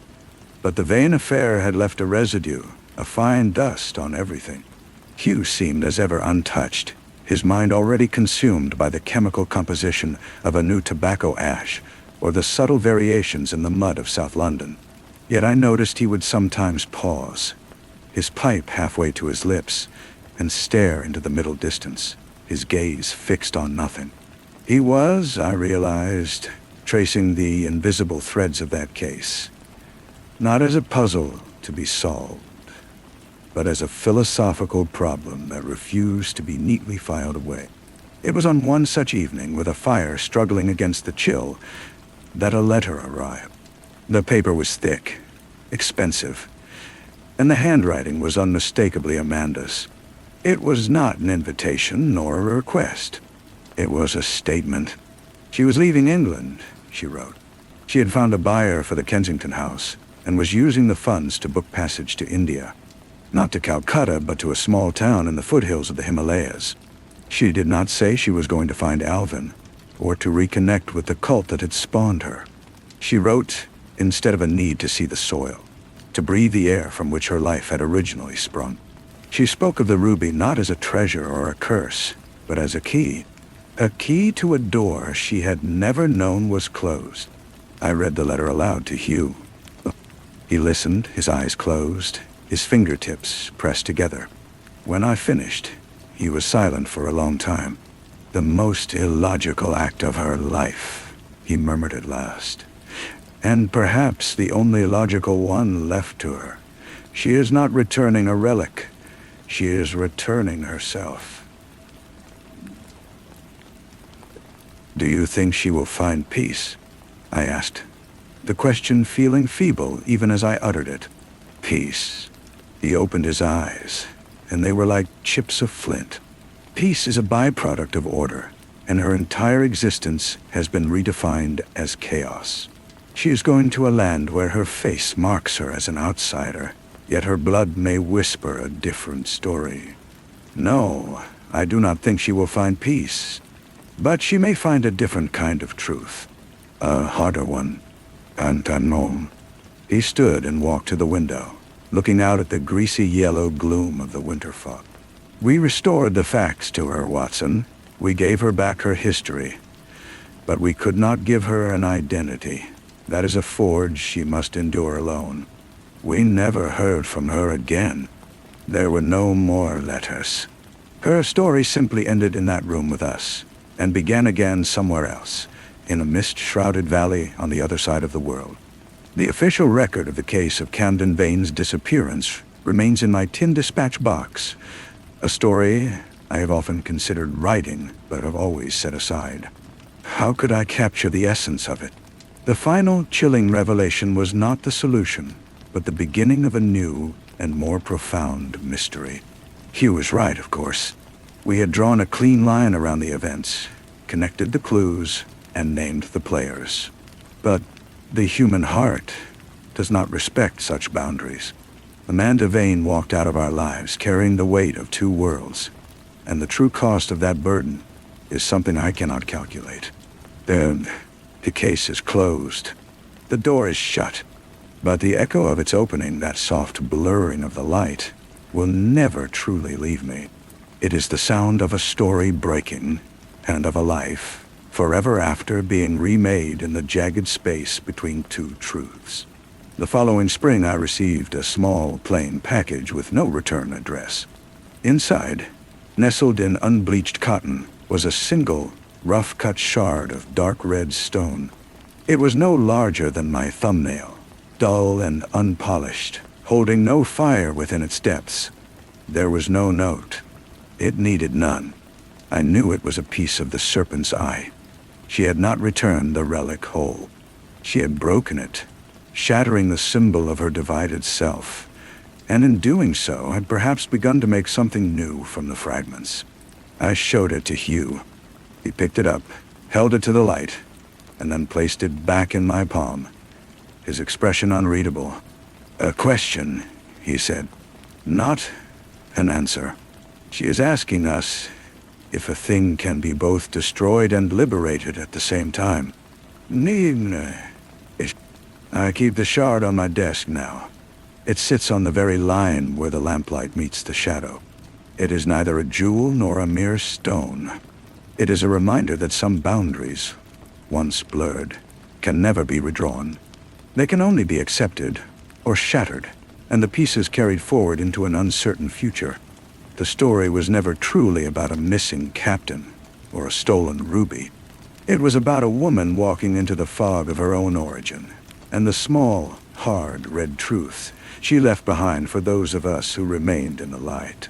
but the Vane affair had left a residue, a fine dust on everything. Hugh seemed as ever untouched, his mind already consumed by the chemical composition of a new tobacco ash or the subtle variations in the mud of South London. Yet I noticed he would sometimes pause, his pipe halfway to his lips, and stare into the middle distance, his gaze fixed on nothing. He was, I realized, tracing the invisible threads of that case, not as a puzzle to be solved, but as a philosophical problem that refused to be neatly filed away. It was on one such evening, with a fire struggling against the chill, that a letter arrived. The paper was thick, expensive, and the handwriting was unmistakably Amanda's. It was not an invitation nor a request. It was a statement. She was leaving England, she wrote. She had found a buyer for the Kensington house and was using the funds to book passage to India. Not to Calcutta, but to a small town in the foothills of the Himalayas. She did not say she was going to find Alvin, or to reconnect with the cult that had spawned her. She wrote, instead of a need to see the soil, to breathe the air from which her life had originally sprung. She spoke of the ruby not as a treasure or a curse, but as a key to a door she had never known was closed. I read the letter aloud to Hugh. He listened, his eyes closed, his fingertips pressed together. When I finished, he was silent for a long time. "The most illogical act of her life," he murmured at last. "And perhaps the only logical one left to her. She is not returning a relic. She is returning herself." "Do you think she will find peace?" I asked, the question feeling feeble even as I uttered it. Peace. He opened his eyes, and they were like chips of flint. Peace is a byproduct of order, and her entire existence has been redefined as chaos. She is going to a land where her face marks her as an outsider, yet her blood may whisper a different story. No, I do not think she will find peace, but she may find a different kind of truth. A harder one. And unknown. He stood and walked to the window, looking out at the greasy yellow gloom of the winter fog. We restored the facts to her, Watson. We gave her back her history. But we could not give her an identity. That is a forge she must endure alone. We never heard from her again. There were no more letters. Her story simply ended in that room with us, and began again somewhere else, in a mist-shrouded valley on the other side of the world. The official record of the case of Camden Vane's disappearance remains in my tin dispatch box, a story I have often considered writing, but have always set aside. How could I capture the essence of it? The final chilling revelation was not the solution, but the beginning of a new and more profound mystery. Hugh was right, of course. We had drawn a clean line around the events, connected the clues, and named the players. But the human heart does not respect such boundaries. Amanda Vane walked out of our lives carrying the weight of two worlds, and the true cost of that burden is something I cannot calculate. The case is closed. The door is shut. But the echo of its opening, that soft blurring of the light, will never truly leave me. It is the sound of a story breaking, and of a life forever after being remade in the jagged space between two truths. The following spring I received a small, plain package with no return address. Inside, nestled in unbleached cotton, was a single, rough-cut shard of dark red stone. It was no larger than my thumbnail, dull and unpolished, holding no fire within its depths. There was no note. It needed none. I knew it was a piece of the serpent's eye. She had not returned the relic whole. She had broken it, shattering the symbol of her divided self, and in doing so had perhaps begun to make something new from the fragments. I showed it to Hugh. He picked it up, held it to the light, and then placed it back in my palm, his expression unreadable. "A question," he said, "not an answer. She is asking us if a thing can be both destroyed and liberated at the same time. I keep the shard on my desk now. It sits on the very line where the lamplight meets the shadow. It is neither a jewel nor a mere stone. It is a reminder that some boundaries, once blurred, can never be redrawn. They can only be accepted or shattered, and the pieces carried forward into an uncertain future. The story was never truly about a missing captain or a stolen ruby. It was about a woman walking into the fog of her own origin, and the small, hard, red truth she left behind for those of us who remained in the light.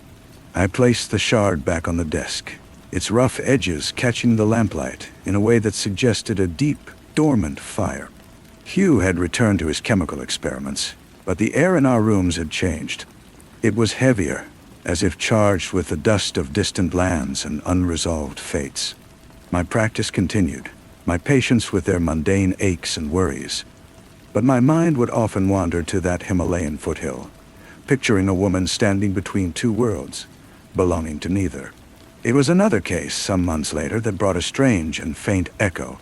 I placed the shard back on the desk, its rough edges catching the lamplight in a way that suggested a deep, dormant fire. Hugh had returned to his chemical experiments, but the air in our rooms had changed. It was heavier, as if charged with the dust of distant lands and unresolved fates. My practice continued, my patience with their mundane aches and worries. But my mind would often wander to that Himalayan foothill, picturing a woman standing between two worlds, belonging to neither. It was another case some months later that brought a strange and faint echo.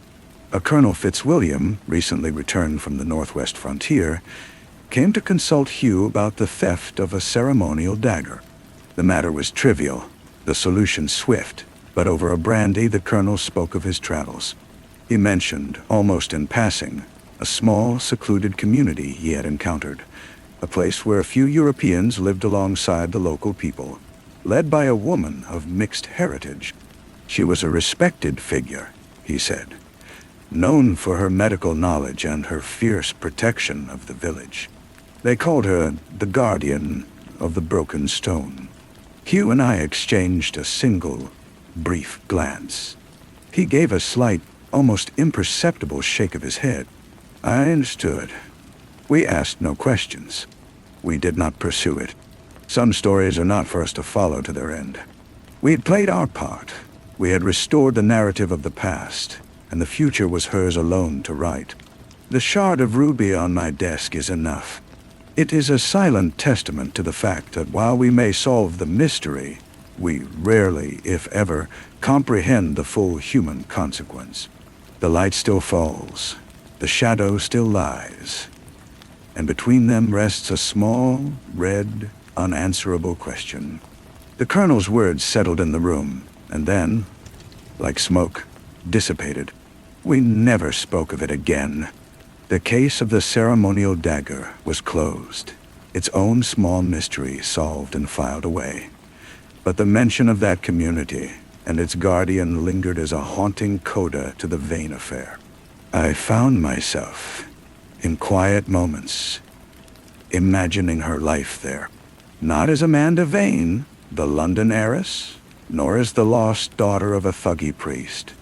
A Colonel Fitzwilliam, recently returned from the northwest frontier, came to consult Hugh about the theft of a ceremonial dagger. The matter was trivial, the solution swift, but over a brandy the colonel spoke of his travels. He mentioned, almost in passing, a small, secluded community he had encountered, a place where a few Europeans lived alongside the local people, led by a woman of mixed heritage. She was a respected figure, he said, known for her medical knowledge and her fierce protection of the village. They called her the Guardian of the Broken Stone. Hugh and I exchanged a single, brief glance. He gave a slight, almost imperceptible shake of his head. I understood. We asked no questions. We did not pursue it. Some stories are not for us to follow to their end. We had played our part. We had restored the narrative of the past, and the future was hers alone to write. The shard of ruby on my desk is enough. It is a silent testament to the fact that while we may solve the mystery, we rarely, if ever, comprehend the full human consequence. The light still falls, the shadow still lies, and between them rests a small, red, unanswerable question. The colonel's words settled in the room, and then, like smoke, dissipated. We never spoke of it again. The case of the ceremonial dagger was closed, its own small mystery solved and filed away. But the mention of that community and its guardian lingered as a haunting coda to the Vane affair. I found myself, in quiet moments, imagining her life there, not as Amanda Vane, the London heiress, nor as the lost daughter of a thuggy priest,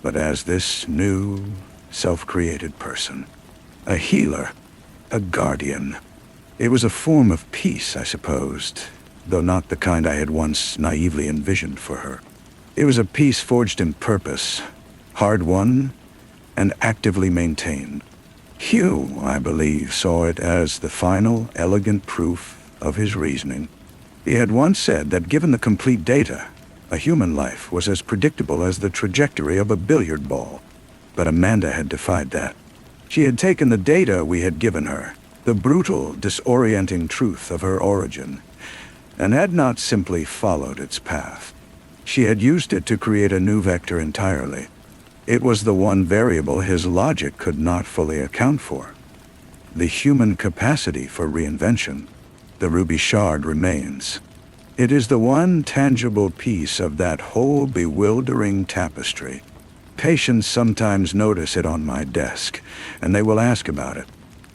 but as this new, self-created person. A healer, a guardian. It was a form of peace, I supposed, though not the kind I had once naively envisioned for her. It was a peace forged in purpose, hard-won and actively maintained. Hugh, I believe, saw it as the final, elegant proof of his reasoning. He had once said that given the complete data, a human life was as predictable as the trajectory of a billiard ball. But Amanda had defied that. She had taken the data we had given her, the brutal, disorienting truth of her origin, and had not simply followed its path. She had used it to create a new vector entirely. It was the one variable his logic could not fully account for. The human capacity for reinvention. The ruby shard remains. It is the one tangible piece of that whole bewildering tapestry. Patients sometimes notice it on my desk, and they will ask about it.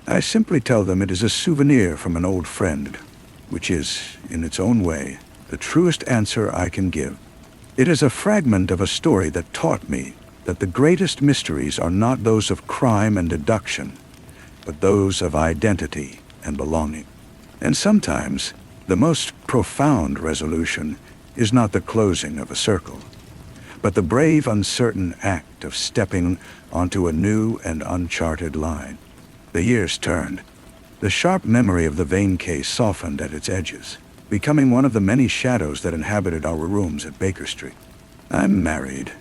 I simply tell them it is a souvenir from an old friend, which is, in its own way, the truest answer I can give. It is a fragment of a story that taught me that the greatest mysteries are not those of crime and deduction, but those of identity and belonging. And sometimes, the most profound resolution is not the closing of a circle, but the brave, uncertain act of stepping onto a new and uncharted line. The years turned. The sharp memory of the Vane case softened at its edges, becoming one of the many shadows that inhabited our rooms at Baker Street. I'm married,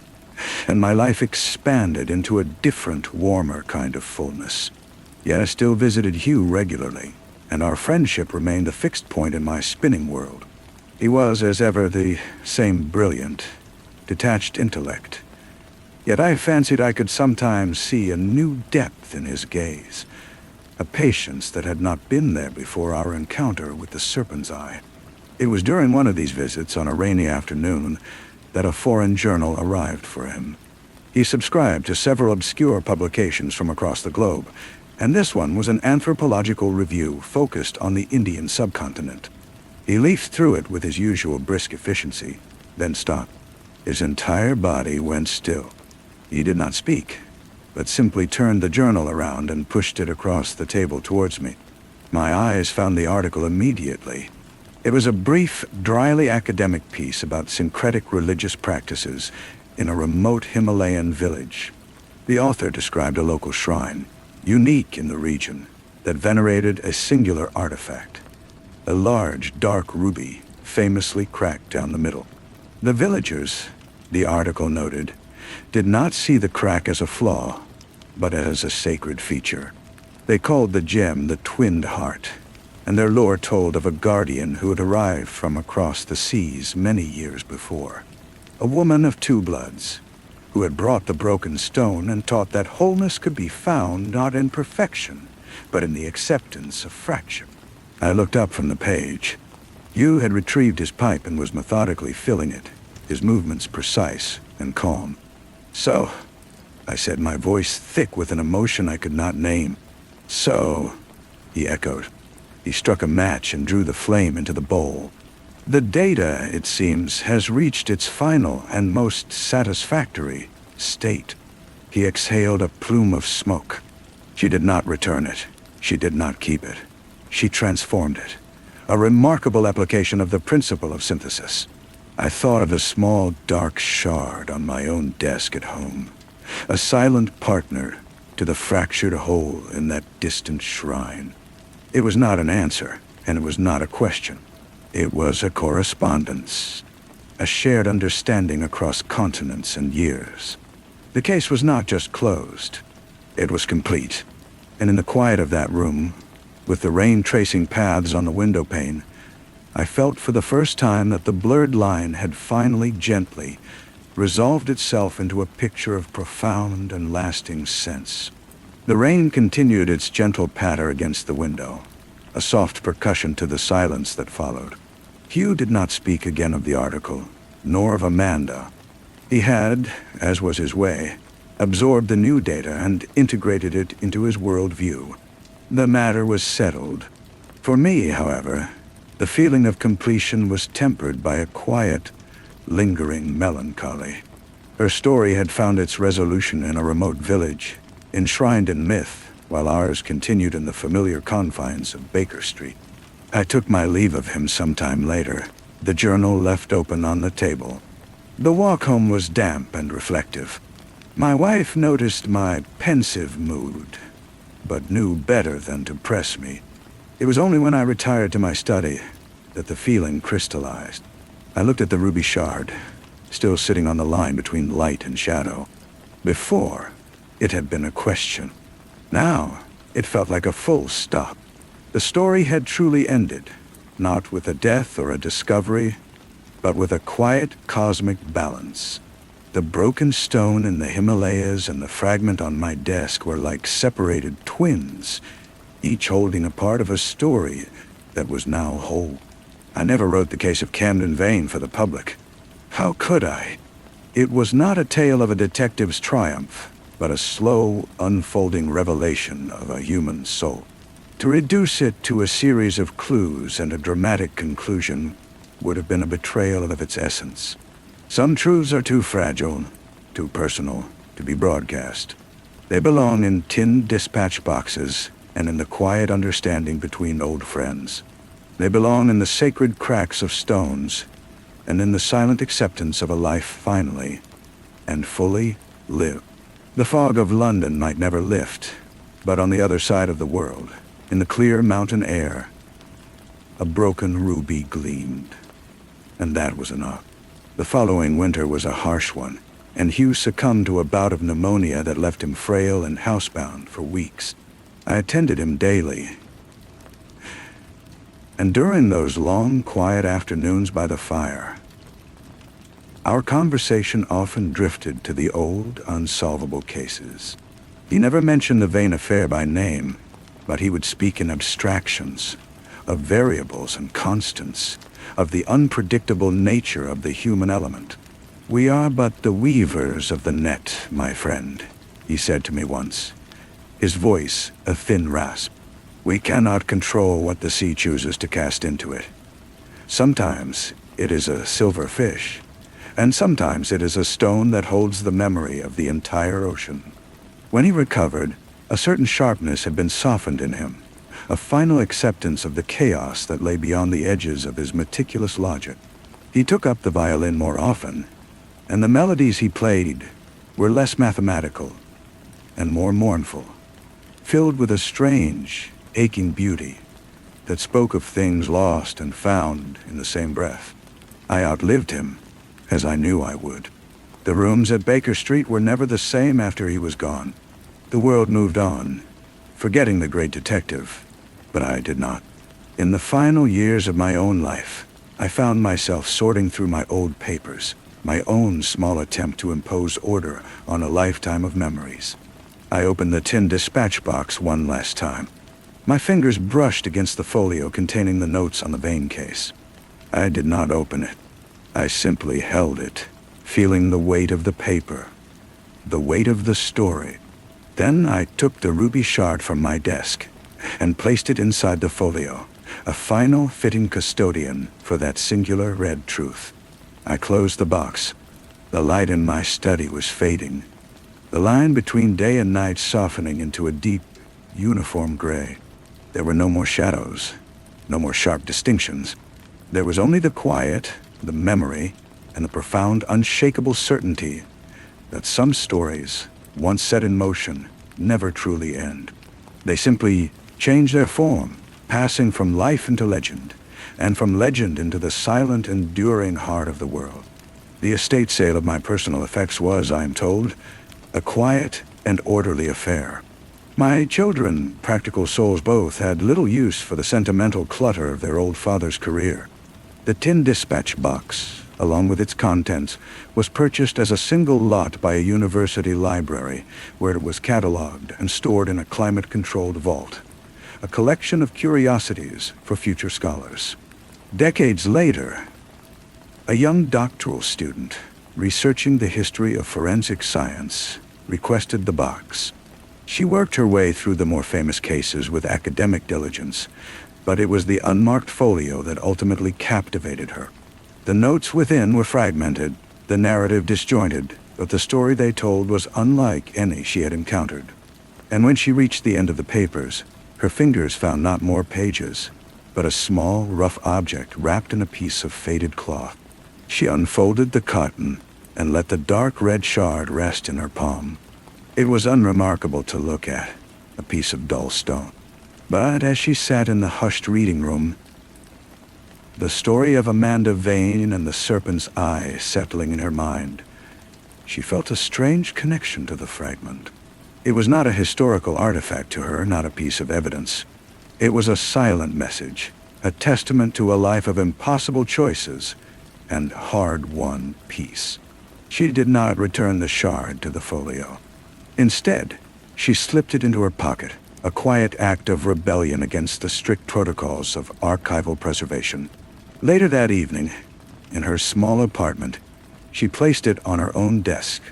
and my life expanded into a different, warmer kind of fullness. Yet I still visited Hugh regularly, and our friendship remained a fixed point in my spinning world. He was, as ever, the same brilliant, detached intellect. Yet I fancied I could sometimes see a new depth in his gaze, a patience that had not been there before our encounter with the serpent's eye. It was during one of these visits on a rainy afternoon that a foreign journal arrived for him. He subscribed to several obscure publications from across the globe, and this one was an anthropological review focused on the Indian subcontinent. He leafed through it with his usual brisk efficiency, then stopped. His entire body went still. He did not speak, but simply turned the journal around and pushed it across the table towards me. My eyes found the article immediately. It was a brief, dryly academic piece about syncretic religious practices in a remote Himalayan village. The author described a local shrine, unique in the region, that venerated a singular artifact, a large, dark ruby, famously cracked down the middle. The villagers, the article noted, did not see the crack as a flaw, but as a sacred feature. They called the gem the Twinned Heart, and their lore told of a guardian who had arrived from across the seas many years before. A woman of two bloods, who had brought the broken stone and taught that wholeness could be found not in perfection, but in the acceptance of fracture. I looked up from the page. Hugh had retrieved his pipe and was methodically filling it, his movements precise and calm. "So," I said, my voice thick with an emotion I could not name. "So," he echoed. He struck a match and drew the flame into the bowl. "The data, it seems, has reached its final and most satisfactory state." He exhaled a plume of smoke. "She did not return it. She did not keep it. She transformed it. A remarkable application of the principle of synthesis." I thought of the small, dark shard on my own desk at home, a silent partner to the fractured hole in that distant shrine. It was not an answer, and it was not a question. It was a correspondence, a shared understanding across continents and years. The case was not just closed. It was complete. And in the quiet of that room, with the rain tracing paths on the window pane, I felt for the first time that the blurred line had finally gently resolved itself into a picture of profound and lasting sense. The rain continued its gentle patter against the window, a soft percussion to the silence that followed. Hugh did not speak again of the article, nor of Amanda. He had, as was his way, absorbed the new data and integrated it into his worldview. The matter was settled. For me, however, the feeling of completion was tempered by a quiet, lingering melancholy. Her story had found its resolution in a remote village, enshrined in myth, while ours continued in the familiar confines of Baker Street. I took my leave of him some time later, the journal left open on the table. The walk home was damp and reflective. My wife noticed my pensive mood, but knew better than to press me. It was only when I retired to my study that the feeling crystallized. I looked at the ruby shard, still sitting on the line between light and shadow. Before, it had been a question. Now, it felt like a full stop. The story had truly ended, not with a death or a discovery, but with a quiet cosmic balance. The broken stone in the Himalayas and the fragment on my desk were like separated twins, each holding a part of a story that was now whole. I never wrote the case of Camden Vane for the public. How could I? It was not a tale of a detective's triumph, but a slow, unfolding revelation of a human soul. To reduce it to a series of clues and a dramatic conclusion would have been a betrayal of its essence. Some truths are too fragile, too personal, to be broadcast. They belong in tin dispatch boxes and in the quiet understanding between old friends. They belong in the sacred cracks of stones and in the silent acceptance of a life finally and fully lived. The fog of London might never lift, but on the other side of the world, in the clear mountain air, a broken ruby gleamed. And that was enough. The following winter was a harsh one, and Hugh succumbed to a bout of pneumonia that left him frail and housebound for weeks. I attended him daily, and during those long, quiet afternoons by the fire, our conversation often drifted to the old, unsolvable cases. He never mentioned the Vane affair by name, but he would speak in abstractions, of variables and constants, of the unpredictable nature of the human element. "We are but the weavers of the net, my friend," he said to me once, his voice a thin rasp. "We cannot control what the sea chooses to cast into it. Sometimes it is a silver fish, and sometimes it is a stone that holds the memory of the entire ocean." When he recovered, a certain sharpness had been softened in him, a final acceptance of the chaos that lay beyond the edges of his meticulous logic. He took up the violin more often, and the melodies he played were less mathematical and more mournful, filled with a strange, aching beauty that spoke of things lost and found in the same breath. I outlived him, as I knew I would. The rooms at Baker Street were never the same after he was gone. The world moved on, forgetting the great detective, but I did not. In the final years of my own life, I found myself sorting through my old papers, my own small attempt to impose order on a lifetime of memories. I opened the tin dispatch box one last time. My fingers brushed against the folio containing the notes on the Vane case. I did not open it. I simply held it, feeling the weight of the paper, the weight of the story. Then I took the ruby shard from my desk and placed it inside the folio, a final fitting custodian for that singular red truth. I closed the box. The light in my study was fading, the line between day and night softening into a deep, uniform gray. There were no more shadows, no more sharp distinctions. There was only the quiet, the memory, and the profound, unshakable certainty that some stories, once set in motion, never truly end. They simply change their form, passing from life into legend, and from legend into the silent, enduring heart of the world. The estate sale of my personal effects was, I am told, a quiet and orderly affair. My children, practical souls both, had little use for the sentimental clutter of their old father's career. The tin dispatch box, along with its contents, was purchased as a single lot by a university library, where it was cataloged and stored in a climate-controlled vault, a collection of curiosities for future scholars. Decades later, a young doctoral student, researching the history of forensic science, requested the box. She worked her way through the more famous cases with academic diligence, but it was the unmarked folio that ultimately captivated her. The notes within were fragmented, the narrative disjointed, but the story they told was unlike any she had encountered. And when she reached the end of the papers, her fingers found not more pages, but a small, rough object wrapped in a piece of faded cloth. She unfolded the cotton and let the dark red shard rest in her palm. It was unremarkable to look at, a piece of dull stone. But as she sat in the hushed reading room, the story of Amanda Vane and the serpent's eye settling in her mind, she felt a strange connection to the fragment. It was not a historical artifact to her, not a piece of evidence. It was a silent message, a testament to a life of impossible choices and hard-won peace. She did not return the shard to the folio. Instead, she slipped it into her pocket, a quiet act of rebellion against the strict protocols of archival preservation. Later that evening, in her small apartment, she placed it on her own desk,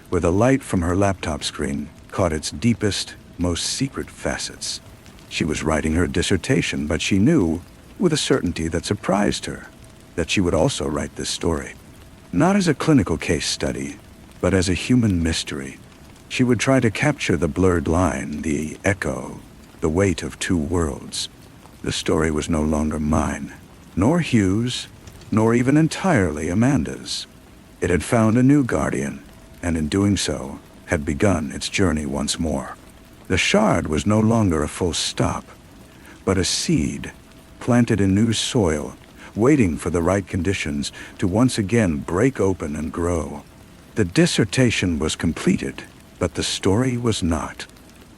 where the light from her laptop screen caught its deepest, most secret facets. She was writing her dissertation, but she knew, with a certainty that surprised her, that she would also write this story. Not as a clinical case study, but as a human mystery. She would try to capture the blurred line, the echo, the weight of two worlds. The story was no longer mine, nor Hugh's, nor even entirely Amanda's. It had found a new guardian, and in doing so, had begun its journey once more. The shard was no longer a full stop, but a seed planted in new soil, waiting for the right conditions to once again break open and grow. The dissertation was completed, but the story was not.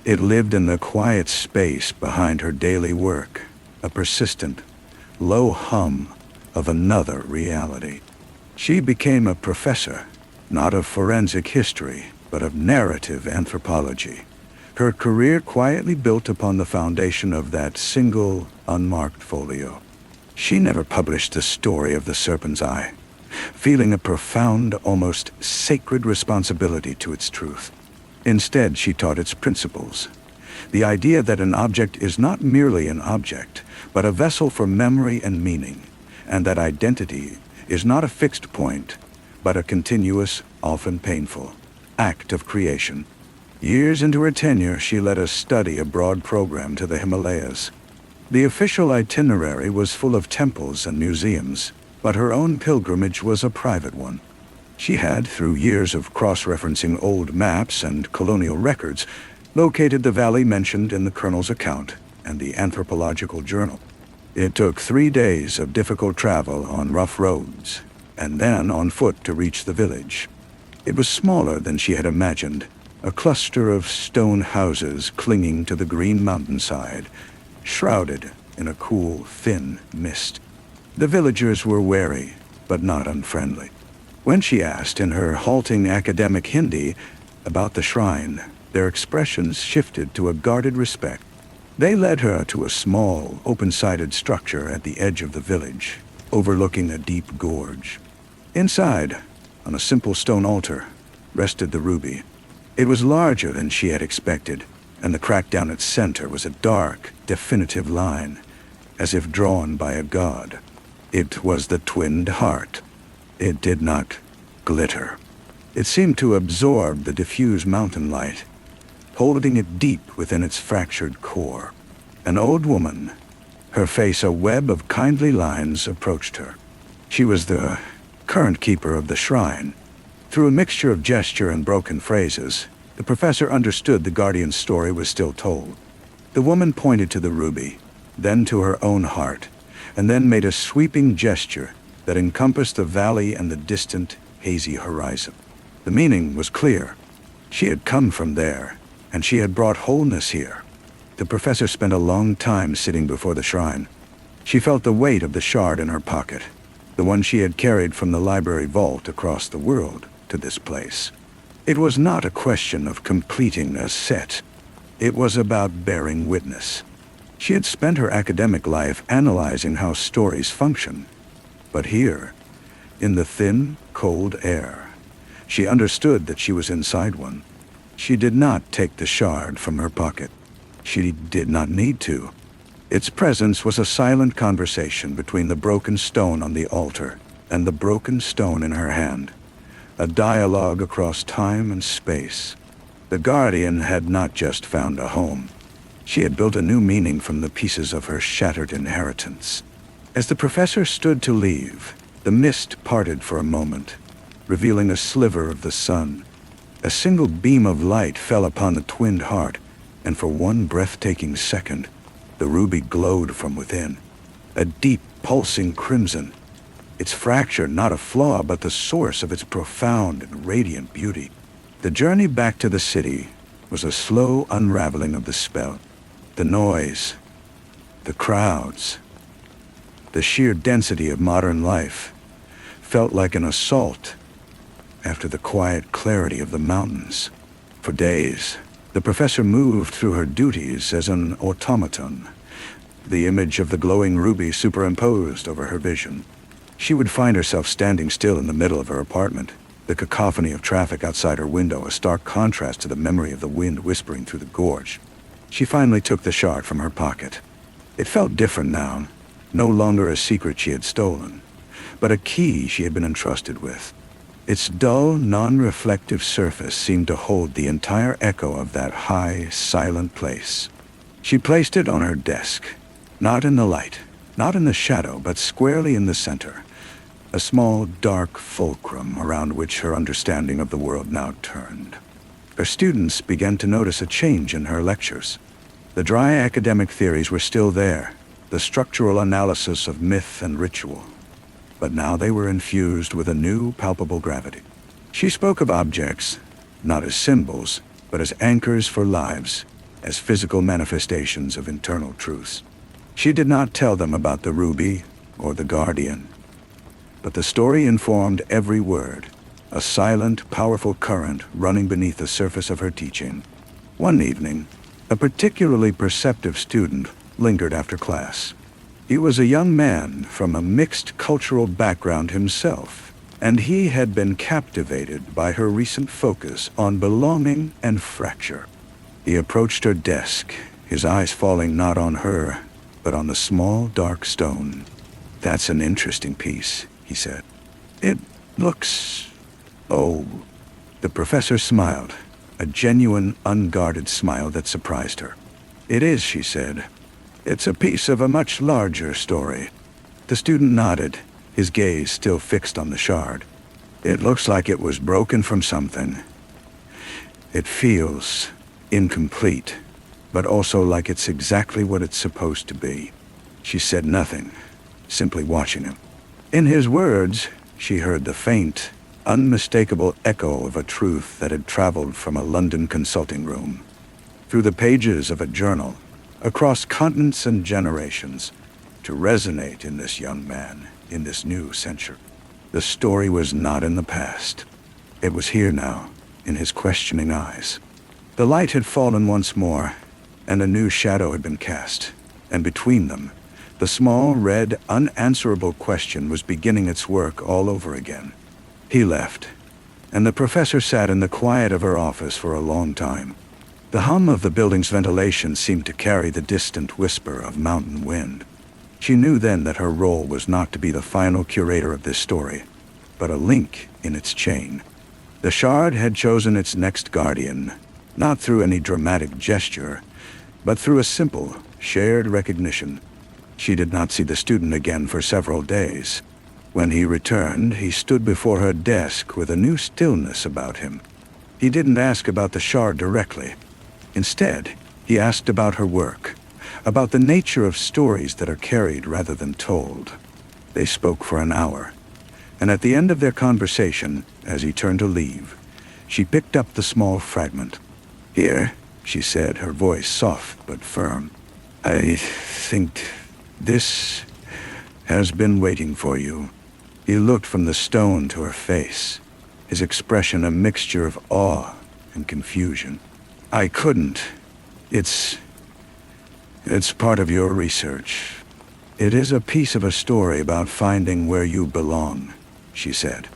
It lived in the quiet space behind her daily work, a persistent, low hum of another reality. She became a professor, not of forensic history, but of narrative anthropology. Her career quietly built upon the foundation of that single, unmarked folio. She never published the story of the serpent's eye, feeling a profound, almost sacred responsibility to its truth. Instead, she taught its principles. The idea that an object is not merely an object, but a vessel for memory and meaning, and that identity is not a fixed point, but a continuous, often painful, act of creation. Years into her tenure, she led a study abroad program to the Himalayas. The official itinerary was full of temples and museums, but her own pilgrimage was a private one. She had, through years of cross-referencing old maps and colonial records, located the valley mentioned in the colonel's account and the anthropological journal. It took 3 days of difficult travel on rough roads, and then on foot to reach the village. It was smaller than she had imagined, a cluster of stone houses clinging to the green mountainside, shrouded in a cool, thin mist. The villagers were wary, but not unfriendly. When she asked in her halting academic Hindi about the shrine, their expressions shifted to a guarded respect. They led her to a small, open-sided structure at the edge of the village, overlooking a deep gorge. Inside, on a simple stone altar, rested the ruby. It was larger than she had expected, and the crack down its center was a dark, definitive line, as if drawn by a god. It was the twinned heart. It did not glitter. It seemed to absorb the diffuse mountain light, holding it deep within its fractured core. An old woman, her face a web of kindly lines, approached her. She was the current keeper of the shrine. Through a mixture of gesture and broken phrases, the professor understood the guardian's story was still told. The woman pointed to the ruby, then to her own heart, and then made a sweeping gesture that encompassed the valley and the distant, hazy horizon. The meaning was clear. She had come from there, and she had brought wholeness here. The professor spent a long time sitting before the shrine. She felt the weight of the shard in her pocket, the one she had carried from the library vault across the world to this place. It was not a question of completing a set. It was about bearing witness. She had spent her academic life analyzing how stories function. But here, in the thin, cold air, she understood that she was inside one. She did not take the shard from her pocket. She did not need to. Its presence was a silent conversation between the broken stone on the altar and the broken stone in her hand. A dialogue across time and space. The guardian had not just found a home. She had built a new meaning from the pieces of her shattered inheritance. As the professor stood to leave, the mist parted for a moment, revealing a sliver of the sun. A single beam of light fell upon the twinned heart, and for one breathtaking second, the ruby glowed from within. A deep, pulsing crimson. Its fracture not a flaw, but the source of its profound and radiant beauty. The journey back to the city was a slow unraveling of the spell. The noise, the crowds, the sheer density of modern life felt like an assault after the quiet clarity of the mountains. For days, the professor moved through her duties as an automaton, the image of the glowing ruby superimposed over her vision. She would find herself standing still in the middle of her apartment, the cacophony of traffic outside her window a stark contrast to the memory of the wind whispering through the gorge. She finally took the shard from her pocket. It felt different now, no longer a secret she had stolen, but a key she had been entrusted with. Its dull, non-reflective surface seemed to hold the entire echo of that high, silent place. She placed it on her desk, not in the light, not in the shadow, but squarely in the center, a small, dark fulcrum around which her understanding of the world now turned. Her students began to notice a change in her lectures. The dry academic theories were still there, the structural analysis of myth and ritual. But now they were infused with a new, palpable gravity. She spoke of objects, not as symbols, but as anchors for lives, as physical manifestations of internal truths. She did not tell them about the ruby or the guardian, but the story informed every word, a silent, powerful current running beneath the surface of her teaching. One evening, a particularly perceptive student lingered after class. He was a young man from a mixed cultural background himself, and he had been captivated by her recent focus on belonging and fracture. He approached her desk, his eyes falling not on her, but on the small, dark stone. "That's an interesting piece," he said. "It looks old." The professor smiled, a genuine, unguarded smile that surprised her. "It is," she said. "It's a piece of a much larger story." The student nodded, his gaze still fixed on the shard. "It looks like it was broken from something. It feels incomplete, but also like it's exactly what it's supposed to be." She said nothing, simply watching him. In his words, she heard the faint, unmistakable echo of a truth that had traveled from a London consulting room, through the pages of a journal, across continents and generations, to resonate in this young man, in this new century. The story was not in the past. It was here now, in his questioning eyes. The light had fallen once more, and a new shadow had been cast, and between them, the small, red, unanswerable question was beginning its work all over again. He left, and the professor sat in the quiet of her office for a long time. The hum of the building's ventilation seemed to carry the distant whisper of mountain wind. She knew then that her role was not to be the final curator of this story, but a link in its chain. The shard had chosen its next guardian, not through any dramatic gesture, but through a simple, shared recognition. She did not see the student again for several days. When he returned, he stood before her desk with a new stillness about him. He didn't ask about the shard directly. Instead, he asked about her work, about the nature of stories that are carried rather than told. They spoke for an hour, and at the end of their conversation, as he turned to leave, She picked up the small fragment. "Here," she said, her voice soft but firm. "I think this has been waiting for you." He looked from the stone to her face, his expression a mixture of awe and confusion. "I couldn't. It's part of your research. It is a piece of a story about finding where you belong," she said.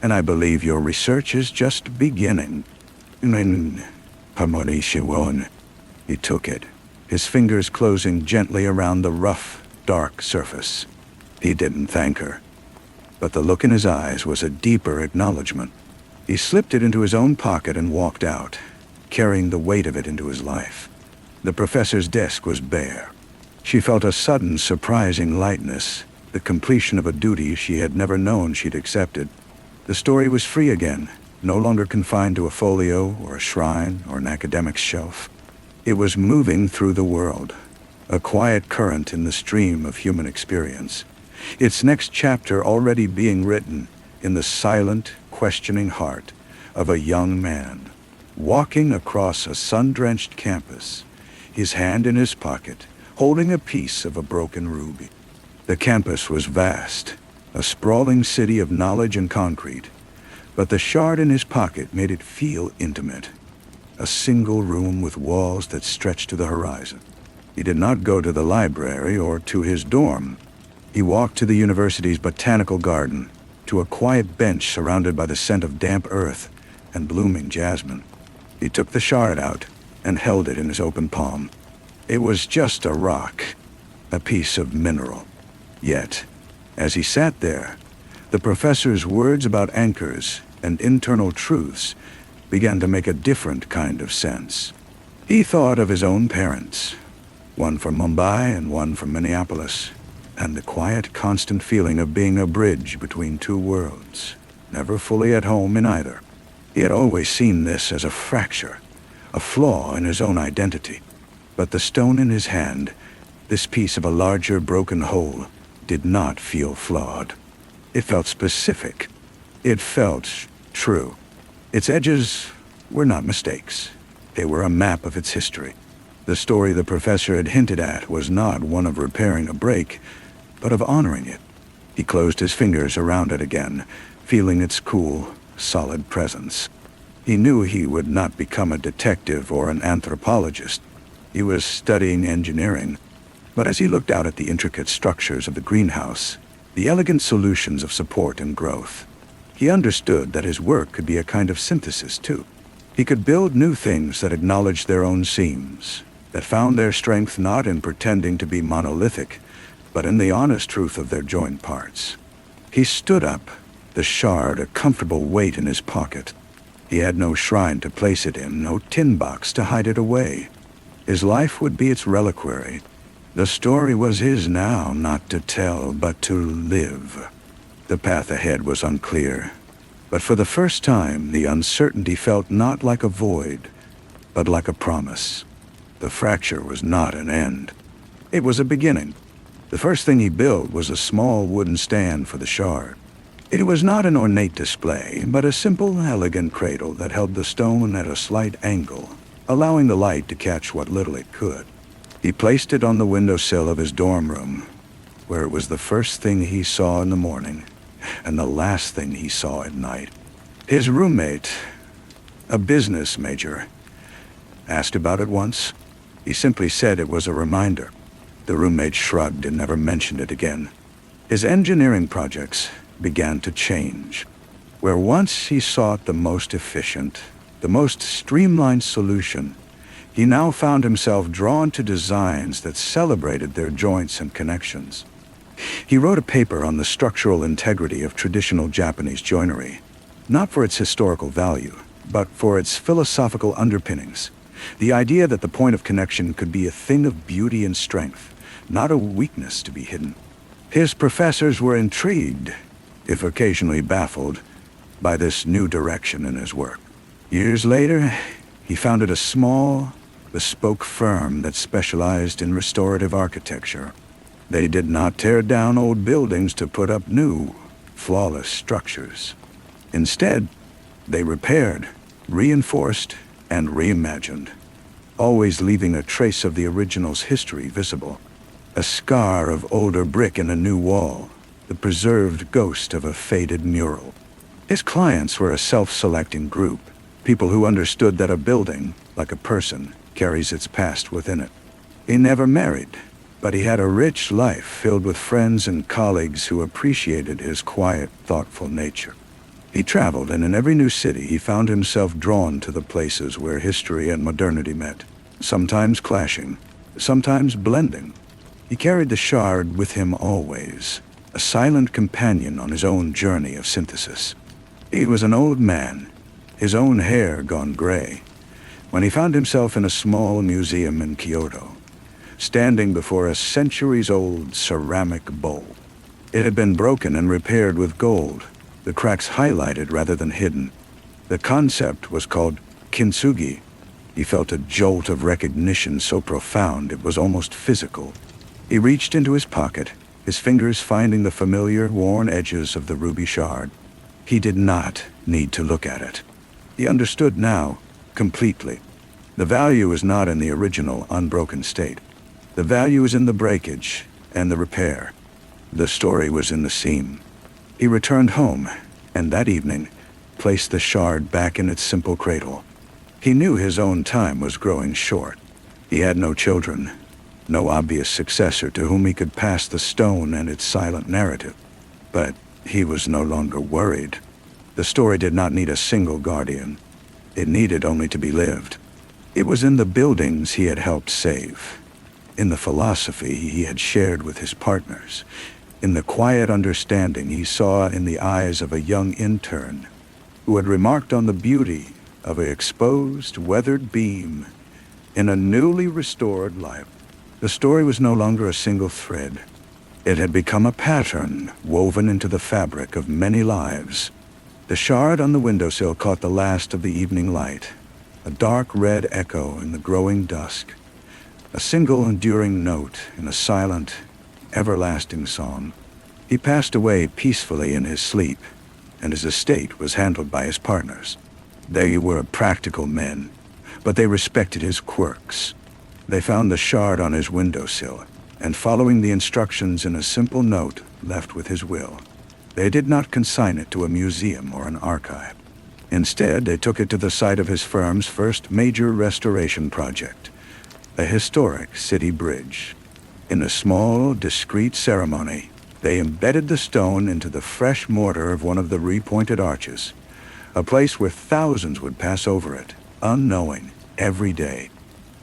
"And I believe your research is just beginning." He took it, his fingers closing gently around the rough, dark surface. He didn't thank her, but the look in his eyes was a deeper acknowledgement. He slipped it into his own pocket and walked out, carrying the weight of it into his life. The professor's desk was bare. She felt a sudden, surprising lightness, the completion of a duty she had never known she'd accepted. The story was free again, no longer confined to a folio or a shrine or an academic's shelf. It was moving through the world, a quiet current in the stream of human experience. Its next chapter already being written in the silent, questioning heart of a young man, walking across a sun-drenched campus, his hand in his pocket, holding a piece of a broken ruby. The campus was vast, a sprawling city of knowledge and concrete, but the shard in his pocket made it feel intimate. A single room with walls that stretched to the horizon. He did not go to the library or to his dorm. He walked to the university's botanical garden, to a quiet bench surrounded by the scent of damp earth and blooming jasmine. He took the shard out and held it in his open palm. It was just a rock, a piece of mineral. Yet, as he sat there, the professor's words about anchors and internal truths began to make a different kind of sense. He thought of his own parents, one from Mumbai and one from Minneapolis, and the quiet, constant feeling of being a bridge between two worlds, never fully at home in either. He had always seen this as a fracture, a flaw in his own identity. But the stone in his hand, this piece of a larger broken whole, did not feel flawed. It felt specific. It felt true. Its edges were not mistakes. They were a map of its history. The story the professor had hinted at was not one of repairing a break, but of honoring it. He closed his fingers around it again, feeling its cool, solid presence. He knew he would not become a detective or an anthropologist. He was studying engineering. But as he looked out at the intricate structures of the greenhouse, the elegant solutions of support and growth, he understood that his work could be a kind of synthesis, too. He could build new things that acknowledged their own seams, that found their strength not in pretending to be monolithic, but in the honest truth of their joined parts. He stood up, the shard a comfortable weight in his pocket. He had no shrine to place it in, no tin box to hide it away. His life would be its reliquary. The story was his now, not to tell, but to live. The path ahead was unclear, but for the first time the uncertainty felt not like a void, but like a promise. The fracture was not an end. It was a beginning. The first thing he built was a small wooden stand for the shard. It was not an ornate display, but a simple, elegant cradle that held the stone at a slight angle, allowing the light to catch what little it could. He placed it on the windowsill of his dorm room, where it was the first thing he saw in the morning, and the last thing he saw at night. His roommate, a business major, asked about it once. He simply said it was a reminder. The roommate shrugged and never mentioned it again. His engineering projects began to change. Where once he sought the most efficient, the most streamlined solution, he now found himself drawn to designs that celebrated their joints and connections. He wrote a paper on the structural integrity of traditional Japanese joinery, not for its historical value, but for its philosophical underpinnings. The idea that the point of connection could be a thing of beauty and strength, not a weakness to be hidden. His professors were intrigued, if occasionally baffled, by this new direction in his work. Years later, he founded a small, bespoke firm that specialized in restorative architecture. They did not tear down old buildings to put up new, flawless structures. Instead, they repaired, reinforced and reimagined, always leaving a trace of the original's history visible. A scar of older brick in a new wall, the preserved ghost of a faded mural. His clients were a self-selecting group, people who understood that a building, like a person, carries its past within it. He never married, but he had a rich life filled with friends and colleagues who appreciated his quiet, thoughtful nature. He traveled, and in every new city he found himself drawn to the places where history and modernity met, sometimes clashing, sometimes blending. He carried the shard with him always, a silent companion on his own journey of synthesis. He was an old man, his own hair gone gray, when he found himself in a small museum in Kyoto, standing before a centuries-old ceramic bowl. It had been broken and repaired with gold, the cracks highlighted rather than hidden. The concept was called kintsugi. He felt a jolt of recognition so profound it was almost physical. He reached into his pocket, his fingers finding the familiar, worn edges of the ruby shard. He did not need to look at it. He understood now, completely. The value is not in the original, unbroken state. The value is in the breakage and the repair. The story was in the seam. He returned home, and that evening, placed the shard back in its simple cradle. He knew his own time was growing short. He had no children, no obvious successor to whom he could pass the stone and its silent narrative. But he was no longer worried. The story did not need a single guardian. It needed only to be lived. It was in the buildings he had helped save, in the philosophy he had shared with his partners, in the quiet understanding he saw in the eyes of a young intern who had remarked on the beauty of an exposed, weathered beam in a newly restored life. The story was no longer a single thread. It had become a pattern woven into the fabric of many lives. The shard on the windowsill caught the last of the evening light, a dark red echo in the growing dusk, a single enduring note in a silent, everlasting song. He passed away peacefully in his sleep, and his estate was handled by his partners. They were practical men, but they respected his quirks. They found the shard on his windowsill, and following the instructions in a simple note left with his will, they did not consign it to a museum or an archive. Instead, they took it to the site of his firm's first major restoration project, a historic city bridge. In a small, discreet ceremony, they embedded the stone into the fresh mortar of one of the repointed arches, a place where thousands would pass over it, unknowing, every day.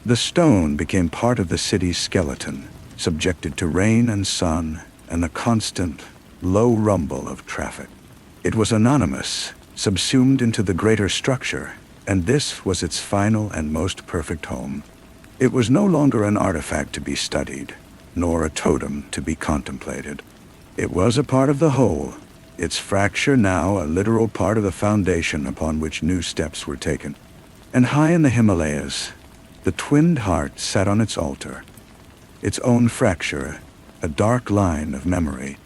The stone became part of the city's skeleton, subjected to rain and sun and the constant, low rumble of traffic. It was anonymous, subsumed into the greater structure, and this was its final and most perfect home. It was no longer an artifact to be studied, nor a totem to be contemplated. It was a part of the whole, its fracture now a literal part of the foundation upon which new steps were taken. And high in the Himalayas, the twinned heart sat on its altar, its own fracture, a dark line of memory.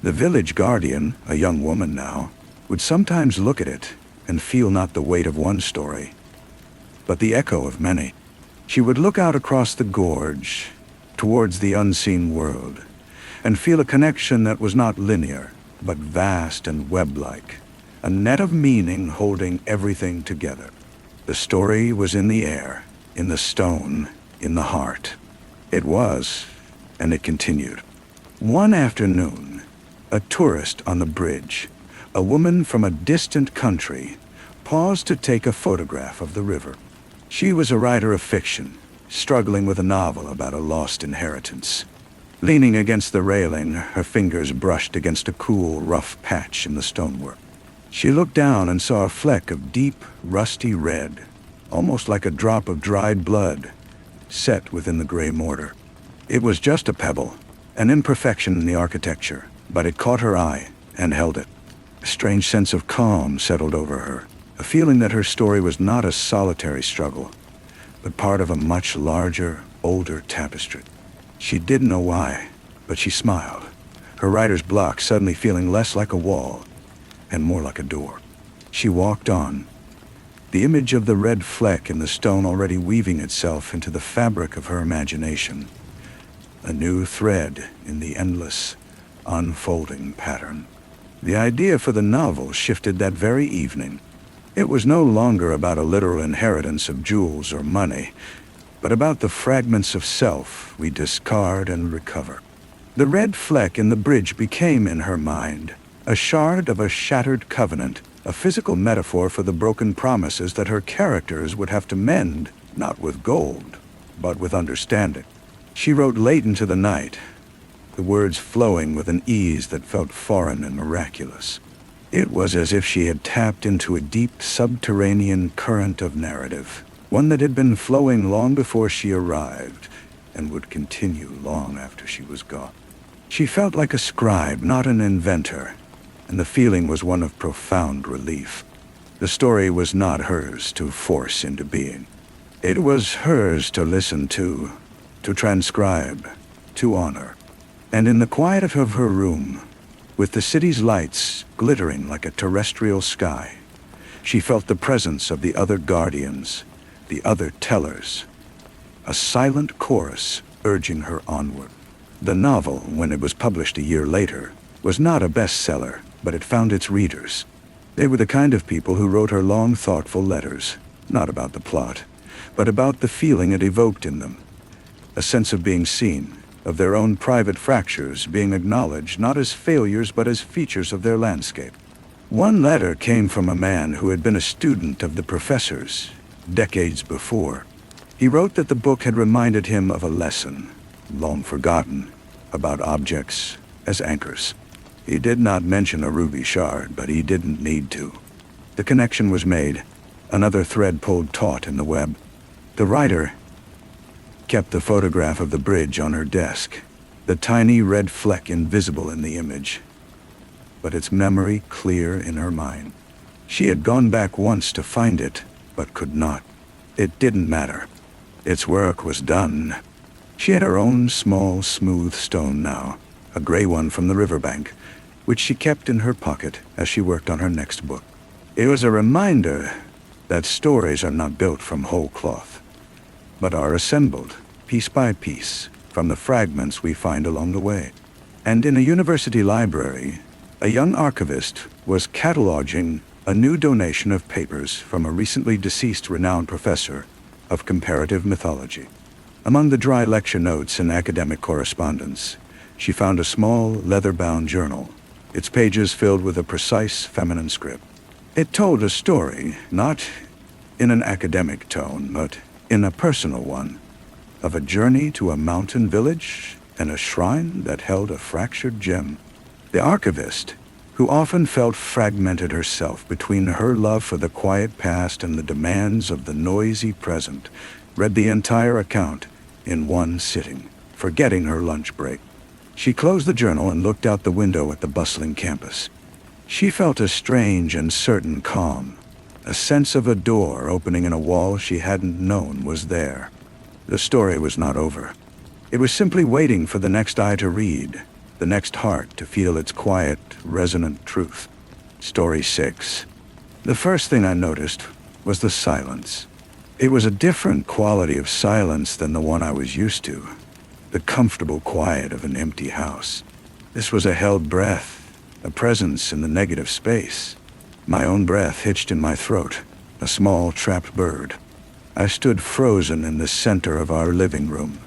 The village guardian, a young woman now, would sometimes look at it and feel not the weight of one story, but the echo of many. She would look out across the gorge, towards the unseen world, and feel a connection that was not linear, but vast and web-like, a net of meaning holding everything together. The story was in the air, in the stone, in the heart. It was, and it continued. One afternoon, a tourist on the bridge, a woman from a distant country, paused to take a photograph of the river. She was a writer of fiction, struggling with a novel about a lost inheritance. Leaning against the railing, her fingers brushed against a cool, rough patch in the stonework. She looked down and saw a fleck of deep, rusty red, almost like a drop of dried blood, set within the gray mortar. It was just a pebble, an imperfection in the architecture, but it caught her eye and held it. A strange sense of calm settled over her, a feeling that her story was not a solitary struggle, but part of a much larger, older tapestry. She didn't know why, but she smiled, her writer's block suddenly feeling less like a wall and more like a door. She walked on. the image of the red fleck in the stone already weaving itself into the fabric of her imagination. A new thread in the endless, unfolding pattern. The idea for the novel shifted that very evening. It was no longer about a literal inheritance of jewels or money, but about the fragments of self we discard and recover. The red fleck in the bridge became, in her mind, a shard of a shattered covenant, a physical metaphor for the broken promises that her characters would have to mend, not with gold, but with understanding. She wrote late into the night, the words flowing with an ease that felt foreign and miraculous. It was as if she had tapped into a deep subterranean current of narrative, one that had been flowing long before she arrived and would continue long after she was gone. She felt like a scribe, not an inventor, and the feeling was one of profound relief. The story was not hers to force into being. It was hers to listen to transcribe, to honor. And in the quiet of her room, with the city's lights glittering like a terrestrial sky, she felt the presence of the other guardians, the other tellers, a silent chorus urging her onward. The novel, when it was published a year later, was not a bestseller, but it found its readers. They were the kind of people who wrote her long, thoughtful letters, not about the plot, but about the feeling it evoked in them. A sense of being seen, of their own private fractures being acknowledged not as failures but as features of their landscape. One letter came from a man who had been a student of the professor's decades before. He wrote that the book had reminded him of a lesson, long forgotten, about objects as anchors. He did not mention a ruby shard, but he didn't need to. The connection was made, another thread pulled taut in the web. The writer kept the photograph of the bridge on her desk, the tiny red fleck invisible in the image, but its memory clear in her mind. She had gone back once to find it, but could not. It didn't matter. Its work was done. She had her own small, smooth stone now, a gray one from the riverbank, which she kept in her pocket as she worked on her next book. It was a reminder that stories are not built from whole cloth, but are assembled, piece by piece, from the fragments we find along the way. And in a university library, a young archivist was cataloging a new donation of papers from a recently deceased renowned professor of comparative mythology. Among the dry lecture notes and academic correspondence, she found a small, leather-bound journal, its pages filled with a precise feminine script. It told a story, not in an academic tone, but in a personal one, of a journey to a mountain village and a shrine that held a fractured gem. The archivist, who often felt fragmented herself between her love for the quiet past and the demands of the noisy present, read the entire account in one sitting, forgetting her lunch break. She closed the journal and looked out the window at the bustling campus. She felt a strange and certain calm, a sense of a door opening in a wall she hadn't known was there. The story was not over. It was simply waiting for the next eye to read, the next heart to feel its quiet, resonant truth. Story 6. The first thing I noticed was the silence. It was a different quality of silence than the one I was used to, the comfortable quiet of an empty house. This was a held breath, a presence in the negative space. My own breath hitched in my throat, a small trapped bird. I stood frozen in the center of our living room,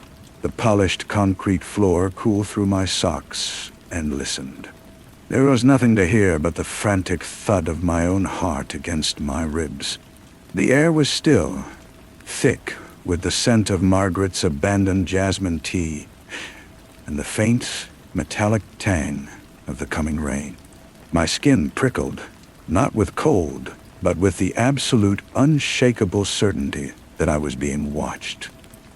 the polished concrete floor cool through my socks, and listened. There was nothing to hear but the frantic thud of my own heart against my ribs. The air was still, thick with the scent of Margaret's abandoned jasmine tea and the faint, metallic tang of the coming rain. My skin prickled, not with cold, but with the absolute, unshakable certainty that I was being watched.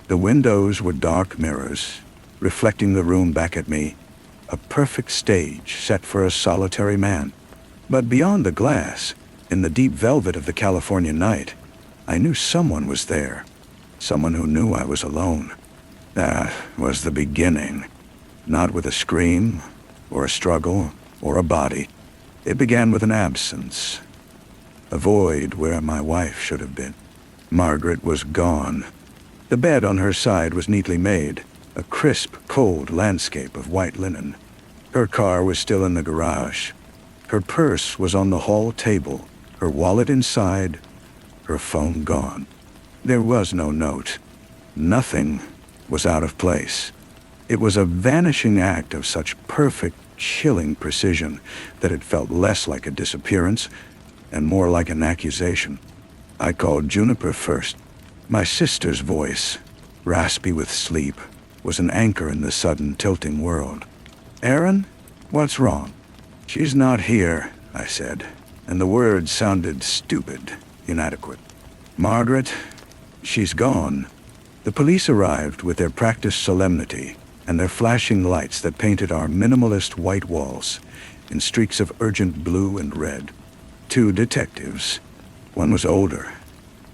The windows were dark mirrors, reflecting the room back at me, a perfect stage set for a solitary man. But beyond the glass, in the deep velvet of the California night, I knew someone was there, someone who knew I was alone. That was the beginning, not with a scream, or a struggle, or a body. It began with an absence, a void where my wife should have been. Margaret was gone. The bed on her side was neatly made, a crisp, cold landscape of white linen. Her car was still in the garage. Her purse was on the hall table, her wallet inside, her phone gone. There was no note. Nothing was out of place. It was a vanishing act of such perfect, chilling precision that it felt less like a disappearance and more like an accusation. I called Juniper first. My sister's voice, raspy with sleep, was an anchor in the sudden tilting world. "Aaron, what's wrong?" "She's not here," I said, and the words sounded stupid, inadequate. "Margaret, she's gone." The police arrived with their practiced solemnity and their flashing lights that painted our minimalist white walls in streaks of urgent blue and red. 2 detectives. One was older,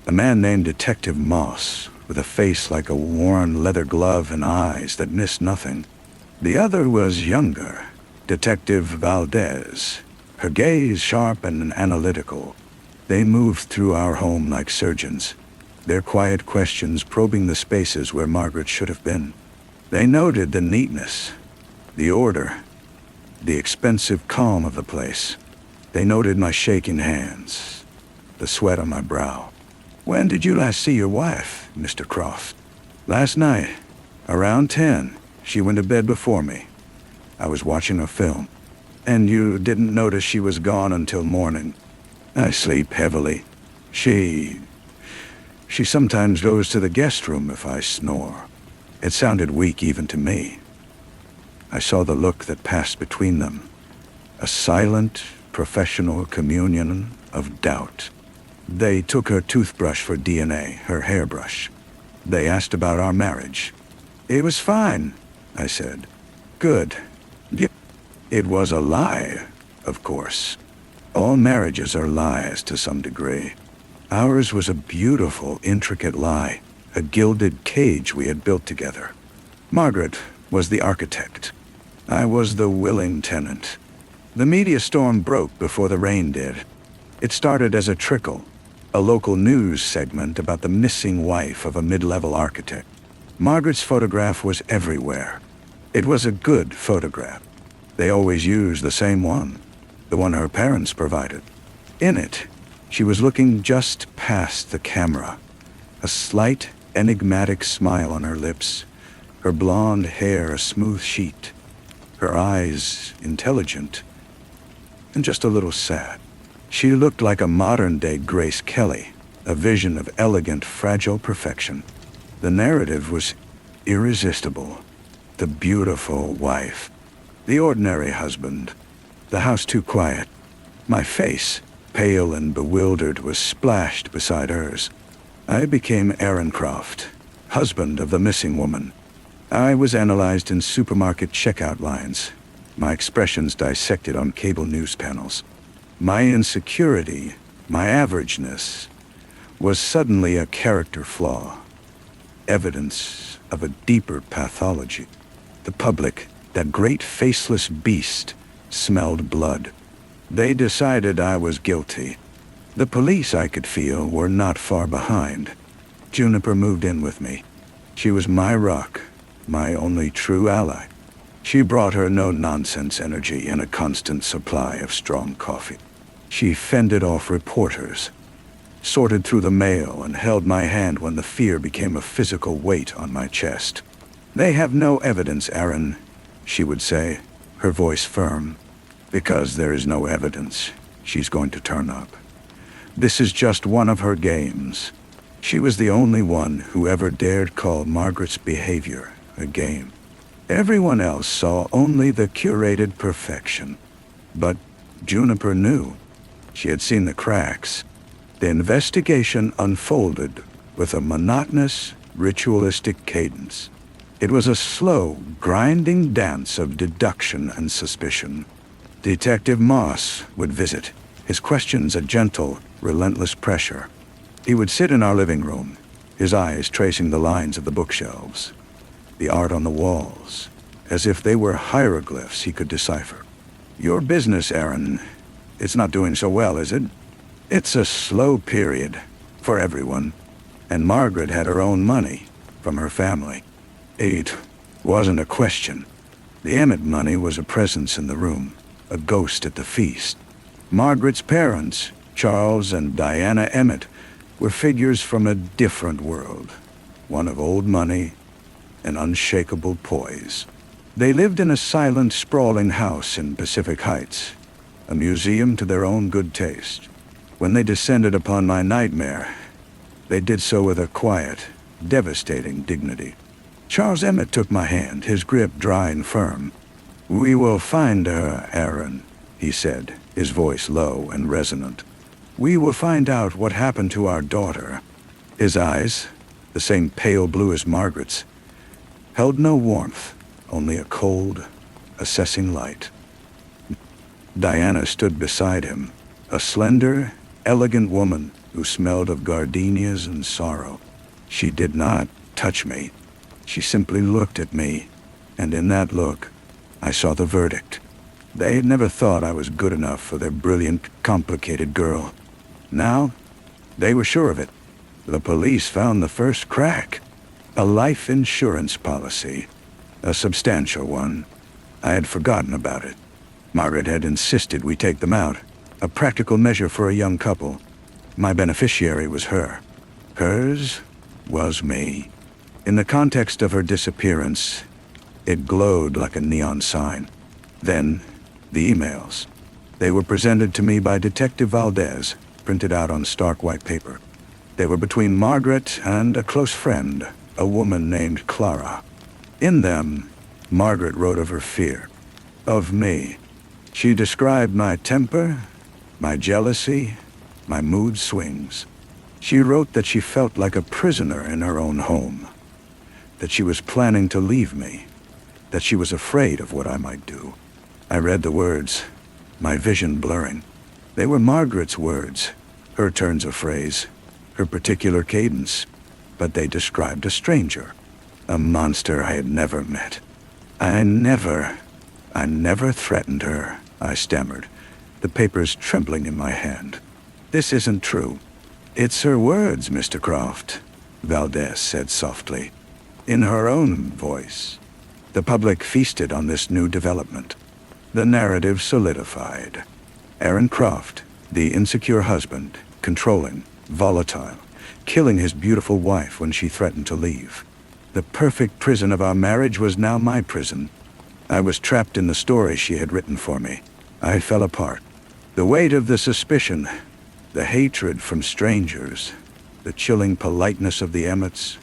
a man named Detective Moss, with a face like a worn leather glove and eyes that missed nothing. The other was younger, Detective Valdez, her gaze sharp and analytical. They moved through our home like surgeons, their quiet questions probing the spaces where Margaret should have been. They noted the neatness, the order, the expensive calm of the place. They noted my shaking hands, the sweat on my brow. "When did you last see your wife, Mr. Croft?" "Last night, around 10. She went to bed before me. I was watching a film." "And you didn't notice she was gone until morning?" "I sleep heavily. She sometimes goes to the guest room if I snore." It sounded weak even to me. I saw the look that passed between them, a silent, professional communion of doubt. They took her toothbrush for DNA, her hairbrush. They asked about our marriage. "It was fine," I said. "Good." It was a lie, of course. All marriages are lies to some degree. Ours was a beautiful, intricate lie, a gilded cage we had built together. Margaret was the architect. I was the willing tenant. The media storm broke before the rain did. It started as a trickle, a local news segment about the missing wife of a mid-level architect. Margaret's photograph was everywhere. It was a good photograph. They always used the same one, the one her parents provided. In it, she was looking just past the camera, a slight, enigmatic smile on her lips, her blonde hair a smooth sheet, her eyes intelligent, and just a little sad. She looked like a modern-day Grace Kelly, a vision of elegant, fragile perfection. The narrative was irresistible. The beautiful wife, the ordinary husband, the house too quiet. My face, pale and bewildered, was splashed beside hers. I became Aaron Croft, husband of the missing woman. I was analyzed in supermarket checkout lines, my expressions dissected on cable news panels. My insecurity, my averageness, was suddenly a character flaw, evidence of a deeper pathology. The public, that great faceless beast, smelled blood. They decided I was guilty. The police, I could feel, were not far behind. Juniper moved in with me. She was my rock, my only true ally. She brought her no-nonsense energy and a constant supply of strong coffee. She fended off reporters, sorted through the mail, and held my hand when the fear became a physical weight on my chest. "They have no evidence, Aaron," she would say, her voice firm. "Because there is no evidence, she's going to turn up. This is just one of her games." She was the only one who ever dared call Margaret's behavior a game. Everyone else saw only the curated perfection. But Juniper knew. She had seen the cracks. The investigation unfolded with a monotonous, ritualistic cadence. It was a slow, grinding dance of deduction and suspicion. Detective Moss would visit, his questions a gentle, relentless pressure. He would sit in our living room, his eyes tracing the lines of the bookshelves, the art on the walls, as if they were hieroglyphs he could decipher. "Your business, Aaron, it's not doing so well, is it?" It's a slow period for everyone, and Margaret had her own money from her family. It wasn't a question. The Emmett money was a presence in the room, a ghost at the feast. Margaret's parents, Charles and Diana Emmett, were figures from a different world, one of old money and unshakable poise. They lived in a silent, sprawling house in Pacific Heights, a museum to their own good taste. When they descended upon my nightmare, they did so with a quiet, devastating dignity. Charles Emmett took my hand, his grip dry and firm. "We will find her, Aaron," he said, his voice low and resonant. "We will find out what happened to our daughter." His eyes, the same pale blue as Margaret's, held no warmth, only a cold, assessing light. Diana stood beside him, a slender, elegant woman who smelled of gardenias and sorrow. She did not touch me. She simply looked at me, and in that look, I saw the verdict. They had never thought I was good enough for their brilliant, complicated girl. Now, they were sure of it. The police found the first crack. A life insurance policy. A substantial one. I had forgotten about it. Margaret had insisted we take them out. A practical measure for a young couple. My beneficiary was her. Hers was me. In the context of her disappearance, it glowed like a neon sign. Then, the emails. They were presented to me by Detective Valdez, printed out on stark white paper. They were between Margaret and a close friend, a woman named Clara. In them, Margaret wrote of her fear, of me. She described my temper, my jealousy, my mood swings. She wrote that she felt like a prisoner in her own home, that she was planning to leave me, that she was afraid of what I might do. I read the words, my vision blurring. They were Margaret's words, her turns of phrase, her particular cadence, but they described a stranger, a monster I had never met. I never threatened her, I stammered, the papers trembling in my hand. "This isn't true." "It's her words, Mr. Croft," Valdez said softly, in her own voice. The public feasted on this new development. The narrative solidified. Aaron Croft, the insecure husband, controlling, volatile, killing his beautiful wife when she threatened to leave. The perfect prison of our marriage was now my prison. I was trapped in the story she had written for me. I fell apart. The weight of the suspicion, the hatred from strangers, the chilling politeness of the Emmets,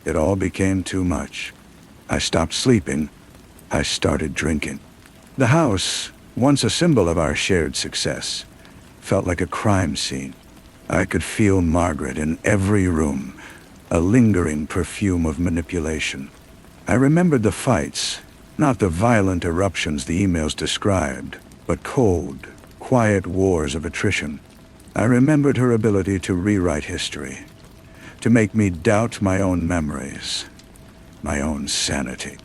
it all became too much. I stopped sleeping. I started drinking. The house, once a symbol of our shared success, felt like a crime scene. I could feel Margaret in every room, a lingering perfume of manipulation. I remembered the fights, not the violent eruptions the emails described, but cold, quiet wars of attrition. I remembered her ability to rewrite history, to make me doubt my own memories, my own sanity.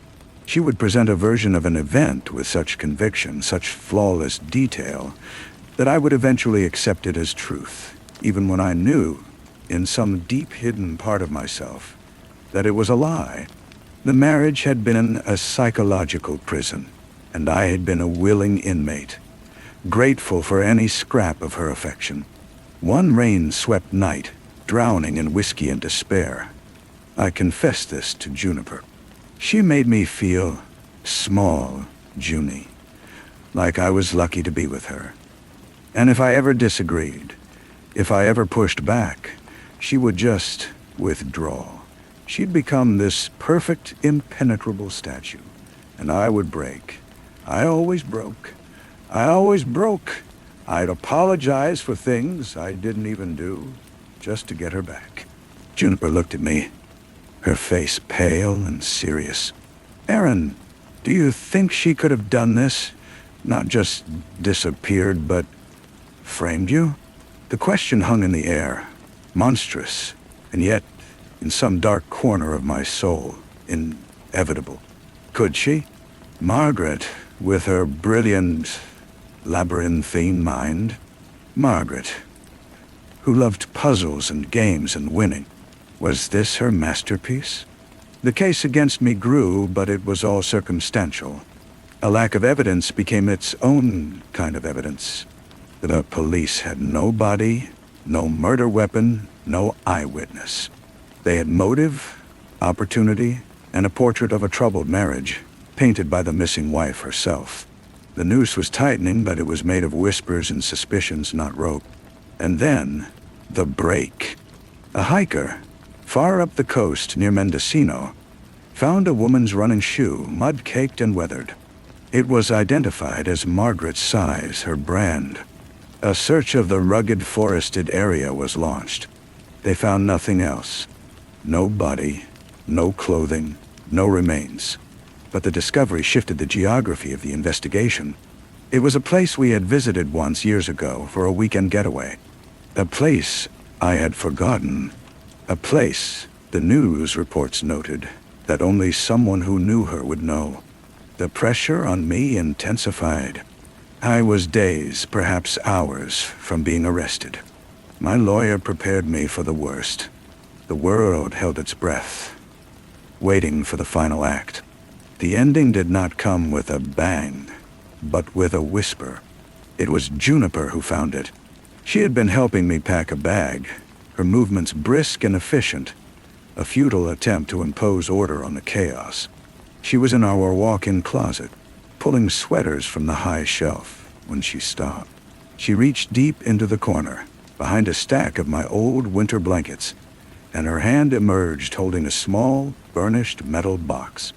She would present a version of an event with such conviction, such flawless detail, that I would eventually accept it as truth, even when I knew, in some deep hidden part of myself, that it was a lie. The marriage had been a psychological prison, and I had been a willing inmate, grateful for any scrap of her affection. One rain-swept night, drowning in whiskey and despair, I confessed this to Juniper. She made me feel small, Junie, like I was lucky to be with her. And if I ever disagreed, if I ever pushed back, she would just withdraw. She'd become this perfect, impenetrable statue, and I would break. I always broke. I'd apologize for things I didn't even do, just to get her back. Juniper looked at me, her face pale and serious. "Aaron, do you think she could have done this? Not just disappeared, but framed you?" The question hung in the air, monstrous, and yet, in some dark corner of my soul, inevitable. Could she? Margaret, with her brilliant, labyrinthine mind? Margaret, who loved puzzles and games and winning. Was this her masterpiece? The case against me grew, but it was all circumstantial. A lack of evidence became its own kind of evidence. The police had no body, no murder weapon, no eyewitness. They had motive, opportunity, and a portrait of a troubled marriage, painted by the missing wife herself. The noose was tightening, but it was made of whispers and suspicions, not rope. And then, the break. A hiker, far up the coast near Mendocino, found a woman's running shoe, mud-caked and weathered. It was identified as Margaret's size, her brand. A search of the rugged forested area was launched. They found nothing else. No body, no clothing, no remains. But the discovery shifted the geography of the investigation. It was a place we had visited once years ago for a weekend getaway. A place I had forgotten. A place, the news reports noted, that only someone who knew her would know. The pressure on me intensified. I was days, perhaps hours, from being arrested. My lawyer prepared me for the worst. The world held its breath, waiting for the final act. The ending did not come with a bang, but with a whisper. It was Juniper who found it. She had been helping me pack a bag, her movements brisk and efficient, a futile attempt to impose order on the chaos. She was in our walk-in closet, pulling sweaters from the high shelf when she stopped. She reached deep into the corner, behind a stack of my old winter blankets, and her hand emerged holding a small, burnished metal box.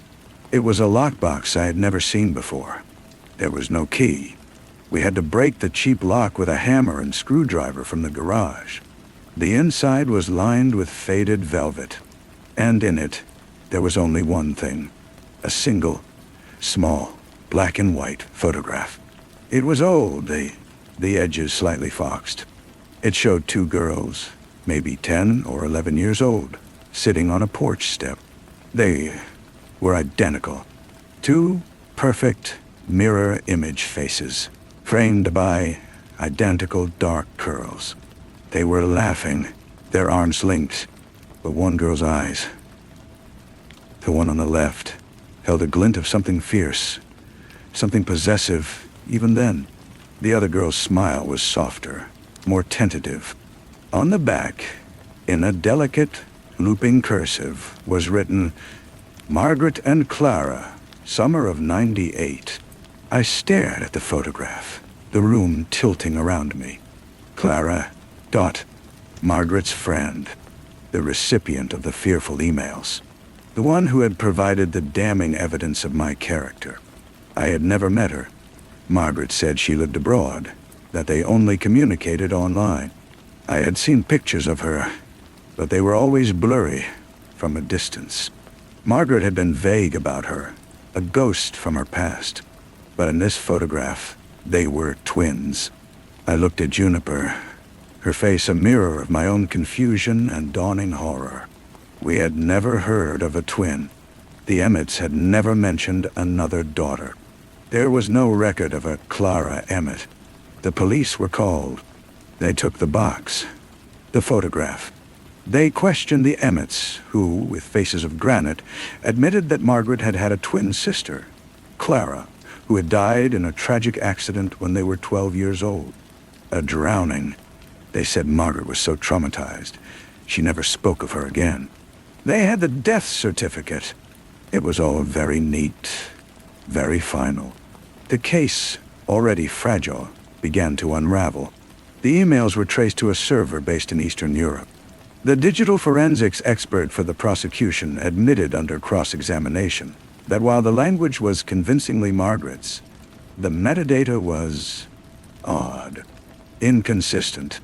It was a lockbox I had never seen before. There was no key. We had to break the cheap lock with a hammer and screwdriver from the garage. The inside was lined with faded velvet, and in it, there was only one thing. A single, small, black and white photograph. It was old, the edges slightly foxed. It showed two girls, maybe 10 or 11 years old, sitting on a porch step. They were identical. Two perfect mirror image faces, framed by identical dark curls. They were laughing, their arms linked, but one girl's eyes, the one on the left, held a glint of something fierce, something possessive even then. The other girl's smile was softer, more tentative. On the back, in a delicate, looping cursive, was written, "Margaret and Clara, summer of '98. I stared at the photograph, the room tilting around me. Clara, Margaret's friend, the recipient of the fearful emails, the one who had provided the damning evidence of my character. I had never met her. Margaret said she lived abroad, that they only communicated online. I had seen pictures of her, but they were always blurry, from a distance. Margaret had been vague about her, a ghost from her past. But in this photograph, they were twins. I looked at Juniper, her face a mirror of my own confusion and dawning horror. We had never heard of a twin. The Emmets had never mentioned another daughter. There was no record of a Clara Emmet. The police were called. They took the box, the photograph. They questioned the Emmets, who, with faces of granite, admitted that Margaret had had a twin sister, Clara, who had died in a tragic accident when they were 12 years old. A drowning. They said Margaret was so traumatized, she never spoke of her again. They had the death certificate. It was all very neat, very final. The case, already fragile, began to unravel. The emails were traced to a server based in Eastern Europe. The digital forensics expert for the prosecution admitted under cross-examination that while the language was convincingly Margaret's, the metadata was odd, inconsistent.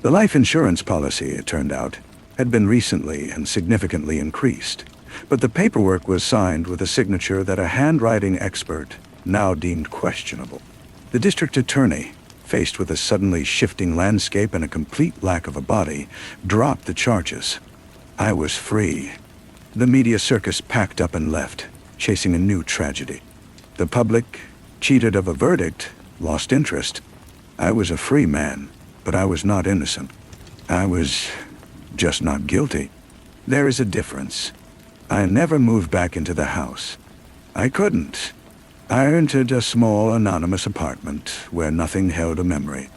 The life insurance policy, it turned out, had been recently and significantly increased, but the paperwork was signed with a signature that a handwriting expert now deemed questionable. The district attorney, faced with a suddenly shifting landscape and a complete lack of a body, dropped the charges. I was free. The media circus packed up and left, chasing a new tragedy. The public, cheated of a verdict, lost interest. I was a free man, but I was not innocent. I was just not guilty. There is a difference. I never moved back into the house. I couldn't. I entered a small, anonymous apartment where nothing held a memory.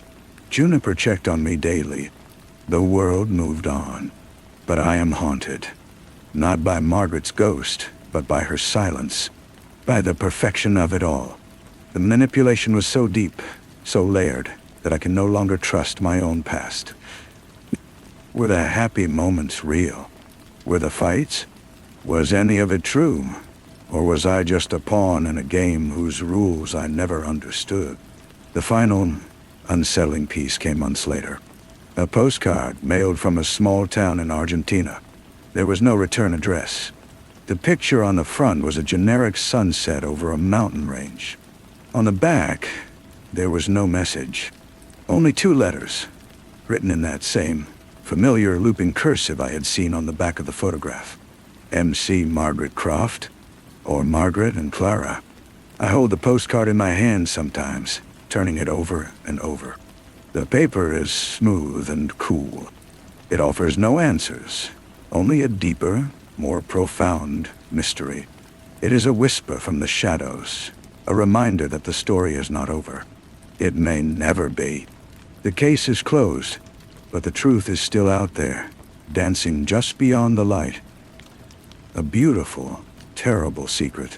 Juniper checked on me daily. The world moved on. But I am haunted. Not by Margaret's ghost, but by her silence. By the perfection of it all. The manipulation was so deep, so layered, that I can no longer trust my own past. Were the happy moments real? Were the fights? Was any of it true? Or was I just a pawn in a game whose rules I never understood? The final, unsettling piece came months later. A postcard mailed from a small town in Argentina. There was no return address. The picture on the front was a generic sunset over a mountain range. On the back, there was no message. Only 2 letters, written in that same familiar looping cursive I had seen on the back of the photograph. MC Margaret Croft, or Margaret and Clara. I hold the postcard in my hand sometimes, turning it over and over. The paper is smooth and cool. It offers no answers, only a deeper, more profound mystery. It is a whisper from the shadows, a reminder that the story is not over. It may never be. The case is closed, but the truth is still out there, dancing just beyond the light. A beautiful, terrible secret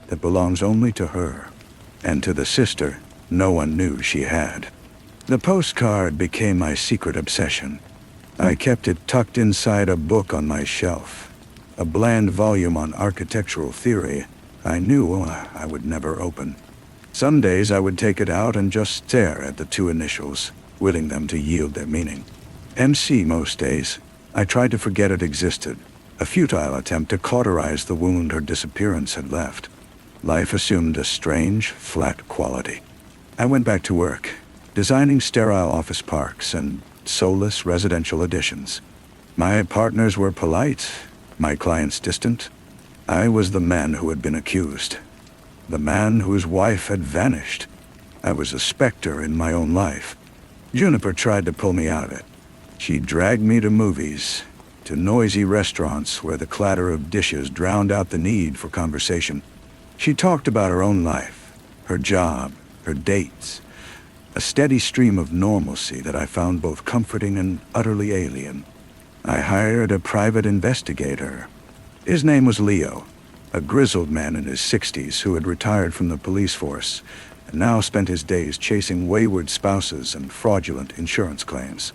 that belongs only to her, and to the sister no one knew she had. The postcard became my secret obsession. I kept it tucked inside a book on my shelf, a bland volume on architectural theory I knew I would never open. Some days I would take it out and just stare at the 2 initials, willing them to yield their meaning. MC most days. I tried to forget it existed, a futile attempt to cauterize the wound her disappearance had left. Life assumed a strange, flat quality. I went back to work, designing sterile office parks and soulless residential additions. My partners were polite, my clients distant. I was the man who had been accused, the man whose wife had vanished. I was a specter in my own life. Juniper tried to pull me out of it. She dragged me to movies, to noisy restaurants where the clatter of dishes drowned out the need for conversation. She talked about her own life, her job, her dates, a steady stream of normalcy that I found both comforting and utterly alien. I hired a private investigator. His name was Leo, a grizzled man in his 60s who had retired from the police force and now spent his days chasing wayward spouses and fraudulent insurance claims.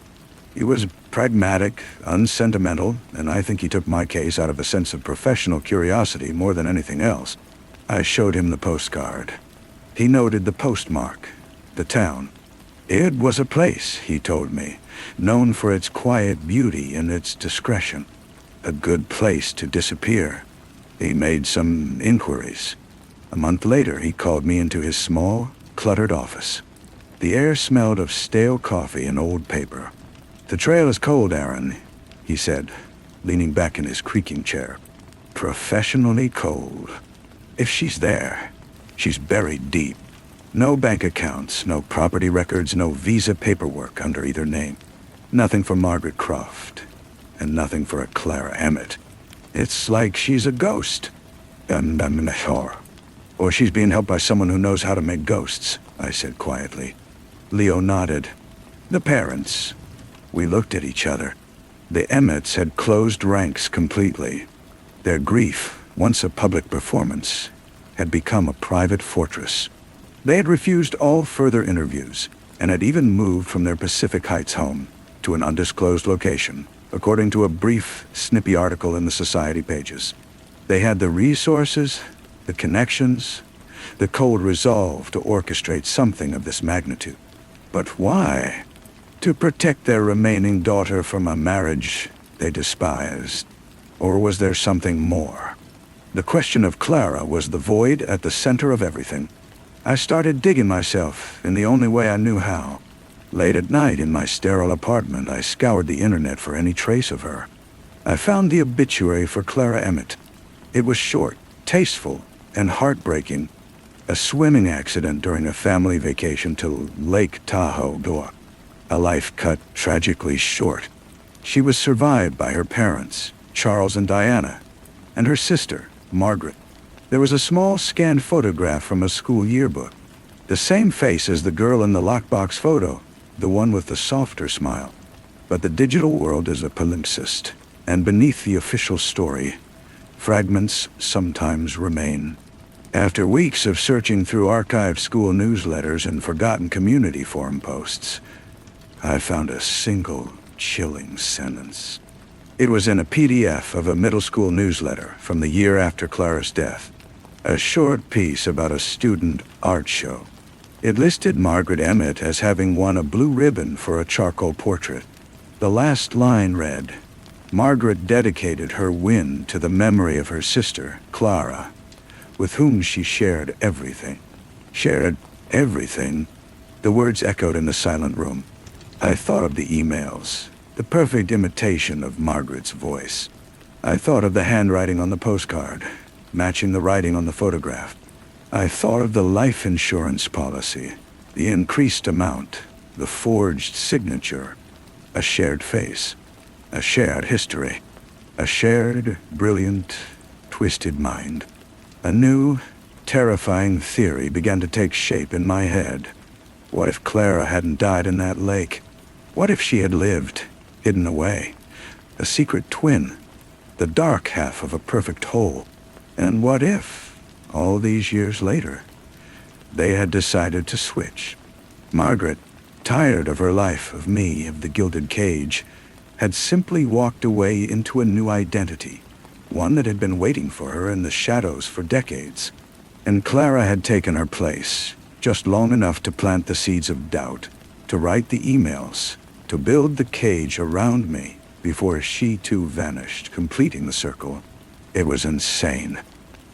He was pragmatic, unsentimental, and I think he took my case out of a sense of professional curiosity more than anything else. I showed him the postcard. He noted the postmark, the town. It was a place, he told me, known for its quiet beauty and its discretion. A good place to disappear. He made some inquiries. A month later, he called me into his small, cluttered office. The air smelled of stale coffee and old paper. "The trail is cold, Aaron," he said, leaning back in his creaking chair. "Professionally cold. If she's there, she's buried deep. No bank accounts, no property records, no visa paperwork under either name. Nothing for Margaret Croft, and nothing for a Clara Emmett. It's like she's a ghost. Or she's being helped by someone who knows how to make ghosts," I said quietly. Leo nodded. "The parents." We looked at each other. The Emmets had closed ranks completely. Their grief, once a public performance, had become a private fortress. They had refused all further interviews and had even moved from their Pacific Heights home to an undisclosed location, according to a brief, snippy article in the society pages. They had the resources, the connections, the cold resolve to orchestrate something of this magnitude. But why? To protect their remaining daughter from a marriage they despised? Or was there something more? The question of Clara was the void at the center of everything. I started digging myself in the only way I knew how. Late at night in my sterile apartment, I scoured the internet for any trace of her. I found the obituary for Clara Emmett. It was short, tasteful, and heartbreaking. A swimming accident during a family vacation to Lake Tahoe. A life cut tragically short. She was survived by her parents, Charles and Diana, and her sister, Margaret. There was a small scanned photograph from a school yearbook. The same face as the girl in the lockbox photo, the one with the softer smile. But the digital world is a palimpsest, and beneath the official story, fragments sometimes remain. After weeks of searching through archived school newsletters and forgotten community forum posts, I found a single chilling sentence. It was in a PDF of a middle school newsletter from the year after Clara's death. A short piece about a student art show. It listed Margaret Emmett as having won a blue ribbon for a charcoal portrait. The last line read, "Margaret dedicated her win to the memory of her sister, Clara, with whom she shared everything." Shared everything? The words echoed in the silent room. I thought of the emails, the perfect imitation of Margaret's voice. I thought of the handwriting on the postcard, matching the writing on the photograph. I thought of the life insurance policy, the increased amount, the forged signature, a shared face, a shared history, a shared, brilliant, twisted mind. A new, terrifying theory began to take shape in my head. What if Clara hadn't died in that lake? What if she had lived, hidden away, a secret twin, the dark half of a perfect whole? And what if, all these years later, they had decided to switch? Margaret, tired of her life of me, of the gilded cage, had simply walked away into a new identity, one that had been waiting for her in the shadows for decades. And Clara had taken her place, just long enough to plant the seeds of doubt, to write the emails, to build the cage around me before she too vanished, completing the circle. It was insane.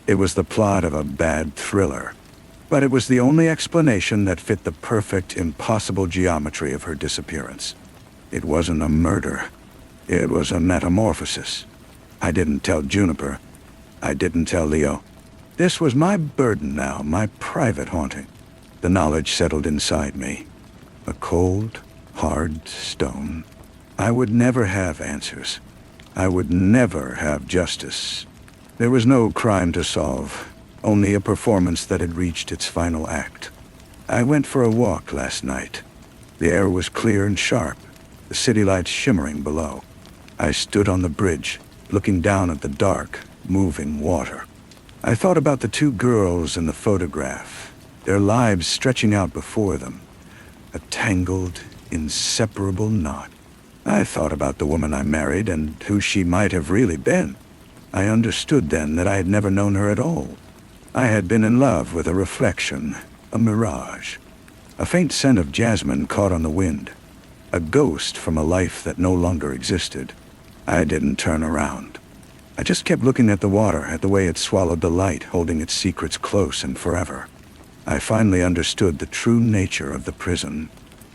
It was the plot of a bad thriller. But it was the only explanation that fit the perfect, impossible geometry of her disappearance. It wasn't a murder. It was a metamorphosis. I didn't tell Juniper. I didn't tell Leo. This was my burden now, my private haunting. The knowledge settled inside me. A cold, hard stone. I would never have answers. I would never have justice. There was no crime to solve, only a performance that had reached its final act. I went for a walk last night. The air was clear and sharp, the city lights shimmering below. I stood on the bridge, looking down at the dark, moving water. I thought about the two girls in the photograph, their lives stretching out before them, a tangled, inseparable knot. I thought about the woman I married and who she might have really been. I understood then that I had never known her at all. I had been in love with a reflection, a mirage, a faint scent of jasmine caught on the wind, a ghost from a life that no longer existed. I didn't turn around. I just kept looking at the water, at the way it swallowed the light, holding its secrets close and forever. I finally understood the true nature of the prison.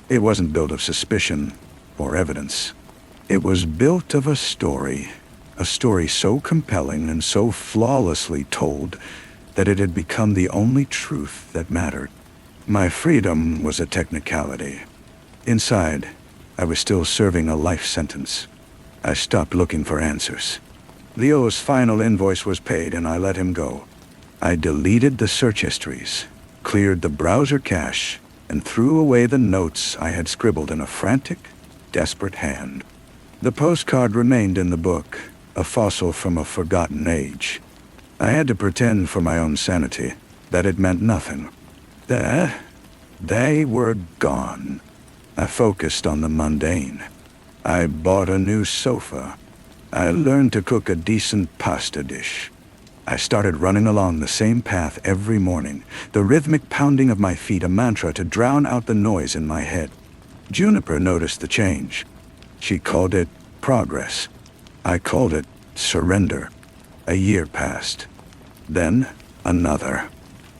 It wasn't built of suspicion or evidence. It was built of a story so compelling and so flawlessly told that it had become the only truth that mattered. My freedom was a technicality. Inside, I was still serving a life sentence. I stopped looking for answers. Leo's final invoice was paid and I let him go. I deleted the search histories, cleared the browser cache, and threw away the notes I had scribbled in a frantic, desperate hand. The postcard remained in the book, a fossil from a forgotten age. I had to pretend for my own sanity that it meant nothing. They were gone. I focused on the mundane. I bought a new sofa. I learned to cook a decent pasta dish. I started running along the same path every morning, the rhythmic pounding of my feet a mantra to drown out the noise in my head. Juniper noticed the change. She called it progress. I called it surrender. A year passed. Then another.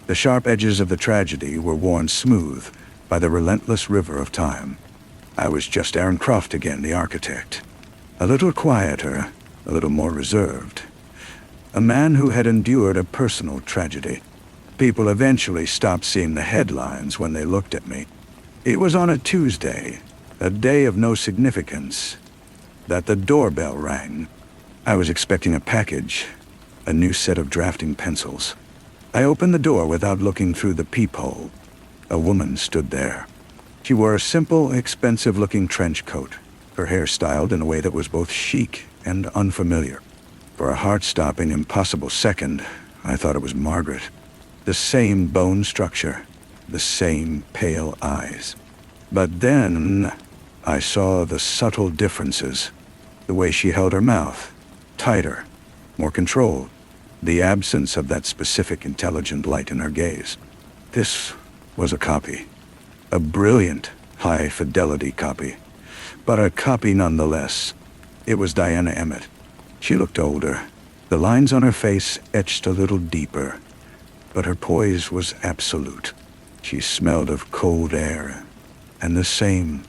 The sharp edges of the tragedy were worn smooth by the relentless river of time. I was just Aaron Croft again, the architect. A little quieter, a little more reserved. A man who had endured a personal tragedy. People eventually stopped seeing the headlines when they looked at me. It was on a Tuesday, a day of no significance. that the doorbell rang. I was expecting a package, a new set of drafting pencils. I opened the door without looking through the peephole. A woman stood there. She wore a simple, expensive-looking trench coat, her hair styled in a way that was both chic and unfamiliar. For a heart-stopping, impossible second, I thought it was Margaret. The same bone structure, the same pale eyes. But then I saw the subtle differences. The way she held her mouth, tighter, more controlled. The absence of that specific intelligent light in her gaze. This was a copy. A brilliant, high-fidelity copy. But a copy nonetheless. It was Diana Emmett. She looked older. The lines on her face etched a little deeper. But her poise was absolute. She smelled of cold air and the same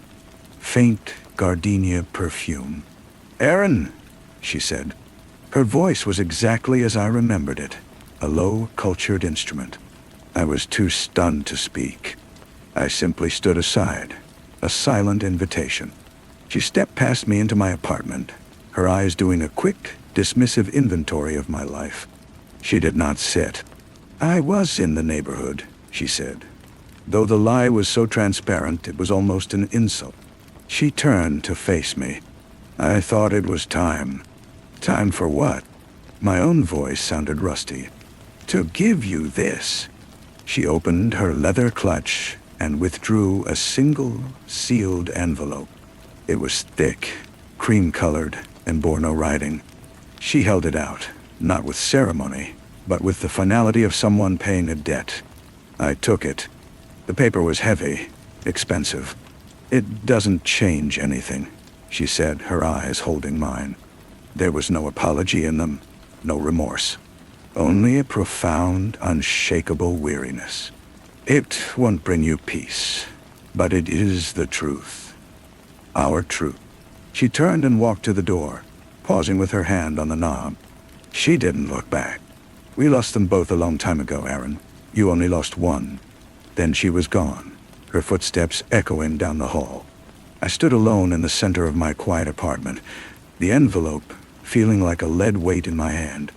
faint gardenia perfume. "Aaron," she said. Her voice was exactly as I remembered it, a low, cultured instrument. I was too stunned to speak. I simply stood aside, a silent invitation. She stepped past me into my apartment, her eyes doing a quick, dismissive inventory of my life. She did not sit. "I was in the neighborhood," she said. Though the lie was so transparent, it was almost an insult. She turned to face me. I thought it was time. Time for what? My own voice sounded rusty. "To give you this." She opened her leather clutch and withdrew a single, sealed envelope. It was thick, cream-colored, and bore no writing. She held it out, not with ceremony, but with the finality of someone paying a debt. I took it. The paper was heavy, expensive. "It doesn't change anything," she said, her eyes holding mine. There was no apology in them, no remorse. Only a profound, unshakable weariness. "It won't bring you peace, but it is the truth. Our truth." She turned and walked to the door, pausing with her hand on the knob. She didn't look back. "We lost them both a long time ago, Aaron. You only lost one." Then she was gone, her footsteps echoing down the hall. I stood alone in the center of my quiet apartment, the envelope feeling like a lead weight in my hand.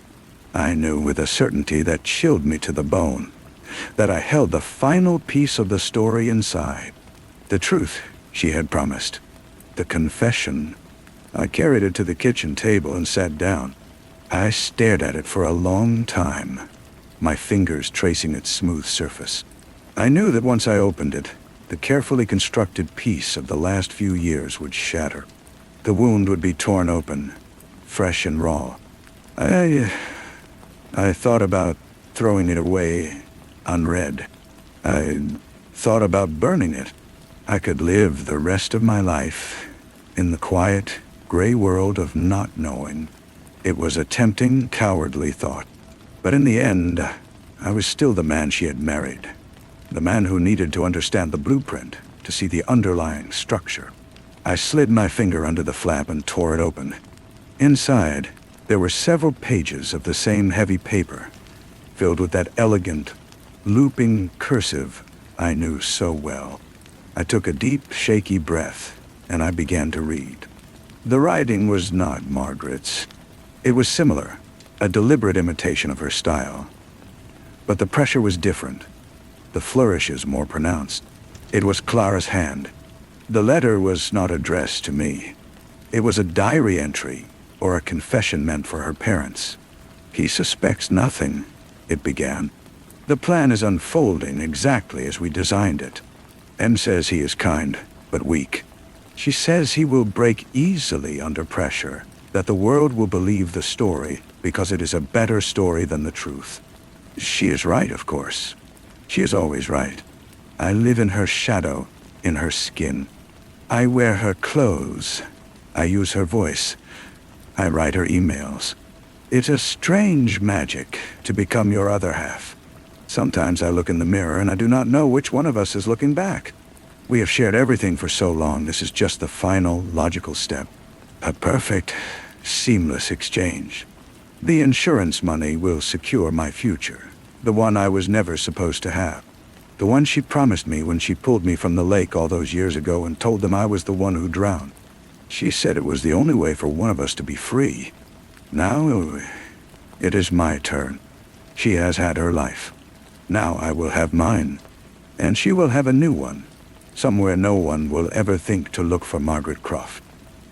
I knew with a certainty that chilled me to the bone, that I held the final piece of the story inside. The truth she had promised. The confession. I carried it to the kitchen table and sat down. I stared at it for a long time, my fingers tracing its smooth surface. I knew that once I opened it, the carefully constructed piece of the last few years would shatter. The wound would be torn open, fresh and raw. I thought about throwing it away unread. I thought about burning it. I could live the rest of my life in the quiet, gray world of not knowing. It was a tempting, cowardly thought. But in the end, I was still the man she had married. The man who needed to understand the blueprint, to see the underlying structure. I slid my finger under the flap and tore it open. Inside, there were several pages of the same heavy paper, filled with that elegant, looping cursive I knew so well. I took a deep, shaky breath, and I began to read. The writing was not Margaret's. It was similar, a deliberate imitation of her style. But the pressure was different, the flourishes more pronounced. It was Clara's hand. The letter was not addressed to me. It was a diary entry, or a confession meant for her parents. "He suspects nothing," it began. "The plan is unfolding exactly as we designed it. Em says he is kind, but weak. She says he will break easily under pressure, that the world will believe the story because it is a better story than the truth. She is right, of course. She is always right. I live in her shadow, in her skin. I wear her clothes. I use her voice. I write her emails. It's a strange magic to become your other half. Sometimes I look in the mirror and I do not know which one of us is looking back. We have shared everything for so long, this is just the final, logical step. A perfect, seamless exchange. The insurance money will secure my future, the one I was never supposed to have. The one she promised me when she pulled me from the lake all those years ago and told them I was the one who drowned. She said it was the only way for one of us to be free. Now, it is my turn. She has had her life. Now I will have mine. And she will have a new one. Somewhere no one will ever think to look for Margaret Croft.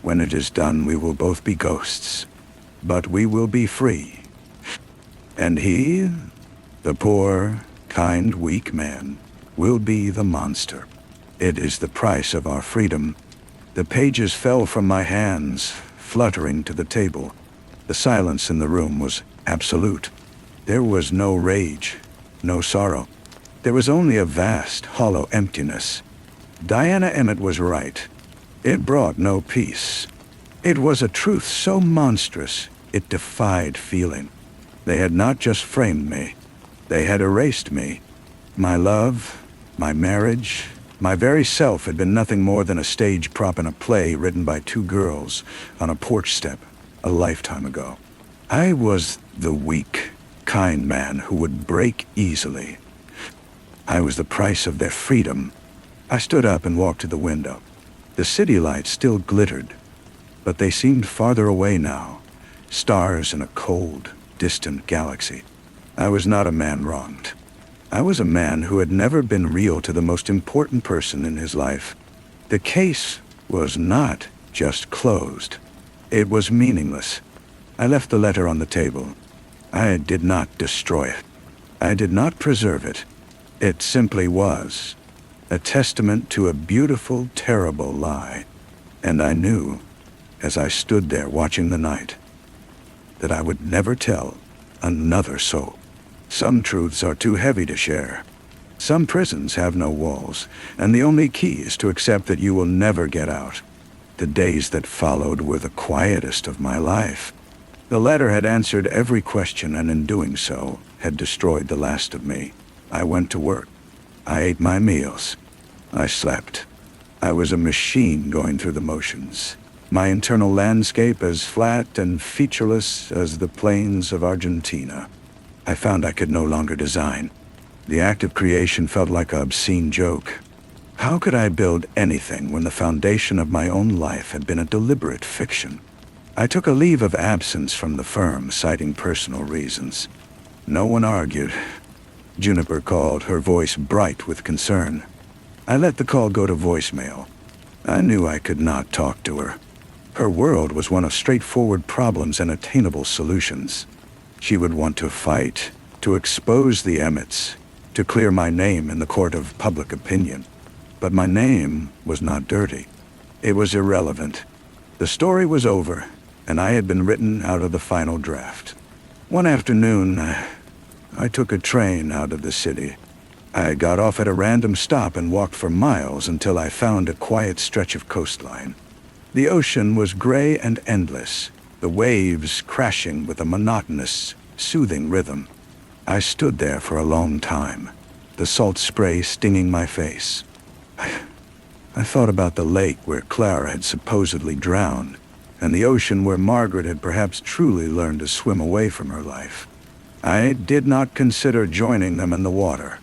When it is done, we will both be ghosts. But we will be free. And he, the poor, kind, weak man, will be the monster. It is the price of our freedom. The pages fell from my hands, fluttering to the table. The silence in the room was absolute. There was no rage, no sorrow. There was only a vast, hollow emptiness. Diana Emmett was right. It brought no peace. It was a truth so monstrous, it defied feeling. They had not just framed me. They had erased me. My love, my marriage, my very self had been nothing more than a stage prop in a play written by two girls on a porch step a lifetime ago. I was the weak, kind man who would break easily. I was the price of their freedom. I stood up and walked to the window. The city lights still glittered, but they seemed farther away now, stars in a cold, distant galaxy. I was not a man wronged. I was a man who had never been real to the most important person in his life. The case was not just closed. It was meaningless. I left the letter on the table. I did not destroy it. I did not preserve it. It simply was a testament to a beautiful, terrible lie. And I knew, as I stood there watching the night, that I would never tell another soul. Some truths are too heavy to share. Some prisons have no walls, and the only key is to accept that you will never get out. The days that followed were the quietest of my life. The letter had answered every question, and in doing so, had destroyed the last of me. I went to work. I ate my meals. I slept. I was a machine going through the motions. My internal landscape as flat and featureless as the plains of Argentina. I found I could no longer design. The act of creation felt like an obscene joke. How could I build anything when the foundation of my own life had been a deliberate fiction? I took a leave of absence from the firm, citing personal reasons. No one argued. Juniper called, her voice bright with concern. I let the call go to voicemail. I knew I could not talk to her. Her world was one of straightforward problems and attainable solutions. She would want to fight, to expose the Emmets, to clear my name in the court of public opinion. But my name was not dirty. It was irrelevant. The story was over, and I had been written out of the final draft. One afternoon, I took a train out of the city. I got off at a random stop and walked for miles until I found a quiet stretch of coastline. The ocean was gray and endless, the waves crashing with a monotonous, soothing rhythm. I stood there for a long time, the salt spray stinging my face. I thought about the lake where Clara had supposedly drowned, and the ocean where Margaret had perhaps truly learned to swim away from her life. I did not consider joining them in the water.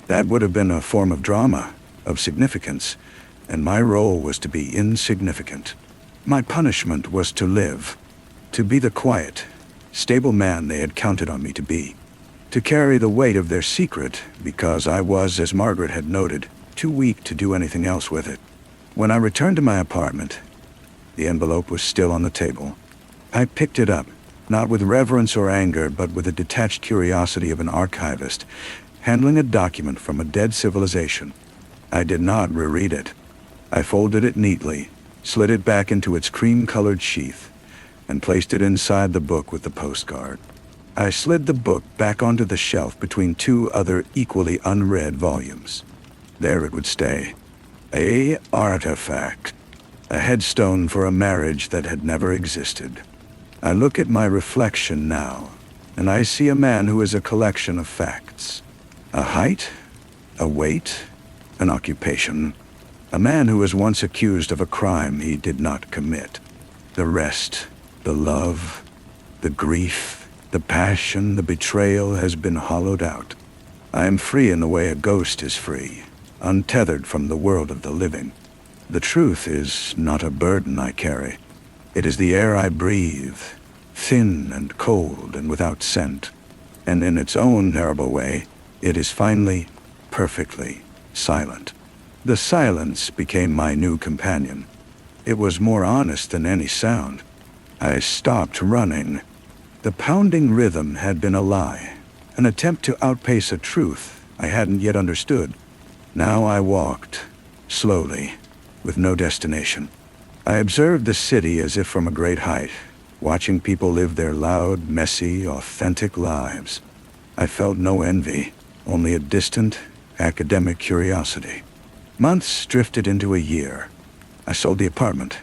That would have been a form of drama, of significance, and my role was to be insignificant. My punishment was to live, to be the quiet, stable man they had counted on me to be, to carry the weight of their secret because I was, as Margaret had noted, too weak to do anything else with it. When I returned to my apartment, the envelope was still on the table. I picked it up, not with reverence or anger, but with the detached curiosity of an archivist handling a document from a dead civilization. I did not reread it. I folded it neatly, slid it back into its cream-colored sheath, and placed it inside the book with the postcard. I slid the book back onto the shelf between two other equally unread volumes. There it would stay. An artifact. A headstone for a marriage that had never existed. I look at my reflection now, and I see a man who is a collection of facts. A height, a weight, an occupation. A man who was once accused of a crime he did not commit. The rest, the love, the grief, the passion, the betrayal has been hollowed out. I am free in the way a ghost is free, untethered from the world of the living. The truth is not a burden I carry. It is the air I breathe, thin and cold and without scent. And in its own terrible way, it is finally, perfectly silent. The silence became my new companion. It was more honest than any sound. I stopped running. The pounding rhythm had been a lie, an attempt to outpace a truth I hadn't yet understood. Now I walked, slowly, with no destination. I observed the city as if from a great height, watching people live their loud, messy, authentic lives. I felt no envy, only a distant, academic curiosity. Months drifted into a year. I sold the apartment.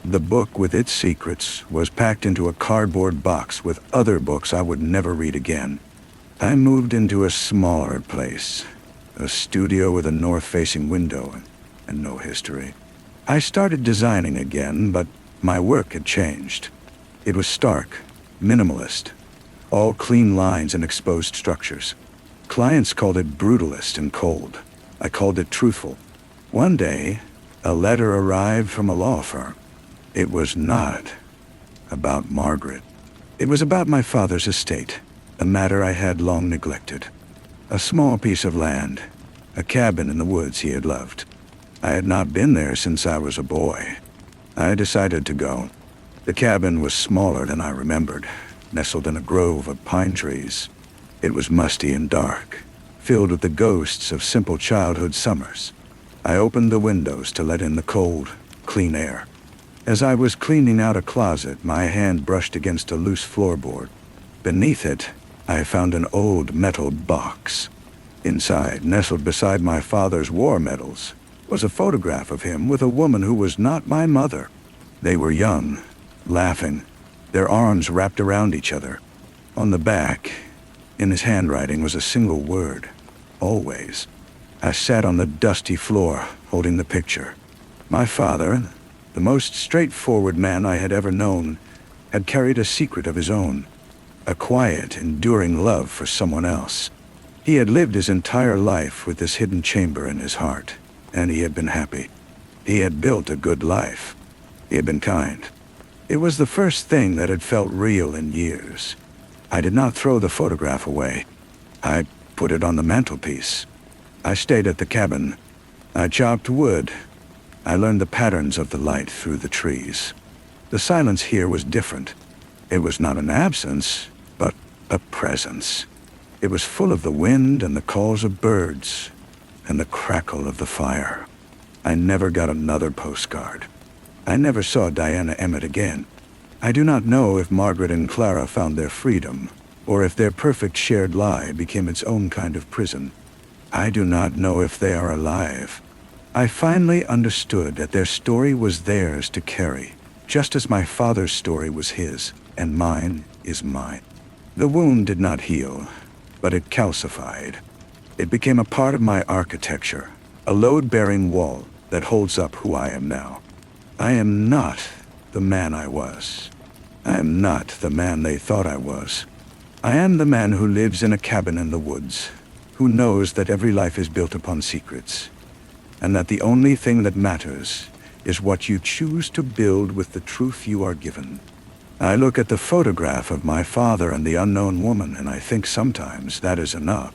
The book with its secrets was packed into a cardboard box with other books I would never read again. I moved into a smaller place, a studio with a north-facing window and no history. I started designing again, but my work had changed. It was stark, minimalist, all clean lines and exposed structures. Clients called it brutalist and cold. I called it truthful. One day, a letter arrived from a law firm. It was not about Margaret. It was about my father's estate, a matter I had long neglected. A small piece of land, a cabin in the woods he had loved. I had not been there since I was a boy. I decided to go. The cabin was smaller than I remembered, nestled in a grove of pine trees. It was musty and dark, filled with the ghosts of simple childhood summers. I opened the windows to let in the cold, clean air. As I was cleaning out a closet, my hand brushed against a loose floorboard. Beneath it, I found an old metal box. Inside, nestled beside my father's war medals, was a photograph of him with a woman who was not my mother. They were young, laughing, their arms wrapped around each other. On the back, in his handwriting, was a single word: always. I sat on the dusty floor, holding the picture. My father, the most straightforward man I had ever known, had carried a secret of his own, a quiet, enduring love for someone else. He had lived his entire life with this hidden chamber in his heart, and he had been happy. He had built a good life. He had been kind. It was the first thing that had felt real in years. I did not throw the photograph away. I put it on the mantelpiece. I stayed at the cabin. I chopped wood. I learned the patterns of the light through the trees. The silence here was different. It was not an absence, but a presence. It was full of the wind and the calls of birds and the crackle of the fire. I never got another postcard. I never saw Diana Emmett again. I do not know if Margaret and Clara found their freedom, or if their perfect shared lie became its own kind of prison. I do not know if they are alive. I finally understood that their story was theirs to carry, just as my father's story was his, and mine is mine. The wound did not heal, but it calcified. It became a part of my architecture, a load-bearing wall that holds up who I am now. I am not the man I was. I am not the man they thought I was. I am the man who lives in a cabin in the woods, who knows that every life is built upon secrets, and that the only thing that matters is what you choose to build with the truth you are given. I look at the photograph of my father and the unknown woman, and I think sometimes that is enough.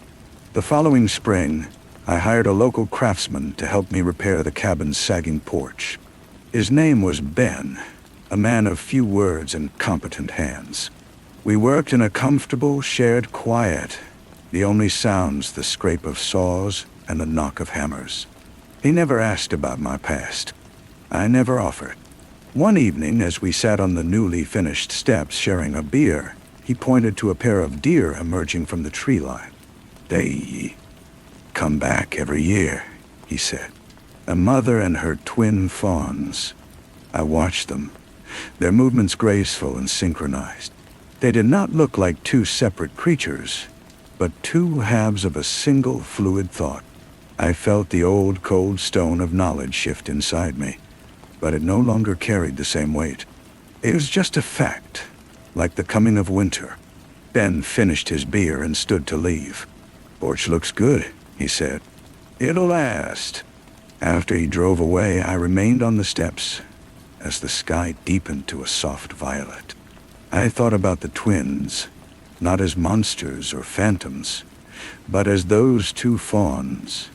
The following spring, I hired a local craftsman to help me repair the cabin's sagging porch. His name was Ben, a man of few words and competent hands. We worked in a comfortable, shared quiet, the only sounds the scrape of saws and the knock of hammers. He never asked about my past. I never offered. One evening, as we sat on the newly finished steps sharing a beer, he pointed to a pair of deer emerging from the tree line. "They come back every year," he said. "A mother and her twin fawns." I watched them, their movements graceful and synchronized. They did not look like two separate creatures, but two halves of a single fluid thought. I felt the old cold stone of knowledge shift inside me, but it no longer carried the same weight. It was just a fact, like the coming of winter. Ben finished his beer and stood to leave. "Porch looks good," he said. "It'll last." After he drove away, I remained on the steps as the sky deepened to a soft violet. I thought about the twins, not as monsters or phantoms, but as those two fawns,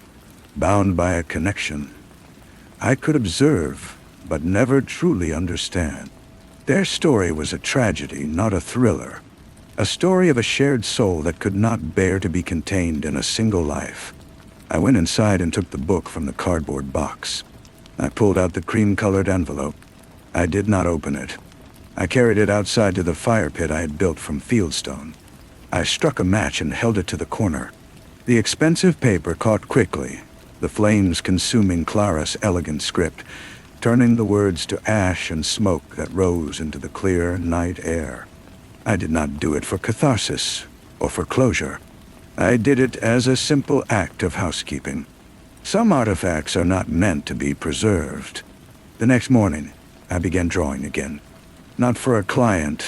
bound by a connection I could observe, but never truly understand. Their story was a tragedy, not a thriller. A story of a shared soul that could not bear to be contained in a single life. I went inside and took the book from the cardboard box. I pulled out the cream-colored envelope. I did not open it. I carried it outside to the fire pit I had built from fieldstone. I struck a match and held it to the corner. The expensive paper caught quickly, the flames consuming Clara's elegant script, turning the words to ash and smoke that rose into the clear night air. I did not do it for catharsis or for closure. I did it as a simple act of housekeeping. Some artifacts are not meant to be preserved. The next morning, I began drawing again. Not for a client,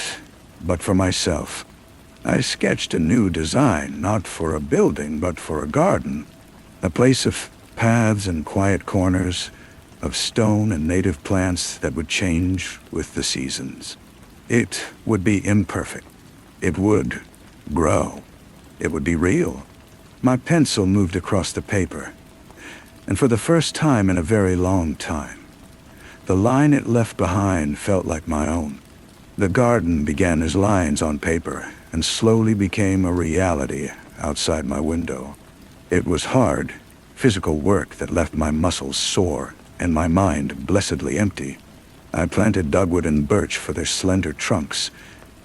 but for myself. I sketched a new design, not for a building, but for a garden. A place of paths and quiet corners, of stone and native plants that would change with the seasons. It would be imperfect. It would grow. It would be real. My pencil moved across the paper, and for the first time in a very long time, the line it left behind felt like my own. The garden began as lines on paper and slowly became a reality outside my window. It was hard, physical work that left my muscles sore and my mind blessedly empty. I planted dogwood and birch for their slender trunks,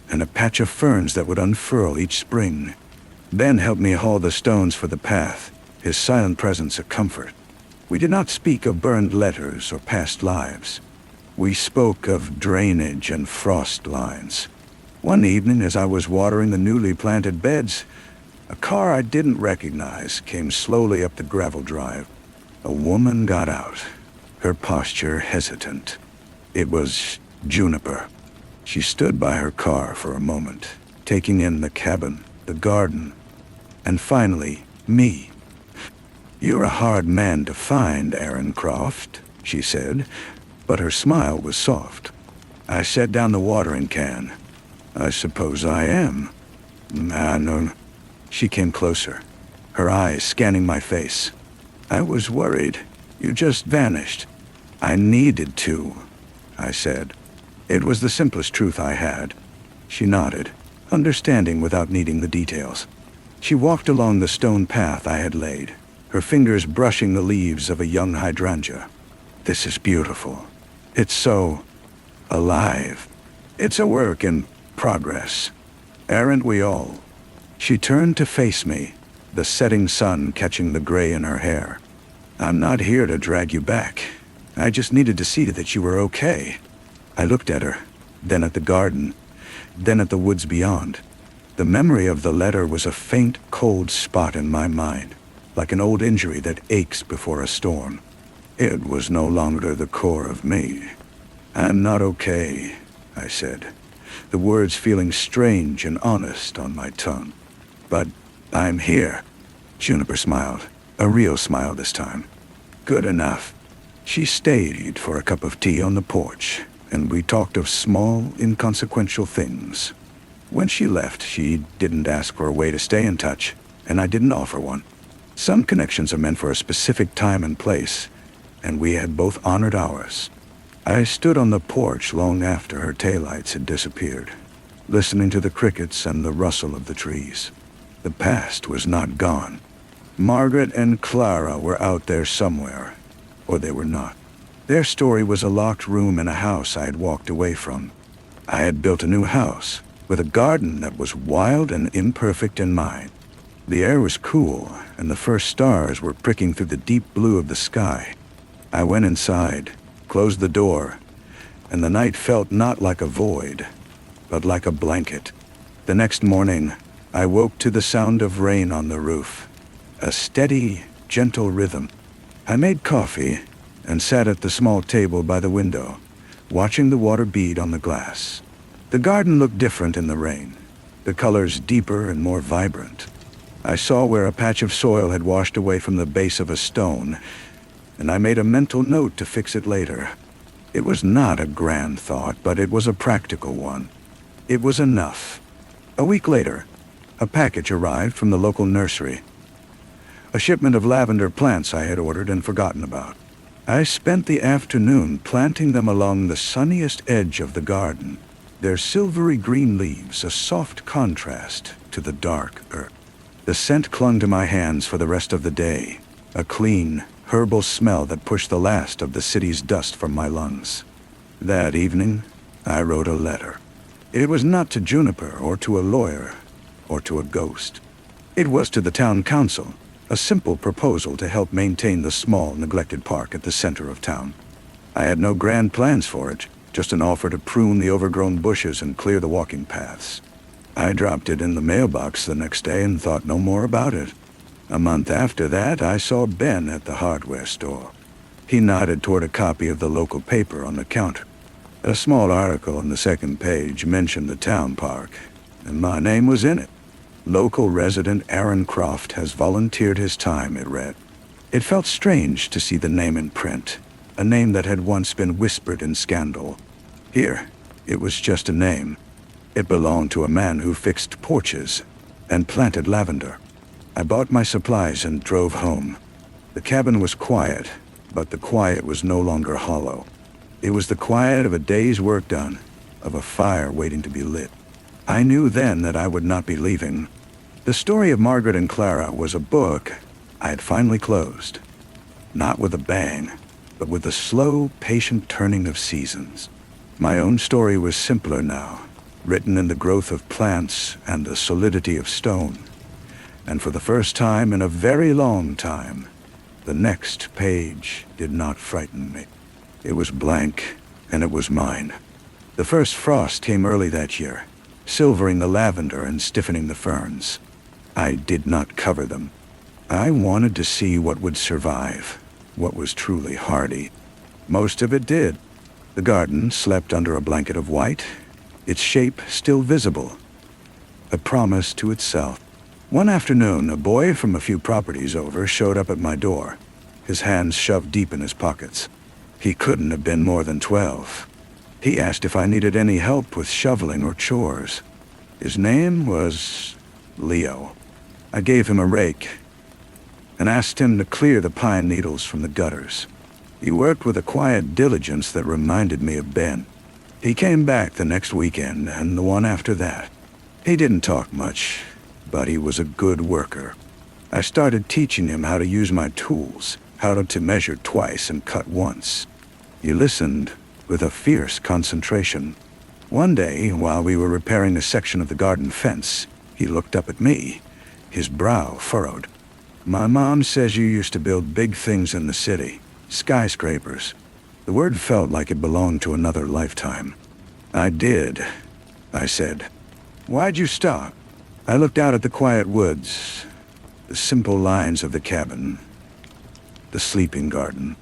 and a patch of ferns that would unfurl each spring. Ben helped me haul the stones for the path, his silent presence a comfort. We did not speak of burned letters or past lives. We spoke of drainage and frost lines. One evening, as I was watering the newly planted beds, a car I didn't recognize came slowly up the gravel drive. A woman got out, her posture hesitant. It was Juniper. She stood by her car for a moment, taking in the cabin, the garden, and finally, me. "You're a hard man to find, Aaron Croft," she said, but her smile was soft. I set down the watering can. "I suppose I am." No. She came closer, her eyes scanning my face. "I was worried. You just vanished." "I needed to," I said. It was the simplest truth I had. She nodded, understanding without needing the details. She walked along the stone path I had laid, her fingers brushing the leaves of a young hydrangea. "This is beautiful. It's so alive. It's a work in progress. Aren't we all?" She turned to face me, the setting sun catching the gray in her hair. "I'm not here to drag you back. I just needed to see that you were okay." I looked at her, then at the garden, then at the woods beyond. The memory of the letter was a faint, cold spot in my mind, like an old injury that aches before a storm. It was no longer the core of me. "I'm not okay," I said, the words feeling strange and honest on my tongue. "But I'm here." Juniper smiled, a real smile this time. "Good enough." She stayed for a cup of tea on the porch, and we talked of small, inconsequential things. When she left, she didn't ask for a way to stay in touch, and I didn't offer one. Some connections are meant for a specific time and place, and we had both honored ours. I stood on the porch long after her taillights had disappeared, listening to the crickets and the rustle of the trees. The past was not gone. Margaret and Clara were out there somewhere, or they were not. Their story was a locked room in a house I had walked away from. I had built a new house, with a garden that was wild and imperfect in mind. The air was cool, and the first stars were pricking through the deep blue of the sky. I went inside, closed the door, and the night felt not like a void, but like a blanket. The next morning, I woke to the sound of rain on the roof, a steady, gentle rhythm. I made coffee and sat at the small table by the window, watching the water bead on the glass. The garden looked different in the rain, the colors deeper and more vibrant. I saw where a patch of soil had washed away from the base of a stone, and I made a mental note to fix it later. It was not a grand thought, but it was a practical one. It was enough. A week later, a package arrived from the local nursery. A shipment of lavender plants I had ordered and forgotten about. I spent the afternoon planting them along the sunniest edge of the garden, their silvery green leaves a soft contrast to the dark earth. The scent clung to my hands for the rest of the day, a clean, herbal smell that pushed the last of the city's dust from my lungs. That evening, I wrote a letter. It was not to Juniper or to a lawyer or to a ghost. It was to the town council, a simple proposal to help maintain the small, neglected park at the center of town. I had no grand plans for it, just an offer to prune the overgrown bushes and clear the walking paths. I dropped it in the mailbox the next day and thought no more about it. A month after that, I saw Ben at the hardware store. He nodded toward a copy of the local paper on the counter. A small article on the second page mentioned the town park, and my name was in it. Local resident Aaron Croft has volunteered his time, it read. It felt strange to see the name in print, a name that had once been whispered in scandal. Here, it was just a name. It belonged to a man who fixed porches and planted lavender. I bought my supplies and drove home. The cabin was quiet, but the quiet was no longer hollow. It was the quiet of a day's work done, of a fire waiting to be lit. I knew then that I would not be leaving. The story of Margaret and Clara was a book I had finally closed. Not with a bang, but with the slow, patient turning of seasons. My own story was simpler now, written in the growth of plants and the solidity of stone. And for the first time in a very long time, the next page did not frighten me. It was blank, and it was mine. The first frost came early that year, silvering the lavender and stiffening the ferns. I did not cover them. I wanted to see what would survive, what was truly hardy. Most of it did. The garden slept under a blanket of white, its shape still visible, a promise to itself. One afternoon, a boy from a few properties over showed up at my door, his hands shoved deep in his pockets. He couldn't have been more than 12. He asked if I needed any help with shoveling or chores. His name was Leo. I gave him a rake and asked him to clear the pine needles from the gutters. He worked with a quiet diligence that reminded me of Ben. He came back the next weekend and the one after that. He didn't talk much, but he was a good worker. I started teaching him how to use my tools, how to measure twice and cut once. He listened with a fierce concentration. One day, while we were repairing a section of the garden fence, he looked up at me, his brow furrowed. "My mom says you used to build big things in the city, skyscrapers." The word felt like it belonged to another lifetime. "I did," I said. "Why'd you stop?" I looked out at the quiet woods, the simple lines of the cabin, the sleeping garden.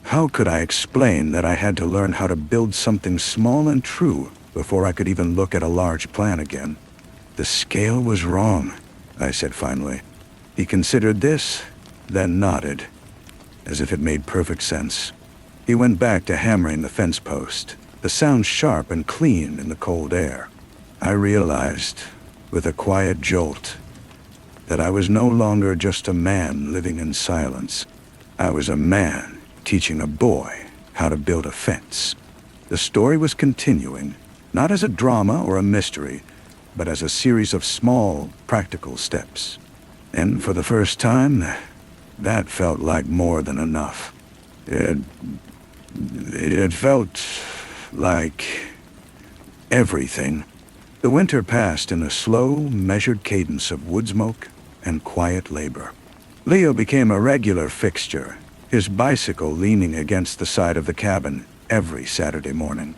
How could I explain that I had to learn how to build something small and true before I could even look at a large plan again? "The scale was wrong," I said finally. He considered this, then nodded, as if it made perfect sense. He went back to hammering the fence post, the sound sharp and clean in the cold air. I realized, with a quiet jolt, that I was no longer just a man living in silence. I was a man teaching a boy how to build a fence. The story was continuing, not as a drama or a mystery, but as a series of small, practical steps. And for the first time, that felt like more than enough. It felt like everything. The winter passed in a slow, measured cadence of wood smoke and quiet labor. Leo became a regular fixture, his bicycle leaning against the side of the cabin every Saturday morning.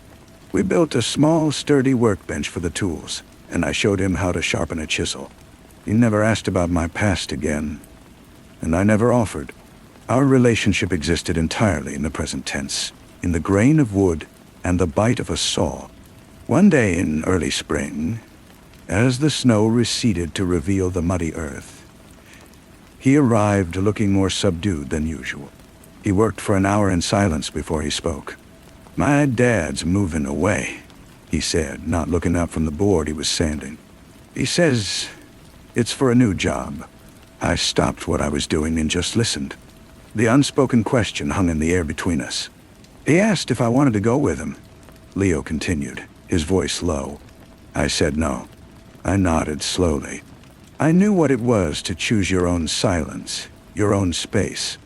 We built a small, sturdy workbench for the tools, and I showed him how to sharpen a chisel. He never asked about my past again, and I never offered. Our relationship existed entirely in the present tense, in the grain of wood and the bite of a saw. One day in early spring, as the snow receded to reveal the muddy earth, he arrived looking more subdued than usual. He worked for an hour in silence before he spoke. "My dad's moving away," he said, not looking up from the board he was sanding. "He says it's for a new job." I stopped what I was doing and just listened. The unspoken question hung in the air between us. "He asked if I wanted to go with him," Leo continued, his voice low. I said no. I nodded slowly. I knew what it was to choose your own silence, your own space.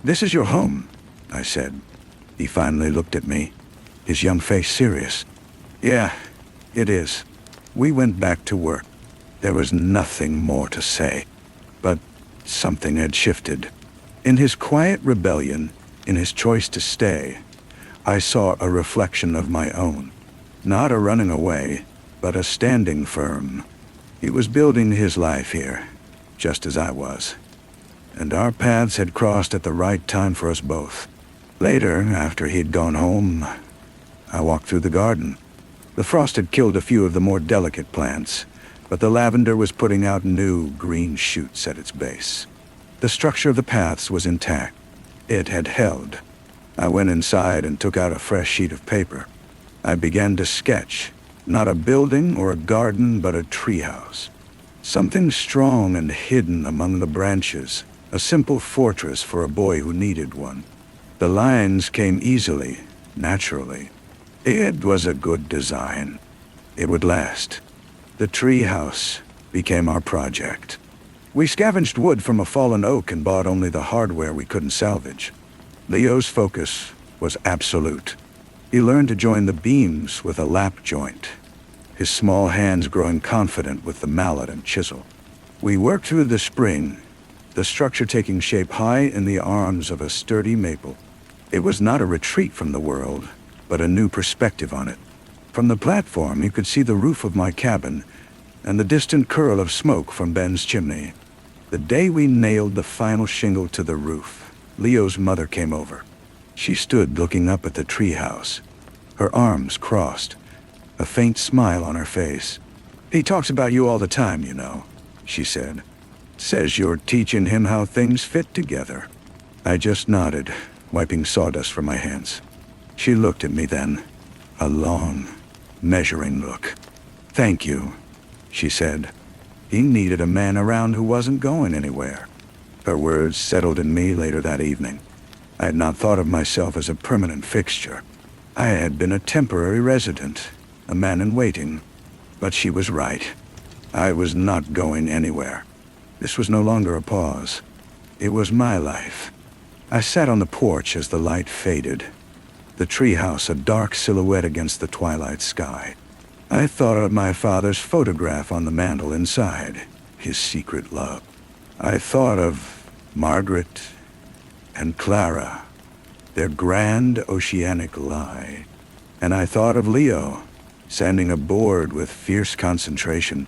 "This is your home," I said. He finally looked at me, his young face serious. "Yeah, it is." We went back to work. There was nothing more to say, but something had shifted. In his quiet rebellion, in his choice to stay, I saw a reflection of my own. Not a running away, but a standing firm. He was building his life here, just as I was. And our paths had crossed at the right time for us both. Later, after he'd gone home, I walked through the garden. The frost had killed a few of the more delicate plants, but the lavender was putting out new green shoots at its base. The structure of the paths was intact. It had held. I went inside and took out a fresh sheet of paper. I began to sketch, not a building or a garden, but a treehouse. Something strong and hidden among the branches, a simple fortress for a boy who needed one. The lines came easily, naturally. It was a good design. It would last. The treehouse became our project. We scavenged wood from a fallen oak and bought only the hardware we couldn't salvage. Leo's focus was absolute. He learned to join the beams with a lap joint, his small hands growing confident with the mallet and chisel. We worked through the spring, the structure taking shape high in the arms of a sturdy maple. It was not a retreat from the world, but a new perspective on it. From the platform, you could see the roof of my cabin and the distant curl of smoke from Ben's chimney. The day we nailed the final shingle to the roof, Leo's mother came over. She stood looking up at the treehouse, her arms crossed, a faint smile on her face. "He talks about you all the time, you know," she said. "Says you're teaching him how things fit together." I just nodded, wiping sawdust from my hands. She looked at me then, a long, measuring look. "Thank you," she said. He needed a man around who wasn't going anywhere. Her words settled in me later that evening. I had not thought of myself as a permanent fixture. I had been a temporary resident, a man in waiting. But she was right. I was not going anywhere. This was no longer a pause. It was my life. I sat on the porch as the light faded, the treehouse a dark silhouette against the twilight sky. I thought of my father's photograph on the mantel inside, his secret love. I thought of Margaret and Clara, their grand oceanic lie. And I thought of Leo, sanding a board with fierce concentration.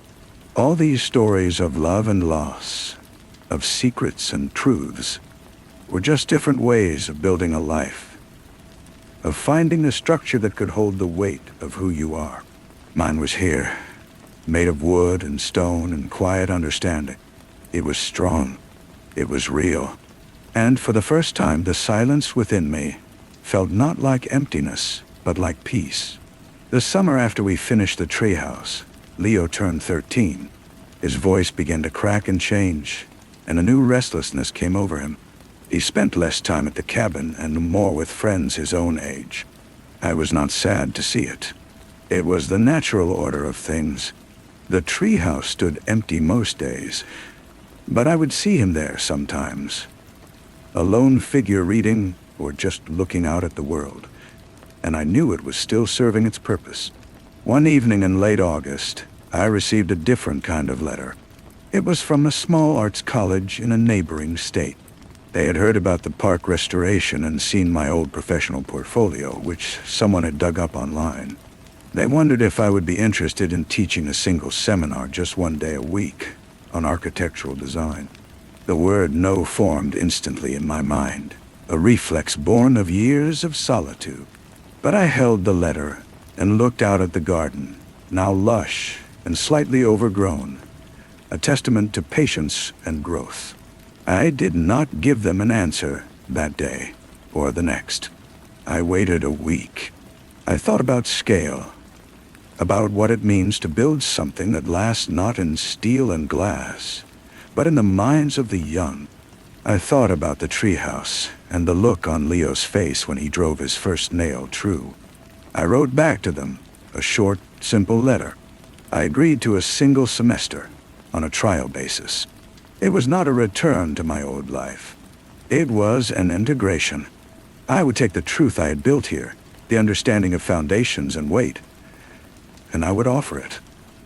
All these stories of love and loss, of secrets and truths, were just different ways of building a life, of finding a structure that could hold the weight of who you are. Mine was here, made of wood and stone and quiet understanding. It was strong. It was real. And for the first time, the silence within me felt not like emptiness, but like peace. The summer after we finished the treehouse, Leo turned 13. His voice began to crack and change, and a new restlessness came over him. He spent less time at the cabin and more with friends his own age. I was not sad to see it. It was the natural order of things. The treehouse stood empty most days, but I would see him there sometimes. A lone figure reading or just looking out at the world, and I knew it was still serving its purpose. One evening in late August, I received a different kind of letter. It was from a small arts college in a neighboring state. They had heard about the park restoration and seen my old professional portfolio, which someone had dug up online. They wondered if I would be interested in teaching a single seminar just one day a week on architectural design. The word "no" formed instantly in my mind, a reflex born of years of solitude. But I held the letter and looked out at the garden, now lush and slightly overgrown, a testament to patience and growth. I did not give them an answer that day. or the next. I waited a week. I thought about scale, about what it means to build something that lasts not in steel and glass, but in the minds of the young. I thought about the treehouse and the look on Leo's face when he drove his first nail true. I wrote back to them a short, simple letter. I agreed to a single semester on a trial basis. It was not a return to my old life. It was an integration. I would take the truth I had built here, the understanding of foundations and weight, and I would offer it.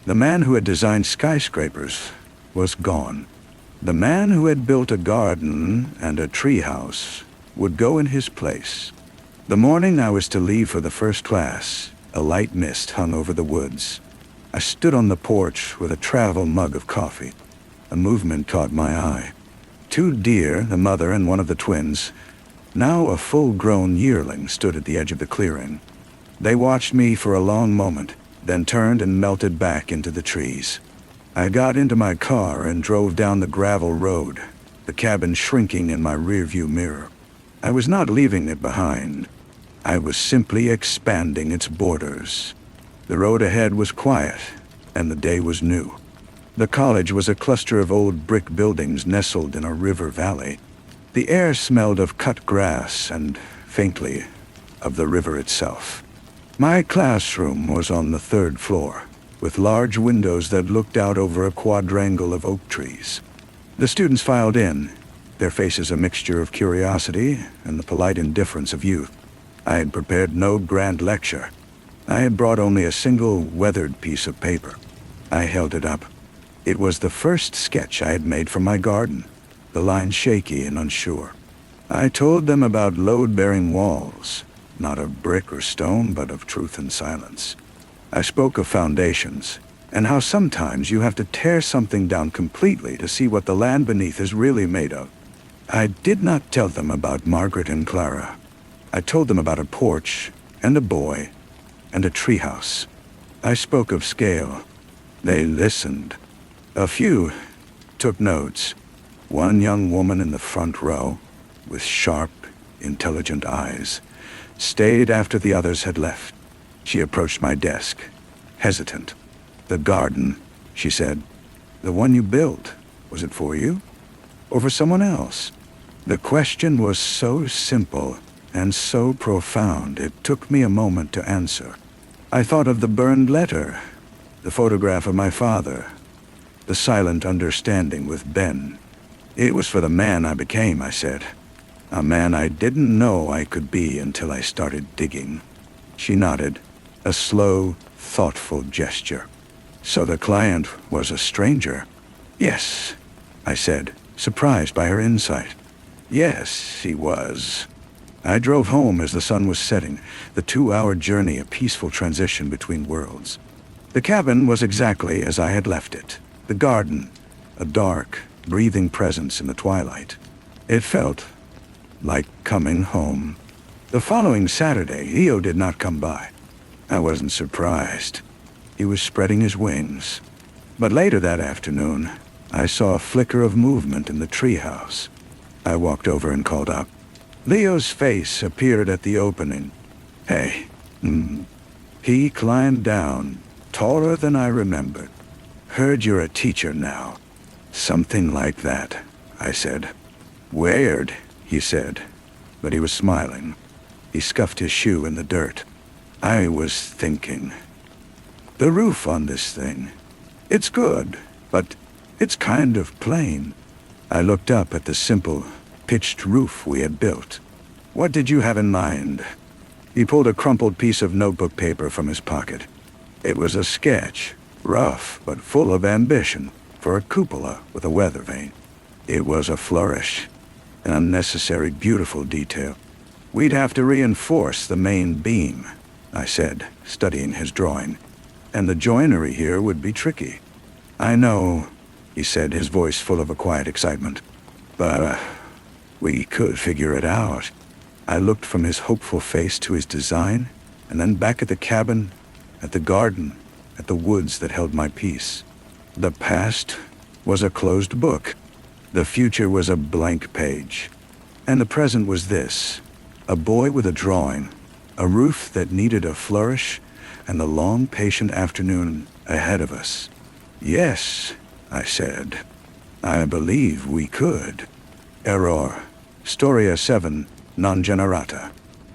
The man who had designed skyscrapers was gone. The man who had built a garden and a treehouse would go in his place. The morning I was to leave for the first class, a light mist hung over the woods. I stood on the porch with a travel mug of coffee. A movement caught my eye. Two deer, the mother and one of the twins, now a full-grown yearling, stood at the edge of the clearing. They watched me for a long moment, then turned and melted back into the trees. I got into my car and drove down the gravel road, the cabin shrinking in my rearview mirror. I was not leaving it behind. I was simply expanding its borders. The road ahead was quiet, and the day was new. The college was a cluster of old brick buildings nestled in a river valley. The air smelled of cut grass and, faintly, of the river itself. My classroom was on the third floor, with large windows that looked out over a quadrangle of oak trees. The students filed in, their faces a mixture of curiosity and the polite indifference of youth. I had prepared no grand lecture. I had brought only a single weathered piece of paper. I held it up. It was the first sketch I had made for my garden, the lines shaky and unsure. I told them about load-bearing walls, not of brick or stone, but of truth and silence. I spoke of foundations, and how sometimes you have to tear something down completely to see what the land beneath is really made of. I did not tell them about Margaret and Clara. I told them about a porch, and a boy, and a treehouse. I spoke of scale. They listened. A few took notes. One young woman in the front row, with sharp, intelligent eyes, stayed after the others had left. She approached my desk, hesitant. "The garden," she said. "The one you built, was it for you? Or for someone else?" The question was so simple and so profound, it took me a moment to answer. I thought of the burned letter, the photograph of my father, the silent understanding with Ben. It was for the man I became, I said. A man I didn't know I could be until I started digging. She nodded, a slow, thoughtful gesture. "So the client was a stranger?" "Yes," I said, surprised by her insight. "Yes, he was." I drove home as the sun was setting, the 2-hour journey a peaceful transition between worlds. The cabin was exactly as I had left it. The garden, a dark, breathing presence in the twilight. It felt like coming home. The following Saturday, Leo did not come by. I wasn't surprised. He was spreading his wings. But later that afternoon, I saw a flicker of movement in the treehouse. I walked over and called out. Leo's face appeared at the opening. "Hey." He climbed down, taller than I remembered. "Heard you're a teacher now." "Something like that," I said. "Weird," he said, but he was smiling. He scuffed his shoe in the dirt. "I was thinking, the roof on this thing, it's good, but it's kind of plain." I looked up at the simple, pitched roof we had built. "What did you have in mind?" He pulled a crumpled piece of notebook paper from his pocket. It was a sketch, rough but full of ambition, for a cupola with a weather vane. It was a flourish, an unnecessary, beautiful detail. "We'd have to reinforce the main beam," I said, studying his drawing. "And the joinery here would be tricky." "I know," he said, his voice full of a quiet excitement. "But we could figure it out." I looked from his hopeful face to his design, and then back at the cabin, at the garden, at the woods that held my peace. The past was a closed book. The future was a blank page. And the present was this, A boy with a drawing, a roof that needed a flourish, and a long, patient afternoon ahead of us. Yes, I said. I believe we could. Error. Storia 7, non generata.